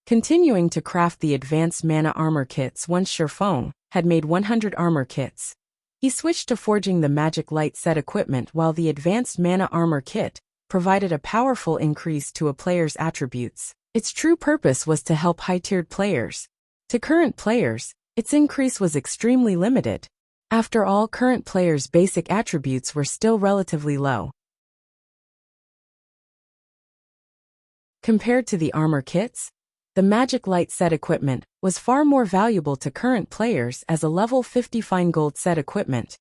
Continuing to craft the advanced mana armor kits. Once Shifeng had made 100 armor kits, he switched to forging the magic light set equipment. While the advanced mana armor kit provided a powerful increase to a player's attributes, its true purpose was to help high-tiered players. To current players, its increase was extremely limited. After all, current players' basic attributes were still relatively low. Compared to the armor kits, the magic light set equipment was far more valuable to current players as a level 50 fine gold set equipment.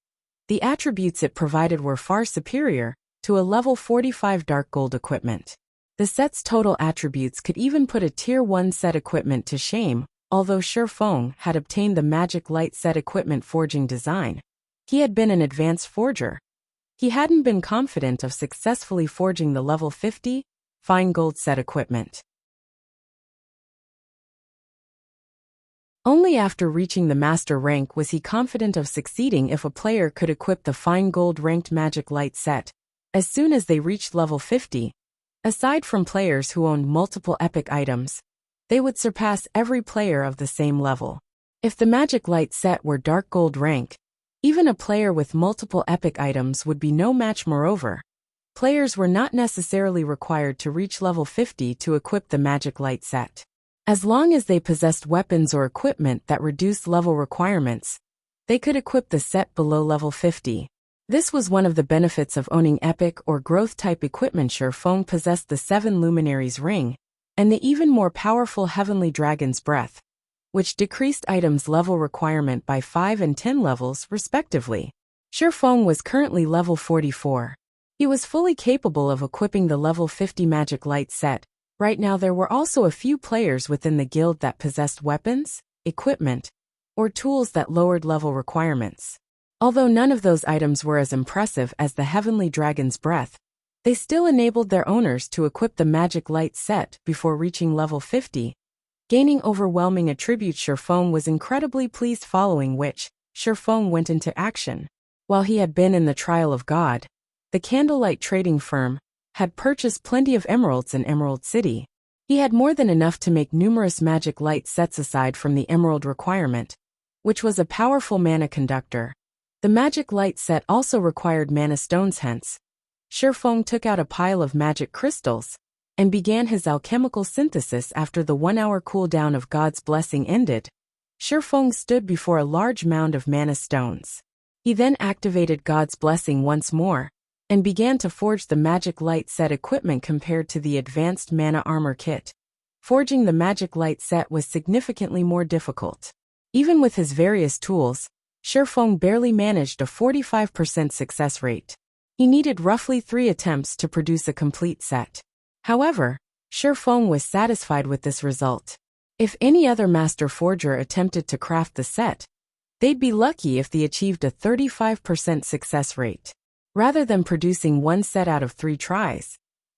The attributes it provided were far superior to a level 45 dark gold equipment. The set's total attributes could even put a tier 1 set equipment to shame. Although Shifeng had obtained the magic light set equipment forging design, he had been an advanced forger. He hadn't been confident of successfully forging the level 50 fine gold set equipment. Only after reaching the master rank was he confident of succeeding if a player could equip the fine gold ranked magic light set as soon as they reached level 50. Aside from players who owned multiple epic items, they would surpass every player of the same level. If the magic light set were dark gold rank, even a player with multiple epic items would be no match. Moreover, players were not necessarily required to reach level 50 to equip the magic light set. As long as they possessed weapons or equipment that reduced level requirements, they could equip the set below level 50. This was one of the benefits of owning epic or growth type equipment. Shifeng possessed the 7 Luminaries ring and the even more powerful Heavenly Dragon's Breath, which decreased items' level requirement by 5 and 10 levels, respectively. Shifeng was currently level 44. He was fully capable of equipping the level 50 magic light set. Right now there were also a few players within the guild that possessed weapons, equipment, or tools that lowered level requirements. Although none of those items were as impressive as the Heavenly Dragon's Breath, they still enabled their owners to equip the magic light set before reaching level 50, gaining overwhelming attributes. Shifeng was incredibly pleased, following which Shifeng went into action. While he had been in the trial of God, the candlelight trading firm had purchased plenty of emeralds in Emerald City. He had more than enough to make numerous magic light sets aside from the emerald requirement, which was a powerful mana conductor. The magic light set also required mana stones. Hence, Shifeng took out a pile of magic crystals and began his alchemical synthesis. After the 1-hour cooldown of God's blessing ended, Shifeng stood before a large mound of mana stones. He then activated God's blessing once more and began to forge the magic light set equipment. Compared to the advanced mana armor kit, forging the magic light set was significantly more difficult. Even with his various tools, Shifeng barely managed a 45% success rate. He needed roughly 3 attempts to produce a complete set. However, Shifeng was satisfied with this result. If any other master forger attempted to craft the set, they'd be lucky if they achieved a 35% success rate. Rather than producing 1 set out of 3 tries,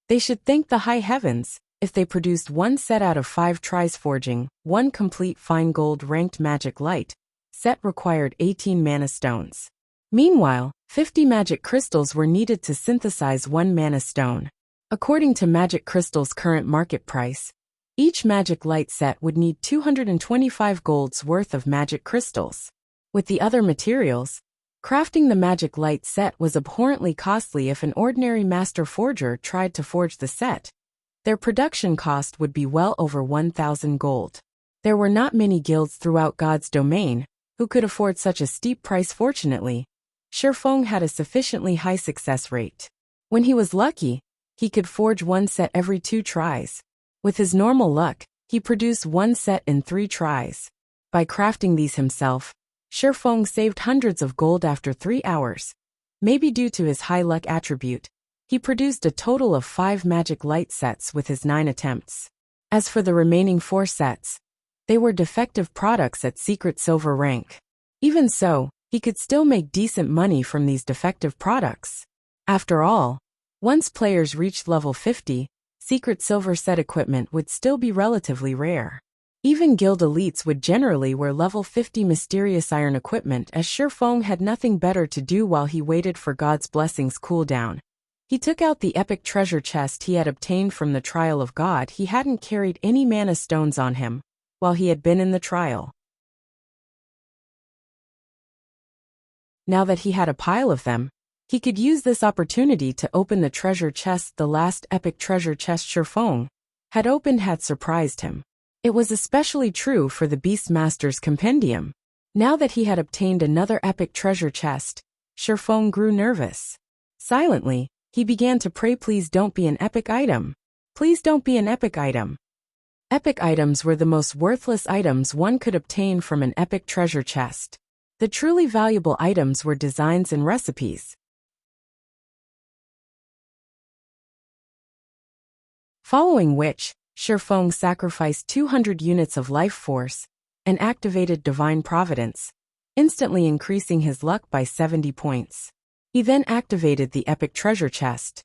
they should thank the high heavens if they produced 1 set out of 5 tries. Forging 1 complete fine gold ranked magic light set required 18 mana stones. Meanwhile, 50 magic crystals were needed to synthesize 1 mana stone. According to magic crystals' current market price, each magic light set would need 225 gold's worth of magic crystals. With the other materials, crafting the magic light set was abhorrently costly. If an ordinary master forger tried to forge the set, their production cost would be well over 1,000 gold. There were not many guilds throughout God's domain who could afford such a steep price. Fortunately, Shifeng had a sufficiently high success rate. When he was lucky, he could forge one set every 2 tries. With his normal luck, he produced one set in 3 tries. By crafting these himself, Shifeng saved hundreds of gold after 3 hours. Maybe due to his high luck attribute, he produced a total of 5 magic light sets with his 9 attempts. As for the remaining 4 sets, they were defective products at secret silver rank. Even so, he could still make decent money from these defective products. After all, once players reached level 50, secret silver set equipment would still be relatively rare. Even guild elites would generally wear level 50 mysterious iron equipment, as Shifeng had nothing better to do while he waited for God's blessings cool down. He took out the epic treasure chest he had obtained from the trial of God. He hadn't carried any mana stones on him while he had been in the trial. Now that he had a pile of them, he could use this opportunity to open the treasure chest. The last epic treasure chest Shifeng had opened had surprised him. It was especially true for the Beastmaster's Compendium. Now that he had obtained another epic treasure chest, Shifeng grew nervous. Silently, he began to pray, please don't be an epic item. Please don't be an epic item. Epic items were the most worthless items one could obtain from an epic treasure chest. The truly valuable items were designs and recipes. Following which, Shifeng sacrificed 200 units of life force and activated Divine Providence, instantly increasing his luck by 70 points. He then activated the epic treasure chest.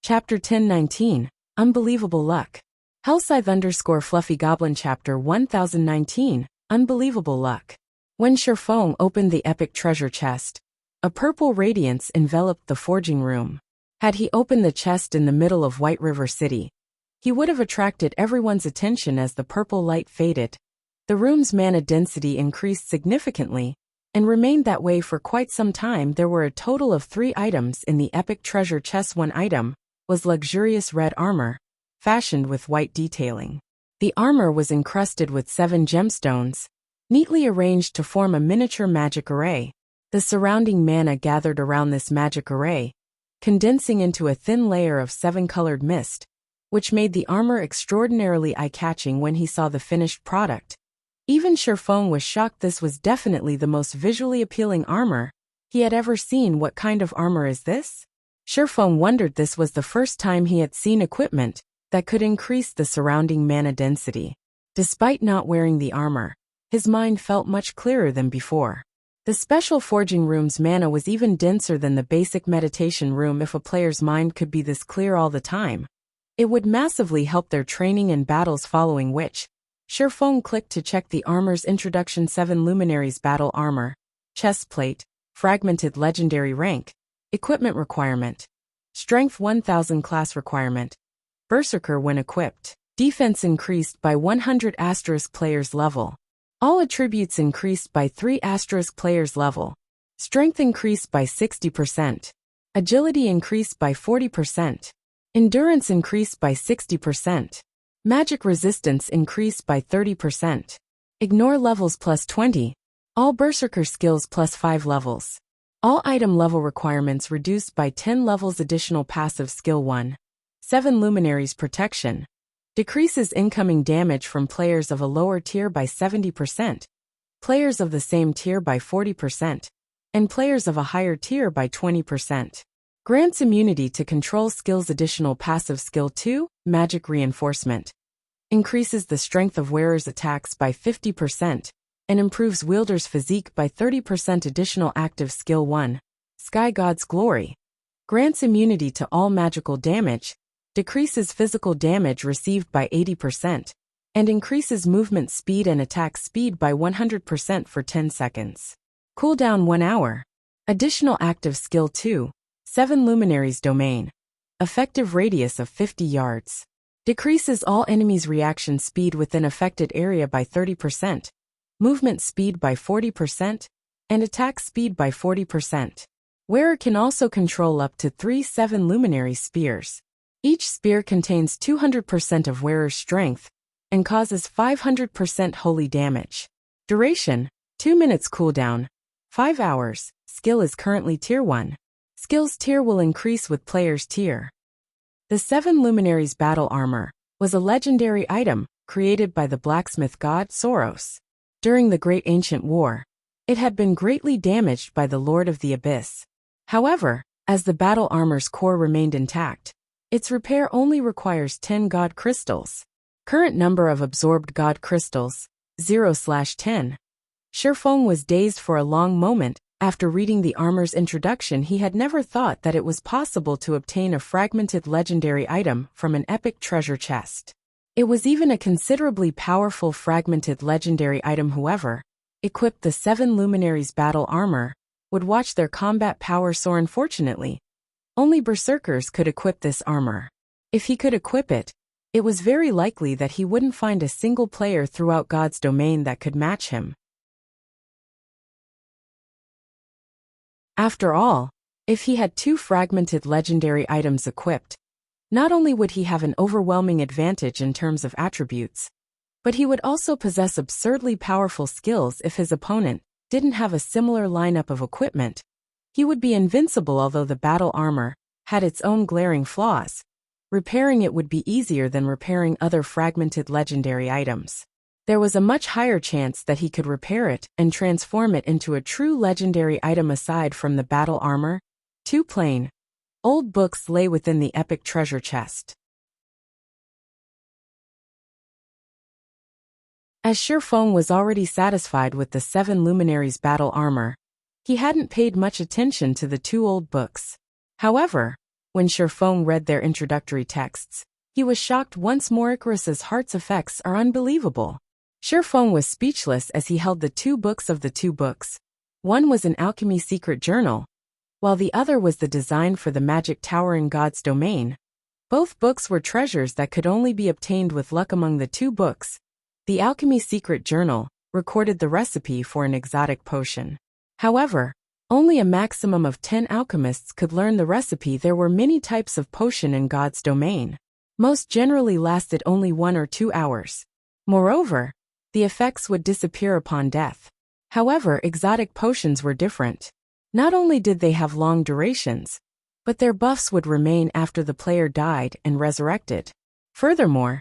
Chapter 1019, Unbelievable Luck. Hellscythe_Fluffy Goblin Chapter 1019, Unbelievable Luck. When Shifeng opened the epic treasure chest, a purple radiance enveloped the forging room. Had he opened the chest in the middle of White River City, he would have attracted everyone's attention. As the purple light faded, the room's mana density increased significantly, and remained that way for quite some time. There were a total of 3 items in the epic treasure chest. One item was luxurious red armor, fashioned with white detailing. The armor was encrusted with 7 gemstones, neatly arranged to form a miniature magic array. The surrounding mana gathered around this magic array, condensing into a thin layer of 7-colored mist, which made the armor extraordinarily eye-catching. When he saw the finished product, even Shifeng was shocked. This was definitely the most visually appealing armor he had ever seen. What kind of armor is this? Shifeng wondered. This was the first time he had seen equipment that could increase the surrounding mana density. Despite not wearing the armor, his mind felt much clearer than before. The special forging room's mana was even denser than the basic meditation room. If a player's mind could be this clear all the time, it would massively help their training and battles. Following which, Shifeng clicked to check the armor's introduction. 7 luminaries battle armor, chestplate, fragmented legendary rank, equipment requirement, strength 1000 class requirement, berserker when equipped, defense increased by 100 player's level. All attributes increased by 3 player's level. Strength increased by 60%. Agility increased by 40%. Endurance increased by 60%. Magic resistance increased by 30%. Ignore levels plus 20. All berserker skills plus 5 levels. All item level requirements reduced by 10 levels. Additional passive skill 1. 7 luminaries protection. Decreases incoming damage from players of a lower tier by 70%, players of the same tier by 40%, and players of a higher tier by 20%. Grants immunity to control skills. Additional passive skill 2, magic reinforcement. Increases the strength of wearer's attacks by 50%, and improves wielder's physique by 30%. Additional active skill 1, Sky God's Glory. Grants immunity to all magical damage, decreases physical damage received by 80%, and increases movement speed and attack speed by 100% for 10 seconds. Cooldown 1 hour. Additional active skill 2, 7 luminaries domain. Effective radius of 50 yards. Decreases all enemies' reaction speed within affected area by 30%, movement speed by 40%, and attack speed by 40%. Wearer can also control up to 3 7 luminary spears. Each spear contains 200% of wearer's strength, and causes 500% holy damage. Duration, 2 minutes cooldown, 5 hours. Skill is currently Tier 1. Skills tier will increase with player's tier. The 7 Luminaries Battle Armor was a legendary item created by the blacksmith god Soros. During the Great Ancient War, it had been greatly damaged by the Lord of the Abyss. However, as the battle armor's core remained intact, its repair only requires 10 god crystals. Current number of absorbed god crystals, 0/10. Shifeng was dazed for a long moment. After reading the armor's introduction, he had never thought that it was possible to obtain a fragmented legendary item from an epic treasure chest. It was even a considerably powerful fragmented legendary item. Whoever equipped the 7 Luminaries Battle Armor would watch their combat power soar. Unfortunately, only berserkers could equip this armor. If he could equip it, it was very likely that he wouldn't find a single player throughout God's domain that could match him. After all, if he had 2 fragmented legendary items equipped, not only would he have an overwhelming advantage in terms of attributes, but he would also possess absurdly powerful skills. If his opponent didn't have a similar lineup of equipment, he would be invincible. Although the battle armor had its own glaring flaws, repairing it would be easier than repairing other fragmented legendary items. There was a much higher chance that he could repair it and transform it into a true legendary item. Aside from the battle armor, 2 plain old books lay within the epic treasure chest. As Shifeng was already satisfied with the 7 Luminaries Battle Armor, he hadn't paid much attention to the 2 old books. However, when Shifeng read their introductory texts, he was shocked once more. Icarus's heart's effects are unbelievable. Shifeng was speechless as he held the 2 books. Of the 2 books, one was an alchemy secret journal, while the other was the design for the magic tower in God's domain. Both books were treasures that could only be obtained with luck. Among the 2 books, the alchemy secret journal recorded the recipe for an exotic potion. However, only a maximum of 10 alchemists could learn the recipe. There were many types of potion in God's domain. Most generally lasted only 1 or 2 hours. Moreover, the effects would disappear upon death. However, exotic potions were different. Not only did they have long durations, but their buffs would remain after the player died and resurrected. Furthermore,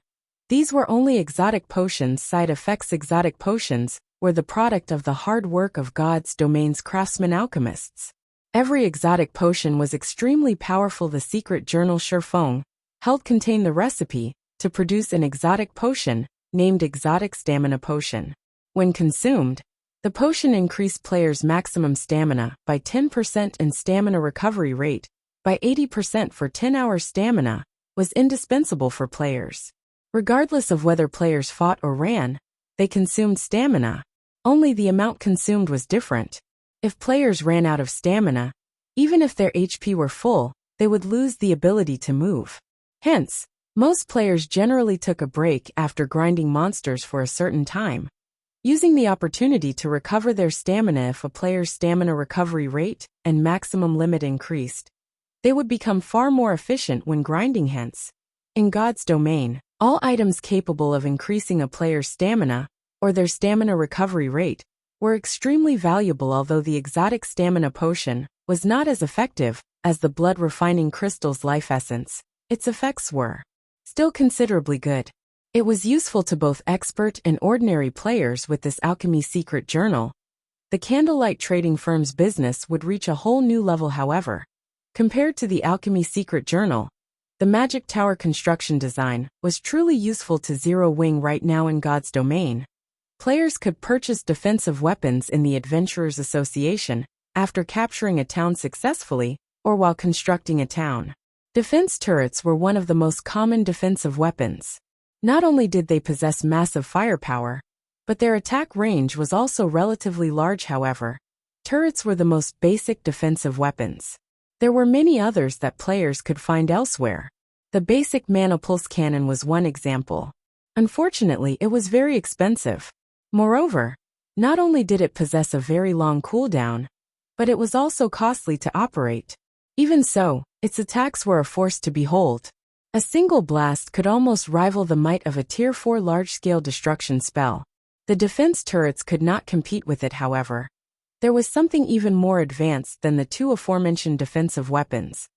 these were only exotic potions. Side effects: exotic potions were the product of the hard work of God's domain's craftsmen alchemists. Every exotic potion was extremely powerful. The secret journal Shifeng held contained the recipe to produce an exotic potion named Exotic Stamina Potion. When consumed, the potion increased players' maximum stamina by 10% and stamina recovery rate by 80%. For 10-hour stamina was indispensable for players. Regardless of whether players fought or ran, they consumed stamina. Only the amount consumed was different. If players ran out of stamina, even if their HP were full, they would lose the ability to move. Hence, most players generally took a break after grinding monsters for a certain time, using the opportunity to recover their stamina. If a player's stamina recovery rate and maximum limit increased, they would become far more efficient when grinding. Hence, in God's domain, all items capable of increasing a player's stamina or their stamina recovery rate were extremely valuable. Although the exotic stamina potion was not as effective as the blood refining crystal's life essence, its effects were still considerably good. It was useful to both expert and ordinary players. With this alchemy secret journal, the candlelight trading firm's business would reach a whole new level. However, compared to the alchemy secret journal, the magic tower construction design was truly useful to Zero Wing. Right now in God's domain, players could purchase defensive weapons in the Adventurers Association after capturing a town successfully or while constructing a town. Defense turrets were one of the most common defensive weapons. Not only did they possess massive firepower, but their attack range was also relatively large. However, turrets were the most basic defensive weapons. There were many others that players could find elsewhere. The basic mana pulse cannon was one example. Unfortunately, it was very expensive. Moreover, not only did it possess a very long cooldown, but it was also costly to operate. Even so, its attacks were a force to behold. A single blast could almost rival the might of a Tier 4 large-scale destruction spell. The defense turrets could not compete with it, however. There was something even more advanced than the two aforementioned defensive weapons.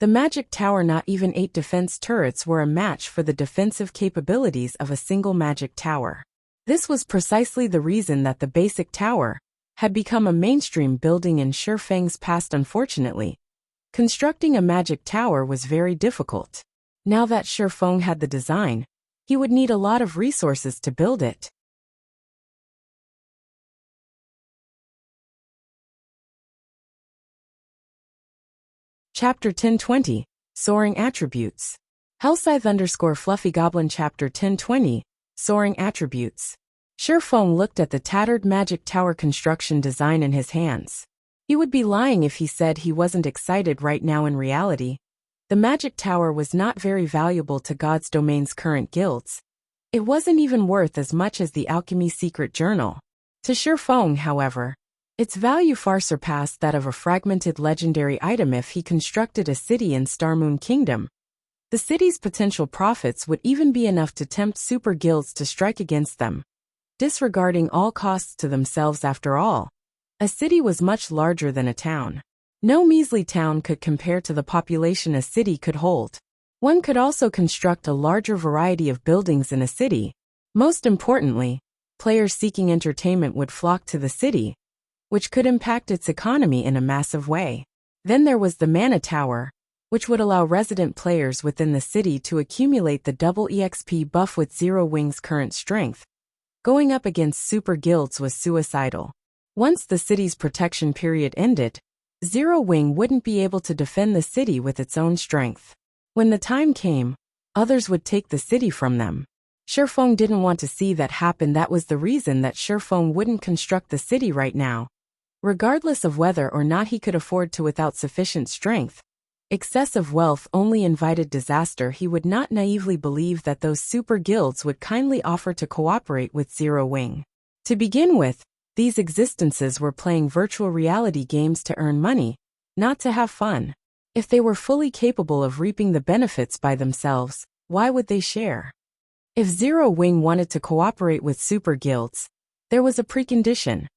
The magic tower. Not even 8 defense turrets were a match for the defensive capabilities of a single magic tower. This was precisely the reason that the basic tower had become a mainstream building in Shi Feng's past. Unfortunately, constructing a magic tower was very difficult. Now that Shi Feng had the design, he would need a lot of resources to build it. Chapter 1020, Soaring Attributes. Hellscythe_Fluffy Goblin Chapter 1020, Soaring Attributes. Shi Feng looked at the tattered magic tower construction design in his hands. He would be lying if he said he wasn't excited right now. In reality, the magic tower was not very valuable to God's Domain's current guilds. It wasn't even worth as much as the Alchemy Secret Journal. To Shi Feng, however, its value far surpassed that of a fragmented legendary item. If he constructed a city in Starmoon Kingdom, the city's potential profits would even be enough to tempt super guilds to strike against them, disregarding all costs to themselves. After all, a city was much larger than a town. No measly town could compare to the population a city could hold. One could also construct a larger variety of buildings in a city. Most importantly, players seeking entertainment would flock to the city, which could impact its economy in a massive way. Then there was the Mana Tower, which would allow resident players within the city to accumulate the double EXP buff with Zero Wing's current strength. Going up against super guilds was suicidal. Once the city's protection period ended, Zero Wing wouldn't be able to defend the city with its own strength. When the time came, others would take the city from them. Shi Feng didn't want to see that happen. That was the reason that Shi Feng wouldn't construct the city right now. Regardless of whether or not he could afford to without sufficient strength, excessive wealth only invited disaster. He would not naively believe that those super guilds would kindly offer to cooperate with Zero Wing. To begin with, these existences were playing virtual reality games to earn money, not to have fun. If they were fully capable of reaping the benefits by themselves, why would they share? If Zero Wing wanted to cooperate with super guilds, there was a precondition.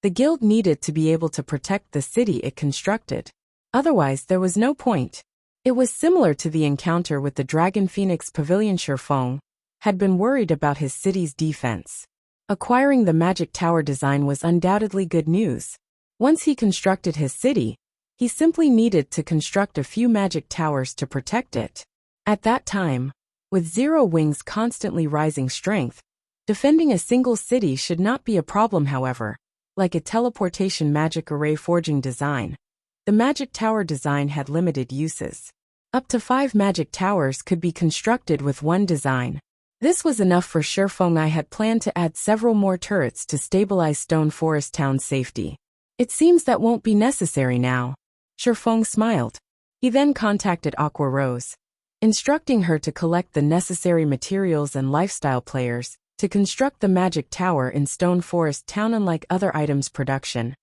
The guild needed to be able to protect the city it constructed. Otherwise, there was no point. It was similar to the encounter with the Dragon Phoenix Pavilion. Shi Feng had been worried about his city's defense. Acquiring the magic tower design was undoubtedly good news. Once he constructed his city, he simply needed to construct a few magic towers to protect it. At that time, with Zero Wing's constantly rising strength, defending a single city should not be a problem. However, like a teleportation magic array forging design, the magic tower design had limited uses. Up to 5 magic towers could be constructed with one design. This was enough for Shi Feng. I had planned to add several more turrets to stabilize Stone Forest Town's safety. It seems that won't be necessary now. Shi Feng smiled. He then contacted Aqua Rose, instructing her to collect the necessary materials and lifestyle players to construct the magic tower in Stone Forest Town. Unlike other items production,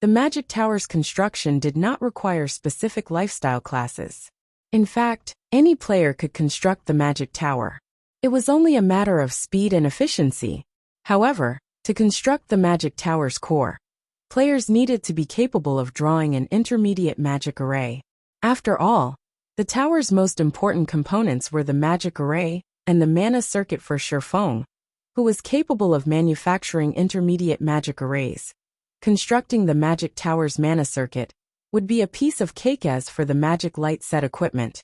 the magic tower's construction did not require specific lifestyle classes. In fact, any player could construct the magic tower. It was only a matter of speed and efficiency. However, to construct the magic tower's core, players needed to be capable of drawing an intermediate magic array. After all, the tower's most important components were the magic array and the mana circuit. For Shi Feng, who was capable of manufacturing intermediate magic arrays, constructing the magic tower's mana circuit would be a piece of cake. As for the magic light set equipment,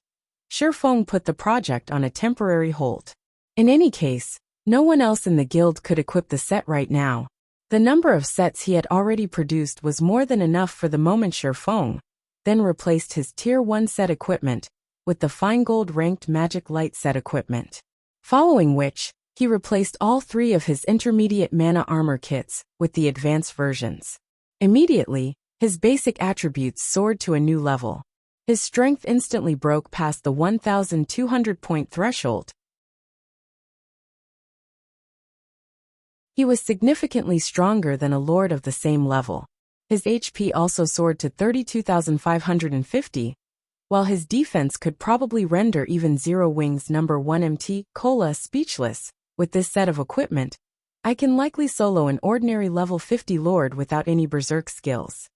Shi Feng put the project on a temporary hold. In any case, no one else in the guild could equip the set right now. The number of sets he had already produced was more than enough for the moment. Shi Feng then replaced his Tier 1 set equipment with the fine gold ranked magic light set equipment. Following which, he replaced all 3 of his intermediate mana armor kits with the advanced versions. Immediately, his basic attributes soared to a new level. His strength instantly broke past the 1,200 point threshold. He was significantly stronger than a lord of the same level. His HP also soared to 32,550, while his defense could probably render even Zero Wings number 1 MT Cola speechless. With this set of equipment, I can likely solo an ordinary level 50 lord without any berserk skills.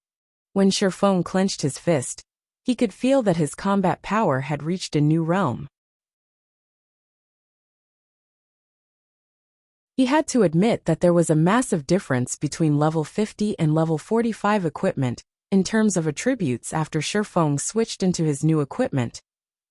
When Shifeng clenched his fist, he could feel that his combat power had reached a new realm. He had to admit that there was a massive difference between level 50 and level 45 equipment in terms of attributes. After Shifeng switched into his new equipment,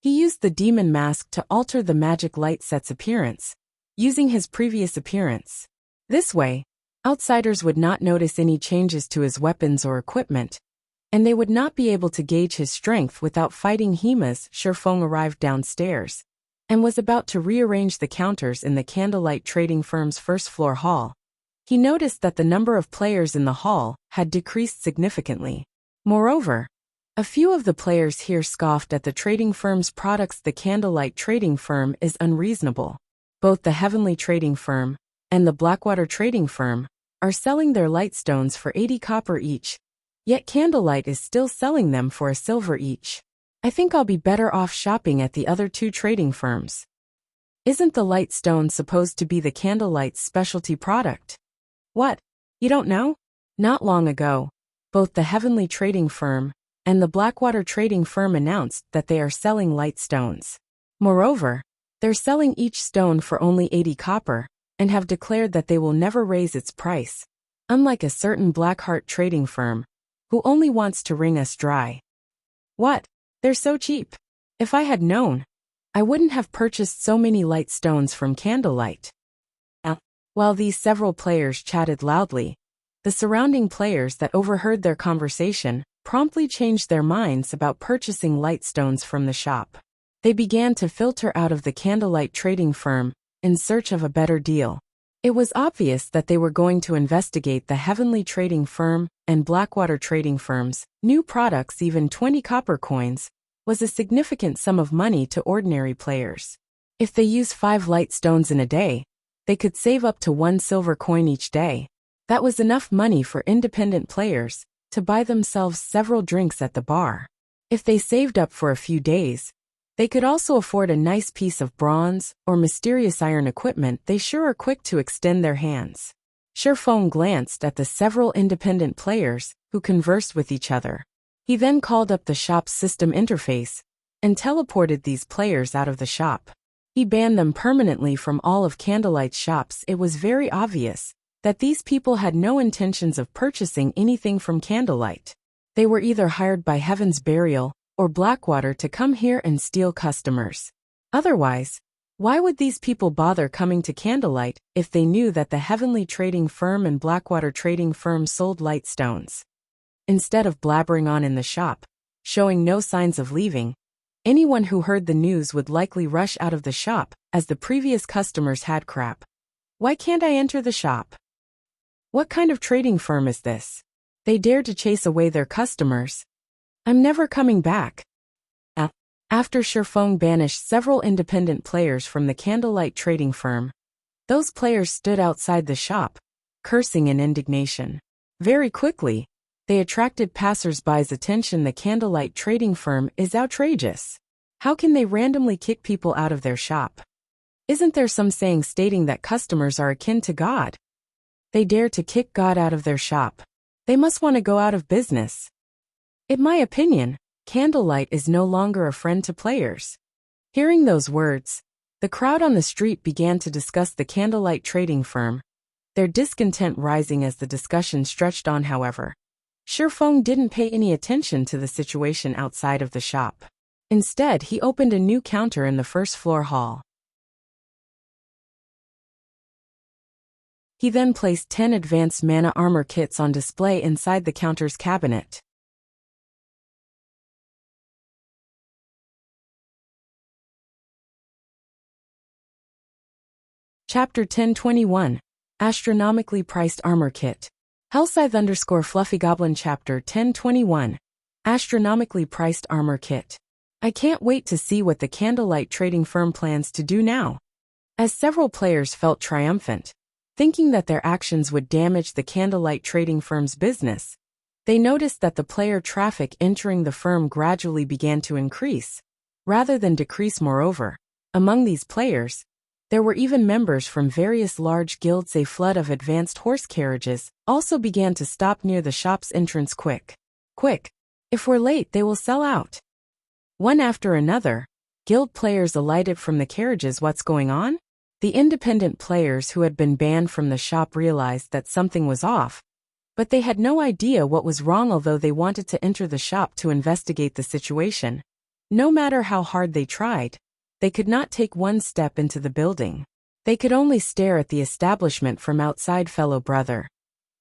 he used the demon mask to alter the magic light set's appearance, using his previous appearance. This way, outsiders would not notice any changes to his weapons or equipment, and they would not be able to gauge his strength without fighting him. As Shifeng arrived downstairs and was about to rearrange the counters in the Candlelight Trading Firm's first-floor hall, he noticed that the number of players in the hall had decreased significantly. Moreover, a few of the players here scoffed at the trading firm's products. The Candlelight Trading Firm is unreasonable. Both the Heavenly Trading Firm and the Blackwater Trading Firm are selling their lightstones for 80 copper each, yet Candlelight is still selling them for a silver each. I think I'll be better off shopping at the other two trading firms. Isn't the lightstone supposed to be the Candlelight's specialty product? What? You don't know? Not long ago, both the Heavenly Trading Firm and the Blackwater Trading Firm announced that they are selling lightstones. Moreover, they're selling each stone for only 80 copper, and have declared that they will never raise its price, unlike a certain Blackheart Trading Firm, who only wants to wring us dry. What? They're so cheap. If I had known, I wouldn't have purchased so many lightstones from Candlelight. While these several players chatted loudly, the surrounding players that overheard their conversation promptly changed their minds about purchasing lightstones from the shop. They began to filter out of the Candlelight Trading Firm in search of a better deal. It was obvious that they were going to investigate the Heavenly Trading Firm and Blackwater Trading Firm's new products. Even 20 copper coins was a significant sum of money to ordinary players. If they use 5 lightstones in a day, they could save up to 1 silver coin each day. That was enough money for independent players to buy themselves several drinks at the bar. If they saved up for a few days, they could also afford a nice piece of bronze or mysterious iron equipment. They sure are quick to extend their hands. Shifeng glanced at the several independent players who conversed with each other. He then called up the shop's system interface and teleported these players out of the shop. He banned them permanently from all of Candlelight's shops. It was very obvious that these people had no intentions of purchasing anything from Candlelight. They were either hired by Heaven's Burial or Blackwater to come here and steal customers. Otherwise, why would these people bother coming to Candlelight if they knew that the Heavenly Trading Firm and Blackwater Trading Firm sold lightstones? Instead of blabbering on in the shop, showing no signs of leaving, anyone who heard the news would likely rush out of the shop, as the previous customers had crap. Why can't I enter the shop? What kind of trading firm is this? They dare to chase away their customers. I'm never coming back. After Shifeng banished several independent players from the Candlelight Trading Firm, those players stood outside the shop, cursing in indignation. Very quickly, they attracted passers-by's attention. The Candlelight Trading Firm is outrageous. How can they randomly kick people out of their shop? Isn't there some saying stating that customers are akin to God? They dare to kick God out of their shop. They must want to go out of business. In my opinion, Candlelight is no longer a friend to players. Hearing those words, the crowd on the street began to discuss the Candlelight Trading Firm, their discontent rising as the discussion stretched on. However, Shifeng didn't pay any attention to the situation outside of the shop. Instead, he opened a new counter in the first-floor hall. He then placed 10 advanced mana armor kits on display inside the counter's cabinet. Chapter 1021, Astronomically Priced Armor Kit. Hellscythe_Fluffy Goblin Chapter 1021, Astronomically Priced Armor Kit. I can't wait to see what the Candlelight Trading Firm plans to do now. As several players felt triumphant, thinking that their actions would damage the Candlelight Trading Firm's business, They noticed that the player traffic entering the firm gradually began to increase, rather than decrease. Moreover, among these players, there were even members from various large guilds. A flood of advanced horse carriages also began to stop near the shop's entrance. Quick! Quick! If we're late, they will sell out. One after another, guild players alighted from the carriages. What's going on? The independent players who had been banned from the shop realized that something was off, but they had no idea what was wrong. Although they wanted to enter the shop to investigate the situation, no matter how hard they tried, they could not take one step into the building. They could only stare at the establishment from outside. Fellow brother,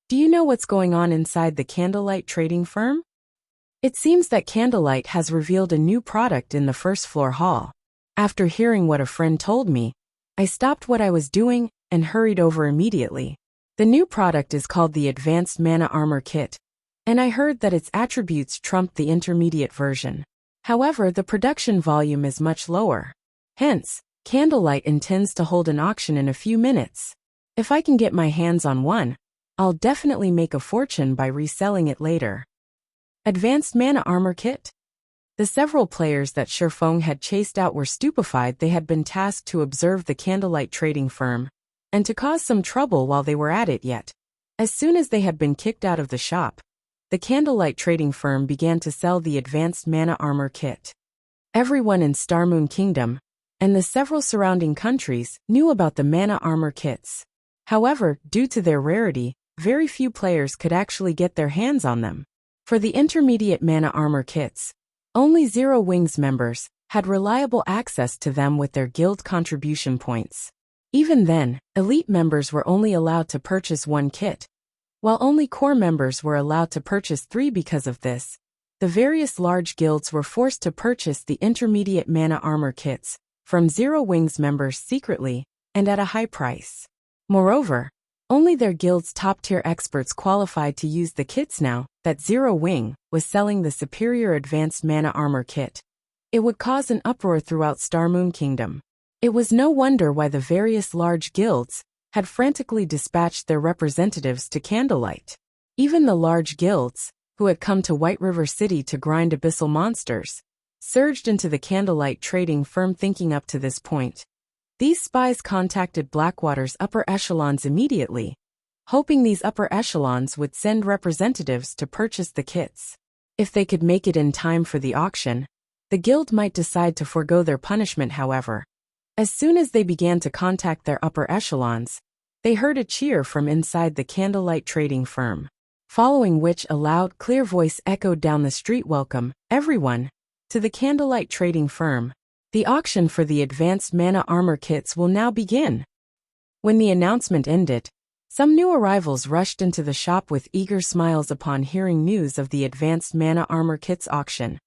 do you know what's going on inside the candlelight trading firm? It seems that Candlelight has revealed a new product in the first floor hall. After hearing what a friend told me, I stopped what I was doing and hurried over immediately. The new product is called the Advanced Mana Armor Kit, and I heard that its attributes trumped the intermediate version. However, the production volume is much lower. Hence, Candlelight intends to hold an auction in a few minutes. If I can get my hands on one, I'll definitely make a fortune by reselling it later. Advanced Mana Armor Kit? The several players that Shifeng had chased out were stupefied. They had been tasked to observe the Candlelight trading firm, and to cause some trouble while they were at it. Yet, as soon as they had been kicked out of the shop, the Candlelight trading firm began to sell the Advanced Mana Armor Kit. Everyone in Starmoon Kingdom, and the several surrounding countries, knew about the Mana Armor Kits. However, due to their rarity, very few players could actually get their hands on them. For the intermediate Mana Armor Kits, only Zero Wings members had reliable access to them with their guild contribution points. Even then, elite members were only allowed to purchase one kit, while only core members were allowed to purchase 3. Because of this, the various large guilds were forced to purchase the intermediate Mana Armor Kits from Zero Wings members secretly and at a high price. Moreover, only their guild's top-tier experts qualified to use the kits. Now that Zero Wing was selling the superior Advanced Mana Armor Kit, it would cause an uproar throughout Starmoon Kingdom. It was no wonder why the various large guilds had frantically dispatched their representatives to Candlelight. Even the large guilds, who had come to White River City to grind abyssal monsters, surged into the Candlelight trading firm. Thinking up to this point, these spies contacted Blackwater's upper echelons immediately, hoping these upper echelons would send representatives to purchase the kits. If they could make it in time for the auction, the guild might decide to forego their punishment. However, as soon as they began to contact their upper echelons, they heard a cheer from inside the Candlelight trading firm, following which a loud, clear voice echoed down the street. Welcome, everyone, to the Candlelight trading firm. The auction for the Advanced Mana Armor Kits will now begin. When the announcement ended, some new arrivals rushed into the shop with eager smiles upon hearing news of the Advanced Mana Armor Kits auction.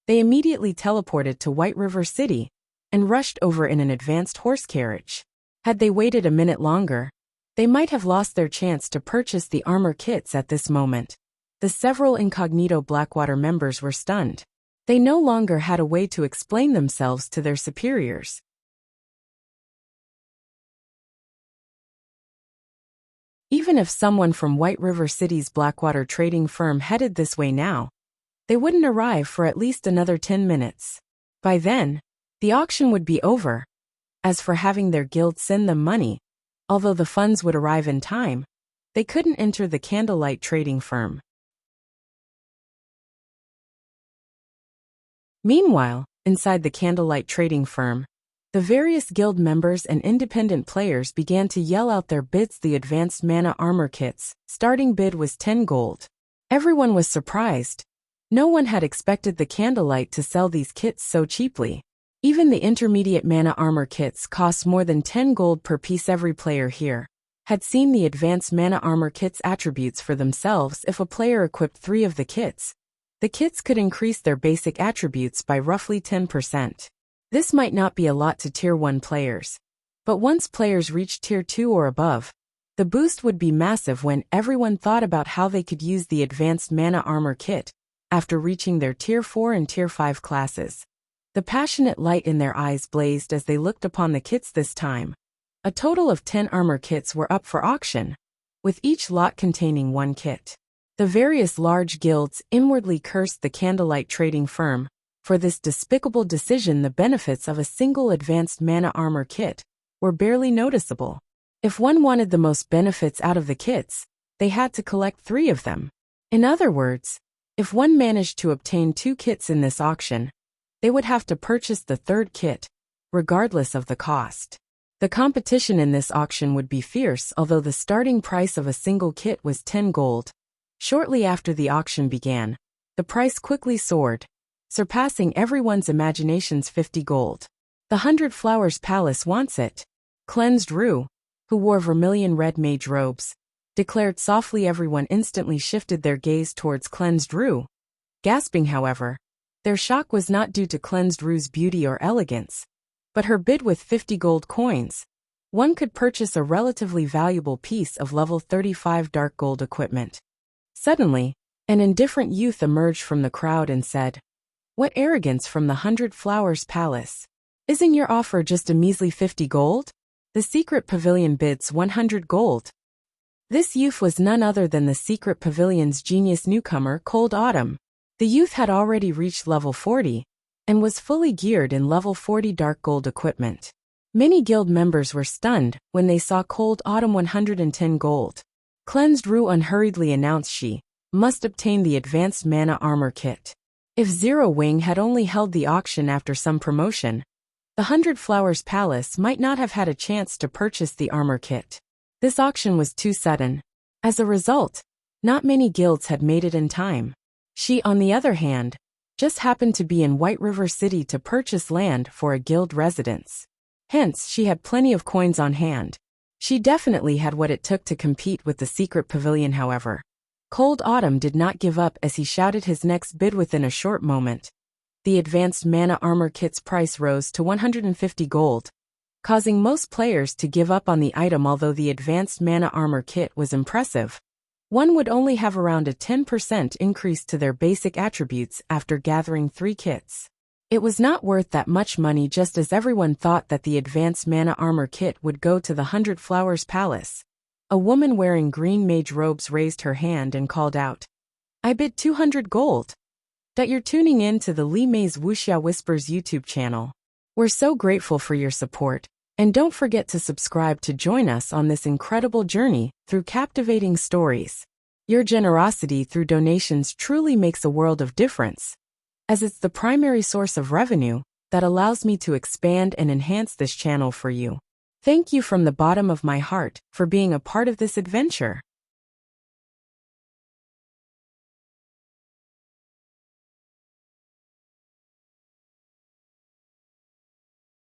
They immediately teleported to White River City and rushed over in an advanced horse carriage. Had they waited a minute longer, they might have lost their chance to purchase the armor kits. At this moment, the several incognito Blackwater members were stunned. They no longer had a way to explain themselves to their superiors. Even if someone from White River City's Blackwater trading firm headed this way now, they wouldn't arrive for at least another 10 minutes. By then, the auction would be over. As for having their guild send them money, although the funds would arrive in time, they couldn't enter the Candlelight trading firm. Meanwhile, inside the Candlelight trading firm, the various guild members and independent players began to yell out their bids. The Advanced Mana Armor Kits starting bid was 10 gold. Everyone was surprised. No one had expected the Candlelight to sell these kits so cheaply. Even the intermediate Mana Armor Kits cost more than 10 gold per piece. Every player here had seen the Advanced Mana Armor Kits attributes for themselves. If a player equipped 3 of the kits could increase their basic attributes by roughly 10%. This might not be a lot to Tier 1 players, but once players reached Tier 2 or above, the boost would be massive. When everyone thought about how they could use the Advanced Mana Armor Kit after reaching their Tier 4 and Tier 5 classes, the passionate light in their eyes blazed as they looked upon the kits. This time, a total of 10 armor kits were up for auction, with each lot containing 1 kit. The various large guilds inwardly cursed the candlelight trading firm for this despicable decision. The benefits of a single advanced mana armor kit were barely noticeable. If one wanted the most benefits out of the kits, they had to collect 3 of them. In other words, if one managed to obtain 2 kits in this auction, they would have to purchase the 3rd kit, regardless of the cost. The competition in this auction would be fierce, although the starting price of a single kit was 10 gold. Shortly after the auction began, the price quickly soared, surpassing everyone's imaginations. 50 gold. The 100 Flowers Palace wants it. Cleansed Rue, who wore vermilion red mage robes, declared softly. Everyone instantly shifted their gaze towards Cleansed Rue. Gasping, however, their shock was not due to Cleansed Rue's beauty or elegance, but her bid. With 50 gold coins, one could purchase a relatively valuable piece of level 35 dark gold equipment. Suddenly, an indifferent youth emerged from the crowd and said, "What arrogance from the 100 Flowers Palace! Isn't your offer just a measly 50 gold? The secret pavilion bids 100 gold." This youth was none other than the secret pavilion's genius newcomer, Cold Autumn. The youth had already reached level 40 and was fully geared in level 40 dark gold equipment. Many guild members were stunned when they saw Cold Autumn 110 gold. Cleansed Rue unhurriedly announced she must obtain the advanced mana armor kit. If Zero Wing had only held the auction after some promotion, the 100 Flowers Palace might not have had a chance to purchase the armor kit. This auction was too sudden. As a result, not many guilds had made it in time. She, on the other hand, just happened to be in White River City to purchase land for a guild residence. Hence, she had plenty of coins on hand. She definitely had what it took to compete with the secret pavilion. However, Cold Autumn did not give up as he shouted his next bid. Within a short moment, the advanced mana armor kit's price rose to 150 gold, causing most players to give up on the item. Although the advanced mana armor kit was impressive, one would only have around a 10% increase to their basic attributes after gathering 3 kits. It was not worth that much money. Just as everyone thought that the advanced mana armor kit would go to the 100 Flowers Palace, a woman wearing green mage robes raised her hand and called out, "I bid 200 gold. That you're tuning in to the Li Mei's Wuxia Whispers YouTube channel. We're so grateful for your support, and don't forget to subscribe to join us on this incredible journey through captivating stories. Your generosity through donations truly makes a world of difference, as it's the primary source of revenue that allows me to expand and enhance this channel for you. Thank you from the bottom of my heart for being a part of this adventure."